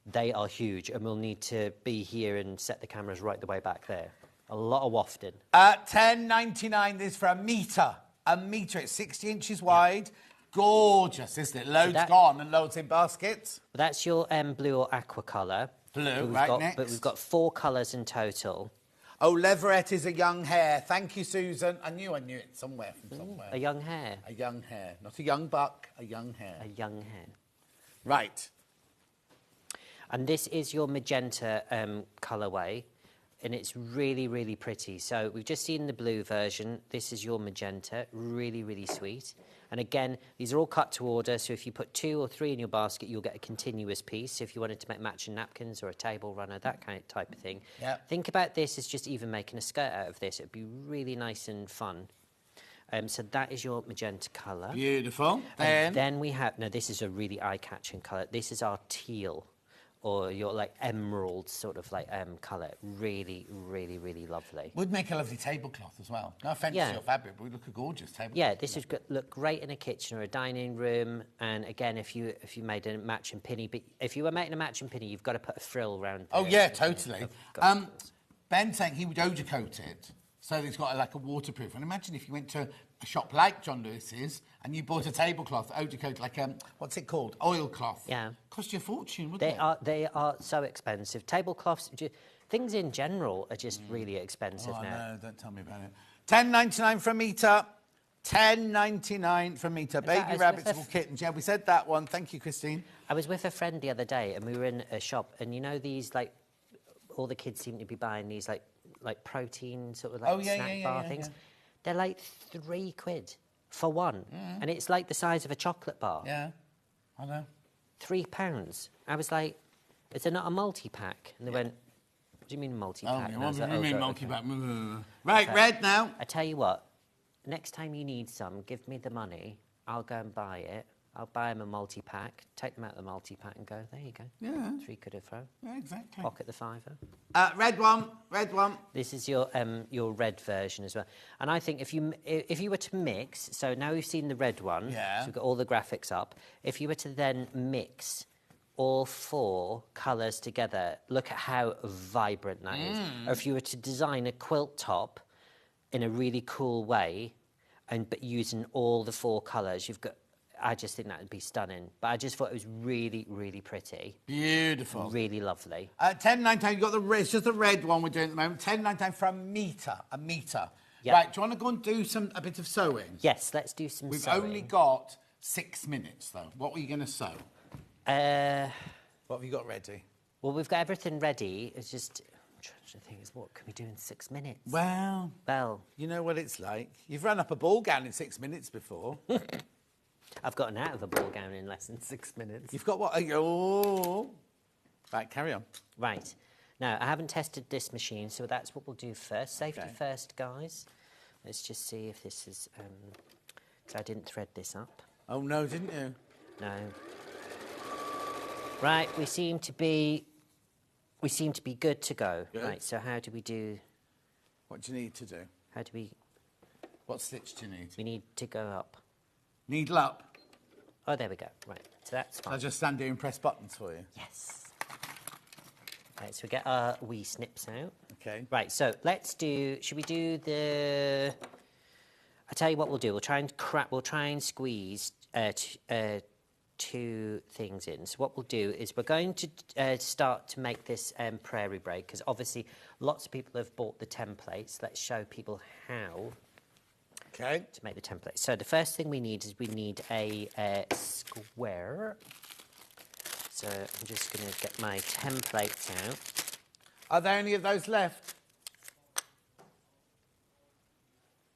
They are huge, and we'll need to be here and set the cameras right the way back there. A lot of wafting. $10.99. This is for a metre. A metre. It's 60 inches wide. Gorgeous, isn't it? Loads gone and loads in baskets. That's your blue or aqua colour. Blue, next. But we've got 4 colours in total. Oh, leatherette is a young hare. Thank you, Susan. I knew it somewhere from somewhere. A young hare. A young hare. Not a young buck, a young hare. A young hare. Right. And this is your magenta colourway. And it's really, really pretty. So we've just seen the blue version. This is your magenta. Really, really sweet. And again, these are all cut to order, so if you put 2 or 3 in your basket, you'll get a continuous piece. So if you wanted to make matching napkins or a table runner, that kind of type of thing. Yep. Think about this as just even making a skirt out of this. It'd be really nice and fun. So that is your magenta colour. Beautiful. And then we have, now this is a really eye-catching colour. This is our teal, or your like emerald sort of like colour. Really, really, really lovely. Would make a lovely tablecloth as well. No offence to your fabric, but would look a gorgeous tablecloth. Yeah, this would look great in a kitchen or a dining room. And again, if you made a matching pinny, but if you were making a matching pinny, you've got to put a frill around. Oh yeah, totally. Ben saying he would odor coat it, so it's got like a waterproof. And imagine if you went to a shop like John Lewis's and you bought a tablecloth, odor coat, like what's it called? Oilcloth. Yeah. Cost you a fortune, wouldn't it? They are so expensive. Tablecloths, things in general are just really expensive now. No, don't tell me about it. $10.99 for a metre. $10.99 for a metre. Baby rabbits or kittens. Yeah, we said that one. Thank you, Christine. I was with a friend the other day and we were in a shop, and you know these like all the kids seem to be buying these like protein sort of like snack bar things. Yeah. They're like £3 for one, and it's like the size of a chocolate bar. Yeah, I know. £3. I was like, is there not a multi-pack? And they went, what do you mean multi-pack? Oh, what do you mean multi-pack? Right, red now. I tell you what, next time you need some, give me the money. I'll go and buy it. I'll buy them a multi-pack, take them out of the multi-pack and go, there you go. Yeah. £3 a throw. Yeah, exactly. Pocket the £5. Red one. This is your red version as well. And I think if you were to mix, so now we've seen the red one, so we've got all the graphics up. If you were to then mix all 4 colours together, look at how vibrant that is. Or if you were to design a quilt top in a really cool way, but using all the 4 colours, I just think that would be stunning. But I just thought it was really, really pretty. Beautiful. Really lovely. $10.99, you've got it's just the red one we're doing at the moment. $10.99 for a metre. A metre. Yep. Right, do you want to go and do a bit of sewing? Yes, let's do some sewing. We've only got 6 minutes, though. What were you going to sew? What have you got ready? Well, we've got everything ready. It's just... I'm trying to think, what can we do in 6 minutes? Well, you know what it's like. You've run up a ball gown in 6 minutes before. I've gotten out of a ball gown in less than 6 minutes. You've got what? Oh. Right, carry on. Right. Now, I haven't tested this machine, so that's what we'll do first. Safety first, guys. Let's just see if this is... because I didn't thread this up. Oh, no, didn't you? No. Right, we seem to be good to go. Good. Right, so how do we do... What do you need to do? How do we... What stitch do you need? We need to go up. Needle up. Oh, there we go. Right, so that's fine. I'll just stand here and press buttons for you. Yes. Right, so we get our wee snips out. Okay. Right, so let's do... Should we do the... I'll tell you what we'll do. We'll try and squeeze two things in. So what we'll do is we're going to start to make this Prairie braid, because obviously lots of people have bought the templates. Let's show people how to make the template. So the first thing we need is we need a square. So I'm just going to get my templates out. Are there any of those left?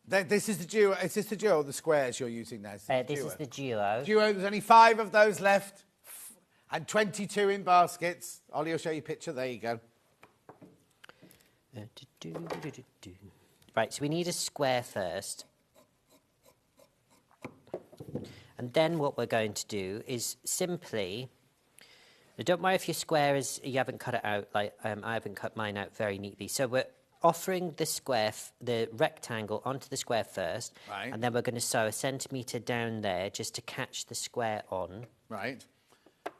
This is the duo. Is this the duo or the squares you're using now? This is the duo. Duo, there's only 5 of those left and 22 in baskets. Ollie will show you a picture. There you go. Right, so we need a square first. And then what we're going to do is simply... Now don't worry if your square is... You haven't cut it out, like I haven't cut mine out very neatly. So we're offering the square, the rectangle onto the square first. Right. And then we're going to sew 1 centimetre down there just to catch the square on. Right.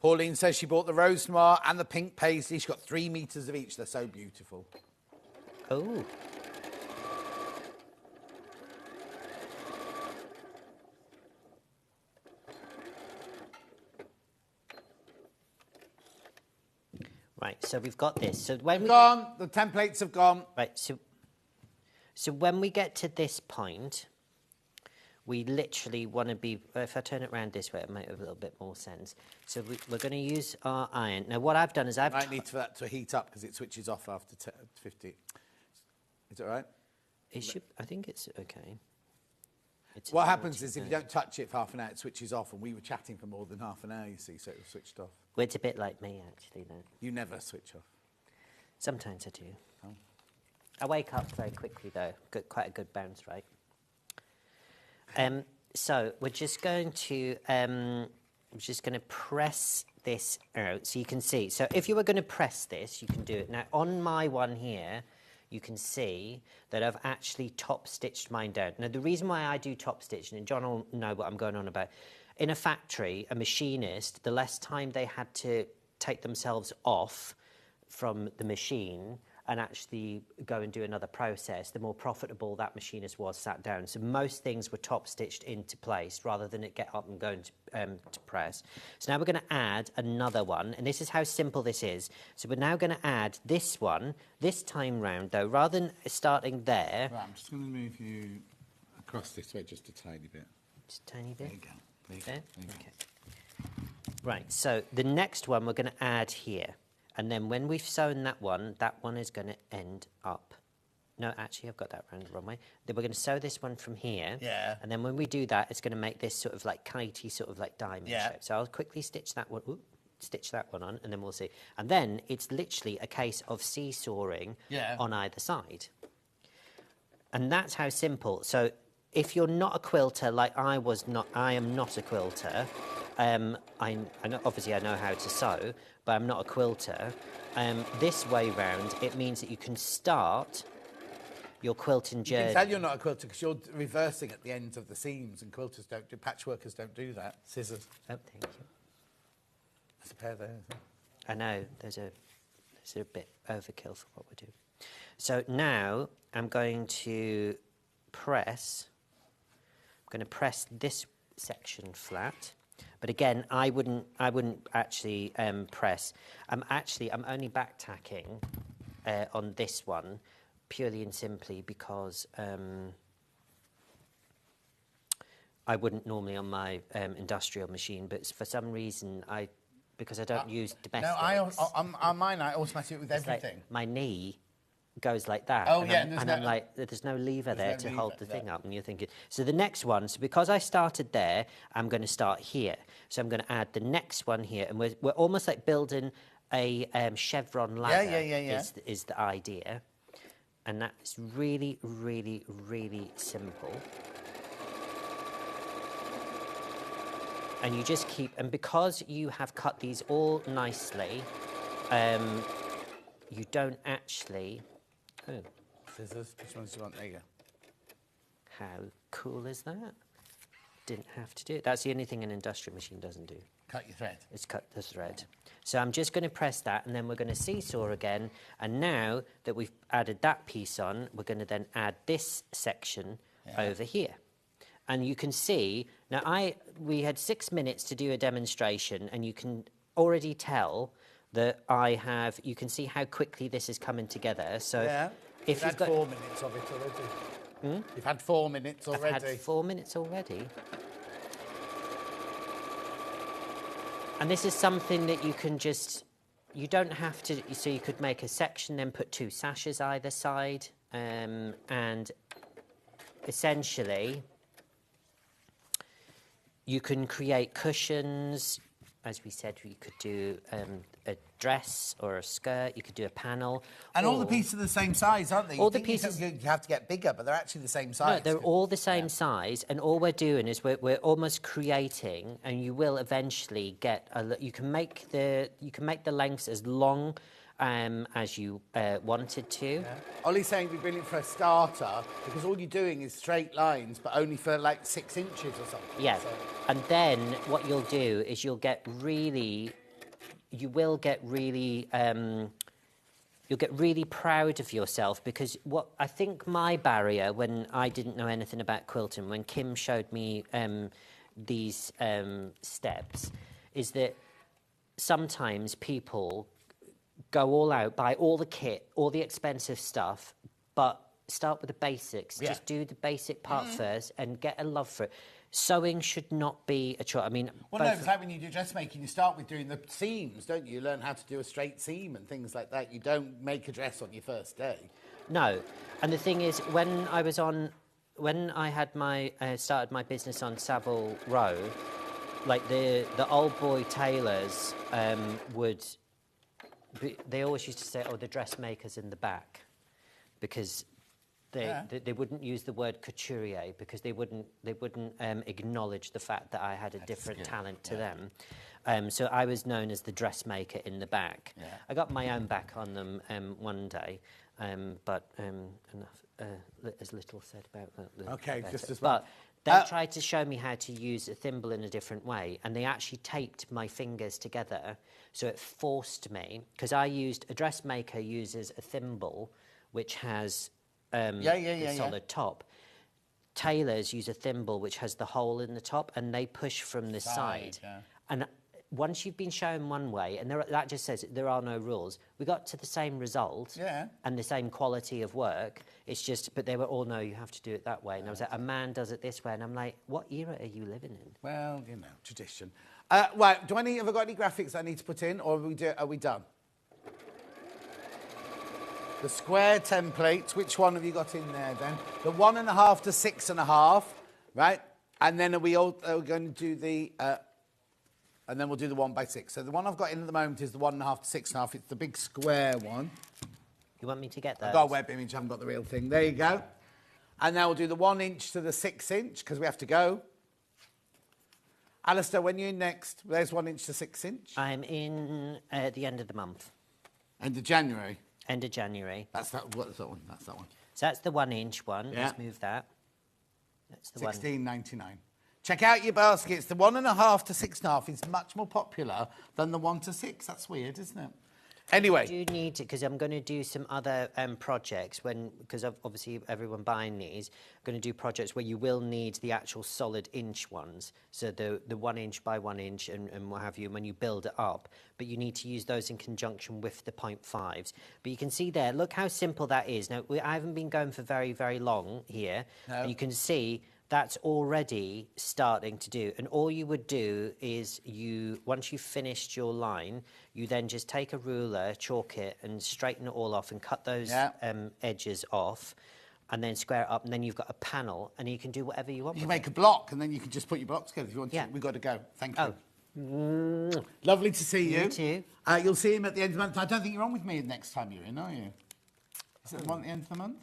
Pauline says she bought the rose noir and the pink paisley. She's got 3 metres of each. They're so beautiful. Oh. Right, so we've got this. So when The templates have gone. Right, so when we get to this point, we literally want to be... If I turn it around this way, it might have a little bit more sense. So we're going to use our iron. Now, what I've done is I might need for that to heat up because it switches off after 50. Is it all right? It should... I think it's okay. What happens is if you don't touch it for half an hour, it switches off, and we were chatting for more than half an hour, you see, so it was switched off. Well, it's a bit like me, actually, though. You never switch off. Sometimes I do. Oh. I wake up very quickly, though. Got quite a good bounce rate. So we're just going to press this out so you can see. So if you were going to press this, you can do it. Now, on my one here, you can see that I've actually top-stitched mine down. Now, the reason why I do top-stitching, and John will know what I'm going on about, in a factory, a machinist, the less time they had to take themselves off from the machine and actually go and do another process, the more profitable that machinist was sat down. So most things were top-stitched into place rather than it get up and go to press. So now we're going to add another one, and this is how simple this is. So we're now going to add this one, this time round, though, rather than starting there. Right, I'm just going to move you across this way just a tiny bit. Just a tiny bit? There you go. There you there? go. There you Okay. Right, so the next one we're going to add here. And then when we've sewn that one is going to end up. No, actually, I've got that round the wrong way. Then we're going to sew this one from here. Yeah. And then when we do that, it's going to make this sort of like kitey, sort of like diamond shape. So I'll quickly stitch that one. Ooh, stitch that one on, and then we'll see. And then it's literally a case of seesawing on either side. And that's how simple. So if you're not a quilter like I am not a quilter. I know, obviously I know how to sew, but I'm not a quilter. This way round, it means that you can start your quilting journey. You can tell you're not a quilter because you're reversing at the ends of the seams, and quilters don't do, patchworkers don't do that. Scissors. Oh, thank you. There's a pair there, isn't there? I know, there's a bit overkill for what we're doing. So now I'm going to press this section flat. But again, I wouldn't actually press. I'm only back tacking on this one purely and simply because I wouldn't normally on my industrial machine, but for some reason because I don't use domestics. No, on mine I automatically with everything. Like my knee goes like that. Oh, and I'm like, there's no lever there to hold the thing up. And you're thinking, so the next one, so because I started there, I'm going to start here. So I'm going to add the next one here. And we're almost like building a chevron ladder yeah. is the idea. And that's really, really, really simple. And you just keep, and because you have cut these all nicely, you don't actually, Scissors, which ones do you want? There you go. How cool is that? Didn't have to do it. That's the only thing an industrial machine doesn't do. Cut your thread. It's cut the thread. So I'm just going to press that, and then we're going to seesaw again. And now that we've added that piece on, we're going to then add this section over here. And you can see, now we had 6 minutes to do a demonstration, and you can already tell that you can see how quickly this is coming together. So if you've got 4 minutes of it already. You've had 4 minutes already. I've had 4 minutes already. And this is something that you can you don't have to, so you could make a section, then put 2 sashes either side, and essentially you can create cushions. As we said, you could do a dress or a skirt, you could do a panel. And all the pieces are the same size, aren't they? All the pieces... You have to get bigger, but they're actually the same size. No, they're all the same size, and all we're doing is we're almost creating, and you will eventually get you can make the lengths as long as you wanted to. Yeah. Ollie's saying it'd be brilliant for a starter because all you're doing is straight lines, but only for like 6 inches or something. Yeah, so. And then what you'll do is you'll get really proud of yourself, because what I think my barrier when I didn't know anything about quilting, when Kim showed me these steps, is that sometimes people go all out, buy all the kit, all the expensive stuff, but start with the basics. Just do the basic part first and get a love for it. Sewing should not be a chore. I mean, well, no, it's like when you do dressmaking, you start with doing the seams, don't you? You learn how to do a straight seam and things like that. You don't make a dress on your first day. No, and the thing is, when I had started my business on Savile Row, like the old boy tailors they always used to say, "Oh, the dressmaker's in the back," because they wouldn't use the word couturier because they wouldn't acknowledge the fact that I had a different talent to them. So I was known as the dressmaker in the back. Yeah. I got my own back on them one day, but as little said about that. Okay, just as well. But they tried to show me how to use a thimble in a different way, and they actually taped my fingers together, so it forced me, because a dressmaker uses a thimble which has a solid top. Tailors use a thimble which has the hole in the top, and they push from the side. Yeah. And once you've been shown one way, and that just says there are no rules, we got to the same result and the same quality of work. It's just, but they were all, no, you have to do it that way. And I was like, a man does it this way. And I'm like, what era are you living in? Well, you know, tradition. Right, have I got any graphics I need to put in, or are we done? The square templates, which one have you got in there then? The 1.5 to 6.5, right? And then are we going to do the... and then we'll do the 1x6. So the one I've got in at the moment is the 1.5 to 6.5. It's the big square one. You want me to get that? I've got a web image, I haven't got the real thing. There you go. And now we'll do the 1 inch to the 6 inch, because we have to go. Alistair, when you're in next, there's 1 inch to 6 inch. I'm in at the end of the month. End of January? End of January. That's that. What's that one? That's that one. So that's the 1 inch one. Yeah. Let's move that. That's the $16.99. Check out your baskets. The 1.5 to 6.5 is much more popular than the 1 to 6. That's weird, isn't it? Anyway. I do need to, because I'm going to do some other projects, because obviously everyone buying these, I'm going to do projects where you will need the actual solid inch ones, so the 1 inch by 1 inch and what have you, when you build it up, but you need to use those in conjunction with the 0.5s. But you can see there, look how simple that is. Now, I haven't been going for very, very long here, but you can see that's already starting to do. And all you would do is once you've finished your line, you then just take a ruler, chalk it, and straighten it all off and cut those edges off, and then square it up, and then you've got a panel, and you can do whatever you want. You can make a block, and then you can just put your blocks together if you want to. We've got to go. Thank you. Lovely to see you. You too. You'll see him at the end of the month. I don't think you're on with me next time you're in, are you? Is it at the end of the month?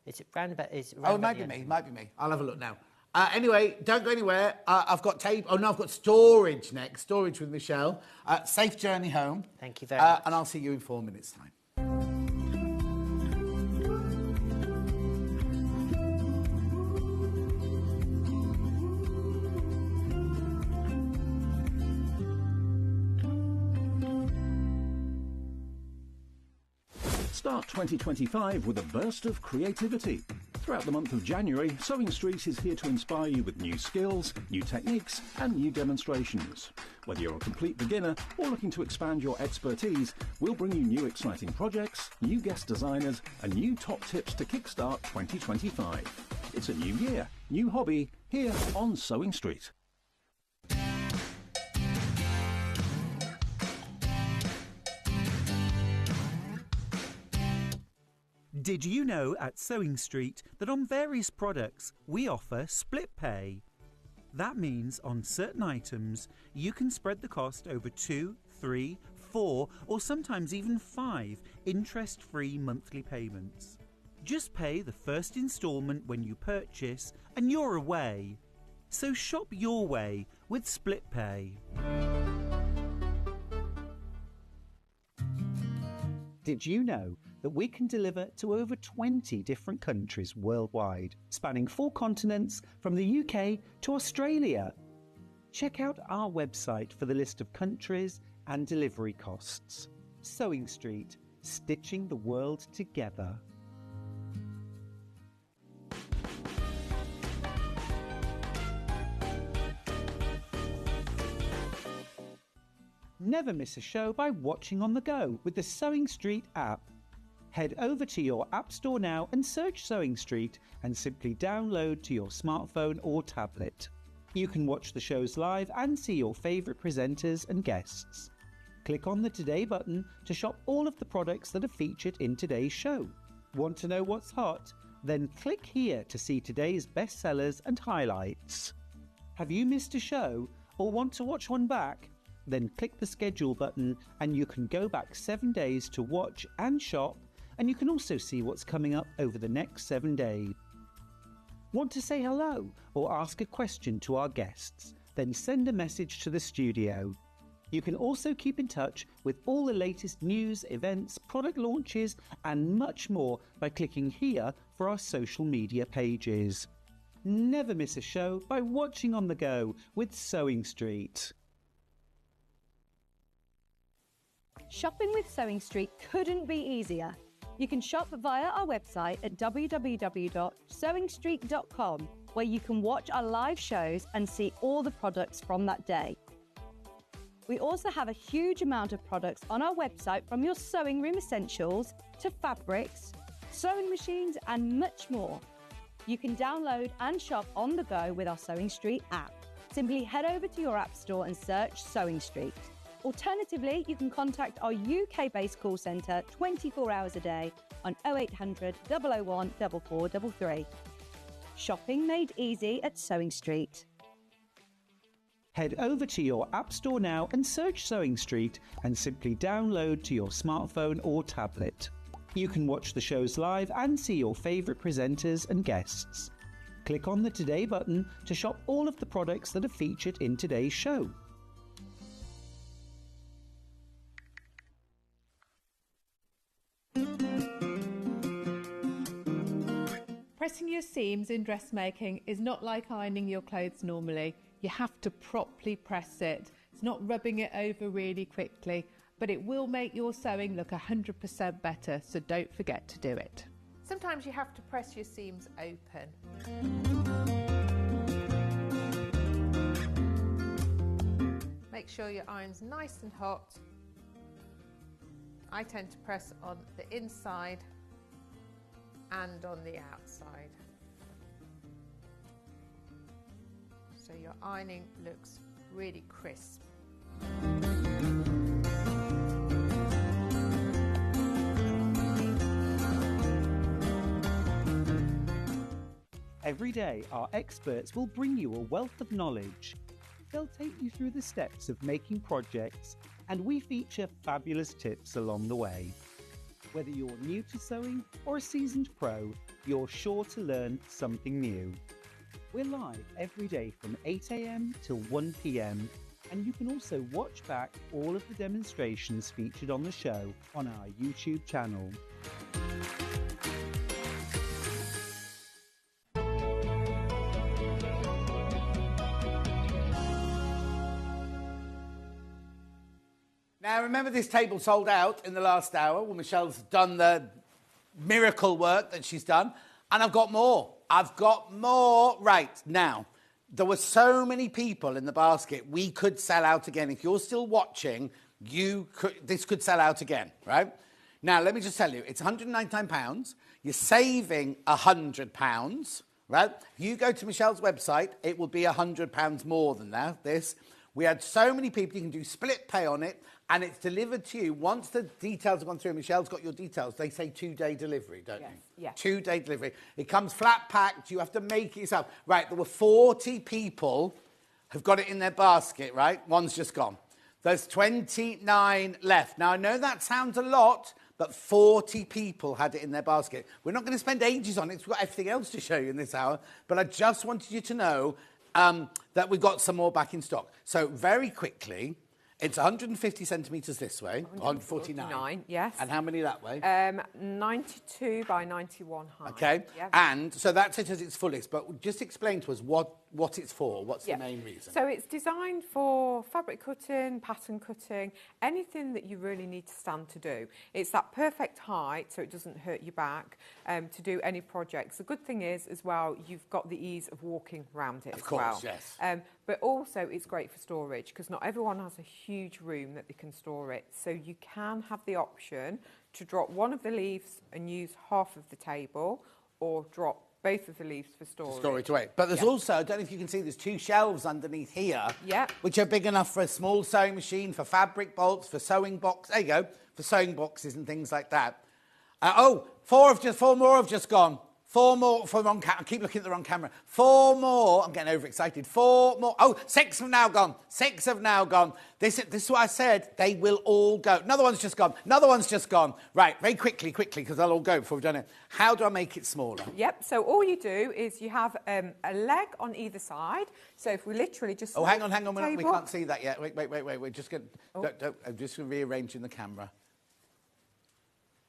Is it round about? Is it Oh, it round might about be the me. end? Might be me. I'll have a look now. Anyway, don't go anywhere. I've got tape. Oh, no, I've got storage next. Storage with Michelle. Safe journey home. Thank you very much. And I'll see you in 4 minutes' time. Start 2025 with a burst of creativity. Throughout the month of January, Sewing Street is here to inspire you with new skills, new techniques and new demonstrations. Whether you're a complete beginner or looking to expand your expertise, we'll bring you new exciting projects, new guest designers and new top tips to kickstart 2025. It's a new year, new hobby, here on Sewing Street. Did you know at Sewing Street that on various products we offer split pay? That means on certain items you can spread the cost over 2, 3, 4 or sometimes even 5 interest-free monthly payments. Just pay the first instalment when you purchase and you're away. So shop your way with split pay. Did you know that we can deliver to over 20 different countries worldwide, spanning 4 continents from the UK to Australia? Check out our website for the list of countries and delivery costs. Sewing Street, stitching the world together. Never miss a show by watching on the go with the Sewing Street app. Head over to your App Store now and search Sewing Street and simply download to your smartphone or tablet. You can watch the shows live and see your favourite presenters and guests. Click on the Today button to shop all of the products that are featured in today's show. Want to know what's hot? Then click here to see today's bestsellers and highlights. Have you missed a show or want to watch one back? Then click the schedule button and you can go back 7 days to watch and shop, and you can also see what's coming up over the next 7 days. Want to say hello or ask a question to our guests? Then send a message to the studio. You can also keep in touch with all the latest news, events, product launches and much more by clicking here for our social media pages. Never miss a show by watching on the go with Sewing Street. Shopping with Sewing Street couldn't be easier. You can shop via our website at www.sewingstreet.com, where you can watch our live shows and see all the products from that day. We also have a huge amount of products on our website, from your sewing room essentials to fabrics, sewing machines and much more. You can download and shop on the go with our Sewing Street app. Simply head over to your App Store and search Sewing Street. Alternatively, you can contact our UK-based call centre 24 hours a day on 0800 001 4433. Shopping made easy at Sewing Street. Head over to your App Store now and search Sewing Street and simply download to your smartphone or tablet. You can watch the shows live and see your favourite presenters and guests. Click on the Today button to shop all of the products that are featured in today's show. Pressing your seams in dressmaking is not like ironing your clothes normally. You have to properly press it. It's not rubbing it over really quickly, but it will make your sewing look 100% better, so don't forget to do it. Sometimes you have to press your seams open. Make sure your iron's nice and hot. I tend to press on the inside and on the outside, so your ironing looks really crisp. Every day, our experts will bring you a wealth of knowledge. They'll take you through the steps of making projects, and we feature fabulous tips along the way. Whether you're new to sewing or a seasoned pro, you're sure to learn something new. We're live every day from 8 a.m. till 1 p.m, and you can also watch back all of the demonstrations featured on the show on our YouTube channel. Now, remember this table sold out in the last hour. Well, Michelle's done the miracle work that she's done. And I've got more. I've got more. Right, now, there were so many people in the basket, we could sell out again. If you're still watching, this could sell out again, right? Now, let me just tell you, it's £199. You're saving £100, right? If you go to Michelle's website, it will be £100 more than that, this. We had so many people, you can do split pay on it, and it's delivered to you. Once the details have gone through, Michelle's got your details, they say 2-day delivery, don't you? Yes. 2-day delivery. It comes flat packed, you have to make it yourself. Right, there were 40 people who've got it in their basket, right? One's just gone. There's 29 left. Now, I know that sounds a lot, but 40 people had it in their basket. We're not going to spend ages on it, we've got everything else to show you in this hour, but I just wanted you to know that we've got some more back in stock. So very quickly, it's 150 centimetres this way, 149. Yes. And how many that way? 92 by 91 high. Okay. Yep. And so that's it at its fullest, but just explain to us what it's for, what's the main reason? So it's designed for fabric cutting, pattern cutting, anything that you really need to stand to do. It's that perfect height so it doesn't hurt your back to do any projects. The good thing is as well, you've got the ease of walking around it as well. Of course, yes. But also it's great for storage because not everyone has a huge room that they can store it. So you can have the option to drop one of the leaves and use half of the table or drop both of the leaves for storage. Storage away. But there's also, I don't know if you can see, there's 2 shelves underneath here, which are big enough for a small sewing machine, for fabric bolts, for sewing box. There you go, for sewing boxes and things like that. 4 more have just gone. 4 more for wrong camera. I keep looking at the wrong camera. 4 more. I'm getting overexcited. 4 more. Oh, 6 have now gone. 6 have now gone. This is what I said. They will all go. Another one's just gone. Another one's just gone. Right, very quickly, because they'll all go before we've done it. How do I make it smaller? Yep, so all you do is you have a leg on either side. So if we literally just... Oh, hang on. We can't see that yet. Wait. We're just going to... I'm just rearranging the camera.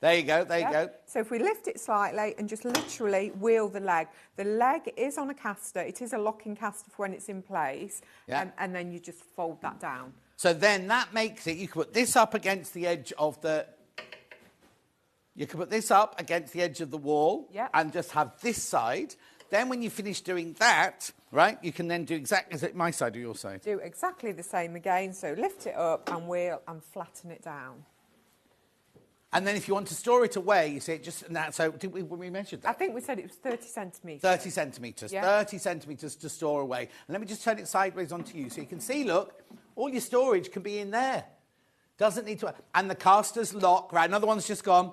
There you go. So if we lift it slightly and just literally wheel the leg is on a caster. It is a locking caster for when it's in place. And then you just fold that down. So then that makes it, you can put this up against the edge of the... You can put this up against the edge of the wall and just have this side. Then when you finish doing that, right, you can then do exactly... Is it my side or your side? Do exactly the same again. So lift it up and wheel and flatten it down. And then if you want to store it away, you see it just... So when we measured that? I think we said it was 30 centimetres. 30 centimetres. 30 centimetres to store away. And let me just turn it sideways onto you so you can see, look, all your storage can be in there. Doesn't need to... And the casters lock. Right, another one's just gone.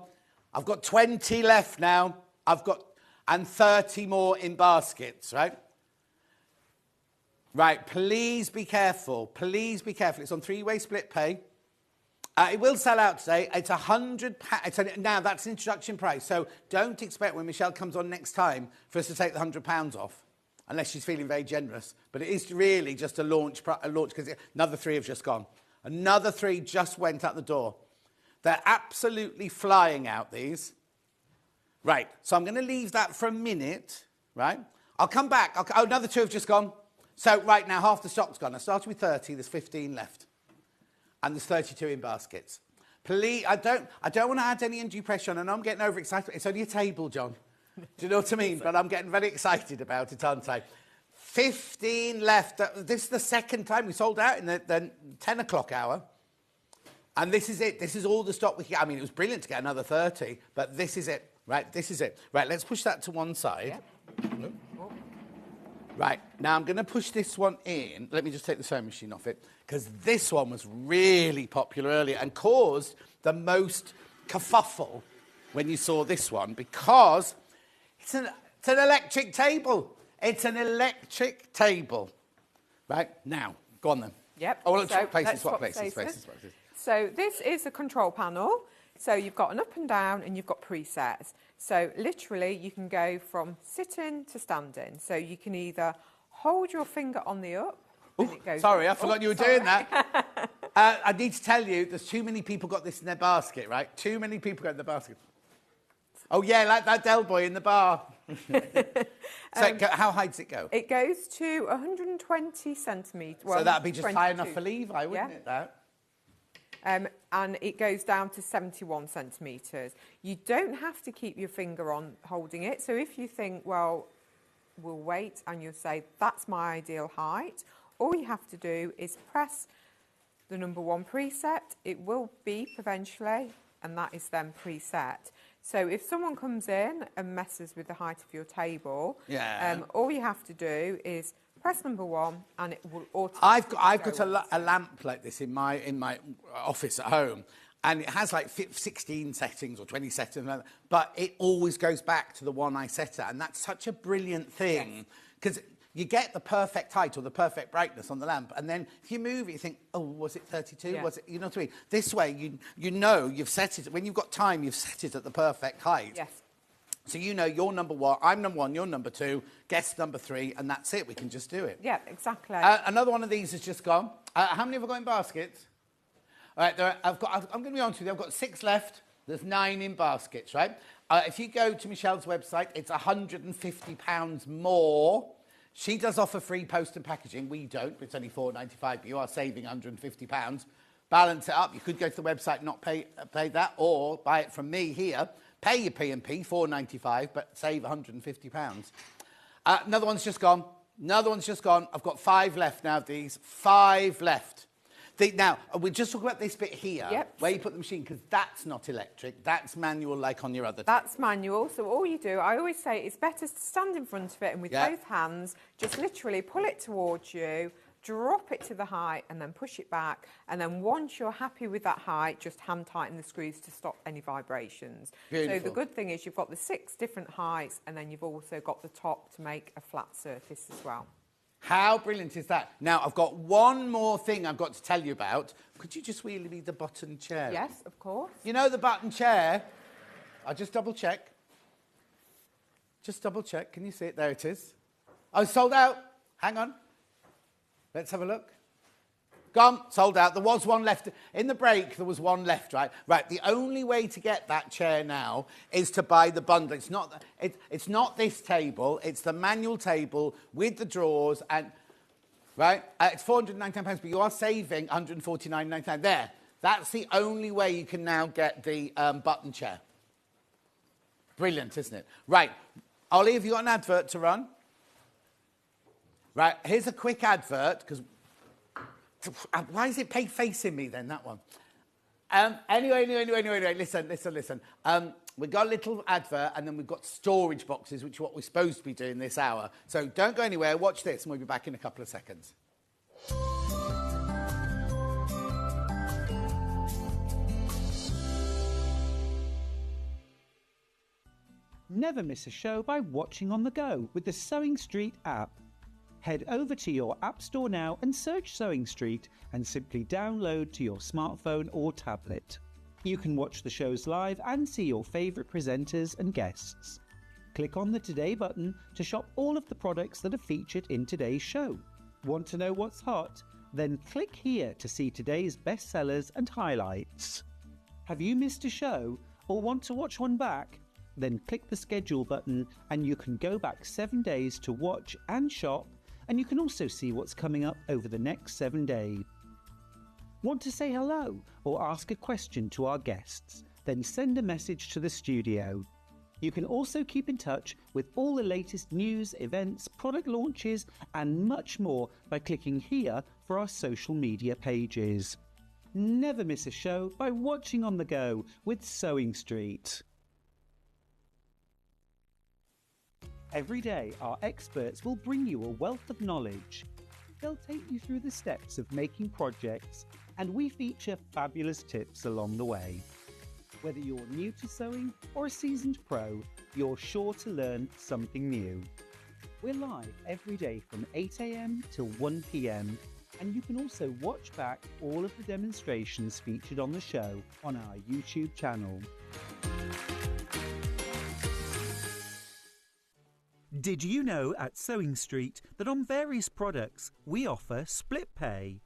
I've got 20 left now. And 30 more in baskets, right? Right, please be careful. Please be careful. It's on 3-way split pay. It will sell out today. It's £100. Now, that's an introduction price. So don't expect when Michelle comes on next time for us to take the £100 off, unless she's feeling very generous. But it is really just a launch because another 3 have just gone. Another 3 just went out the door. They're absolutely flying out, these. Right, so I'm going to leave that for a minute, right? I'll come back. Another 2 have just gone. So right now, half the stock's gone. I started with 30. There's 15 left. And there's 32 in baskets. Please, I don't want to add any undue pressure on, and I'm getting overexcited. It's only a table, John. Do you know what I mean? But I'm getting very excited about it, aren't I? 15 left. This is the second time we sold out in the 10 o'clock hour. And this is it. This is all the stock we can get. I mean, it was brilliant to get another 30, but this is it. Right, this is it. Right, let's push that to one side. Yep. Right, now I'm going to push this one in. Let me just take the sewing machine off it, because this one was really popular earlier and caused the most kerfuffle when you saw this one, because it's an electric table. It's an electric table. Right, now, Go on then. Yep. Oh, well, So swap places, let's swap swap places, places. places. So this is the control panel. So you've got an up and down and you've got presets. So literally you can go from sitting to standing. So you can either hold your finger on the up. Ooh, sorry, I forgot you were doing that. I need to tell you, there's too many people got this in their basket, right? Too many people got it in the basket. Oh, yeah, like that Del boy in the bar. So how high does it go? It goes to 120 centimetres. Well, so that would be just 22. high enough for Levi, wouldn't it, that? And it goes down to 71 centimetres. You don't have to keep your finger on holding it. So if you think, well, we'll wait, and you'll say, that's my ideal height, all you have to do is press the number 1 preset. It will beep eventually, and that is then preset. So if someone comes in and messes with the height of your table, all you have to do is press number 1 and it will automatically I've got a lamp like this in my office at home, and it has like 16 settings or 20 settings, but it always goes back to the one I set it, and that's such a brilliant thing, because you get the perfect height or the perfect brightness on the lamp, and then if you move it, you think, oh, was it 32? Yeah. Was it, you know what I mean? This way, you know you've set it, when you've got time, you've set it at the perfect height. Yes. So you know you're number 1, I'm number 1, you're number 2, guest number 3, and that's it. We can just do it. Yeah, exactly. Another one of these has just gone. How many have I got in baskets? All right, I'm going to be honest with you. I've got 6 left. There's 9 in baskets, right? If you go to Michelle's website, it's £150 more. She does offer free post and packaging. We don't. It's only £4.95, but you are saving £150. Balance it up. You could go to the website, not pay that, or buy it from me here. Pay your P&P, £4.95, but save £150. Another one's just gone. I've got 5 left now of these. 5 left. Now, we'll just talk about this bit here, where you put the machine, because that's not electric. That's manual, like on your other... That's manual. So all you do, I always say, it's better to stand in front of it and with both hands, just literally pull it towards you, drop it to the height, and then push it back. And then once you're happy with that height, just hand tighten the screws to stop any vibrations. Beautiful. So the good thing is you've got the 6 different heights, and then you've also got the top to make a flat surface as well. How brilliant is that? Now, I've got one more thing I've got to tell you about. Could you just wheel me the button chair? Yes, of course. You know the button chair? I'll just double check. Just double check. Can you see it? There it is. Oh, sold out. Hang on. Let's have a look. Gone, sold out. There was one left. In the break, there was one left, right? Right, the only way to get that chair now is to buy the bundle. It's not this table. It's the manual table with the drawers and... Right? It's £499, but you are saving £149.99. There. That's the only way you can now get the button chair. Brilliant, isn't it? Right. Ollie, have you got an advert to run? Right, here's a quick advert, because... Why is it facing me then, that one? Anyway, listen. We've got a little advert, and then we've got storage boxes, which is what we're supposed to be doing this hour. So don't go anywhere, watch this, and we'll be back in a couple of seconds. Never miss a show by watching on the go with the Sewing Street app. Head over to your App Store now and search Sewing Street and simply download to your smartphone or tablet. You can watch the shows live and see your favourite presenters and guests. Click on the Today button to shop all of the products that are featured in today's show. Want to know what's hot? Then click here to see today's bestsellers and highlights. Have you missed a show or want to watch one back? Then click the schedule button and you can go back 7 days to watch and shop, and you can also see what's coming up over the next 7 days. Want to say hello or ask a question to our guests? Then send a message to the studio. You can also keep in touch with all the latest news, events, product launches and much more by clicking here for our social media pages. Never miss a show by watching on the go with Sewing Street. Every day, our experts will bring you a wealth of knowledge. They'll take you through the steps of making projects, and we feature fabulous tips along the way. Whether you're new to sewing or a seasoned pro, you're sure to learn something new. We're live every day from 8 AM till 1 PM, And you can also watch back all of the demonstrations featured on the show on our YouTube channel. Did you know at Sewing Street that on various products we offer split pay?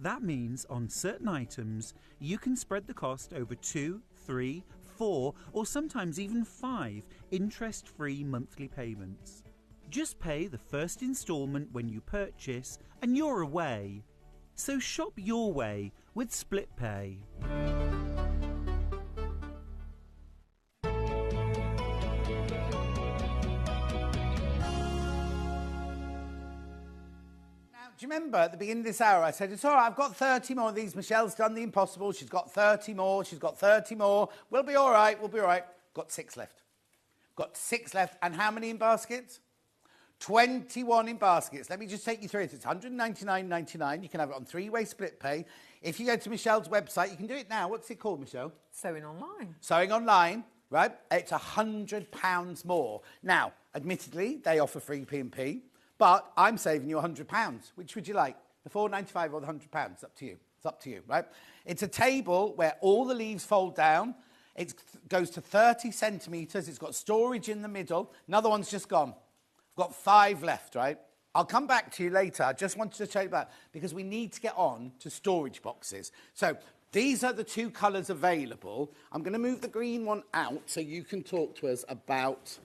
That means on certain items you can spread the cost over 2, 3, 4 or sometimes even 5 interest-free monthly payments. Just pay the first instalment when you purchase and you're away. So shop your way with split pay. Do you remember at the beginning of this hour I said, it's all right, I've got 30 more of these. Michelle's done the impossible. She's got 30 more. She's got 30 more. We'll be all right. We'll be all right. Got 6 left. Got 6 left. And how many in baskets? 21 in baskets. Let me just take you through it. It's £199.99. You can have it on 3-way split pay. If you go to Michelle's website, you can do it now. What's it called, Michelle? Sewing online. Sewing online, right? It's £100 more. Now, admittedly, they offer free P&P. But I'm saving you £100. Which would you like? The £4.95 or the £100? It's up to you. It's up to you, right? It's a table where all the leaves fold down. It goes to 30 centimetres. It's got storage in the middle. Another one's just gone. I've got 5 left, right? I'll come back to you later. I just wanted to tell you about because we need to get on to storage boxes. So these are the 2 colours available. I'm going to move the green one out so you can talk to us about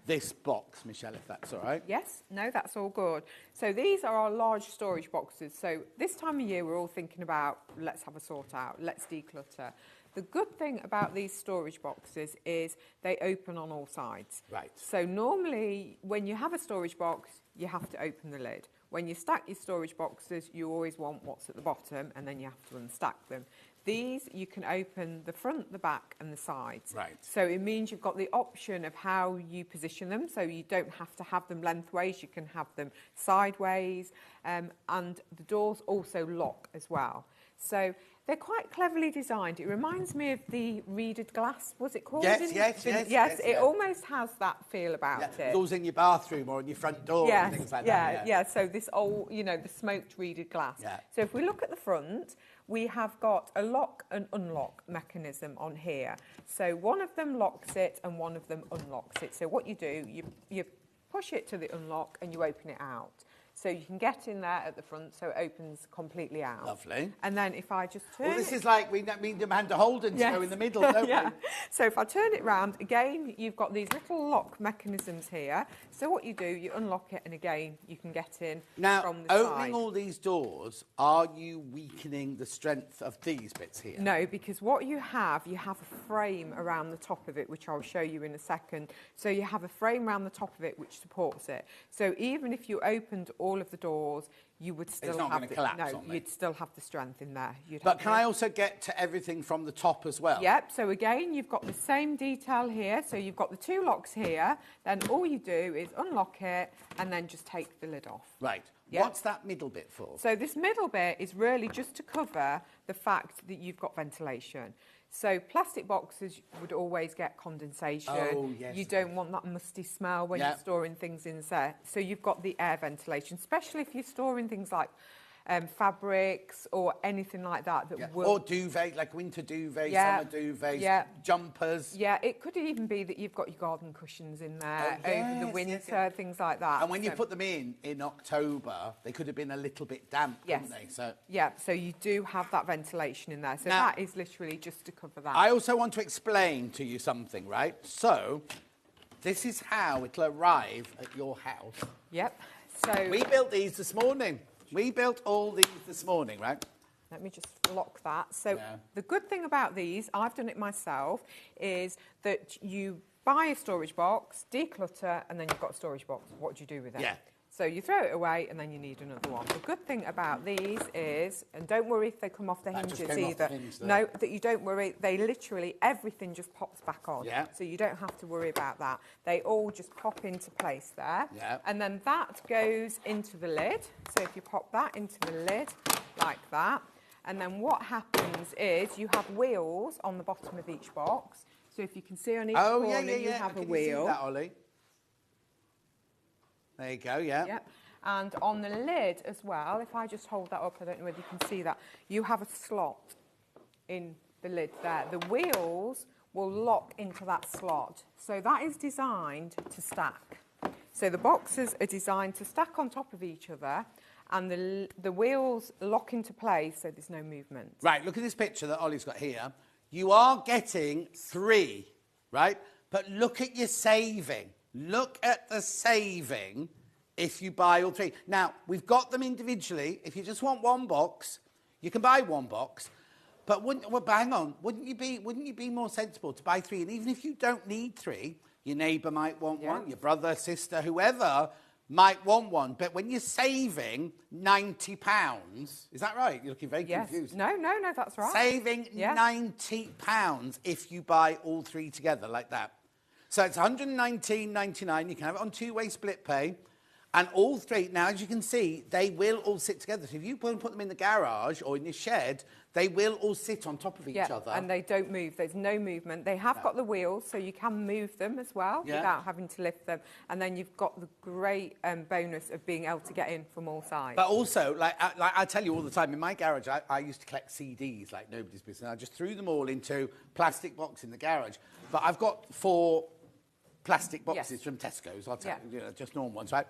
this box, Michelle, if that's all right. Yes, no, that's all good. So these are our large storage boxes. So this time of year, we're all thinking about, let's have a sort out, let's declutter. The good thing about these storage boxes is they open on all sides. Right. So normally, when you have a storage box, you have to open the lid. When you stack your storage boxes, you always want what's at the bottom, and then you have to unstack them. These, you can open the front, the back and the sides. Right. So it means you've got the option of how you position them. So you don't have to have them lengthways, you can have them sideways. And the doors also lock as well. So they're quite cleverly designed. It reminds me of the reeded glass, was it called? Yes. It almost has that feel about it. It goes in your bathroom or in your front door and things like that. Yeah. So this old, the smoked reeded glass. Yeah. So if we look at the front, we have got a lock and unlock mechanism on here. So one of them locks it and one of them unlocks it. So what you do, you push it to the unlock and you open it out. So you can get in there at the front, so it opens completely out. Lovely. And then if I just turn this is like we need Amanda Holden to go in the middle, don't we? So if I turn it round, again, you've got these little lock mechanisms here. So what you do, you unlock it, and again, you can get in from the side. Now, opening all these doors, are you weakening the strength of these bits here? No, because what you have a frame around the top of it, which I'll show you in a second. So you have a frame around the top of it which supports it. So even if you opened all of the doors, you would still you'd still have the strength in there. But can I also get to everything from the top as well? Yep. So again, you've got the same detail here. So you've got the 2 locks here. Then all you do is unlock it and then just take the lid off. Right. Yep. What's that middle bit for? So this middle bit is really just to cover the fact that you've got ventilation. So plastic boxes would always get condensation. Oh, yes. You don't want that musty smell when you're storing things in there. So you've got the air ventilation, especially if you're storing things like fabrics or anything like that will... Or duvet, like winter duvet, summer duvets, jumpers. Yeah, it could even be that you've got your garden cushions in there over the winter, things like that. And when you put them in October, they could have been a little bit damp, couldn't they? So you do have that ventilation in there. So now, that is literally just to cover that. I also want to explain to you something, right? So this is how it'll arrive at your house. Yep. So we built these this morning. We built all these this morning, right? Let me just lock that. So the good thing about these, I've done it myself, is that you buy a storage box, declutter, and then you've got a storage box. What do you do with it? Yeah. So you throw it away and then you need another one. The good thing about these is, and don't worry if they come off the hinges either. No, that you don't worry. They literally, everything just pops back on. Yeah. So you don't have to worry about that. They all just pop into place there. Yeah. And then that goes into the lid. So if you pop that into the lid like that, and then what happens is you have wheels on the bottom of each box. So if you can see on each corner, you have a wheel. You see that, Ollie? There you go, yeah. Yep. And on the lid as well, if I just hold that up, I don't know whether you can see that, you have a slot in the lid there. The wheels will lock into that slot. So that is designed to stack. So the boxes are designed to stack on top of each other, and the wheels lock into place so there's no movement. Right, look at this picture that Ollie's got here. You are getting 3, right? But look at your saving. Look at the saving if you buy all 3. Now, we've got them individually. If you just want one box, you can buy one box. But hang on, wouldn't you be more sensible to buy 3? And even if you don't need 3, your neighbour might want one, your brother, sister, whoever might want one. But when you're saving £90, is that right? You're looking very confused. No, that's right. Saving £90 if you buy all 3 together like that. So it's £119.99. You can have it on two-way split pay. And all 3, now as you can see, they will all sit together. So if you put them in the garage or in the shed, they will all sit on top of each other. And they don't move. There's no movement. They have got the wheels, so you can move them as well without having to lift them. And then you've got the great bonus of being able to get in from all sides. But also, like I tell you all the time, in my garage, I used to collect CDs like nobody's business. I just threw them all into plastic box in the garage. But I've got 4 plastic boxes from Tesco's. I'll tell you, just normal ones, right?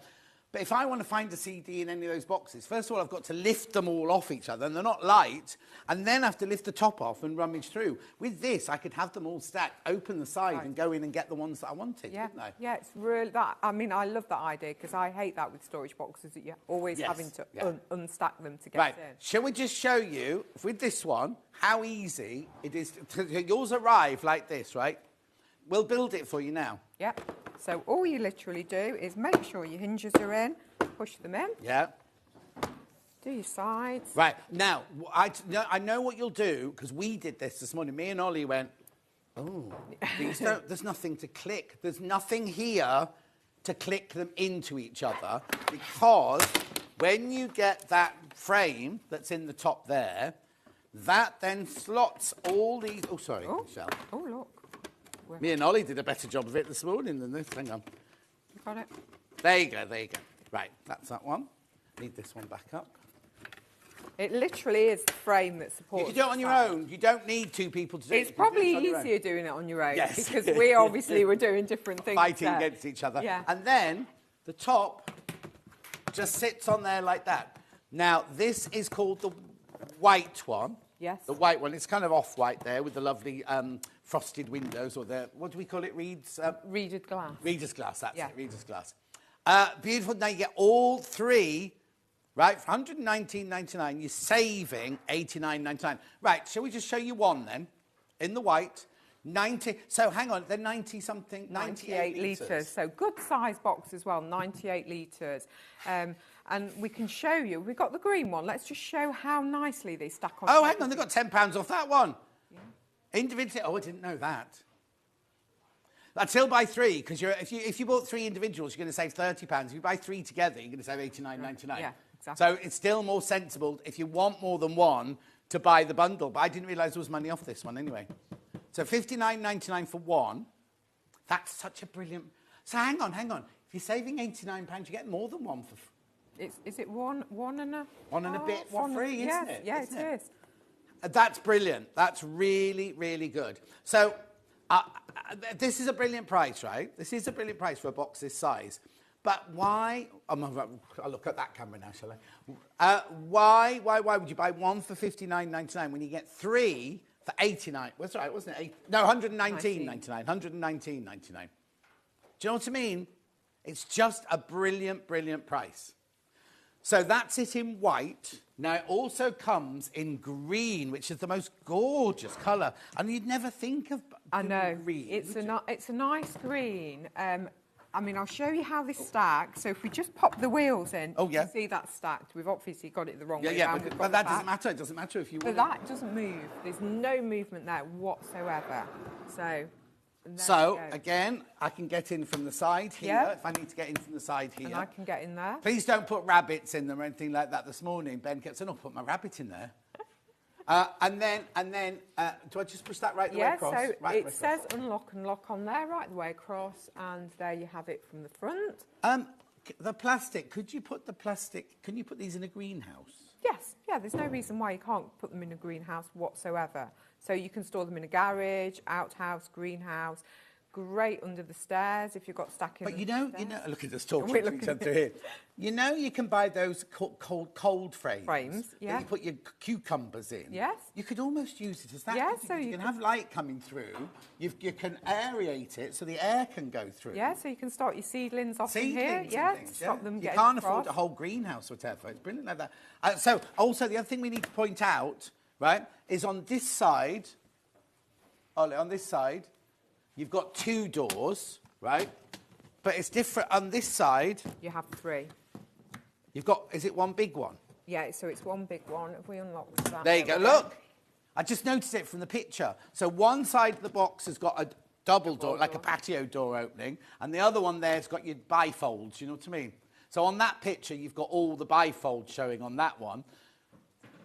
But if I want to find a CD in any of those boxes, first of all, I've got to lift them all off each other, and they're not light, and then I have to lift the top off and rummage through. With this, I could have them all stacked, open the side, and go in and get the ones that I wanted, couldn't I? Yeah, it's really that. I mean, I love that idea, because I hate that with storage boxes, that you're always having to unstack them to get in. Shall we just show you, with this one, how easy it is? Yours arrive like this, right? We'll build it for you now. Yep. So all you literally do is make sure your hinges are in, push them in. Yeah. Do your sides. Right. Now, I know what you'll do, because we did this morning. Me and Ollie went, oh, there's nothing to click. There's nothing here to click them into each other, because when you get that frame that's in the top there, that then slots all these... Oh, sorry, Michelle. Oh, look. Me and Ollie did a better job of it this morning than this. Hang on. You got it? There you go. Right, that's that one. Need this one back up. It literally is the frame that supports. You can do it on your own. You don't need 2 people to do it. It's probably easier doing it on your own. Yes. Because we obviously were doing different things. Fighting against each other. Yeah. And then the top just sits on there like that. Now, this is called the white one. Yes. The white one. It's kind of off-white there with the lovely... frosted windows, or the, what do we call it, Reed's? Reader's glass. Reader's glass, that's it, Reader's glass. Beautiful. Now you get all 3, right, for £119.99, you're saving £89.99. Right, shall we just show you one then, in the white, 90, so hang on, they're 90-something, 98 litres. So good size box as well, 98 litres. And we can show you, we've got the green one, let's just show how nicely they stack on. Oh, hang on, they've got £10 off that one. Individually, oh, I didn't know that. That's still buy 3, because if you bought 3 individuals, you're going to save £30. If you buy 3 together, you're going to save £89.99. Yeah, exactly. So it's still more sensible, if you want more than one, to buy the bundle. But I didn't realise there was money off this one anyway. So £59.99 for one. That's such a brilliant... So hang on. If you're saving £89, you get more than one for... Is it one and a... One and a bit for free, isn't it? Yeah, it is. That's brilliant. That's really, really good. So this is a brilliant price, right? This is a brilliant price for a box this size. But why... I'll look at that camera now, shall I? Why would you buy one for £59.99 when you get 3 for £89? What's right, wasn't it? No, £119.99. £119.99. Do you know what I mean? It's just a brilliant, brilliant price. So that's it in white. Now, it also comes in green, which is the most gorgeous colour. And you'd never think of green. It's a nice green. I mean, I'll show you how this stacks. So if we just pop the wheels in, you can see that stacked. We've obviously got it the wrong way around. But that doesn't matter. It doesn't matter if you want. But that doesn't move. There's no movement there whatsoever. So, again, I can get in from the side here, if I need to get in from the side here. And I can get in there. Please don't put rabbits in them or anything like that. This morning, Ben kept saying, put my rabbit in there. And then, do I just push that right the way across? Yeah, so it says unlock and lock on there right the way across, and there you have it from the front. the plastic, can you put these in a greenhouse? Yes, yeah, there's no reason why you can't put them in a greenhouse whatsoever. So you can store them in a garage, outhouse, greenhouse, great under the stairs if you've got stacking. But you know, look at us talking to each other here. You know, you can buy those cold frames. Yeah. That you put your cucumbers in. Yes. You could almost use it as that. Yes, so you can have light coming through. You can aerate it so the air can go through. Yeah, so you can start your seedlings off in here. Yeah, stop them getting You can't across. afford a whole greenhouse or whatever. It's brilliant like that. So also the other thing we need to point out, right, is on this side, Ollie, on this side, you've got 2 doors, right? But it's different on this side. You have 3. You've got, is it one big one? Yeah, so it's one big one. If we unlock that. There you go, look. I just noticed it from the picture. So one side of the box has got a double door, like a patio door opening, and the other one there's got your bifolds, you know what I mean? So on that picture, you've got all the bifolds showing on that one.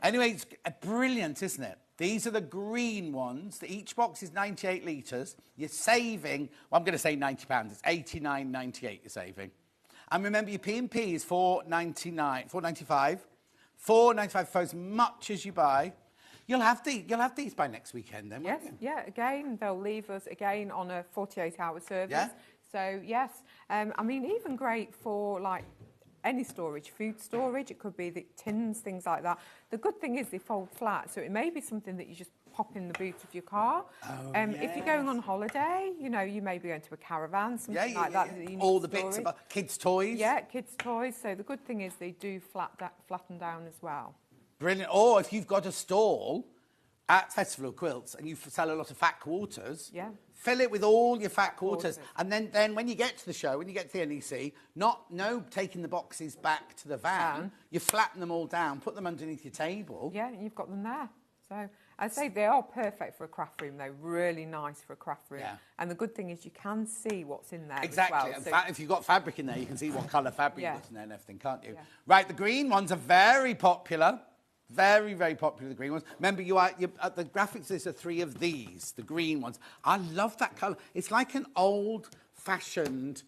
Anyway, it's brilliant, isn't it? These are the green ones. Each box is 98 litres. You're saving, well, I'm going to say £90. It's $89.98 you're saving. And remember, your P&P is $4.95. $4.95 for as much as you buy. You'll have these by next weekend then, won't you? Yeah, again, they'll leave us again on a 48-hour service. Yeah. So, yes. I mean, even great for, like, any storage, food storage. It could be the tins, things like that. The good thing is they fold flat, so it may be something that you just pop in the boot of your car. If you're going on holiday, you know, you may be going to a caravan, something like that. That you need all the bits about kids' toys. Yeah, kids' toys. So the good thing is they do flatten down as well. Brilliant. Or if you've got a stall at Festival of Quilts and you sell a lot of fat quarters, fill it with all your fat quarters. And then when you get to the show, when you get to the NEC, no taking the boxes back to the van, you flatten them all down, put them underneath your table. Yeah, and you've got them there. So I'd say they are perfect for a craft room. They're really nice for a craft room. Yeah. And the good thing is you can see what's in there exactly. as well. If you've got fabric in there, you can see what colour fabric is in there and everything, can't you? Yeah. Right, the green ones are very popular. Very, very popular, the green ones. Remember, at the graphics list are 3 of these, the green ones. I love that colour. It's like an old-fashioned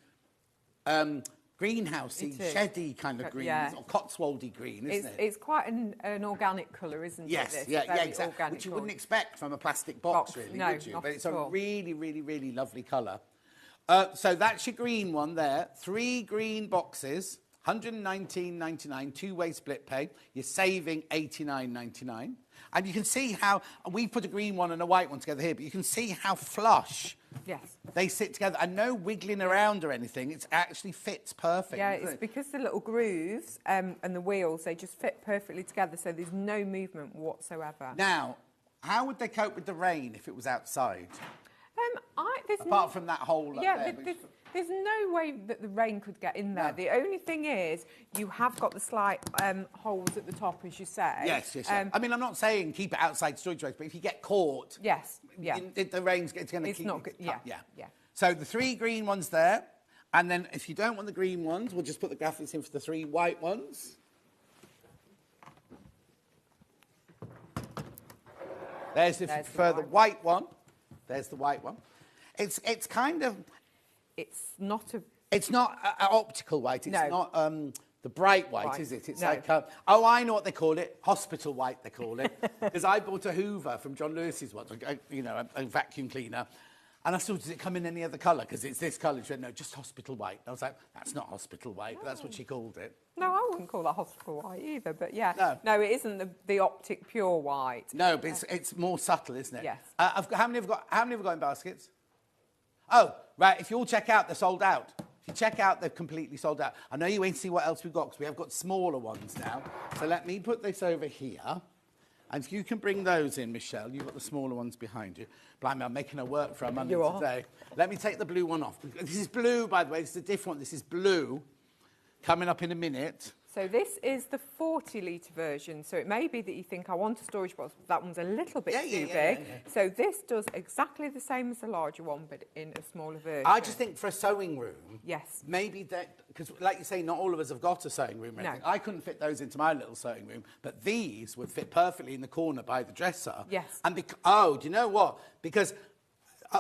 greenhousey, sheddy kind of green, or Cotswoldy green, isn't it? It's quite an organic colour, isn't it? Yes, exactly. Which you wouldn't expect from a plastic box really, would you? But it's a really, really, really lovely colour. So that's your green one there. 3 green boxes. $119.99, 2-way split pay. You're saving $89.99. And you can see how, we put a green one and a white one together here, but you can see how flush they sit together. And no wiggling around or anything. It actually fits perfect. Yeah, it's because the little grooves and the wheels, they just fit perfectly together, so there's no movement whatsoever. Now, how would they cope with the rain if it was outside? Apart from that hole up there. There's no way that the rain could get in there. No. The only thing is you have got the slight holes at the top, as you say. Yes. I mean, I'm not saying keep it outside storage space, but if you get caught, the rain's going to keep not good. Yeah. So the 3 green ones there, and then if you don't want the green ones, we'll just put the graphics in for the 3 white ones. There's the white one. There's the white one. It's kind of. It's not optical white. It's not the bright white, is it? It's like I know what they call it. Hospital white, they call it. Because I bought a Hoover from John Lewis's once, a vacuum cleaner, and I said, does it come in any other colour? Because it's this colour. She said, no, just hospital white. And I was like, that's not hospital white, but that's what she called it. No, I wouldn't call that hospital white either. But no, it isn't the optic pure white. No, but it's more subtle, isn't it? Yes. How many have we got in baskets? Oh, right, if you all check out, they're sold out. If you check out, they're completely sold out. I know you ain't see what else we've got, because we have got smaller ones now. So let me put this over here. And if you can bring those in, Michelle, you've got the smaller ones behind you. Blimey, I'm making her work for her money today. Let me take the blue one off. This is blue, by the way. This is a different one. This is blue. Coming up in a minute. So this is the 40-litre version. So it may be that you think, I want a storage box. That one's a little bit too big. Yeah. So this does exactly the same as the larger one, but in a smaller version. I just think for a sewing room, yes, maybe that, because like you say, not all of us have got a sewing room. No. I couldn't fit those into my little sewing room, but these would fit perfectly in the corner by the dresser. Yes. And do you know what? Because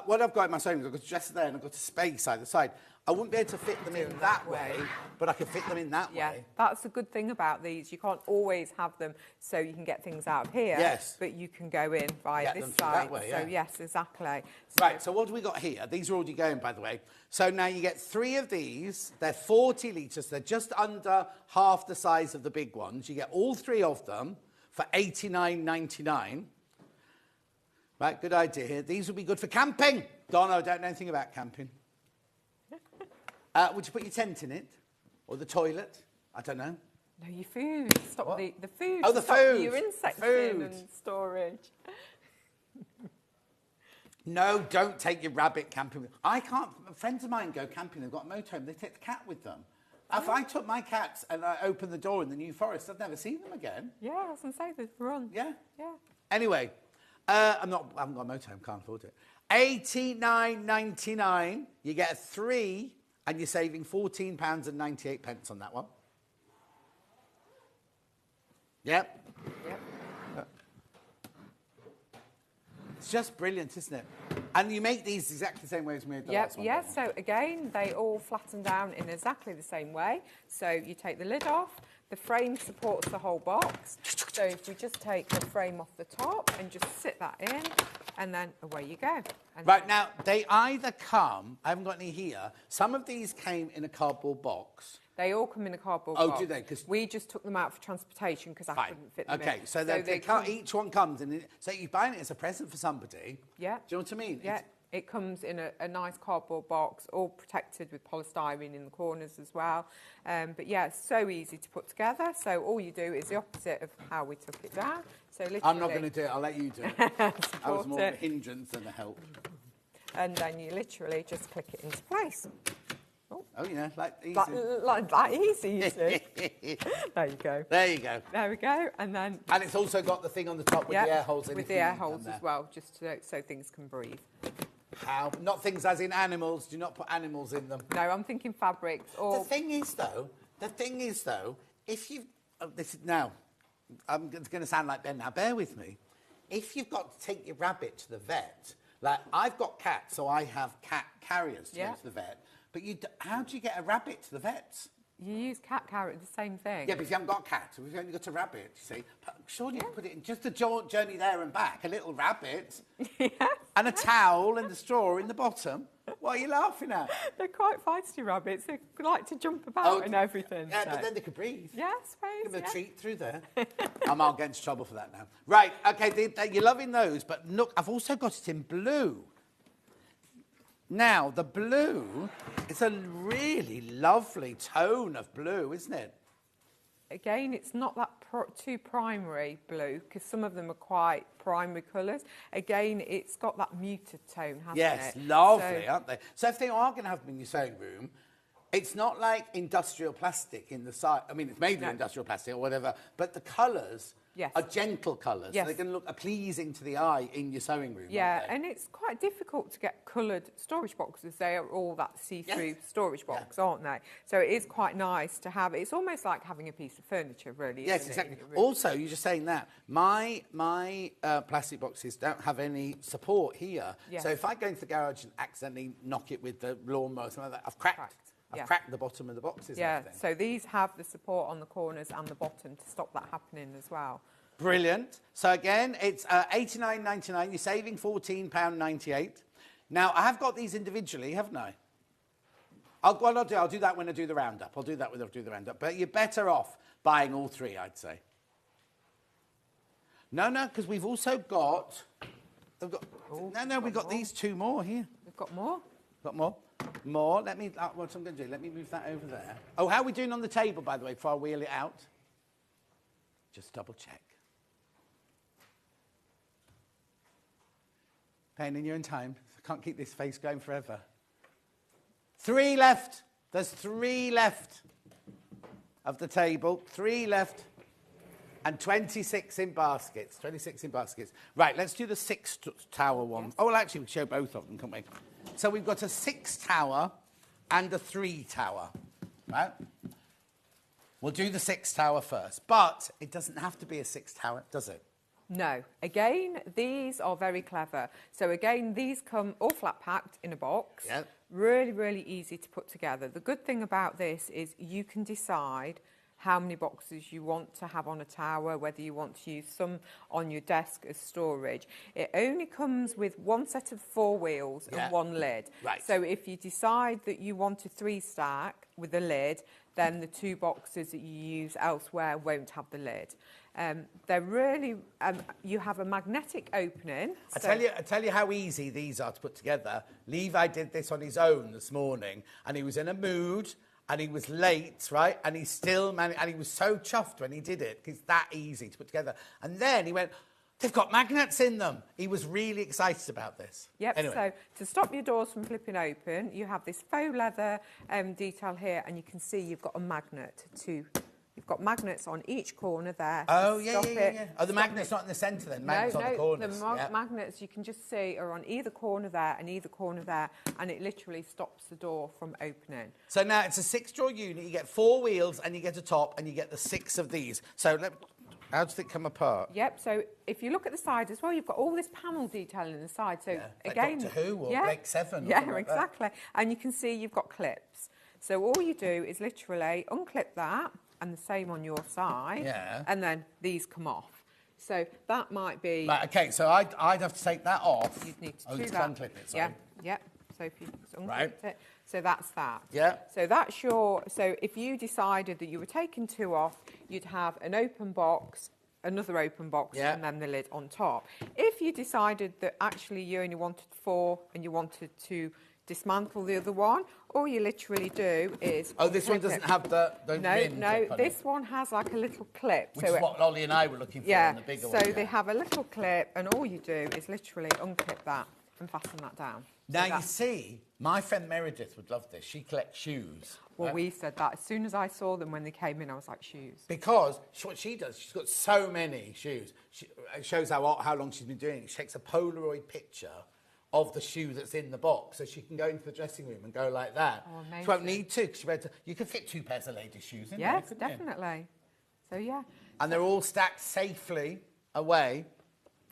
what I've got in my sewing room, I've got a dresser there and I've got a space either side. I wouldn't be able to fit them in that way, but I can fit them in that way. That's the good thing about these. You can't always have them so you can get things out of here. Yes. But you can go in via this side. That way, So yes, exactly. Right, so what do we got here? These are already going, by the way. So now you get 3 of these. They're 40 litres. They're just under half the size of the big ones. You get all 3 of them for $89.99. Right, good idea here. These will be good for camping. Donna, I don't know anything about camping. Would you put your tent in it? Or the toilet? I don't know. No, your food. Stop the food. Oh, the Stop food. your insects in and storage. No, don't take your rabbit camping. I can't. Friends of mine go camping. They've got a motorhome. They take the cat with them. If I took my cats and I opened the door in the New Forest, I'd never see them again. Yeah, I was going to say, they've run. Yeah. Yeah. Anyway, I haven't got a motorhome. Can't afford it. $89.99. You get 3. And you're saving £14.98 on that one. Yep. It's just brilliant, isn't it? And you make these exactly the same way as we made the last one. Yeah, so again, they all flatten down in exactly the same way. So you take the lid off, the frame supports the whole box. So if we just take the frame off the top and just sit that in, and then away you go. And right, now, they either come, I haven't got any here, some of these came in a cardboard box. They all come in a cardboard box. Oh, do they? Cause we just took them out for transportation because I couldn't fit them in. Okay, so they come, each one comes in. So you're buying it as a present for somebody. Yeah. Do you know what I mean? Yeah. It comes in a nice cardboard box, all protected with polystyrene in the corners as well. But yeah, it's so easy to put together. So all you do is the opposite of how we took it down. So literally, I'm not going to do it. I'll let you do it. I was more of a hindrance than a help. And then you literally just click it into place. Oh, yeah, like easy. Like that easy, you see. There you go. There you go. There we go. And then... And it's also got the thing on the top with the air holes in it. With the air holes as well, just so things can breathe. How? Not things as in animals. Do not put animals in them. No, I'm thinking fabrics or... The thing is, though, if you've... this is now, it's going to sound like Ben now. Bear with me. If you've got to take your rabbit to the vet, like I've got cats, so I have cat carriers to go to the vet. But how do you get a rabbit to the vets? You use cat carrier, the same thing. Yeah, but if you haven't got a cat, we've only got a rabbit, you see. Surely you can put it in just a journey there and back, a little rabbit, and a towel and a straw in the bottom. What are you laughing at? They're quite feisty rabbits. They like to jump about and everything. Yeah, but then they could breathe. Yeah, I suppose. Give them a treat through there. I'll get into trouble for that now. Right, okay, you're loving those, but look, I've also got it in blue. Now, the blue is a really lovely tone of blue, isn't it? Again, it's not that too primary blue, because some of them are quite primary colours. Again, it's got that muted tone, hasn't it? Yes, lovely, aren't they? So if they are going to have them in your sewing room, it's not like industrial plastic in the side. I mean, it's made of industrial plastic or whatever, but the colours are gentle colours. So they're going to look pleasing to the eye in your sewing room. Yeah, and it's quite difficult to get coloured storage boxes. They are all that see-through storage box, aren't they? So it is quite nice to have. It's almost like having a piece of furniture, really. Yes, exactly. Also, you're just saying that. My plastic boxes don't have any support here. So if I go into the garage and accidentally knock it with the lawnmower or something like that, I've cracked the bottom of the boxes. Yeah, so these have the support on the corners and the bottom to stop that happening as well. Brilliant. So again, it's $89.99. You're saving £14.98. Now, I have got these individually, haven't I? I'll do that when I do the roundup. I'll do that when I do the roundup. But you're better off buying all 3, I'd say. No, because we've also got... we've got these 2 more here. We've got more? Got more? More. Let me... what I'm going to do, let me move that over there. Oh, how are we doing on the table, by the way, before I wheel it out? Just double check. Pain in your own time. I can't keep this face going forever. 3 left. There's 3 left of the table. 3 left. And 26 in baskets. 26 in baskets. Right, let's do the 6 tower one. Yes. Oh, well, actually, we show both of them, can't we? So we've got a 6 tower and a 3 tower. Right? We'll do the 6 tower first. But it doesn't have to be a 6 tower, does it? No. Again, these are very clever. So again, these come all flat packed in a box. Yep. Really, really easy to put together. The good thing about this is you can decide how many boxes you want to have on a tower, whether you want to use some on your desk as storage. It only comes with one set of 4 wheels and 1 lid. Right. So if you decide that you want a 3 stack with a lid, then the 2 boxes that you use elsewhere won't have the lid. They're really, you have a magnetic opening. I tell you how easy these are to put together. Levi did this on his own this morning, and he was in a mood, and he was late, right? And he still managed, and he was so chuffed when he did it, because it's that easy to put together. And then he went, they've got magnets in them. He was really excited about this. Yep, anyway. So to stop your doors from flipping open, you have this faux leather detail here, and you can see you've got a magnet to... You've got magnets on each corner there. Oh, yeah. Oh, the magnet's not in the centre then? Magnets on the corners. The magnets you can just see are on either corner there and either corner there, and it literally stops the door from opening. So now it's a 6-drawer unit. You get 4 wheels and you get a top and you get the 6 of these. So how does it come apart? Yep, so if you look at the side as well, you've got all this panel detailing in the side. So again... Like Doctor Who or Blake Seven or Yeah, exactly. Like and you can see you've got clips. So all you do is literally unclip that, and the same on your side, and then these come off. So that might be... Right, OK, so I'd have to take that off. You'd need to do that. Unclip it, sorry. Yeah. So if you unclipped it, so that's that. Yeah. So that's your... So if you decided that you were taking 2 off, you'd have an open box, another open box, and then the lid on top. If you decided that actually you only wanted 4 and you wanted to dismantle the other one, all you literally do is... Oh, this one doesn't have the rim. No, this one has like a little clip. Which is what Lolly and I were looking for in the bigger one. So they have a little clip, and all you do is literally unclip that and fasten that down. Now, you see, my friend Meredith would love this. She collects shoes. Well, right? we said that. As soon as I saw them when they came in, I was like, shoes. Because what she does, she's got so many shoes. It shows how long she's been doing it. She takes a Polaroid picture of the shoe that's in the box, so she can go into the dressing room and go like that. Oh, amazing. She won't need to, because you can fit 2 pairs of ladies' shoes in there, Yes, couldn't you? definitely. So, yeah. And they're all stacked safely away.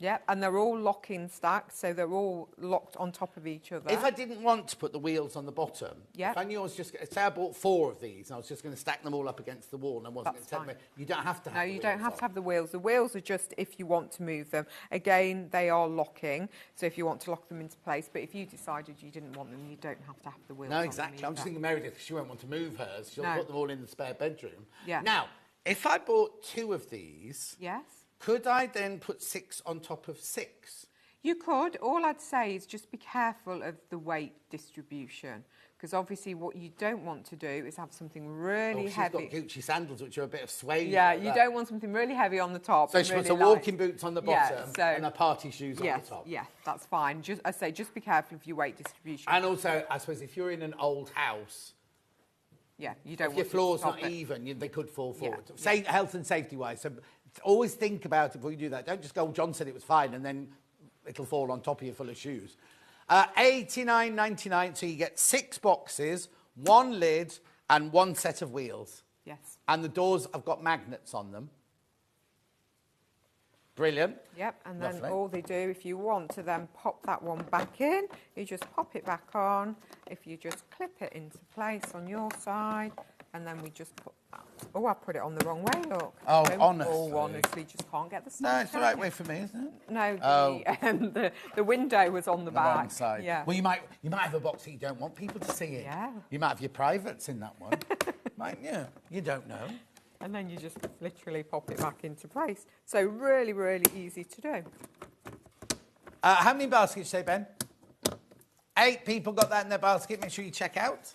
Yeah, and they're all locking stacks, so they're all locked on top of each other. If I didn't want to put the wheels on the bottom, if I knew I was just... Say I bought 4 of these, and I was just going to stack them all up against the wall, and I wasn't going to take them... You don't have to have the wheels. No, you don't have to have the wheels. The wheels are just if you want to move them. Again, they are locking, so if you want to lock them into place, but if you decided you didn't want them, you don't have to have the wheels on No, them exactly. I'm just thinking Meredith, she won't want to move hers. She'll put them all in the spare bedroom. Yeah. Now, if I bought 2 of these... Yes. Could I then put 6 on top of 6? You could. All I'd say is just be careful of the weight distribution, because obviously what you don't want to do is have something really heavy. She's got Gucci sandals, which are a bit of suede. Yeah, you don't want something really heavy on the top. So she puts her walking boots on the bottom and her party shoes on the top. Yeah, that's fine. I say just be careful of your weight distribution. And also, I suppose, if you're in an old house... Yeah, you don't if want your floor's not even, they could fall forward. Health and safety-wise. So always think about it before you do that. Don't just go, John said it was fine, and then it'll fall on top of you full of shoes. $89.99, so you get 6 boxes, 1 lid, and 1 set of wheels. Yes. And the doors have got magnets on them. Brilliant. Yep, and then all they do, if you want to then pop that one back in, you just pop it back on. If you just clip it into place on your side, and then we just put that. Oh, I put it on the wrong way, look. Oh, honestly, just can't get the stuff. No, it's the right way for me, isn't it? No, the window was on the back. Wrong side. Yeah. Well, you might have a box that you don't want people to see it. Yeah. You might have your privates in that one. Mightn't you? You don't know. And then you just literally pop it back into place. So really, really easy to do. How many baskets, say, Ben? 8 people got that in their basket. Make sure you check out.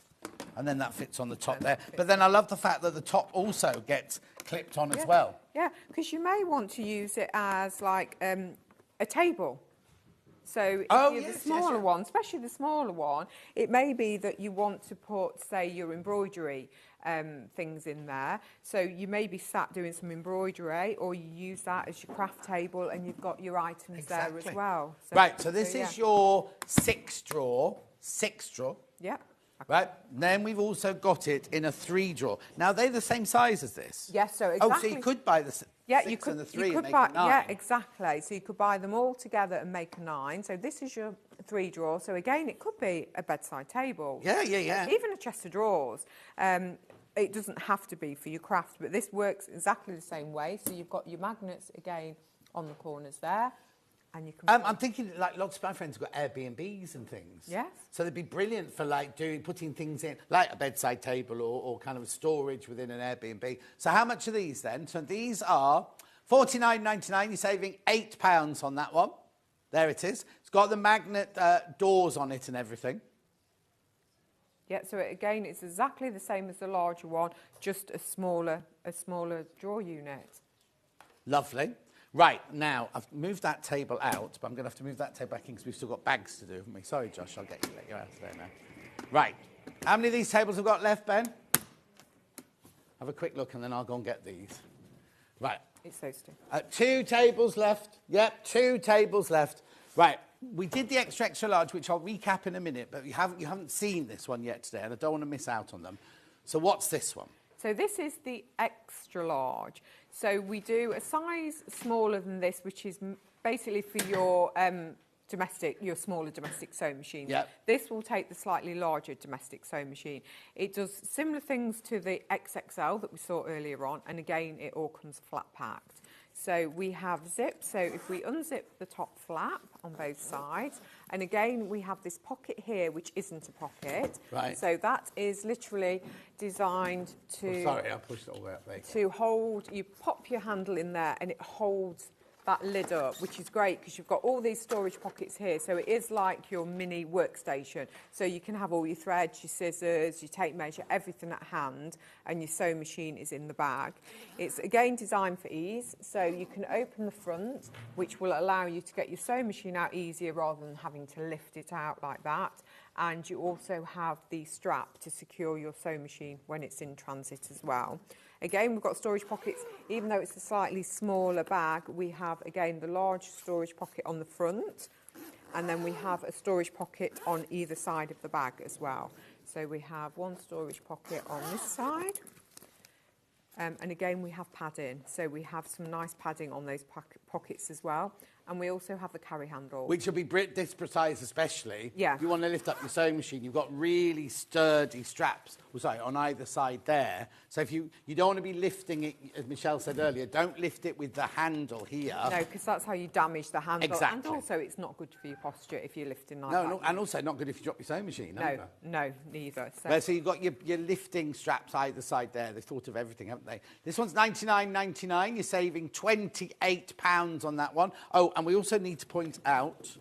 And then that fits on the top there. But then I love the fact that the top also gets clipped on as well. Yeah, because you may want to use it as like a table. So if the smaller one, especially the smaller one, it may be that you want to put, say, your embroidery things in there. So you may be sat doing some embroidery, or you use that as your craft table, and you've got your items there as well. So, right, so this is your 6-drawer. Yeah. Right, then we've also got it in a 3-drawer. Now, they're the same size as this. Yes, so exactly. Oh, so you could buy this. Yeah, six you could, and the 3 you could make buy, a 9. yeah, exactly. So you could buy them all together and make a 9. So this is your 3 drawer. So again, it could be a bedside table. Yeah, yeah, yeah. Even a chest of drawers. It doesn't have to be for your craft, but this works exactly the same way. So you've got your magnets again on the corners there. And you can I'm thinking like lots of my friends have got Airbnbs and things. Yes. So they'd be brilliant for like putting things in, like a bedside table or kind of a storage within an Airbnb. So how much are these then? So these are $49.99. You're saving £8 on that one. There it is. It's got the magnet doors on it and everything. Yeah, so again, it's exactly the same as the larger one, just a smaller drawer unit. Lovely. Right, now, I've moved that table out, but I'm going to have to move that table back in because we've still got bags to do, haven't we? Sorry, Josh, I'll let you out of there now. Right, how many of these tables have got left, Ben? Have a quick look and then I'll go and get these. Right. It's those two. 2 tables left. Yep, 2 tables left. Right, we did the extra large, which I'll recap in a minute, but you haven't seen this one yet today, and I don't want to miss out on them. So what's this one? So this is the extra large. So we do a size smaller than this, which is basically for your your smaller domestic sewing machine. Yep. This will take the slightly larger domestic sewing machine. It does similar things to the XXL that we saw earlier on, and again, it all comes flat packed. So we have zip, so if we unzip the top flap on both sides, and again we have this pocket here which isn't a pocket. Right. So that is literally designed to... Oh, sorry, I pushed it all the way up there. To hold, you pop your handle in there and it holds that lid up, which is great because you've got all these storage pockets here. So it is like your mini workstation. So you can have all your threads, your scissors, your tape measure, everything at hand, and your sewing machine is in the bag. It's again designed for ease. So you can open the front, which will allow you to get your sewing machine out easier rather than having to lift it out like that. And you also have the strap to secure your sewing machine when it's in transit as well. Again, we've got storage pockets. Even though it's a slightly smaller bag, we have, again, the large storage pocket on the front, and then we have a storage pocket on either side of the bag as well. So we have one storage pocket on this side, and again, we have padding. So we have some nice padding on those pockets as well. And we also have the carry handle. Which will be this precise especially. Yeah. If you want to lift up your sewing machine, you've got really sturdy straps, on either side there. So if you don't want to be lifting it, as Michelle said earlier, don't lift it with the handle here. No, because that's how you damage the handle. Exactly. And also it's not good for your posture if you're lifting like No, that. and also not good if you drop your sewing machine. No, neither. So you've got your lifting straps either side there. They've thought of everything, haven't they? This one's $99.99. You're saving £28 on that one. Oh, and we also need to point out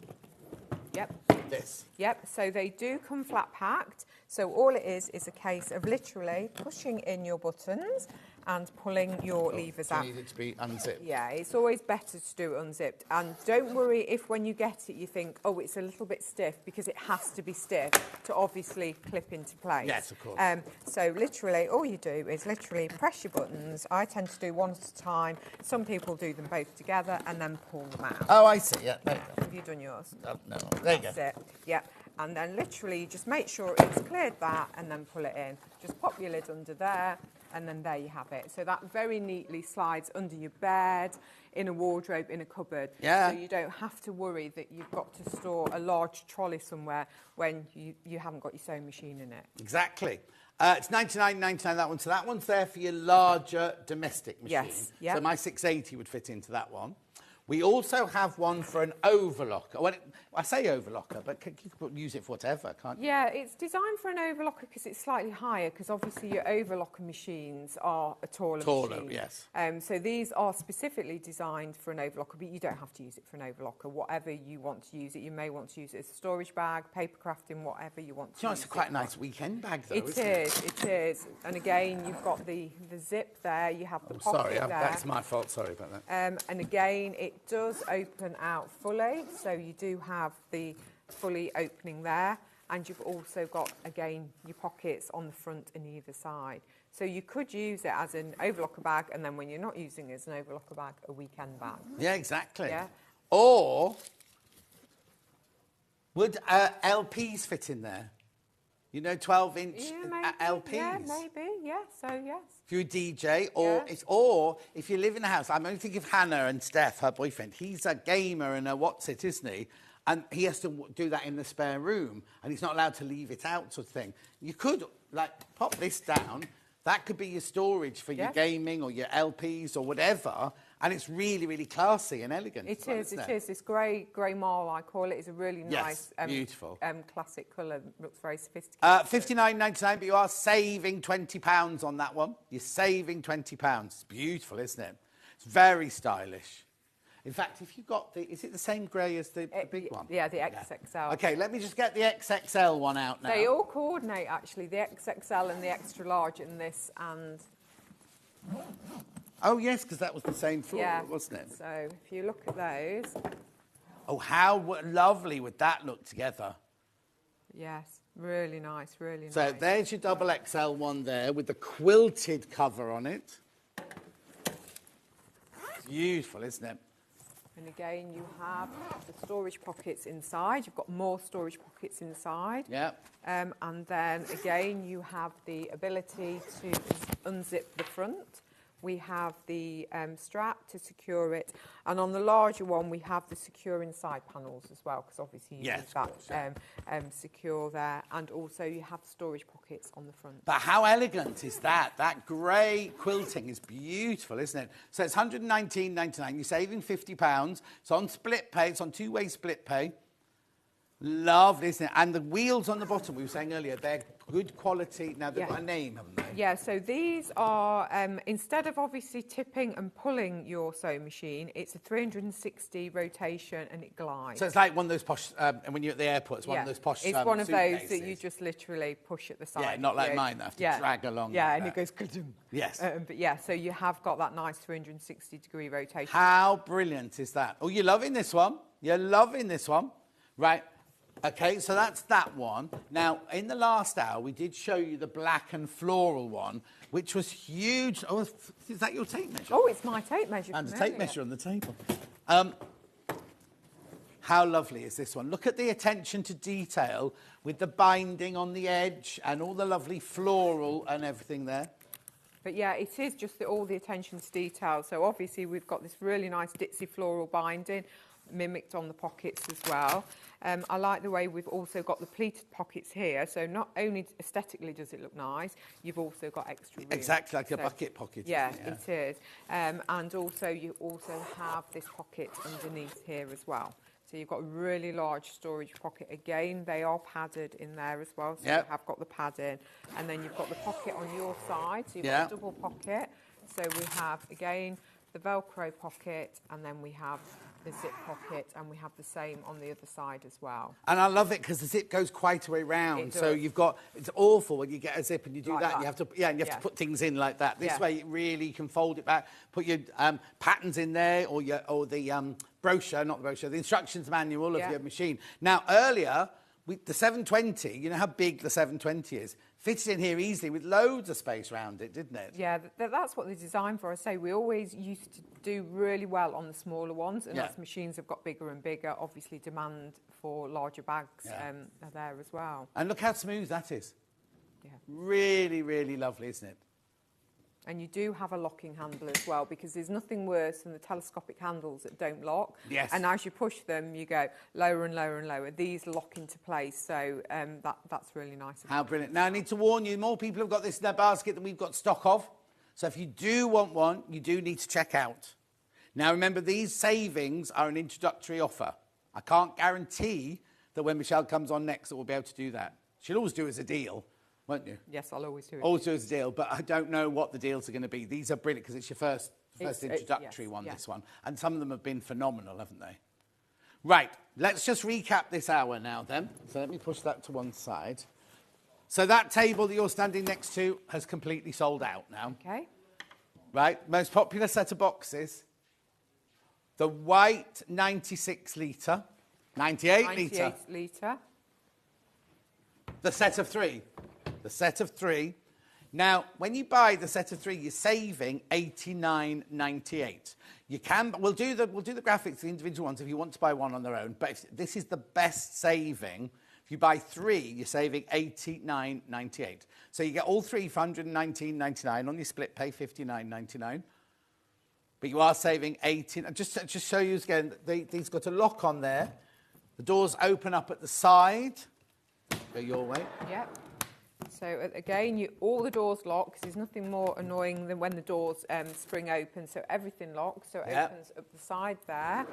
this. Yep, so they do come flat packed. So all it is a case of literally pushing in your buttons and pulling your levers out. You need it to be unzipped. Yeah, it's always better to do it unzipped. And don't worry if when you get it you think, oh, it's a little bit stiff, because it has to be stiff to obviously clip into place. Yes, of course. So literally all you do is literally press your buttons. I tend to do one at a time. Some people do them both together and then pull them out. Oh, I see. Yeah, there you go. Have you done yours? No, there you go. That's it. Yeah. And then literally just make sure it's cleared that and then pull it in. Just pop your lid under there and then there you have it. So that very neatly slides under your bed, in a wardrobe, in a cupboard. Yeah. So you don't have to worry that you've got to store a large trolley somewhere when you haven't got your sewing machine in it. Exactly. It's $99.99, that one. So that one's there for your larger domestic machine. Yes. Yep. So my 680 would fit into that one. We also have one for an overlocker. Well, I say overlocker, but you could use it for whatever, can't you? Yeah, it's designed for an overlocker because it's slightly higher, because obviously your overlocker machines are a taller machine. Yes. So these are specifically designed for an overlocker, but you don't have to use it for an overlocker. Whatever you want to use it, you may want to use it as a storage bag, paper crafting, whatever you want to use. It's quite a nice weekend bag, though, It isn't it? It is. And again, you've got the zip there, you have the pocket Sorry, there. that's my fault. Sorry about that. And again, it does open out fully, so you do have the fully opening there, and you've also got, again, your pockets on the front and either side. So you could use it as an overlocker bag, and then when you're not using it as an overlocker bag, a weekend bag. Yeah, exactly. Yeah. Or would LPs fit in there? You know, 12-inch LPs. Yeah, maybe. Yeah, so yes. If you're a DJ, or if you live in a house. I'm only thinking of Hannah and Steph, her boyfriend. He's a gamer and a what's-it, isn't he? And he has to do that in the spare room, and he's not allowed to leave it out, sort of thing. You could, like, pop this down. That could be your storage for your gaming or your LPs or whatever, and it's really, really classy and elegant. It is. This grey marl, I call it, is a really nice, beautiful, classic colour. Looks very sophisticated. £59.99, but you are saving £20 on that one. You're saving £20. It's beautiful, isn't it? It's very stylish. In fact, if you've got is it the same grey as the big one? Yeah, the XXL. Yeah. Okay, let me just get the XXL one out now. They all coordinate, actually, the XXL and the extra large in this, and... Oh, yes, because that was the same floor, wasn't it? So, if you look at those... Oh, how lovely would that look together? Yes, really nice, really nice. So, there's your double XL one there with the quilted cover on it. It's beautiful, isn't it? And again, you have the storage pockets inside. You've got more storage pockets inside. Yeah. And then, again, you have the ability to unzip the front. We have the strap to secure it. And on the larger one, we have the secure inside panels as well, because obviously you need that secure there. And also you have storage pockets on the front. But how elegant is that? That grey quilting is beautiful, isn't it? So it's £119.99. You're saving £50. It's on split pay. It's on two-way split pay. Lovely, isn't it? And the wheels on the bottom, we were saying earlier, they're good quality. Now, they've got a name, haven't they? Yeah, so these are, instead of obviously tipping and pulling your sewing machine, it's a 360 rotation and it glides. So it's like one of those posh, when you're at the airport, it's one of those posh It's one of those suitcases. that you just literally push at the side. Yeah, not like mine, I have to drag along. Yeah, like and that. it goes ka-doom. Yes. But yeah, so you have got that nice 360-degree rotation. How brilliant is that? Oh, you're loving this one. You're loving this one. Right. Okay, so that's that one. Now, in the last hour, we did show you the black and floral one, which was huge. Oh, is that your tape measure? Oh, it's my tape measure. And the tape measure on the table. How lovely is this one? Look at the attention to detail with the binding on the edge and all the lovely floral and everything there. But yeah, it is just all the attention to detail. So obviously, we've got this really nice ditzy floral binding, mimicked on the pockets as well. I like the way we've also got the pleated pockets here. So not only aesthetically does it look nice, you've also got extra room. Exactly like a bucket pocket. Yeah, it is. And also you also have this pocket underneath here as well. So you've got a really large storage pocket. Again, they are padded in there as well. So you have got the padding. And then you've got the pocket on your side. So you've got a double pocket. So we have, again, the Velcro pocket, and then we have the zip pocket, and we have the same on the other side as well. And I love it because the zip goes quite a way round. So you've got, it's awful when you get a zip and you do Like that. that. And you have to, and you have to put things in like that. This way, it really can fold it back, put your patterns in there, or the brochure, not the brochure, the instructions manual of your machine. Now, earlier, the 720, you know how big the 720 is? Fitted in here easily with loads of space around it, didn't it? Yeah, that's what they're designed for. I say we always used to do really well on the smaller ones, and as machines have got bigger and bigger, obviously demand for larger bags are there as well. And look how smooth that is. Yeah. Really, really lovely, isn't it? And you do have a locking handle as well, because there's nothing worse than the telescopic handles that don't lock. Yes. And as you push them, you go lower and lower and lower. These lock into place, so that's really nice. How brilliant. Now, I need to warn you, more people have got this in their basket than we've got stock of. So if you do want one, you do need to check out. Now, remember, these savings are an introductory offer. I can't guarantee that when Michelle comes on next that we'll be able to do that. She'll always do it as a deal, won't you? Yes, I'll always do it. Always do it as a deal, but I don't know what the deals are going to be. These are brilliant because it's your first introductory one, this one. And some of them have been phenomenal, haven't they? Right, let's just recap this hour now then. So let me push that to one side. So that table that you're standing next to has completely sold out now. Okay. Right, most popular set of boxes. The white 96 litre, 98 litre. 98 litre. The set of three. The set of three. Now, when you buy the set of three, you're saving $89.98. You can. We'll do the graphics, the individual ones, if you want to buy one on their own. But this is the best saving If you buy 3, you're saving $89.98. So you get all 3 for $119.99. On your split pay, $59.99. But you are saving $18. Just show you again, these got a lock on there. The doors open up at the side. Go your way. Yep. So again, all the doors lock, because there's nothing more annoying than when the doors spring open. So everything locks. So it opens up the side there.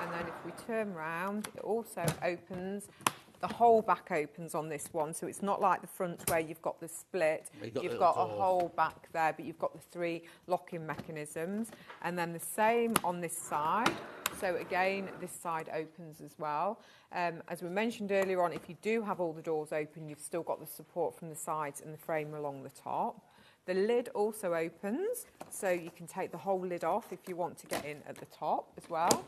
And then if we turn round, it also opens. The whole back opens on this one, so it's not like the front where you've got the split. You've got a whole back there, but you've got the 3 locking mechanisms. And then the same on this side. So again, this side opens as well. As we mentioned earlier on, if you do have all the doors open, you've still got the support from the sides and the frame along the top. The lid also opens, so you can take the whole lid off if you want to get in at the top as well.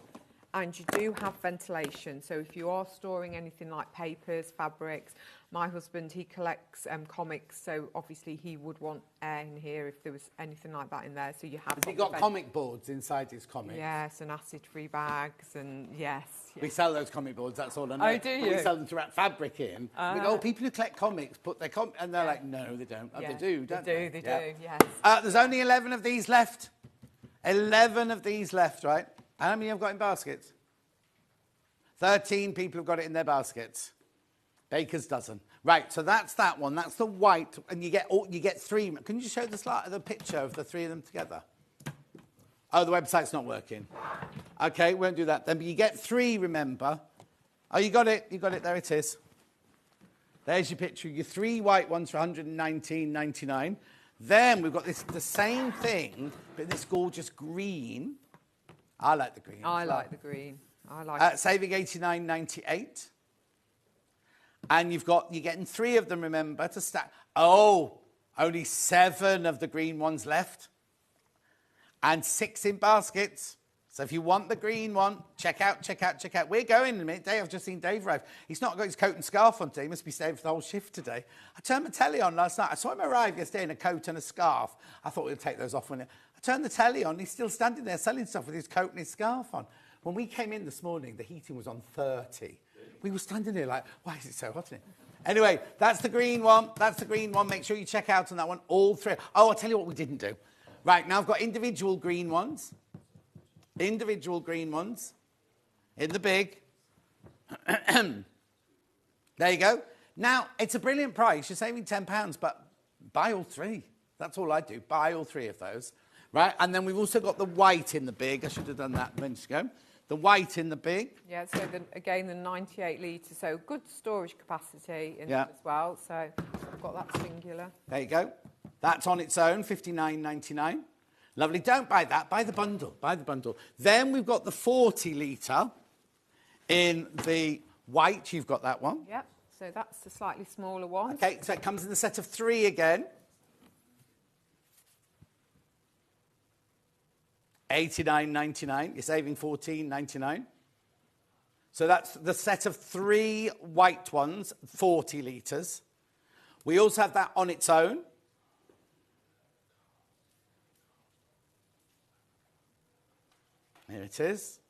And you do have ventilation, so if you are storing anything like papers, fabrics, my husband, he collects comics, so obviously he would want air in here if there was anything like that in there, so you have... Has he got comic boards inside his comics? Yes, and acid-free bags, and yes. We sell those comic boards, that's all I know. Oh, do you? We sell them to wrap fabric in. We go, people who collect comics put their comics... And they're like, no, they don't. Oh, they do, don't they? They do, yes. There's only 11 of these left. 11 of these left, right? How many have got in baskets? 13 people have got it in their baskets. Baker's dozen. Right, so that's that one. That's the white, and you get 3. Can you just show the picture of the 3 of them together? Oh, the website's not working. Okay, we won't do that then. But you get 3, remember. Oh, you got it. You got it. There it is. There's your picture. Your 3 white ones for $119.99. Then we've got the same thing, but this gorgeous green. I like the green. I like the green. I like it. Saving $89.98. And you're getting 3 of them, remember, to stack. Oh, only 7 of the green ones left. And 6 in baskets. So if you want the green one, check out. We're going in a minute. Dave, I've just seen Dave arrive. He's not got his coat and scarf on today. He must be staying for the whole shift today. I turned my telly on last night. I saw him arrive yesterday in a coat and a scarf. I thought we'd take those off. I turned the telly on. He's still standing there selling stuff with his coat and his scarf on. When we came in this morning, the heating was on 30. We were standing there like, why is it so hot in here? Anyway, that's the green one. Make sure you check out on that one. All 3. Oh, I'll tell you what we didn't do. Right, now I've got individual green ones. Individual green ones in the big. There you go. Now, it's a brilliant price. You're saving £10, but buy all 3. That's all I do. Buy all 3 of those. Right, and then we've also got the white in the big. I should have done that a minute ago. The white in the big. Yeah, so again, the 98 litres, so good storage capacity in it as well. So I've got that singular. There you go. That's on its own, $59.99. Lovely. Don't buy that. Buy the bundle. Buy the bundle. Then we've got the 40 litre in the white. You've got that one. Yep. So that's the slightly smaller one. Okay, so it comes in the set of 3 again. $89.99. You're saving $14.99. So that's the set of 3 white ones, 40 litres. We also have that on its own. Here it is.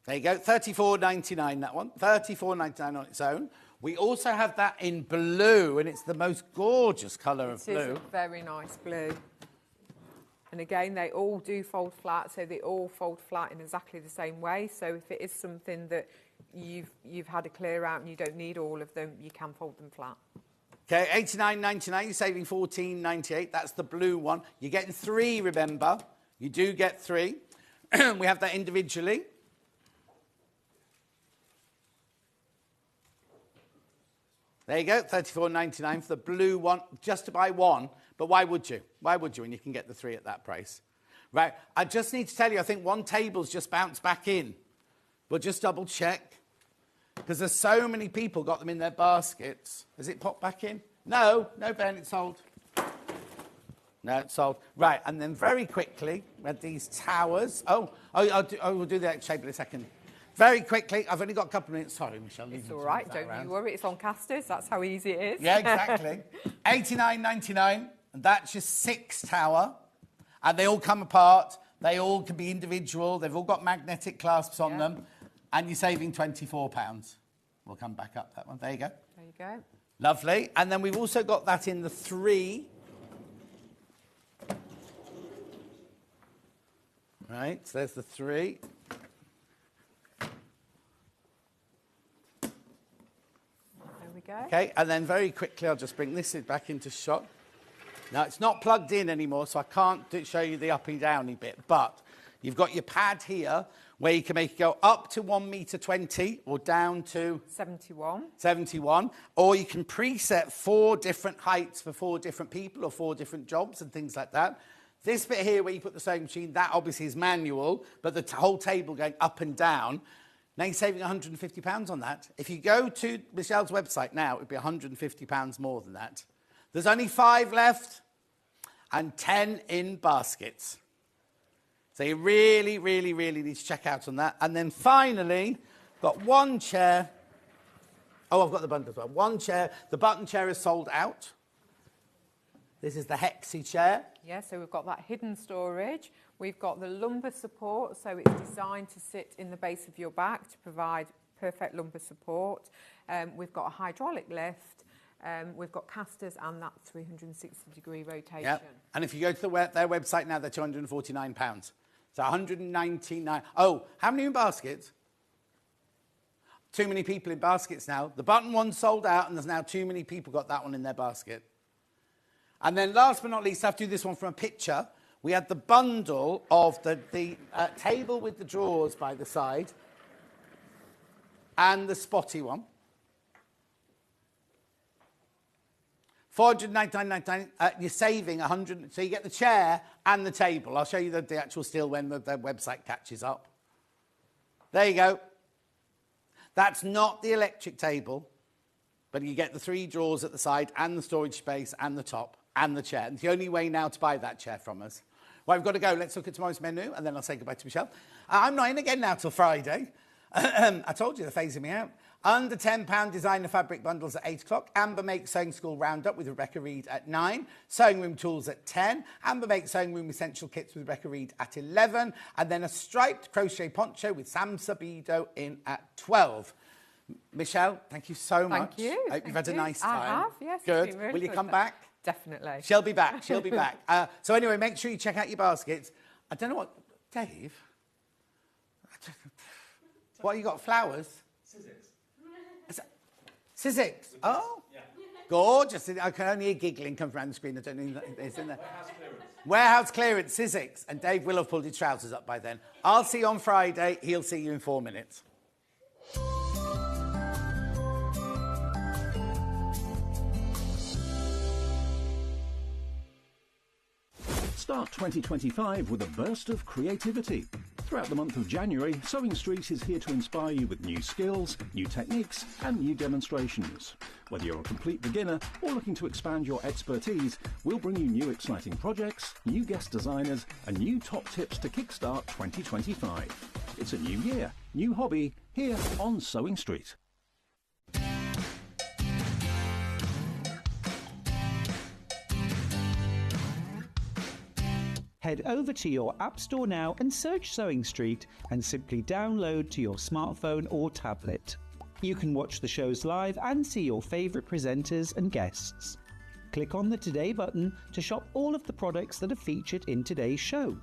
There you go, $34.99 that one. $34.99 on its own. We also have that in blue, and it's the most gorgeous colour of blue. It is a very nice blue. And again, they all do fold flat, so they all fold flat in exactly the same way. So if it is something that you've had to clear out and you don't need all of them, you can fold them flat. Okay, $89.99, you're saving $14.98. That's the blue one. You're getting 3, remember. You do get 3. We have that individually. There you go, $34.99 for the blue one, just to buy 1. But why would you? Why would you when you can get the 3 at that price? Right, I just need to tell you, I think one table's just bounced back in. We'll just double check. Because there's so many people got them in their baskets. Has it popped back in? No, Ben, it's sold. No, it's sold. Right, and then very quickly, we had these towers. We'll do the next shape in a second. Very quickly, I've only got a couple of minutes. Sorry, Michelle. It's all right, don't you worry. It's on casters. That's how easy it is. Yeah, exactly. $89.99, and that's your 6 tower. And they all come apart. They all can be individual. They've all got magnetic clasps on them. And you're saving £24. We'll come back up that one. There you go. There you go. Lovely. And then we've also got that in the 3. Right, so there's the 3. There we go. Okay, and then very quickly, I'll just bring this back into shot. Now, it's not plugged in anymore, so I can't show you the uppy-downy bit, but you've got your pad here where you can make it go up to 1.20 m or down to 71, or you can preset 4 different heights for 4 different people or 4 different jobs and things like that. This bit here where you put the sewing machine, that obviously is manual, but the whole table going up and down. Now you're saving £150 on that. If you go to Michelle's website now, it would be £150 more than that. There's only 5 left and 10 in baskets. So you really, really, really need to check out on that. And then finally, got 1 chair. Oh, I've got the bundle as well. 1 chair. The button chair is sold out. This is the Hexie chair. Yeah, so we've got that hidden storage. We've got the lumbar support, so it's designed to sit in the base of your back to provide perfect lumbar support. We've got a hydraulic lift. We've got casters and that 360-degree rotation. Yep. And if you go to their website now, they're £249. So 199. Oh, how many in baskets? Too many people in baskets now. The button one's sold out, and there's now too many people got that one in their basket. And then last but not least, I have to do this one from a picture. We had the bundle of the table with the drawers by the side and the spotty one. $499.99. You're saving $100. So you get the chair and the table. I'll show you the actual still when the website catches up. There you go. That's not the electric table, but you get the 3 drawers at the side and the storage space and the top and the chair. It's the only way now to buy that chair from us. Well, we've got to go. Let's look at tomorrow's menu, and then I'll say goodbye to Michelle. I'm not in again now till Friday. I told you they're phasing me out. Under £10 designer fabric bundles at 8 o'clock. Amber Makes Sewing School Roundup with Rebecca Reed at 9. Sewing Room Tools at 10. Amber Makes Sewing Room Essential Kits with Rebecca Reed at 11. And then a striped crochet poncho with Sam Sabido in at 12. Michelle, thank you so much. Thank you. I hope you've had a nice time. I have, yes. Good. Really Will you come back? Definitely. She'll be back. She'll be back. So anyway, make sure you check out your baskets. I don't know what... Dave? What, you got flowers? Sizzix. Oh, yeah. Gorgeous. I can only hear giggling come around the screen. I don't know if it's in there. Warehouse clearance, Sizzix. And Dave will have pulled his trousers up by then. I'll see you on Friday. He'll see you in 4 minutes. Start 2025 with a burst of creativity. Throughout the month of January, Sewing Street is here to inspire you with new skills, new techniques and new demonstrations. Whether you're a complete beginner or looking to expand your expertise, we'll bring you new exciting projects, new guest designers and new top tips to kickstart 2025. It's a new year, new hobby, here on Sewing Street. Head over to your App Store now and search Sewing Street and simply download to your smartphone or tablet. You can watch the shows live and see your favourite presenters and guests. Click on the Today button to shop all of the products that are featured in today's show.